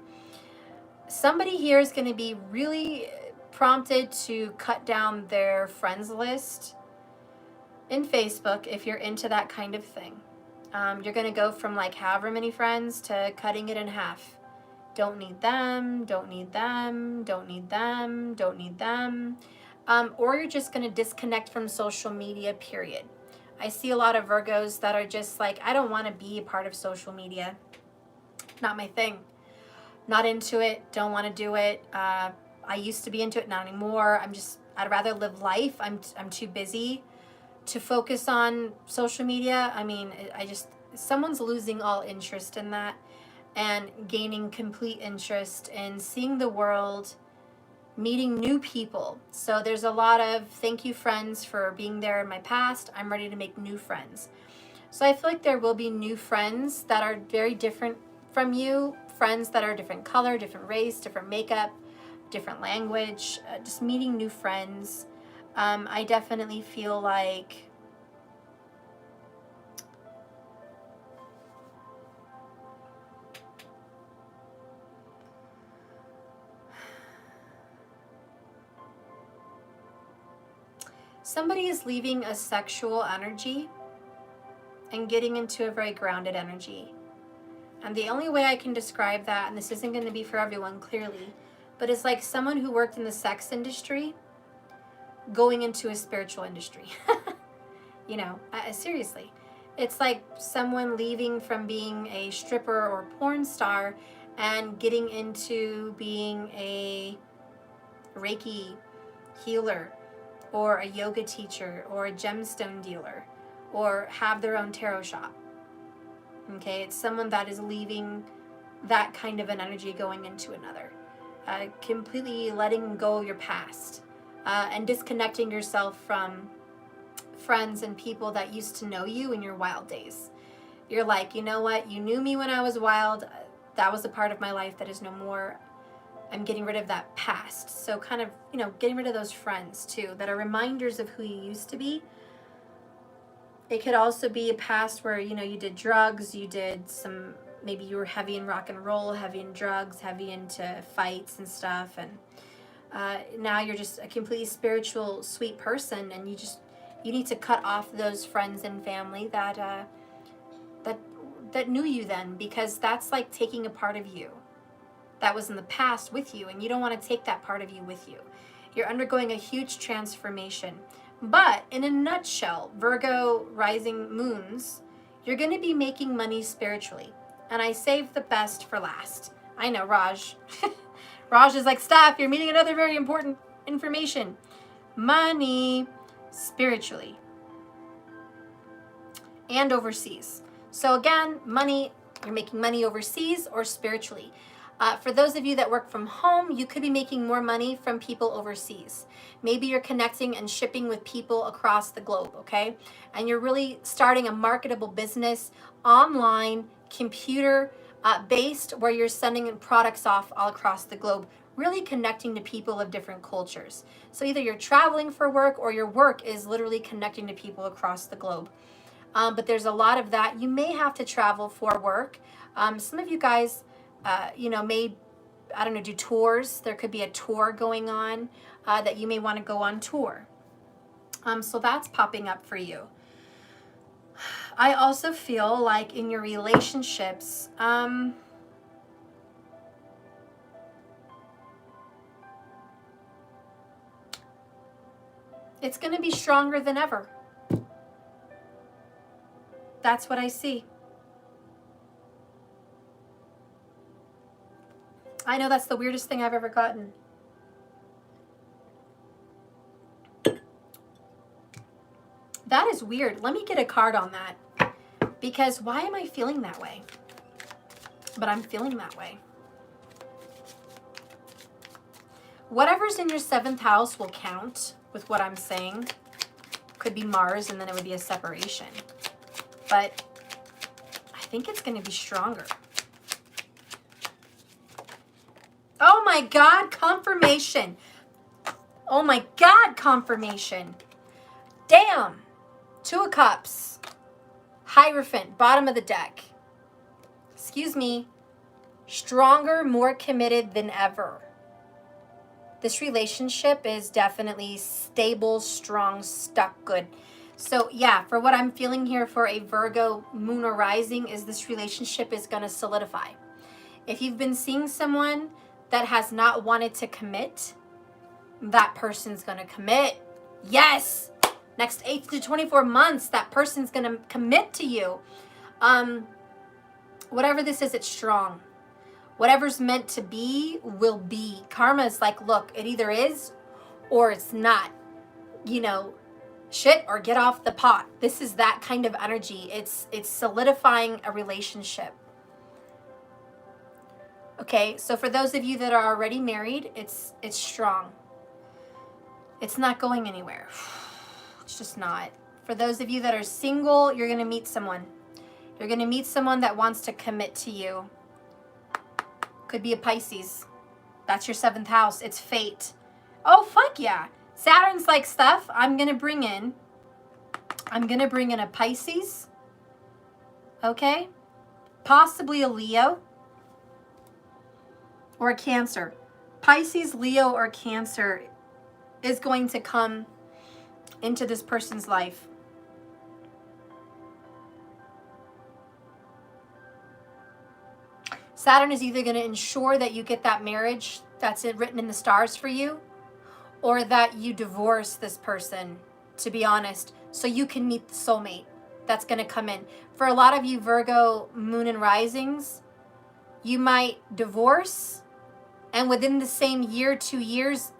S1: Somebody here is going to be really prompted to cut down their friends list in Facebook if you're into that kind of thing. You're going to go from like however many friends to cutting it in half. Don't need them, don't need them, don't need them, don't need them. Or you're just going to disconnect from social media, period. I see a lot of Virgos that are just like, I don't want to be a part of social media. Not my thing. Not into it. Don't want to do it. I used to be into it, not anymore. I'd rather live life. I'm too busy to focus on social media. I mean, someone's losing all interest in that and gaining complete interest in seeing the world, meeting new people. So there's a lot of thank you, friends, for being there in my past. I'm ready to make new friends. So I feel like there will be new friends that are very different from you, friends that are different color, different race, different makeup, different language, just meeting new friends. I definitely feel like somebody is leaving a sexual energy and getting into a very grounded energy. And the only way I can describe that, and this isn't going to be for everyone clearly, but it's like someone who worked in the sex industry going into a spiritual industry. You know, seriously. It's like someone leaving from being a stripper or porn star and getting into being a Reiki healer or a yoga teacher or a gemstone dealer or have their own tarot shop. Okay, it's someone that is leaving that kind of an energy going into another. Completely letting go of your past and disconnecting yourself from friends and people that used to know you in your wild days. You're like, you know what? You knew me when I was wild. That was a part of my life that is no more. I'm getting rid of that past. So kind of, you know, getting rid of those friends too that are reminders of who you used to be. It could also be a past where, you know, you did drugs, you did some, maybe you were heavy in rock and roll, heavy in drugs, heavy into fights and stuff. And now you're just a completely spiritual, sweet person. And you need to cut off those friends and family that knew you then, because that's like taking a part of you that was in the past with you, and you don't want to take that part of you with you. You're undergoing a huge transformation. But in a nutshell, Virgo rising moons, you're going to be making money spiritually. And I saved the best for last. I know, Raj. Raj is like, stop, you're meeting another very important information. Money spiritually and overseas. So again, money, you're making money overseas or spiritually. For those of you that work from home, you could be making more money from people overseas. Maybe you're connecting and shipping with people across the globe, okay? And you're really starting a marketable business online, computer based, where you're sending products off all across the globe, really connecting to people of different cultures. So either you're traveling for work or your work is literally connecting to people across the globe. But there's a lot of that. You may have to travel for work. Some of you guys, you know, may, I don't know, do tours. There could be a tour going on that you may want to go on tour. So that's popping up for you. I also feel like in your relationships, it's going to be stronger than ever. That's what I see. I know that's the weirdest thing I've ever gotten. That is weird. Let me get a card on that. Because why am I feeling that way? But I'm feeling that way. Whatever's in your 7th house will count with what I'm saying. Could be Mars, and then it would be a separation. But I think it's going to be stronger. Oh my God, confirmation. Oh my God, confirmation. Damn. 2 of Cups. Hierophant, bottom of the deck. Excuse me. Stronger, more committed than ever. This relationship is definitely stable, strong, stuck, good. So yeah, for what I'm feeling here for a Virgo moon or rising is this relationship is going to solidify. If you've been seeing someone that has not wanted to commit, that person's going to commit. Yes! Next 8 to 24 months, that person's going to commit to you. Whatever this is, it's strong. Whatever's meant to be will be. Karma is like, look, it either is or it's not. You know, shit or get off the pot. This is that kind of energy. It's solidifying a relationship. Okay, so for those of you that are already married, it's strong. It's not going anywhere. It's just not. For those of you that are single, you're going to meet someone. You're going to meet someone that wants to commit to you. Could be a Pisces. That's your 7th house. It's fate. Oh, fuck yeah. Saturn's like stuff. I'm going to bring in a Pisces. Okay? Possibly a Leo. Or a Cancer. Pisces, Leo, or Cancer is going to come into this person's life. Saturn is either going to ensure that you get that marriage that's written in the stars for you, or that you divorce this person, to be honest, so you can meet the soulmate that's going to come in. For a lot of you Virgo moon and risings, you might divorce and within the same year, 2 years,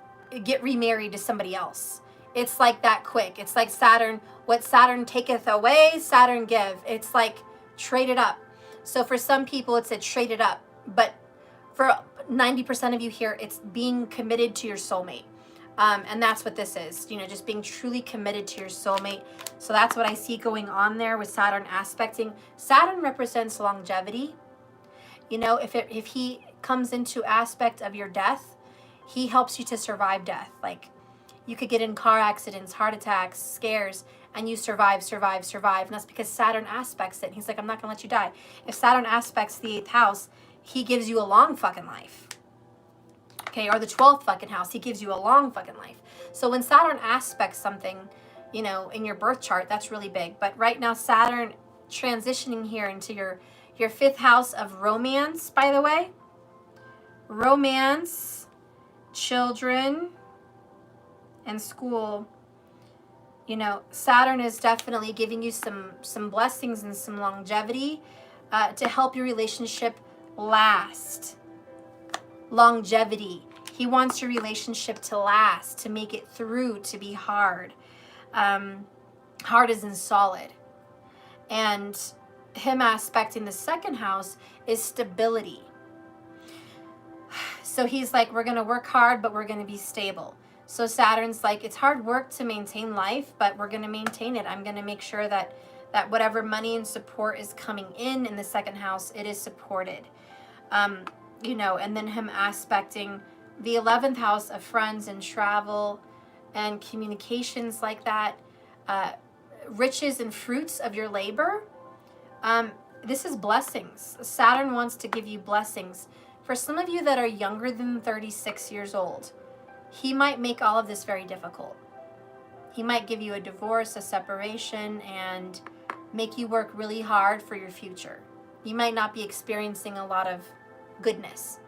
S1: get remarried to somebody else. It's like that quick. It's like Saturn, what Saturn taketh away, Saturn give. It's like trade it up. So for some people, it's a trade it up. But for 90% of you here, it's being committed to your soulmate. And that's what this is, you know, just being truly committed to your soulmate. So that's what I see going on there with Saturn aspecting. Saturn represents longevity. You know, if he comes into aspect of your death, he helps you to survive death. Like, you could get in car accidents, heart attacks, scares, and you survive. And that's because Saturn aspects it. He's like, I'm not going to let you die. If Saturn aspects the 8th house, he gives you a long fucking life. Okay, or the 12th fucking house, he gives you a long fucking life. So when Saturn aspects something, you know, in your birth chart, that's really big. But right now, Saturn transitioning here into your 5th house of romance, by the way. Romance, children, and school. You know, Saturn is definitely giving you some blessings and some longevity to help your relationship last. Longevity. He wants your relationship to last, to make it through, to be hard. Hard as in solid. And him aspecting the 2nd house is stability. So he's like, we're going to work hard, but we're going to be stable. So Saturn's like, it's hard work to maintain life, but we're going to maintain it. I'm going to make sure that whatever money and support is coming in the 2nd house, it is supported. You know, and then him aspecting the 11th house of friends and travel and communications like that. Riches and fruits of your labor. This is blessings. Saturn wants to give you blessings. For some of you that are younger than 36 years old, he might make all of this very difficult. He might give you a divorce, a separation, and make you work really hard for your future. You might not be experiencing a lot of goodness.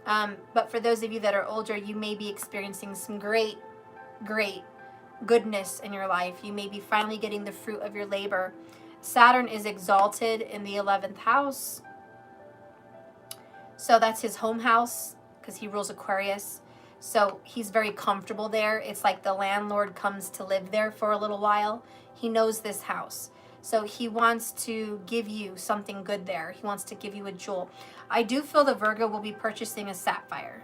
S1: But for those of you that are older, you may be experiencing some great goodness in your life. You may be finally getting the fruit of your labor. Saturn is exalted in the 11th house. So that's his home house because he rules Aquarius. So he's very comfortable there. It's like the landlord comes to live there for a little while. He knows this house. So he wants to give you something good there. He wants to give you a jewel. I do feel the Virgo will be purchasing a sapphire.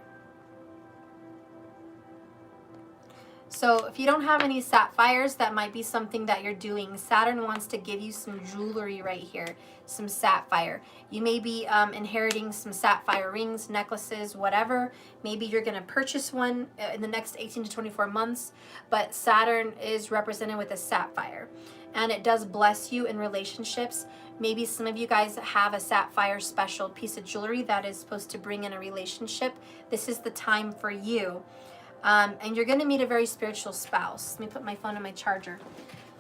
S1: So if you don't have any sapphires, that might be something that you're doing. Saturn wants to give you some jewelry right here, some sapphire. You may be inheriting some sapphire rings, necklaces, whatever. Maybe you're going to purchase one in the next 18 to 24 months, but Saturn is represented with a sapphire. And it does bless you in relationships. Maybe some of you guys have a sapphire special piece of jewelry that is supposed to bring in a relationship. This is the time for you. And you're going to meet a very spiritual spouse. Let me put my phone on my charger.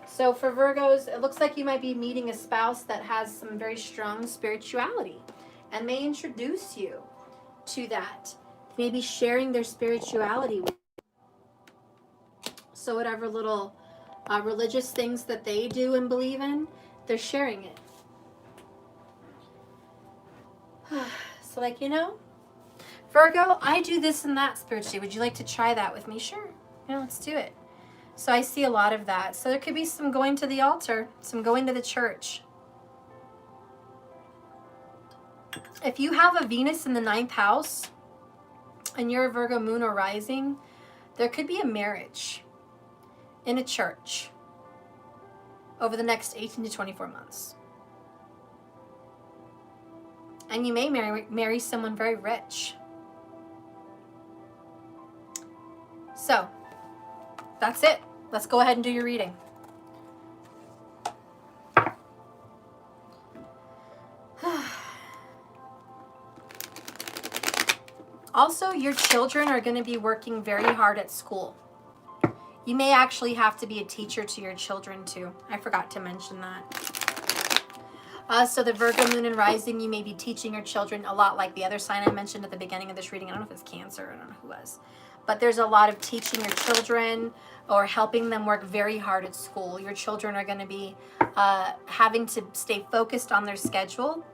S1: So for Virgos, it looks like you might be meeting a spouse that has some very strong spirituality and may introduce you to that. Maybe sharing their spirituality with you. So whatever little religious things that they do and believe in, they're sharing it. So like, you know, Virgo, I do this and that spiritually. Would you like to try that with me? Sure. Yeah, let's do it. So I see a lot of that. So there could be some going to the altar, some going to the church. If you have a Venus in the 9th house and you're a Virgo moon or rising, there could be a marriage in a church over the next 18 to 24 months. And you may marry someone very rich. So, that's it. Let's go ahead and do your reading. Also, your children are going to be working very hard at school. You may actually have to be a teacher to your children too. I forgot to mention that. So the Virgo moon and rising, you may be teaching your children a lot like the other sign I mentioned at the beginning of this reading. I don't know if it's Cancer, I don't know who was. But there's a lot of teaching your children or helping them work very hard at school. Your children are going to be having to stay focused on their schedule,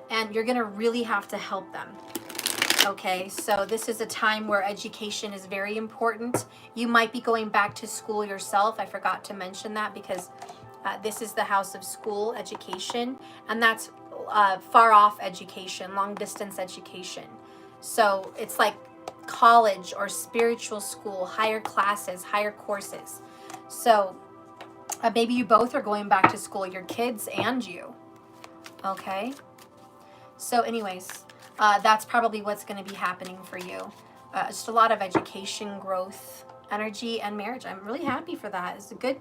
S1: and you're going to really have to help them. Okay, so this is a time where education is very important. You might be going back to school yourself. I forgot to mention that because this is the house of school education, and that's far off education, long distance education. So it's like college or spiritual school, higher classes, higher courses. So maybe you both are going back to school, your kids and you. Okay. So anyways, that's probably what's going to be happening for you. Just a lot of education, growth, energy, and marriage. I'm really happy for that. It's a good...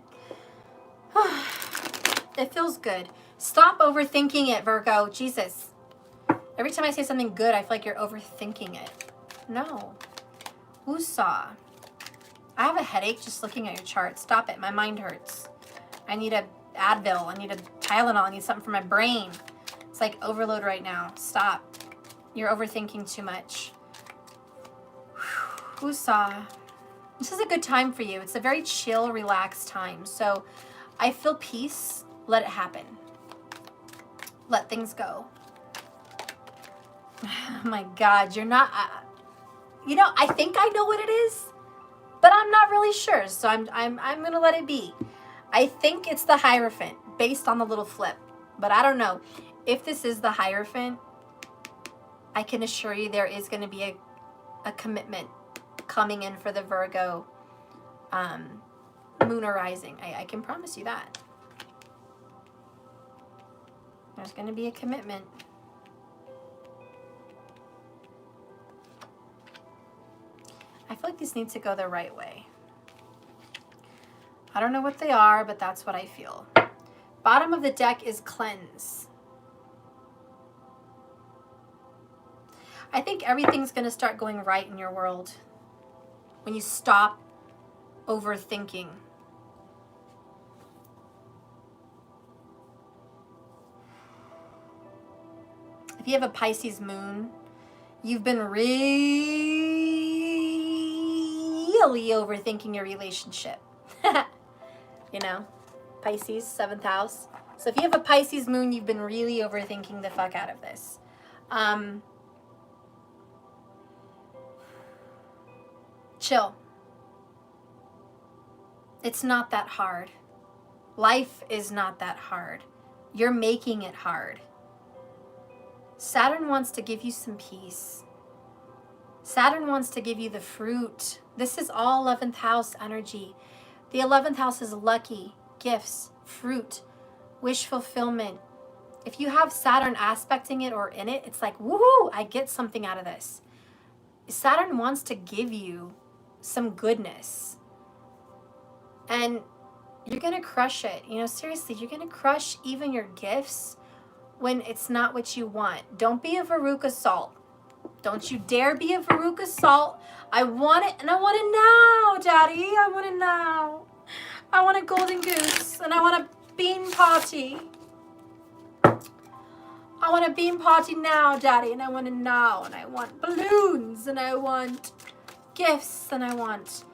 S1: It feels good. Stop overthinking it, Virgo. Jesus. Every time I say something good, I feel like you're overthinking it. No. Woosah. I have a headache just looking at your chart. Stop it. My mind hurts. I need a Advil. I need a Tylenol. I need something for my brain. It's like overload right now. Stop. You're overthinking too much. Woosah. This is a good time for you. It's a very chill, relaxed time. So I feel peace. Let it happen. Let things go. Oh my God, you're not... you know, I think I know what it is, but I'm not really sure. So I'm gonna let it be. I think it's the Hierophant based on the little flip, but I don't know. If this is the Hierophant, I can assure you there is going to be a commitment coming in for the Virgo moon or rising. I can promise you that. There's going to be a commitment. I feel like these need to go the right way. I don't know what they are, but that's what I feel. Bottom of the deck is cleanse. I think everything's going to start going right in your world when you stop overthinking. If you have a Pisces moon, you've been really overthinking your relationship. You know, Pisces, 7th house. So if you have a Pisces moon, you've been really overthinking the fuck out of this. Chill. It's not that hard. Life is not that hard. You're making it hard. Saturn wants to give you some peace. Saturn wants to give you the fruit. This is all 11th house energy. The 11th house is lucky, gifts, fruit, wish fulfillment. If you have Saturn aspecting it or in it, it's like, woohoo, I get something out of this. Saturn wants to give you some goodness. And you're going to crush it. You know, seriously, you're going to crush even your gifts when it's not what you want. Don't be a Veruca Salt. Don't you dare be a Veruca Salt. I want it, and I want it now, Daddy. I want it now. I want a golden goose, and I want a bean party. I want a bean party now, Daddy, and I want it now. And I want balloons, and I want gifts, and I want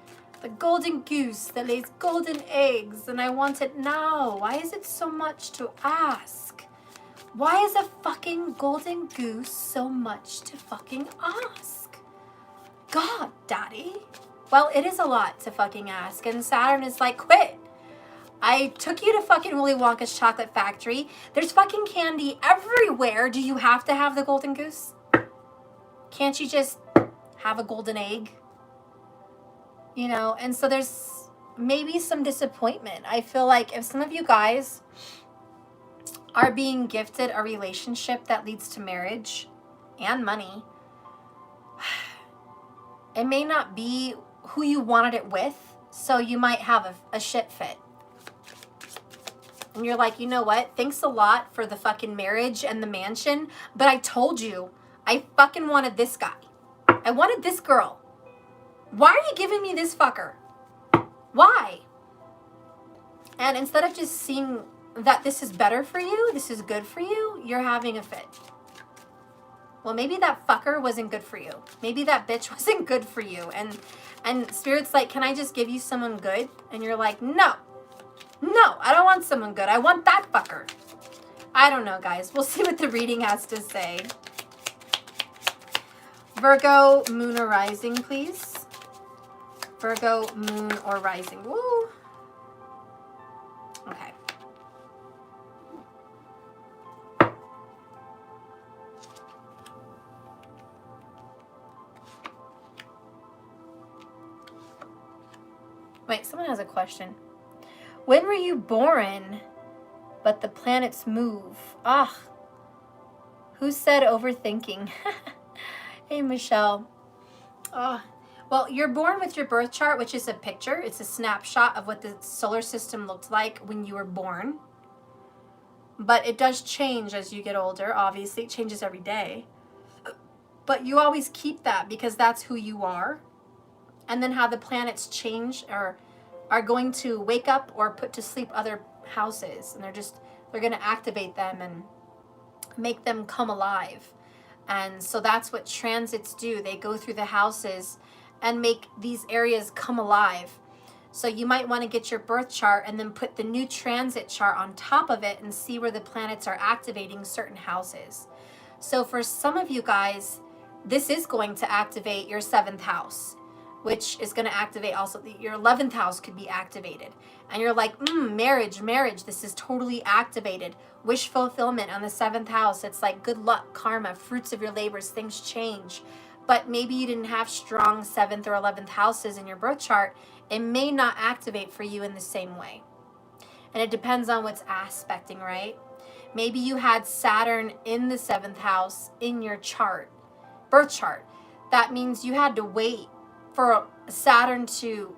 S1: the golden goose that lays golden eggs, and I want it now. Why is it so much to ask? Why is a fucking golden goose so much to fucking ask? God, Daddy. Well, it is a lot to fucking ask, and Saturn is like, quit. I took you to fucking Willy Wonka's chocolate factory. There's fucking candy everywhere. Do you have to have the golden goose? Can't you just have a golden egg? You know, and so there's maybe some disappointment. I feel like if some of you guys are being gifted a relationship that leads to marriage and money, it may not be who you wanted it with, so you might have a shit fit. And you're like, you know what? Thanks a lot for the fucking marriage and the mansion, but I told you, I fucking wanted this guy. I wanted this girl. Why are you giving me this fucker? Why? And instead of just seeing that this is better for you, this is good for you, you're having a fit. Well, maybe that fucker wasn't good for you. Maybe that bitch wasn't good for you. And Spirit's like, can I just give you someone good? And you're like, no. No, I don't want someone good. I want that fucker. I don't know, guys. We'll see what the reading has to say. Virgo, moon or rising, please. Virgo, moon or rising. Woo. Okay. Wait, someone has a question. When were you born, but the planets move? Ah, who said overthinking? Hey, Michelle. Oh, well, you're born with your birth chart, which is a picture. It's a snapshot of what the solar system looked like when you were born. But it does change as you get older. Obviously, it changes every day. But you always keep that because that's who you are. And then how the planets change or are going to wake up or put to sleep other houses. And they're going to activate them and make them come alive. And so that's what transits do. They go through the houses and make these areas come alive. So you might want to get your birth chart and then put the new transit chart on top of it and see where the planets are activating certain houses. So for some of you guys, this is going to activate your 7th house, which is going to activate also your 11th house could be activated. And you're like, marriage, this is totally activated. Wish fulfillment on the 7th house. It's like good luck, karma, fruits of your labors, things change. But maybe you didn't have strong 7th or 11th houses in your birth chart. It may not activate for you in the same way. And it depends on what's aspecting, right? Maybe you had Saturn in the 7th house in your chart, birth chart. That means you had to wait for Saturn to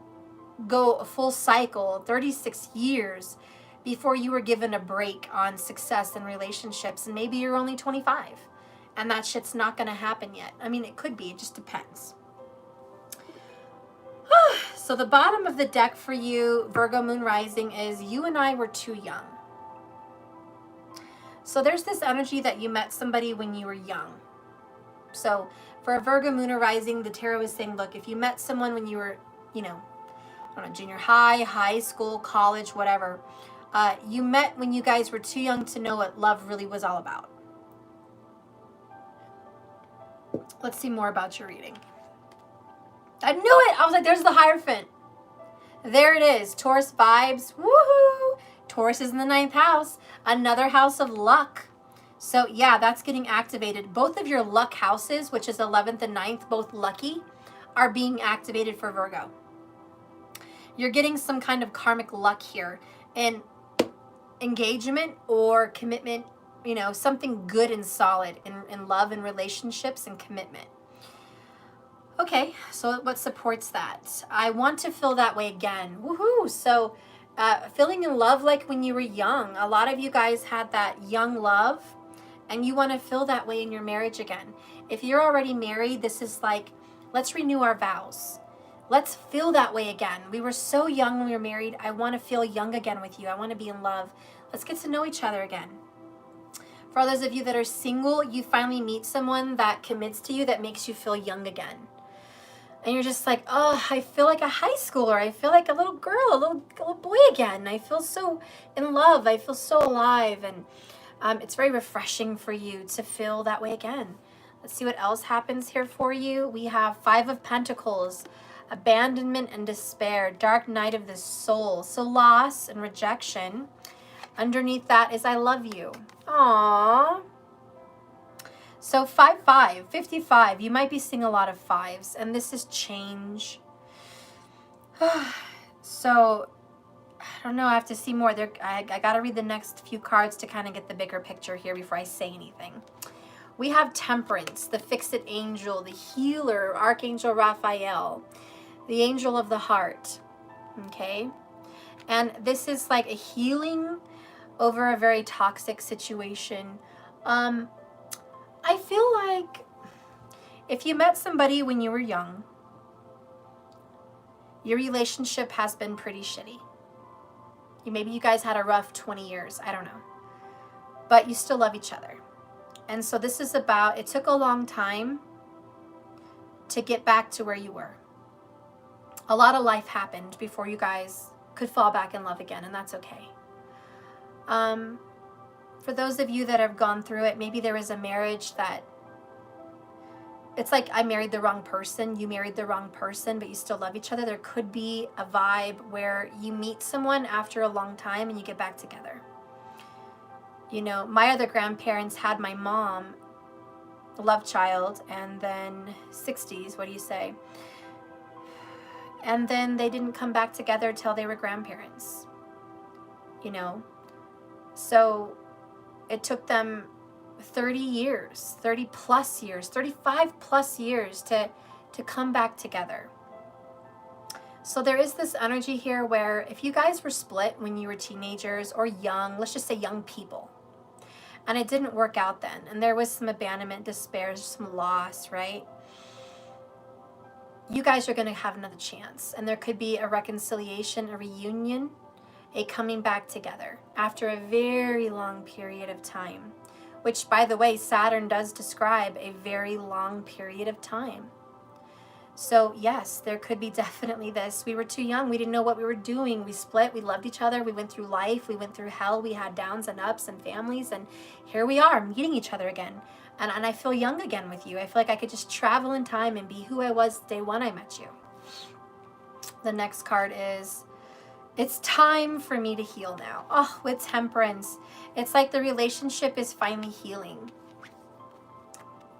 S1: go a full cycle, 36 years, before you were given a break on success in relationships. And maybe you're only 25 and that shit's not going to happen yet. I mean, it could be, it just depends. So the bottom of the deck for you, Virgo moon rising, is you and I were too young. So there's this energy that you met somebody when you were young. So for a Virgo moon or rising, the tarot is saying, look, if you met someone when you were, I don't know, junior high, high school, college, whatever, you met when you guys were too young to know what love really was all about. Let's see more about your reading. I knew it. I was like, there's the Hierophant. There it is. Taurus vibes. Woohoo! Taurus is in the 9th house. Another house of luck. So yeah, that's getting activated. Both of your luck houses, which is 11th and 9th, both lucky, are being activated for Virgo. You're getting some kind of karmic luck here. And engagement or commitment, something good and solid in love and relationships and commitment. Okay, so what supports that? I want to feel that way again. Woohoo! So feeling in love like when you were young. A lot of you guys had that young love and you want to feel that way in your marriage again. If you're already married, this is like, let's renew our vows. Let's feel that way again. We were so young when we were married. I want to feel young again with you. I want to be in love. Let's get to know each other again. For those of you that are single, you finally meet someone that commits to you that makes you feel young again. And you're just like, oh, I feel like a high schooler. I feel like a little girl, a little boy again. I feel so in love. I feel so alive. And it's very refreshing for you to feel that way again. Let's see what else happens here for you. We have 5 of Pentacles, abandonment and despair, dark night of the soul. So loss and rejection. Underneath that is I love you. Aww. So 5-5, 55, you might be seeing a lot of 5s, and this is change. So, I don't know, I have to see more. I got to read the next few cards to kind of get the bigger picture here before I say anything. We have Temperance, the Fix-It Angel, the Healer, Archangel Raphael, the Angel of the Heart, okay? And this is like a healing over a very toxic situation. I feel like if you met somebody when you were young, your relationship has been pretty shitty. Maybe you guys had a rough 20 years. I don't know. But you still love each other. And so this is about, it took a long time to get back to where you were. A lot of life happened before you guys could fall back in love again, and that's okay. For those of you that have gone through it, maybe there was a marriage that, it's like I married the wrong person, you married the wrong person, but you still love each other. There could be a vibe where you meet someone after a long time and you get back together. You know, my other grandparents had my mom, a love child, and then 60s, what do you say? And then they didn't come back together till they were grandparents, you know? So it took them 30 years, 30 plus years, 35 plus years to come back together. So there is this energy here where if you guys were split when you were teenagers or young, let's just say young people, and it didn't work out then, and there was some abandonment, despair, some loss, right? You guys are going to have another chance, and there could be a reconciliation, a reunion, a coming back together after a very long period of time, which, by the way, Saturn does describe a very long period of time. So yes, there could be definitely this. We were too young. We didn't know what we were doing. We split. We loved each other. We went through life. We went through hell. We had downs and ups and families. And here we are meeting each other again. And I feel young again with you. I feel like I could just travel in time and be who I was day one I met you. The next card is, it's time for me to heal now. Oh, with Temperance. It's like the relationship is finally healing.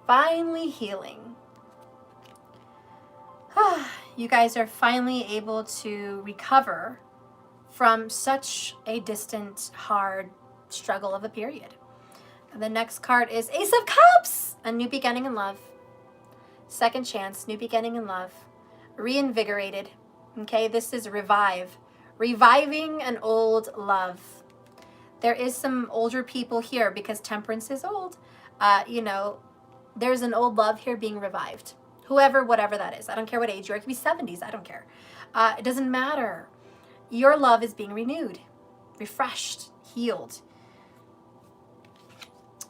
S1: Finally healing. You guys are finally able to recover from such a distant, hard struggle of a period. And the next card is Ace of Cups, a new beginning in love. Second chance, new beginning in love. Reinvigorated. Okay, this is revive. Reviving an old love. There is some older people here because Temperance is old. You know, there's an old love here being revived. Whoever, whatever that is. I don't care what age you are. It could be 70s. I don't care. It doesn't matter. Your love is being renewed, refreshed, healed.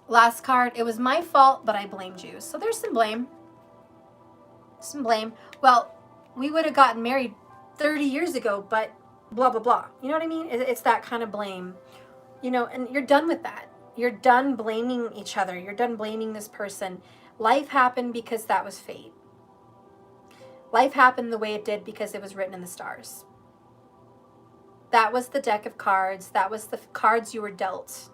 S1: Last card. It was my fault, but I blamed you. So there's some blame. Some blame. Well, we would have gotten married 30 years ago, but blah, blah, blah. You know what I mean? It's that kind of blame. You know, and you're done with that. You're done blaming each other. You're done blaming this person. Life happened because that was fate. Life happened the way it did because it was written in the stars. That was the deck of cards. That was the cards you were dealt.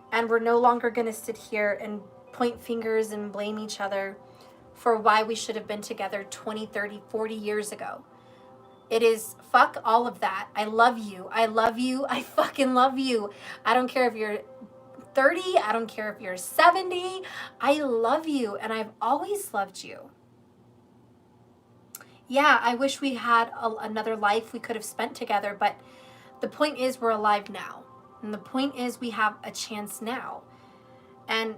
S1: And we're no longer going to sit here and point fingers and blame each other for why we should have been together 20, 30, 40 years ago. It is fuck all of that. I love you. I love you. I fucking love you. I don't care if you're 30. I don't care if you're 70. I love you. And I've always loved you. Yeah, I wish we had another life we could have spent together, but the point is we're alive now. And the point is we have a chance now. And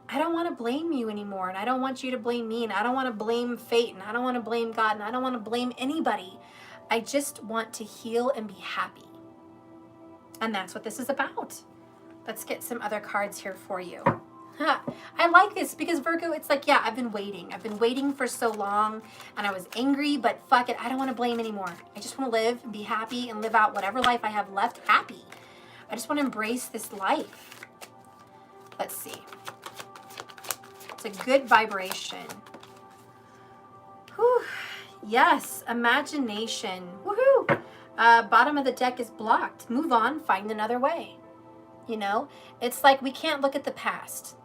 S1: I don't want to blame you anymore, and I don't want you to blame me, and I don't want to blame fate, and I don't want to blame God, and I don't want to blame anybody. I just want to heal and be happy. And that's what this is about. Let's get some other cards here for you. I like this because Virgo, it's like, yeah, I've been waiting. I've been waiting for so long, and I was angry, but fuck it. I don't want to blame anymore. I just want to live and be happy and live out whatever life I have left happy. I just want to embrace this life. Let's see. It's a good vibration. Whew. Yes, imagination. Woohoo! Bottom of the deck is blocked. Move on, find another way. You know, it's like we can't look at the past.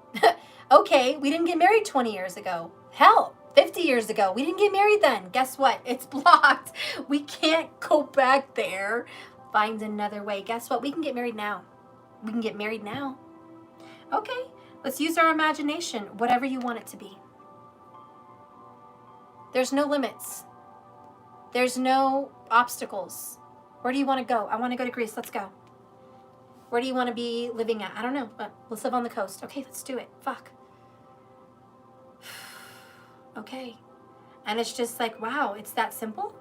S1: Okay, we didn't get married 20 years ago. Hell, 50 years ago. We didn't get married then. Guess what? It's blocked. We can't go back there. Find another way. Guess what? We can get married now. We can get married now. Okay, let's use our imagination. Whatever you want it to be. There's no limits. There's no obstacles. Where do you want to go? I want to go to Greece. Let's go. Where do you want to be living at? I don't know, but let's live on the coast. Okay, let's do it. Fuck. Okay. And it's just like, wow, it's that simple?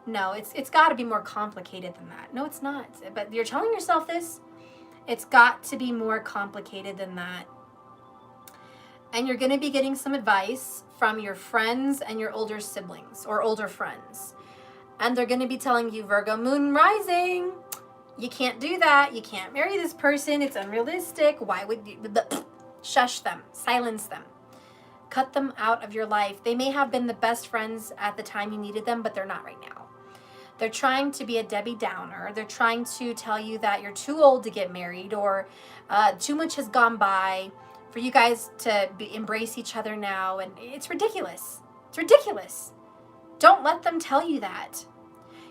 S1: No, it's got to be more complicated than that. No, it's not. But you're telling yourself this. It's got to be more complicated than that. And you're going to be getting some advice from your friends and your older siblings or older friends. And they're going to be telling you, Virgo moon rising, you can't do that. You can't marry this person. It's unrealistic. Why would you? Shush them. Silence them. Cut them out of your life. They may have been the best friends at the time you needed them, but they're not right now. They're trying to be a Debbie Downer. They're trying to tell you that you're too old to get married, or too much has gone by for you guys to embrace each other now. And it's ridiculous. It's ridiculous. Don't let them tell you that.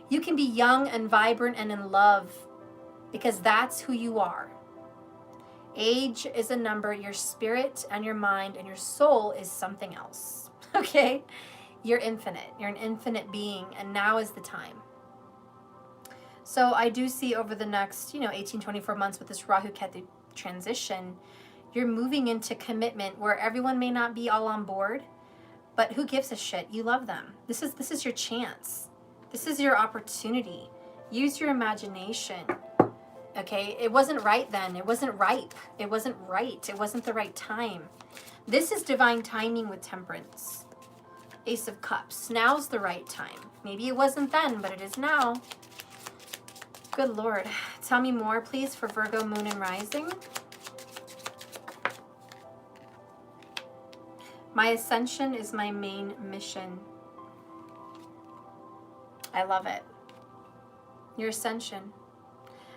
S1: You can be young and vibrant and in love because that's who you are. Age is a number. Your spirit and your mind and your soul is something else. Okay? You're infinite. You're an infinite being, and now is the time. So I do see over the next, 18, 24 months with this Rahu Ketu transition, you're moving into commitment where everyone may not be all on board, but who gives a shit? You love them. This is your chance. This is your opportunity. Use your imagination. Okay? It wasn't right then. It wasn't ripe. It wasn't right. It wasn't the right time. This is divine timing with Temperance. Ace of Cups. Now's the right time. Maybe it wasn't then, but it is now. Good Lord. Tell me more, please, for Virgo, Moon, and Rising. My ascension is my main mission. I love it. Your ascension.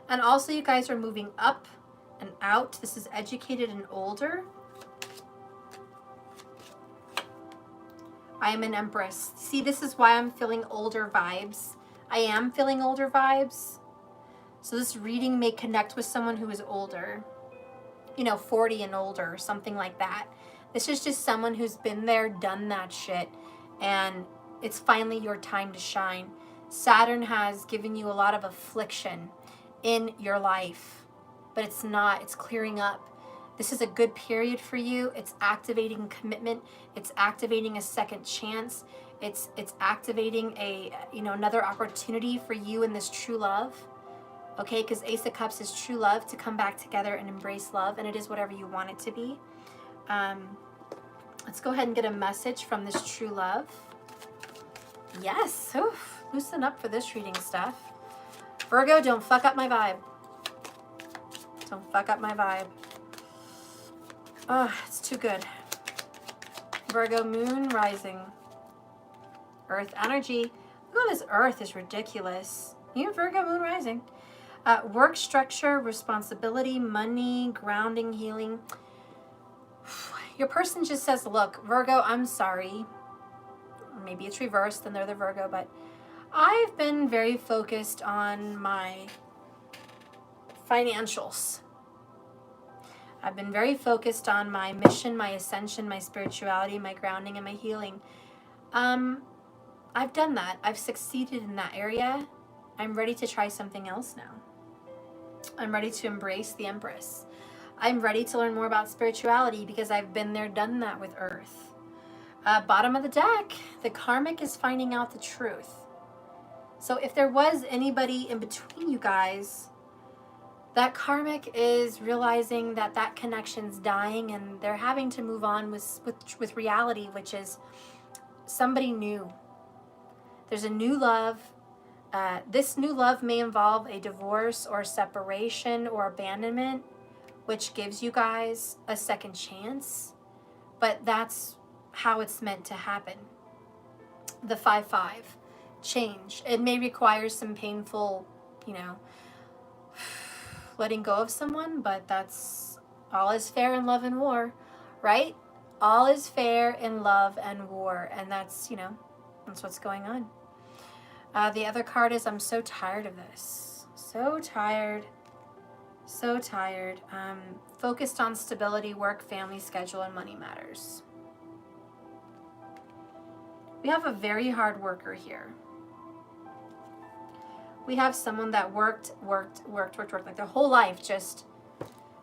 S1: And also, you guys are moving up and out. This is educated and older. I am an Empress. See, this is why I'm feeling older vibes. I am feeling older vibes. So this reading may connect with someone who is older. 40 and older, or something like that. This is just someone who's been there, done that shit, and it's finally your time to shine. Saturn has given you a lot of affliction in your life, but it's not. It's clearing up. This is a good period for you. It's activating commitment. It's activating a second chance. It's activating another opportunity for you in this true love. Okay, because Ace of Cups is true love, to come back together and embrace love, and it is whatever you want it to be. Let's go ahead and get a message from this true love. Yes. Oof. Loosen up for this reading stuff. Virgo, don't fuck up my vibe. Don't fuck up my vibe. Oh, it's too good. Virgo, Moon, Rising. Earth energy. Look at this Earth is ridiculous. You Virgo, Moon, Rising. Work structure, responsibility, money, grounding, healing. Your person just says, look, Virgo, I'm sorry. Maybe it's reversed and they're the Virgo, but I've been very focused on my financials. I've been very focused on my mission, my ascension, my spirituality, my grounding, and my healing. I've done that. I've succeeded in that area. I'm ready to try something else now. I'm ready to embrace the Empress. I'm ready to learn more about spirituality because I've been there, done that with Earth. Bottom of the deck, the karmic is finding out the truth. So if there was anybody in between you guys, that karmic is realizing that that connection's dying and they're having to move on with reality, which is somebody new. There's a new love. This new love may involve a divorce or separation or abandonment, which gives you guys a second chance, but that's how it's meant to happen. The 5-5, change. It may require some painful, letting go of someone, but that's all is fair in love and war, right? All is fair in love and war, and that's, that's what's going on. The other card is, I'm so tired of this. So tired. So tired. Focused on stability, work, family, schedule, and money matters. We have a very hard worker here. We have someone that worked like their whole life, just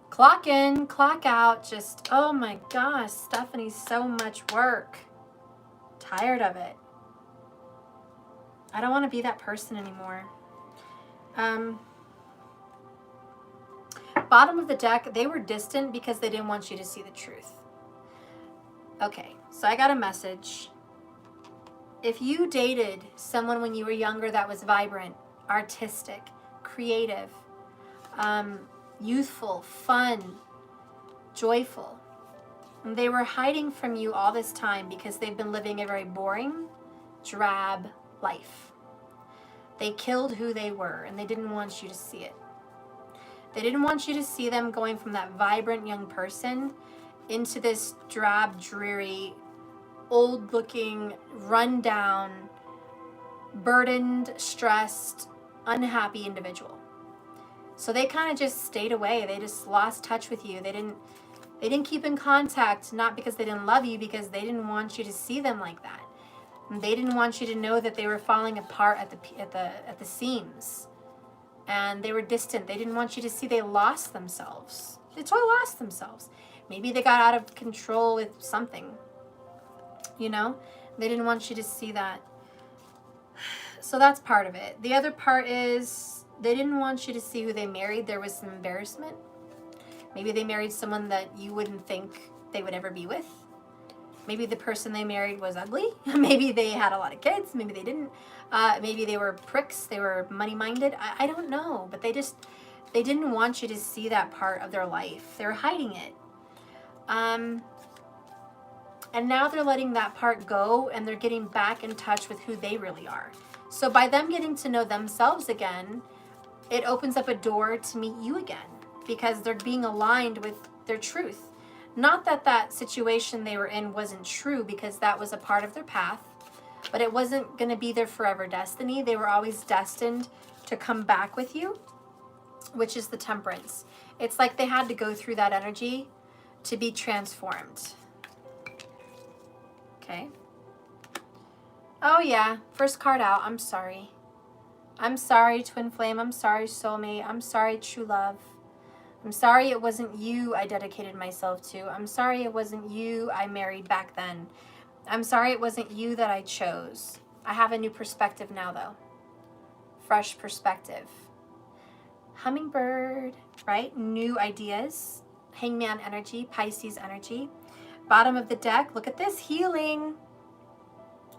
S1: clock in, clock out, just, oh my gosh, Stephanie, so much work. Tired of it. I don't want to be that person anymore. Bottom of the deck, they were distant because they didn't want you to see the truth. Okay, so I got a message. If you dated someone when you were younger that was vibrant, artistic, creative, youthful, fun, joyful, and they were hiding from you all this time because they've been living a very boring, drab life. They killed who they were, and they didn't want you to see it. They didn't want you to see them going from that vibrant young person into this drab, dreary, old-looking, run-down, burdened, stressed, unhappy individual. So they kind of just stayed away. They just lost touch with you. They didn't keep in contact, not because they didn't love you, because they didn't want you to see them like that. And they didn't want you to know that they were falling apart at the seams. And they were distant. They didn't want you to see they lost themselves. They totally lost themselves. Maybe they got out of control with something. You know? They didn't want you to see that. So that's part of it. The other part is they didn't want you to see who they married. There was some embarrassment. Maybe they married someone that you wouldn't think they would ever be with. Maybe the person they married was ugly. Maybe they had a lot of kids. Maybe they didn't. Maybe they were pricks. They were money-minded. I don't know. But they didn't want you to see that part of their life. They were hiding it. And now they're letting that part go, and they're getting back in touch with who they really are. So by them getting to know themselves again, it opens up a door to meet you again, because they're being aligned with their truth. Not that that situation they were in wasn't true, because that was a part of their path, but it wasn't going to be their forever destiny. They were always destined to come back with you, which is the Temperance. It's like they had to go through that energy to be transformed. Okay. Oh yeah, first card out. I'm sorry. I'm sorry, Twin Flame. I'm sorry, Soulmate. I'm sorry, True Love. I'm sorry it wasn't you I dedicated myself to. I'm sorry it wasn't you I married back then. I'm sorry it wasn't you that I chose. I have a new perspective now, though. Fresh perspective. Hummingbird, right? New ideas. Hangman energy, Pisces energy. Bottom of the deck, look at this, healing.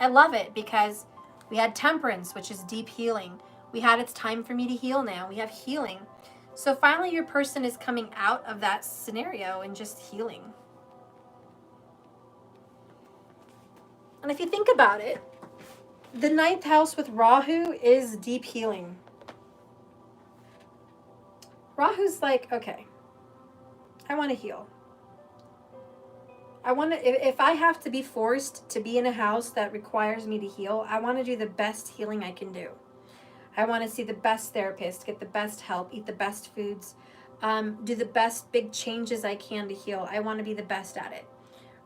S1: I love it because we had Temperance, which is deep healing. We had it's time for me to heal now. We have healing. So finally your person is coming out of that scenario and just healing. And if you think about it, the 9th house with Rahu is deep healing. Rahu's like, okay, I want to heal. I want to, if I have to be forced to be in a house that requires me to heal, I want to do the best healing I can do. I want to see the best therapist, get the best help, eat the best foods, do the best big changes I can to heal. I want to be the best at it.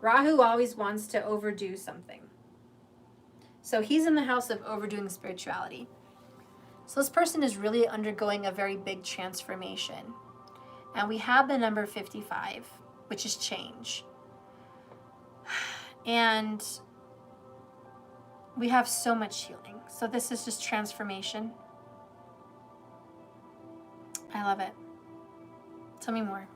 S1: Rahu always wants to overdo something. So he's in the house of overdoing spirituality. So this person is really undergoing a very big transformation. And we have the number 55, which is change. And we have so much healing. So this is just transformation. I love it. Tell me more.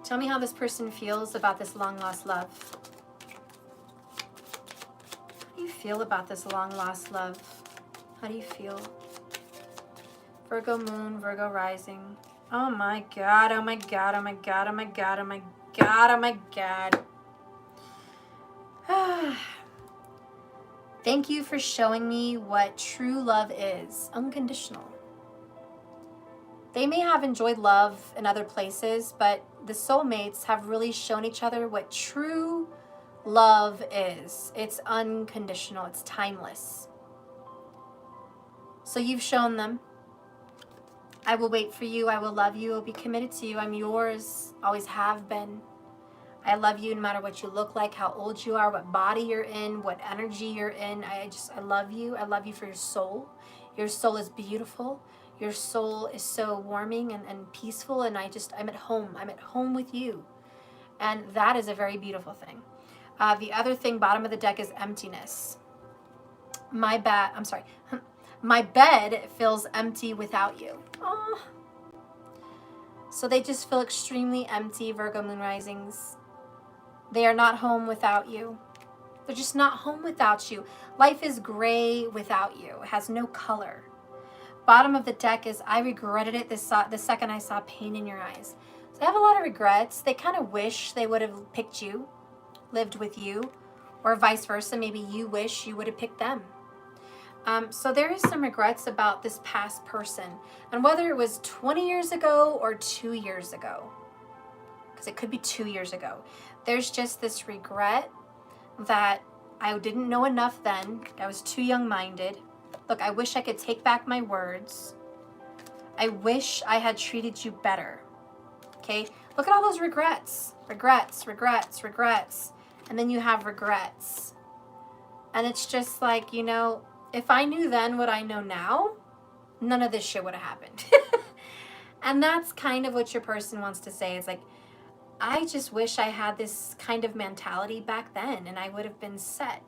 S1: Tell me how this person feels about this long-lost love. How do you feel about this long-lost love? How do you feel? Virgo moon, Virgo rising. Oh my God, oh my God, oh my God, oh my God, oh my God, oh my God. Thank you for showing me what true love is. Unconditional. They may have enjoyed love in other places, but the soulmates have really shown each other what true love is. It's unconditional. It's timeless. So you've shown them. I will wait for you. I will love you. I'll be committed to you. I'm yours. Always have been. I love you no matter what you look like, how old you are, what body you're in, what energy you're in. I love you. I love you for your soul. Your soul is beautiful. Your soul is so warming and peaceful. And I'm at home. I'm at home with you. And that is a very beautiful thing. The other thing, bottom of the deck, is emptiness. my bed feels empty without you. Oh. So they just feel extremely empty, Virgo moon risings. They are not home without you. They're just not home without you. Life is gray without you. It has no color. Bottom of the deck is, I regretted it the second I saw pain in your eyes. So they have a lot of regrets. They kind of wish they would have picked you, lived with you, or vice versa. Maybe you wish you would have picked them. So there is some regrets about this past person. And whether it was 20 years ago or 2 years ago, because it could be 2 years ago, there's just this regret that I didn't know enough then. I was too young-minded. Look, I wish I could take back my words. I wish I had treated you better. Okay? Look at all those regrets. Regrets, regrets, regrets. And then you have regrets. And it's just like, you know, if I knew then what I know now, none of this shit would have happened. And that's kind of what your person wants to say. It's like, I just wish I had this kind of mentality back then and I would have been set.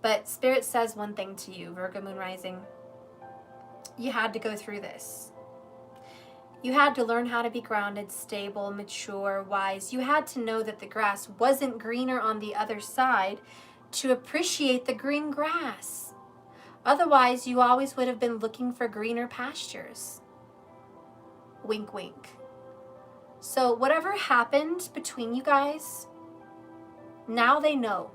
S1: But Spirit says one thing to you, Virgo moon rising. You had to go through this. You had to learn how to be grounded, stable, mature, wise. You had to know that the grass wasn't greener on the other side to appreciate the green grass. Otherwise, you always would have been looking for greener pastures. Wink, wink. So whatever happened between you guys, now they know.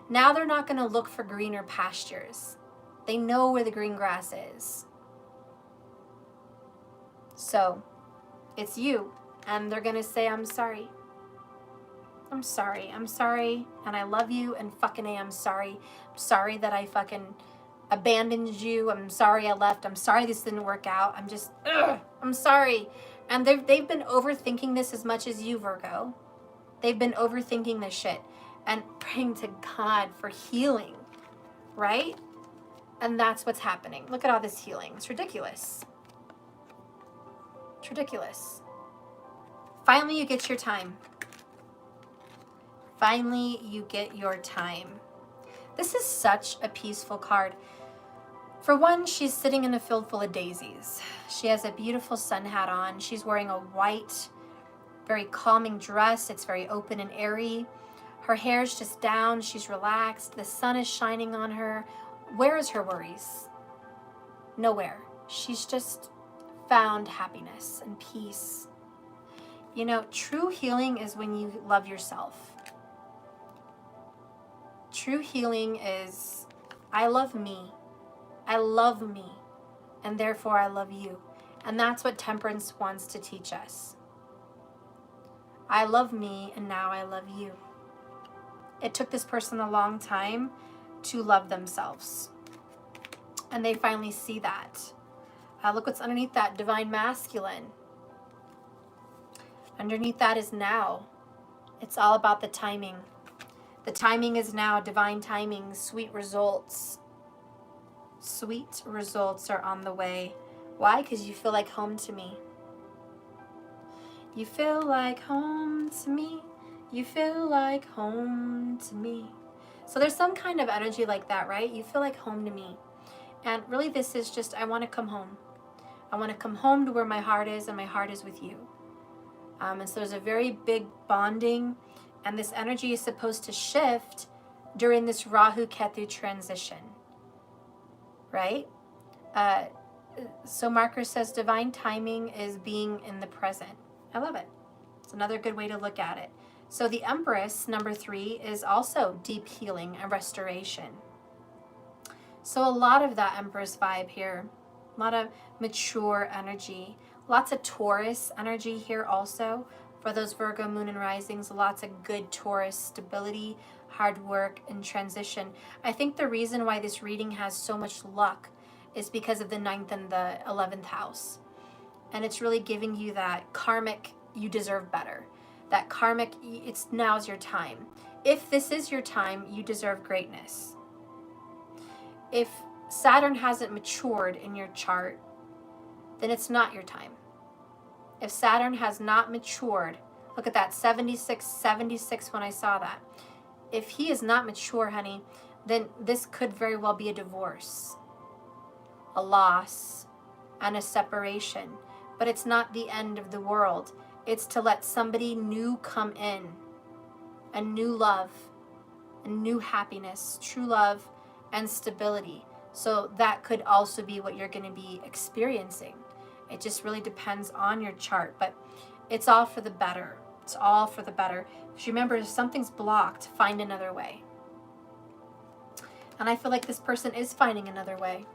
S1: Now they're not going to look for greener pastures. They know where the green grass is. So it's you. And they're going to say, I'm sorry. I'm sorry. I'm sorry. And I love you. And fucking A, I'm sorry. I'm sorry that I fucking abandoned you. I'm sorry I left. I'm sorry this didn't work out. I'm sorry. And they've been overthinking this as much as you, Virgo. They've been overthinking this shit and praying to God for healing, right? And that's what's happening. Look at all this healing. It's ridiculous. It's ridiculous. Finally, you get your time. Finally, you get your time. This is such a peaceful card. For one, she's sitting in a field full of daisies. She has a beautiful sun hat on. She's wearing a white, very calming dress. It's very open and airy. Her hair's just down. She's relaxed. The sun is shining on her. Where is her worries? Nowhere. She's just found happiness and peace. You know, true healing is when you love yourself. True healing is, I love me. I love me, and therefore I love you. And that's what Temperance wants to teach us. I love me, and now I love you. It took this person a long time to love themselves. And they finally see that. Look what's underneath that, Divine Masculine. Underneath that is now. It's all about the timing. The timing is now, divine timing, sweet results. Sweet results are on the way. Why? Because you feel like home to me. You feel like home to me. You feel like home to me. So there's some kind of energy like that, right? You feel like home to me. And really this is just, I want to come home. I want to come home to where my heart is, and my heart is with you. And so there's a very big bonding, and this energy is supposed to shift during this Rahu Ketu transition. Right? So Marker says divine timing is being in the present. I love it. It's another good way to look at it. So the Empress, number 3, is also deep healing and restoration. So a lot of that Empress vibe here. A lot of mature energy. Lots of Taurus energy here also. For those Virgo moon and risings, lots of good Taurus stability, hard work, and transition. I think the reason why this reading has so much luck is because of the 9th and the 11th house. And it's really giving you that karmic, you deserve better. That karmic, it's now's your time. If this is your time, you deserve greatness. If Saturn hasn't matured in your chart, then it's not your time. If Saturn has not matured, look at that, 76 when I saw that. If he is not mature, honey, then this could very well be a divorce, a loss, and a separation. But it's not the end of the world. It's to let somebody new come in, a new love, a new happiness, true love, and stability. So that could also be what you're going to be experiencing. It just really depends on your chart, but it's all for the better. It's all for the better. Because remember, if something's blocked, find another way. And I feel like this person is finding another way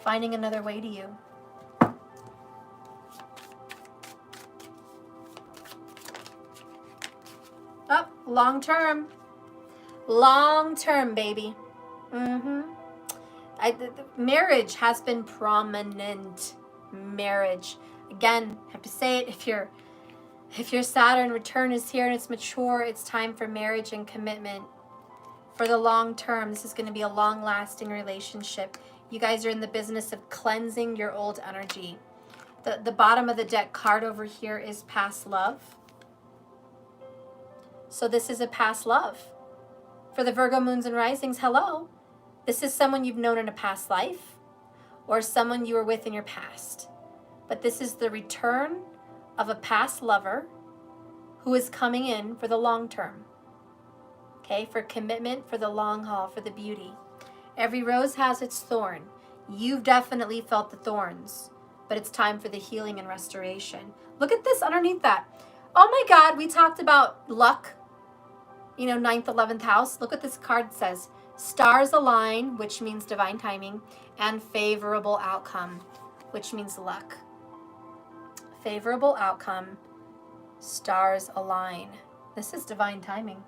S1: to you. Oh, long term, baby. Marriage has been prominent. Marriage. Again, I have to say it, if your Saturn return is here and it's mature, it's time for marriage and commitment. For the long term, this is going to be a long-lasting relationship. You guys are in the business of cleansing your old energy. The bottom of the deck card over here is past love. So this is a past love. For the Virgo moons and risings, hello. This is someone you've known in a past life or someone you were with in your past. But this is the return of a past lover who is coming in for the long term. Okay, for commitment, for the long haul, for the beauty. Every rose has its thorn. You've definitely felt the thorns, but it's time for the healing and restoration. Look at this underneath that. Oh my God, we talked about luck, 9th, 11th house. Look what this card says. Stars align, which means divine timing, and favorable outcome, which means luck. Favorable outcome, stars align. This is divine timing.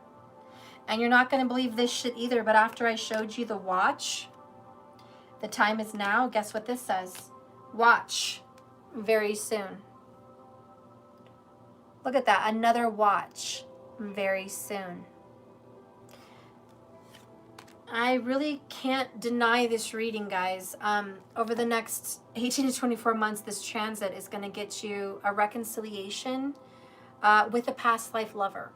S1: And you're not going to believe this shit either, but after I showed you the watch, the time is now. Guess what this says? Watch very soon. Look at that. Another watch very soon. I really can't deny this reading, guys. Over the next 18 to 24 months, this transit is going to get you a reconciliation with a past life lover.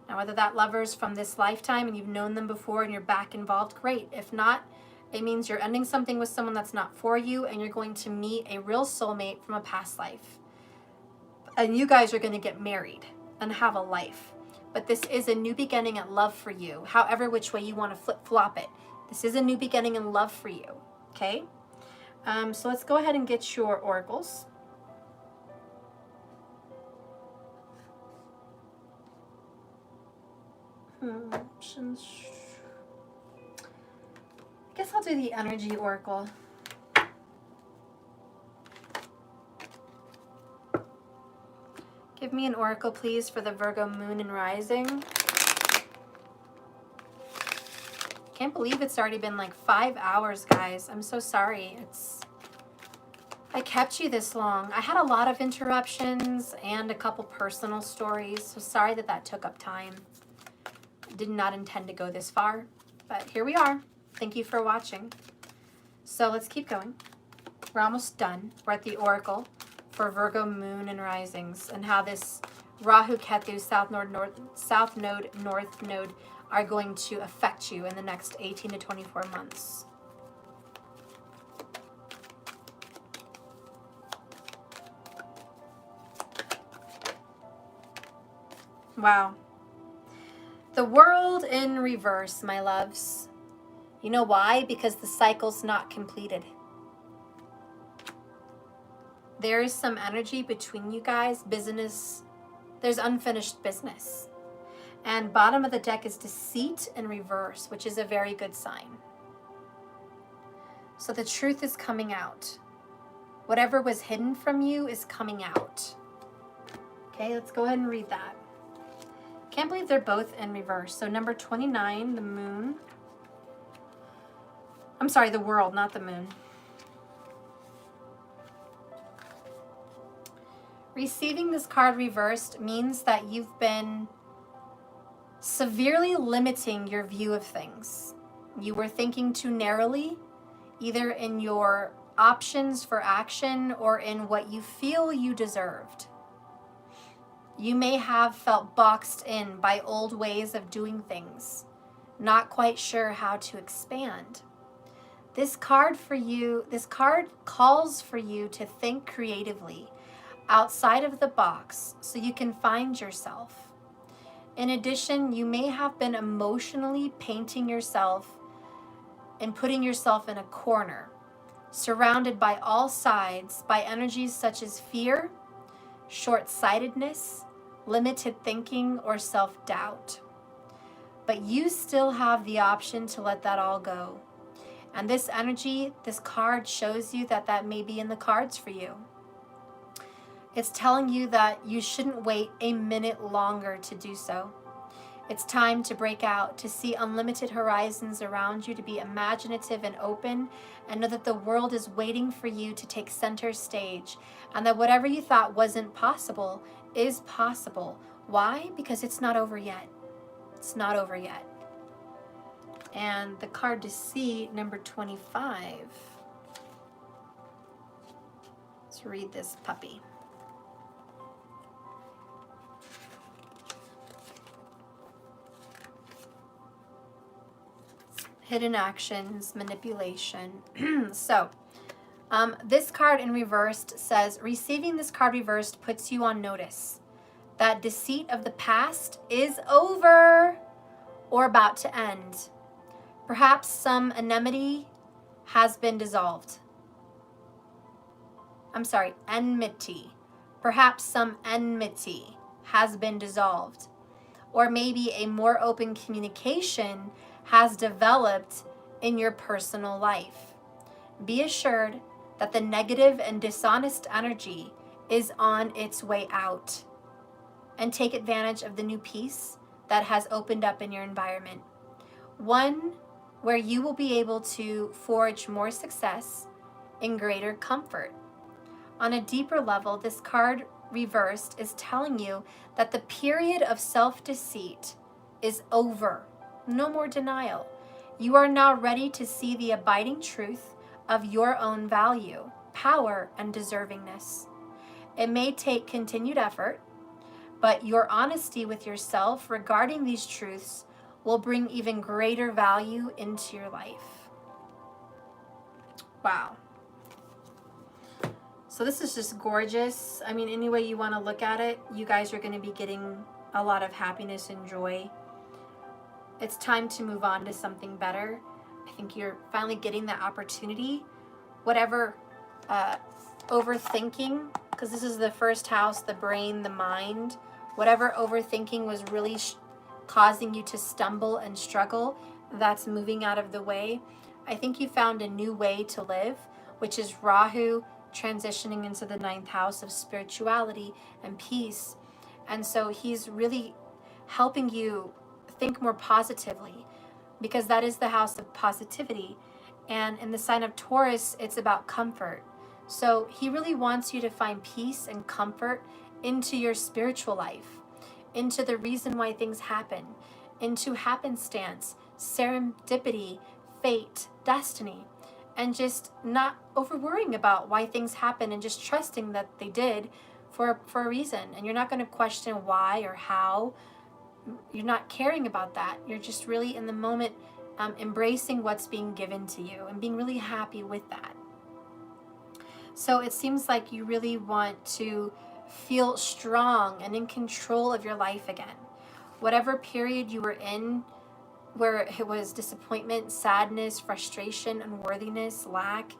S1: Now, whether that lover's from this lifetime and you've known them before and you're back involved, great. If not, it means you're ending something with someone that's not for you and you're going to meet a real soulmate from a past life. And you guys are going to get married and have a life. But this is a new beginning and love for you, however which way you want to flip-flop it. This is a new beginning and love for you, okay? So let's go ahead and get your oracles. Options. I guess I'll do the energy oracle. Give me an oracle, please, for the Virgo moon and rising. Can't believe it's already been like 5 hours, guys. I'm so sorry. I kept you this long. I had a lot of interruptions and a couple personal stories, so sorry that took up time. Did not intend to go this far, but here we are. Thank you for watching. So let's keep going. We're almost done. We're at the oracle for Virgo moon and risings and how this Rahu, Ketu, South Node, North Node are going to affect you in the next 18 to 24 months. Wow. The world in reverse, my loves. You know why? Because the cycle's not completed. There is some energy between you guys, business. There's unfinished business. And bottom of the deck is deceit in reverse, which is a very good sign. So the truth is coming out. Whatever was hidden from you is coming out. Okay, let's go ahead and read that. Can't believe they're both in reverse. So number 29, the moon. I'm sorry, the world, not the moon. Receiving this card reversed means that you've been severely limiting your view of things. You were thinking too narrowly, either in your options for action or in what you feel you deserved. You may have felt boxed in by old ways of doing things not quite sure how to expand. This card calls for you to think creatively, outside of the box, so you can find yourself. In addition, you may have been emotionally painting yourself and putting yourself in a corner, surrounded by all sides by energies such as fear, short-sightedness, limited thinking, or self-doubt. But you still have the option to let that all go. And this energy, this card shows you that that may be in the cards for you. It's telling you that you shouldn't wait a minute longer to do so. It's time to break out, to see unlimited horizons around you, to be imaginative and open, and know that the world is waiting for you to take center stage, and that whatever you thought wasn't possible is possible. Why? Because it's not over yet. It's not over yet. And the card to see, number 25. Let's read this puppy. Hidden actions, manipulation. So, this card in reversed says, receiving this card reversed puts you on notice that deceit of the past is over or about to end. Perhaps some enmity has been dissolved. Enmity. Perhaps some enmity has been dissolved. Or maybe a more open communication has developed in your personal life. Be assured that the negative and dishonest energy is on its way out, and take advantage of the new peace that has opened up in your environment. One where you will be able to forge more success in greater comfort. On a deeper level, this card reversed is telling you that the period of self-deceit is over. No more denial. You are now ready to see the abiding truth of your own value, power, and deservingness. It may take continued effort, but your honesty with yourself regarding these truths will bring even greater value into your life. Wow. So this is just gorgeous. I mean, any way you want to look at it, you guys are going to be getting a lot of happiness and joy. It's time to move on to something better. I think you're finally getting that opportunity. Whatever overthinking, because this is the first house, the brain, the mind, whatever overthinking was really causing you to stumble and struggle, that's moving out of the way. I think you found a new way to live, which is Rahu transitioning into the 9th house of spirituality and peace. And so he's really helping you think more positively, because that is the house of positivity. And in the sign of Taurus, it's about comfort. So he really wants you to find peace and comfort into your spiritual life, into the reason why things happen, into happenstance, serendipity, fate, destiny, and just not over worrying about why things happen and just trusting that they did for a reason. And you're not going to question why or how. You're not caring about that. You're just really in the moment, embracing what's being given to you and being really happy with that. So it seems like you really want to feel strong and in control of your life again. Whatever period you were in, where it was disappointment, sadness, frustration, unworthiness, lack,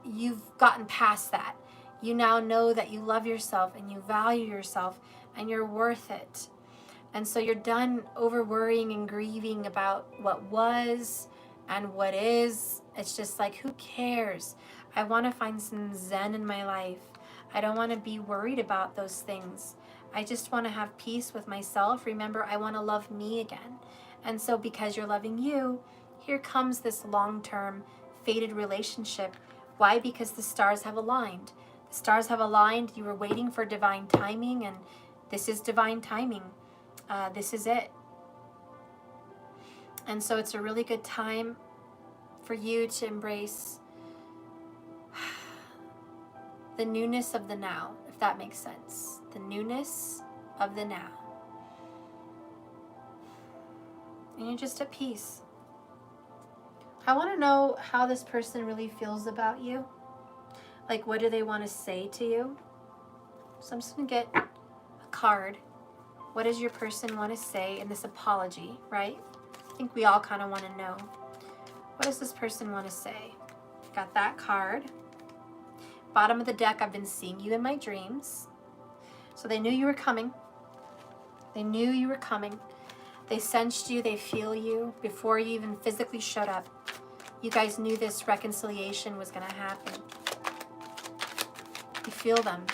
S1: you've gotten past that. You now know that you love yourself and you value yourself and you're worth it. And so you're done over worrying and grieving about what was and what is. It's just like, who cares? I want to find some zen in my life. I don't want to be worried about those things. I just want to have peace with myself. Remember, I want to love me again. And so because you're loving you, here comes this long-term fated relationship. Why? Because the stars have aligned. The stars have aligned. You were waiting for divine timing, and this is divine timing. This is it. And so it's a really good time for you to embrace the newness of the now, if that makes sense. The newness of the now. and you're just at peace. I want to know how this person really feels about you. Like, what do they want to say to you? So I'm just going to get a card. What does your person want to say in this apology, right? I think we all kind of want to know. What does this person want to say? Got that card. Bottom of the deck, I've been seeing you in my dreams. So they knew you were coming. They knew you were coming. They sensed you, they feel you before you even physically showed up. You guys knew this reconciliation was going to happen. You feel them.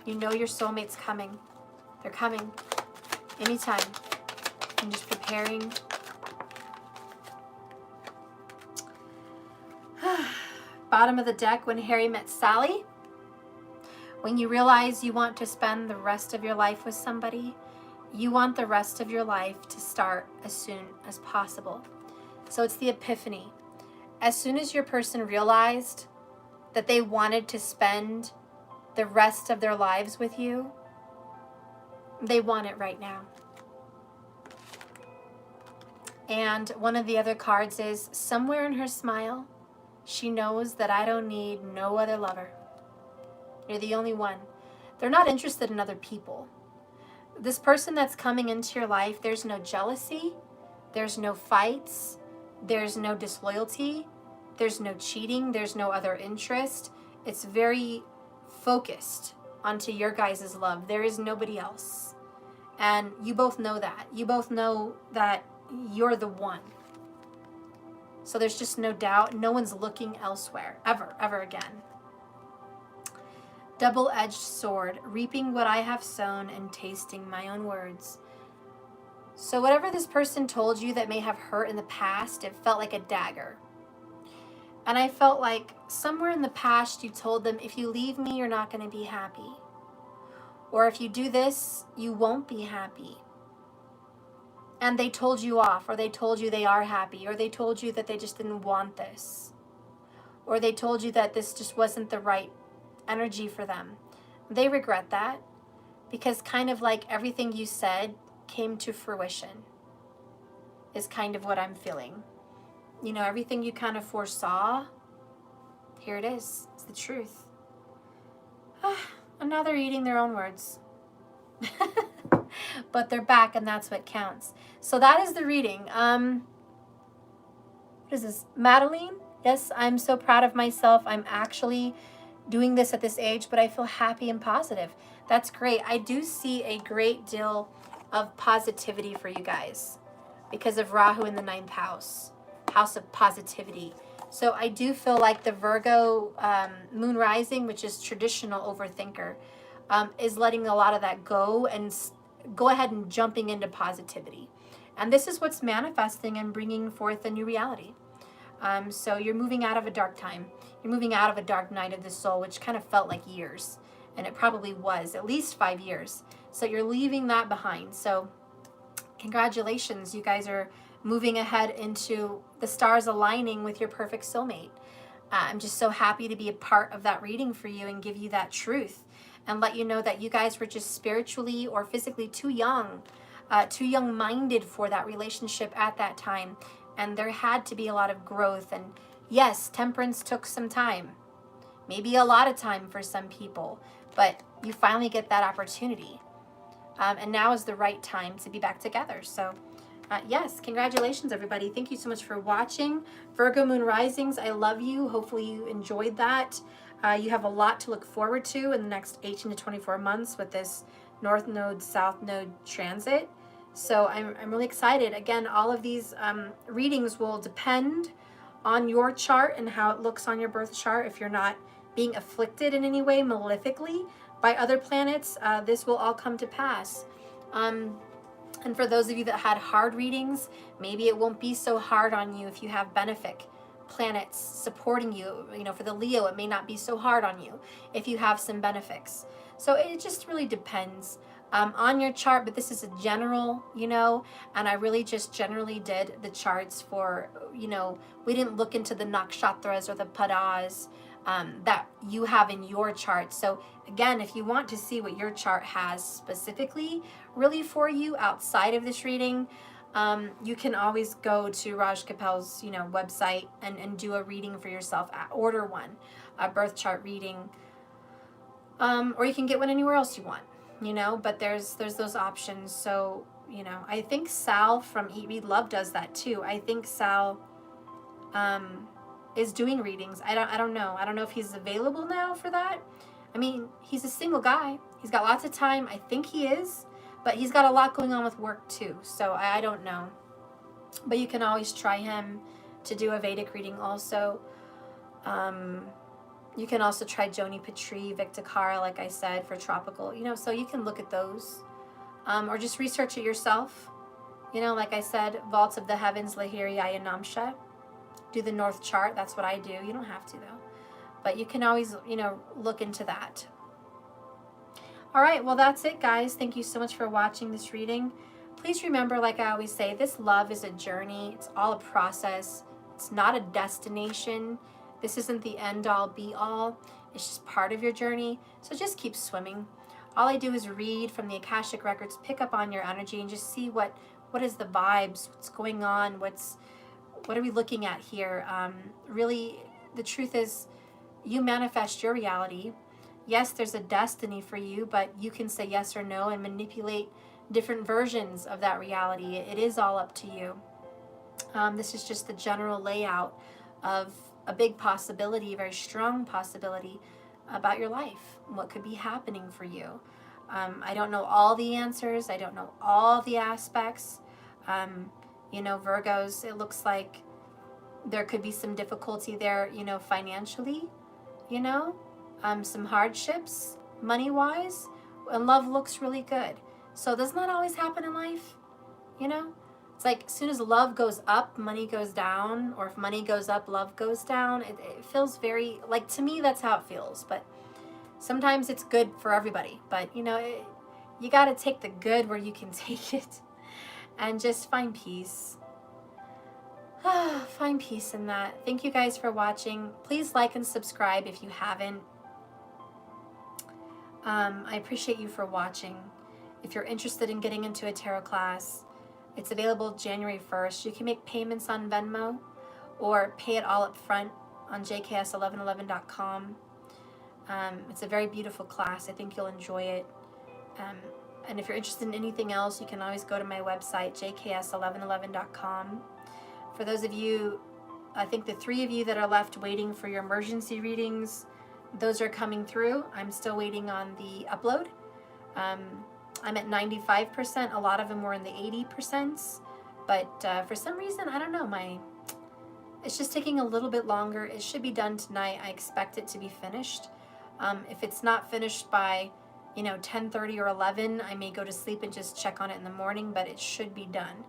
S1: You know your soulmate's coming. They're coming anytime. I'm just preparing. Bottom of the deck, when Harry met Sally. When you realize you want to spend the rest of your life with somebody, you want the rest of your life to start as soon as possible. So it's the epiphany. As soon as your person realized that they wanted to spend the rest of their lives with you, they want it right now. And one of the other cards is, somewhere in her smile, she knows that I don't need no other lover. You're the only one. They're not interested in other people. This person that's coming into your life, there's no jealousy, there's no fights, there's no disloyalty, there's no cheating, there's no other interest. It's very focused onto your guys' love. There is nobody else. And you both know that. You both know that you're the one. So there's just no doubt. No one's looking elsewhere, ever again. Double-edged sword, reaping what I have sown and tasting my own words. So whatever this person told you that may have hurt in the past, it felt like a dagger. And I felt like somewhere in the past you told them, if you leave me, you're not going to be happy. Or if you do this, you won't be happy. And they told you off, or they told you they are happy, or they told you that they just didn't want this. Or they told you that this just wasn't the right energy for them. They regret that, because kind of like everything you said came to fruition is kind of what I'm feeling. You know, everything you kind of foresaw, here it is. It's the truth. And now they're eating their own words. But they're back, and that's what counts. So that is the reading. What is this? Madeline? Yes, I'm so proud of myself. I'm actually doing this at this age, but I feel happy and positive. That's great. I do see a great deal of positivity for you guys because of Rahu in the 9th house, house of positivity. So I do feel like the Virgo moon rising, which is traditional overthinker, is letting a lot of that go and go ahead and jumping into positivity. And this is what's manifesting and bringing forth a new reality. So you're moving out of a dark time. You're moving out of a dark night of the soul, which kind of felt like years. And it probably was at least 5 years. So you're leaving that behind. So congratulations, you guys are moving ahead into the stars aligning with your perfect soulmate. I'm just so happy to be a part of that reading for you and give you that truth and let you know that you guys were just spiritually or physically too young-minded for that relationship at that time. And there had to be a lot of growth. And yes, temperance took some time, maybe a lot of time for some people, but you finally get that opportunity. And now is the right time to be back together. So yes, congratulations, everybody. Thank you so much for watching. Virgo Moon Risings, I love you. Hopefully you enjoyed that. You have a lot to look forward to in the next 18 to 24 months with this North Node, South Node transit. So I'm really excited. Again, all of these readings will depend on your chart and how it looks on your birth chart. If you're not being afflicted in any way malefically by other planets, this will all come to pass. And for those of you that had hard readings, maybe it won't be so hard on you if you have benefic planets supporting you. You know, for the Leo, it may not be so hard on you if you have some benefics. So it just really depends on your chart, but this is a general, you know, and I really just generally did the charts for, you know, we didn't look into the nakshatras or the padas that you have in your chart. So again, if you want to see what your chart has specifically really for you outside of this reading, you can always go to Raj Kapil's, website and do a reading for yourself. Order one, a birth chart reading, or you can get one anywhere else you want, But there's those options. So I think Sal from Eat Read Love does that too. I think Sal is doing readings. I don't know. I don't know if he's available now for that. I mean, he's a single guy. He's got lots of time. I think he is. But he's got a lot going on with work too, so I don't know. But you can always try him to do a Vedic reading also. You can also try Joni Patri, Victakara, like I said, for tropical, so you can look at those. Or just research it yourself. Like I said, Vaults of the Heavens, Lahiri Ayanamsha. Do the North Chart, that's what I do. You don't have to though. But you can always, look into that. All right, well, that's it, guys. Thank you so much for watching this reading. Please remember, like I always say, this love is a journey. It's all a process. It's not a destination. This isn't the end-all, be-all. It's just part of your journey. So just keep swimming. All I do is read from the Akashic Records, pick up on your energy, and just see what is the vibes, what's going on, what are we looking at here. Really, the truth is, you manifest your reality. Yes, there's a destiny for you, but you can say yes or no and manipulate different versions of that reality. It is all up to you. This is just the general layout of a big possibility, a very strong possibility about your life, what could be happening for you. I don't know all the answers. I don't know all the aspects. Virgos, it looks like there could be some difficulty there, financially, some hardships, money-wise, and love looks really good. So does not always happen in life, It's like as soon as love goes up, money goes down, or if money goes up, love goes down. It feels very, like, to me, that's how it feels. But sometimes it's good for everybody. But, you got to take the good where you can take it and just find peace. Find peace in that. Thank you guys for watching. Please like and subscribe if you haven't. I appreciate you for watching. If you're interested in getting into a tarot class, it's available January 1st. You can make payments on Venmo or pay it all up front on jks1111.com. It's a very beautiful class. I think you'll enjoy it. And if you're interested in anything else, you can always go to my website, jks1111.com. For those of you, I think the 3 of you that are left waiting for your emergency readings, those are coming through. I'm still waiting on the upload. I'm at 95%. A lot of them were in the 80%. But for some reason, I don't know, it's just taking a little bit longer. It should be done tonight. I expect it to be finished. If it's not finished by, 10:30 or 11, I may go to sleep and just check on it in the morning, but it should be done.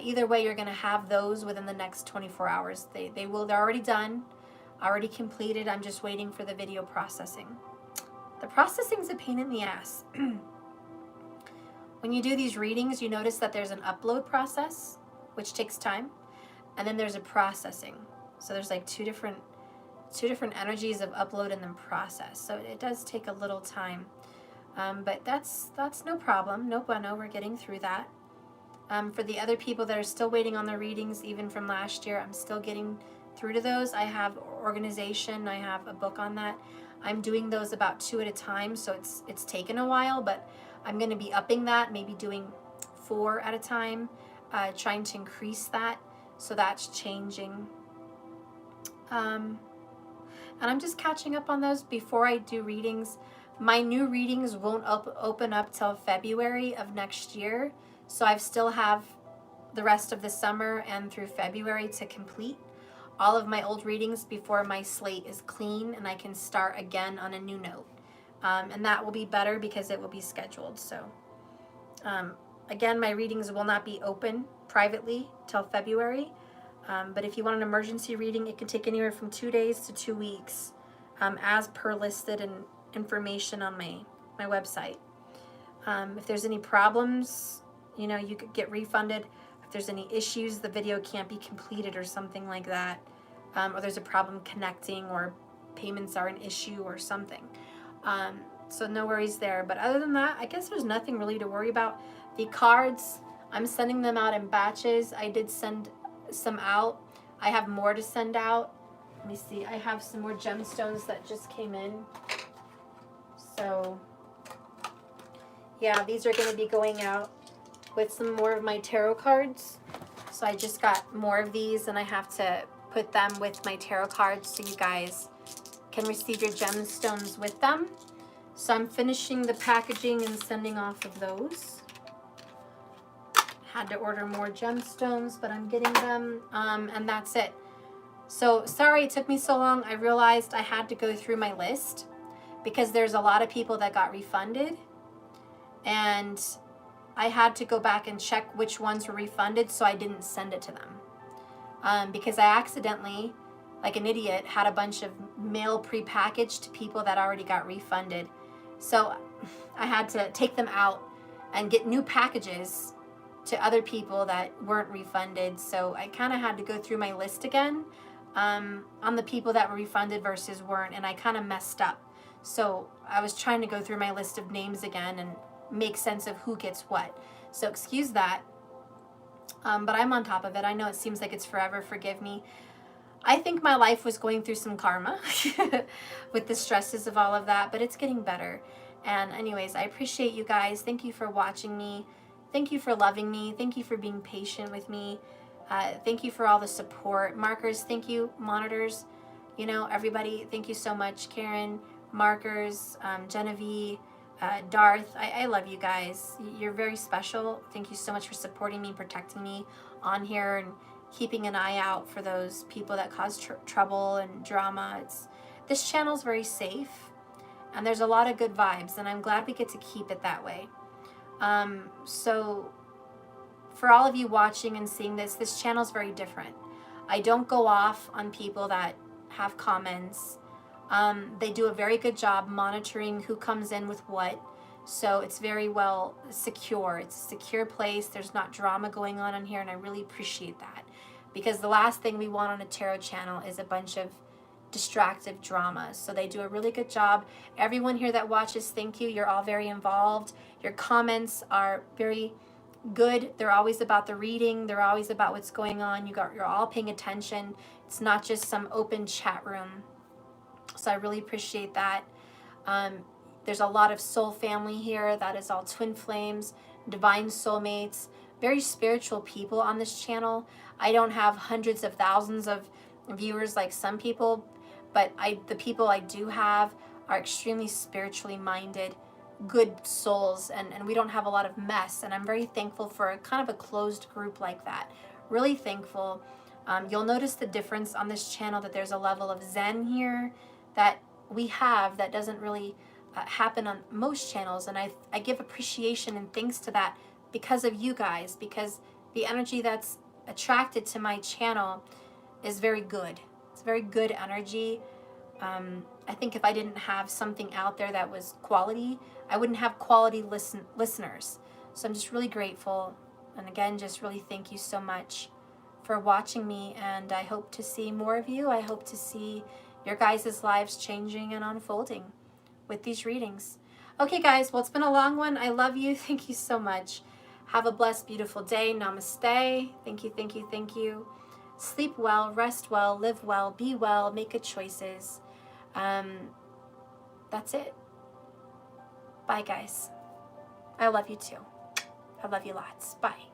S1: Either way, you're going to have those within the next 24 hours. They're already done, already completed. I'm just waiting for the video processing. The processing's a pain in the ass. When you do these readings, you notice that there's an upload process, which takes time, and then there's a processing. So there's like two different energies of upload and then process. So it does take a little time, but that's no problem. No bueno. We're getting through that. For the other people that are still waiting on their readings, even from last year, I'm still getting through to those. I have organization. I have a book on that. I'm doing those about 2 at a time, so it's taken a while, but I'm going to be upping that, maybe doing 4 at a time, trying to increase that. So that's changing. And I'm just catching up on those before I do readings. My new readings won't open up till February of next year. So I still have the rest of the summer and through February to complete all of my old readings before my slate is clean and I can start again on a new note. And that will be better because it will be scheduled. So again, my readings will not be open privately till February. But if you want an emergency reading, it can take anywhere from 2 days to 2 weeks, as per listed in information on my website. If there's any problems, you could get refunded. If there's any issues, the video can't be completed or something like that, or there's a problem connecting, or payments are an issue or something. So no worries there. But other than that, I guess there's nothing really to worry about. The cards, I'm sending them out in batches. I did send some out. I have more to send out. Let me see. I have some more gemstones that just came in. So, yeah, these are going to be going out with some more of my tarot cards. So I just got more of these, and I have to put them with my tarot cards so you guys can receive your gemstones with them. So I'm finishing the packaging and sending off of those. Had to order more gemstones, but I'm getting them, and that's it. So sorry it took me so long. I realized I had to go through my list because there's a lot of people that got refunded, and I had to go back and check which ones were refunded so I didn't send it to them. Because I accidentally, like an idiot, had a bunch of mail prepackaged to people that already got refunded. So I had to take them out and get new packages to other people that weren't refunded. So I kind of had to go through my list again on the people that were refunded versus weren't, and I kind of messed up. So I was trying to go through my list of names again and make sense of who gets what. So excuse that, but I'm on top of it. I know it seems like it's forever. Forgive me. I think my life was going through some karma with the stresses of all of that, but it's getting better. And anyways, I appreciate you guys. Thank you for watching me. Thank you for loving me. Thank you for being patient with me. Thank you for all the support. Markers, thank you. Monitors, you know, everybody, thank you so much. Karen, Markers, Genevieve, Darth, I love you guys. You're very special. Thank you so much for supporting me, protecting me on here, and keeping an eye out for those people that cause trouble and drama. This channel's very safe, and there's a lot of good vibes, and I'm glad we get to keep it that way. So for all of you watching and seeing this channel's very different. I don't go off on people that have comments. They do a very good job monitoring who comes in with what. So it's very well secure. It's a secure place. There's not drama going on here, and I really appreciate that. Because the last thing we want on a tarot channel is a bunch of distractive dramas. So they do a really good job. Everyone here that watches, thank you. You're all very involved. Your comments are very good. They're always about the reading. They're always about what's going on. You're all paying attention. It's not just some open chat room. So I really appreciate that. There's a lot of soul family here. That is all twin flames, divine soulmates, very spiritual people on this channel. I don't have hundreds of thousands of viewers like some people, but the people I do have are extremely spiritually minded, good souls, and we don't have a lot of mess. And I'm very thankful for a kind of a closed group like that. Really thankful. You'll notice the difference on this channel, that there's a level of zen here that we have that doesn't really happen on most channels. And I give appreciation and thanks to that because of you guys, because the energy that's attracted to my channel is very good. It's very good energy. I think if I didn't have something out there that was quality, I wouldn't have quality listeners. So I'm just really grateful. And again, just really thank you so much for watching me. And I hope to see more of you. I hope to see your guys' lives changing and unfolding with these readings. Okay, guys, well, it's been a long one. I love you. Thank you so much. Have a blessed, beautiful day. Namaste. Thank you, thank you, thank you. Sleep well, rest well, live well, be well, make good choices. That's it. Bye, guys. I love you too. I love you lots. Bye.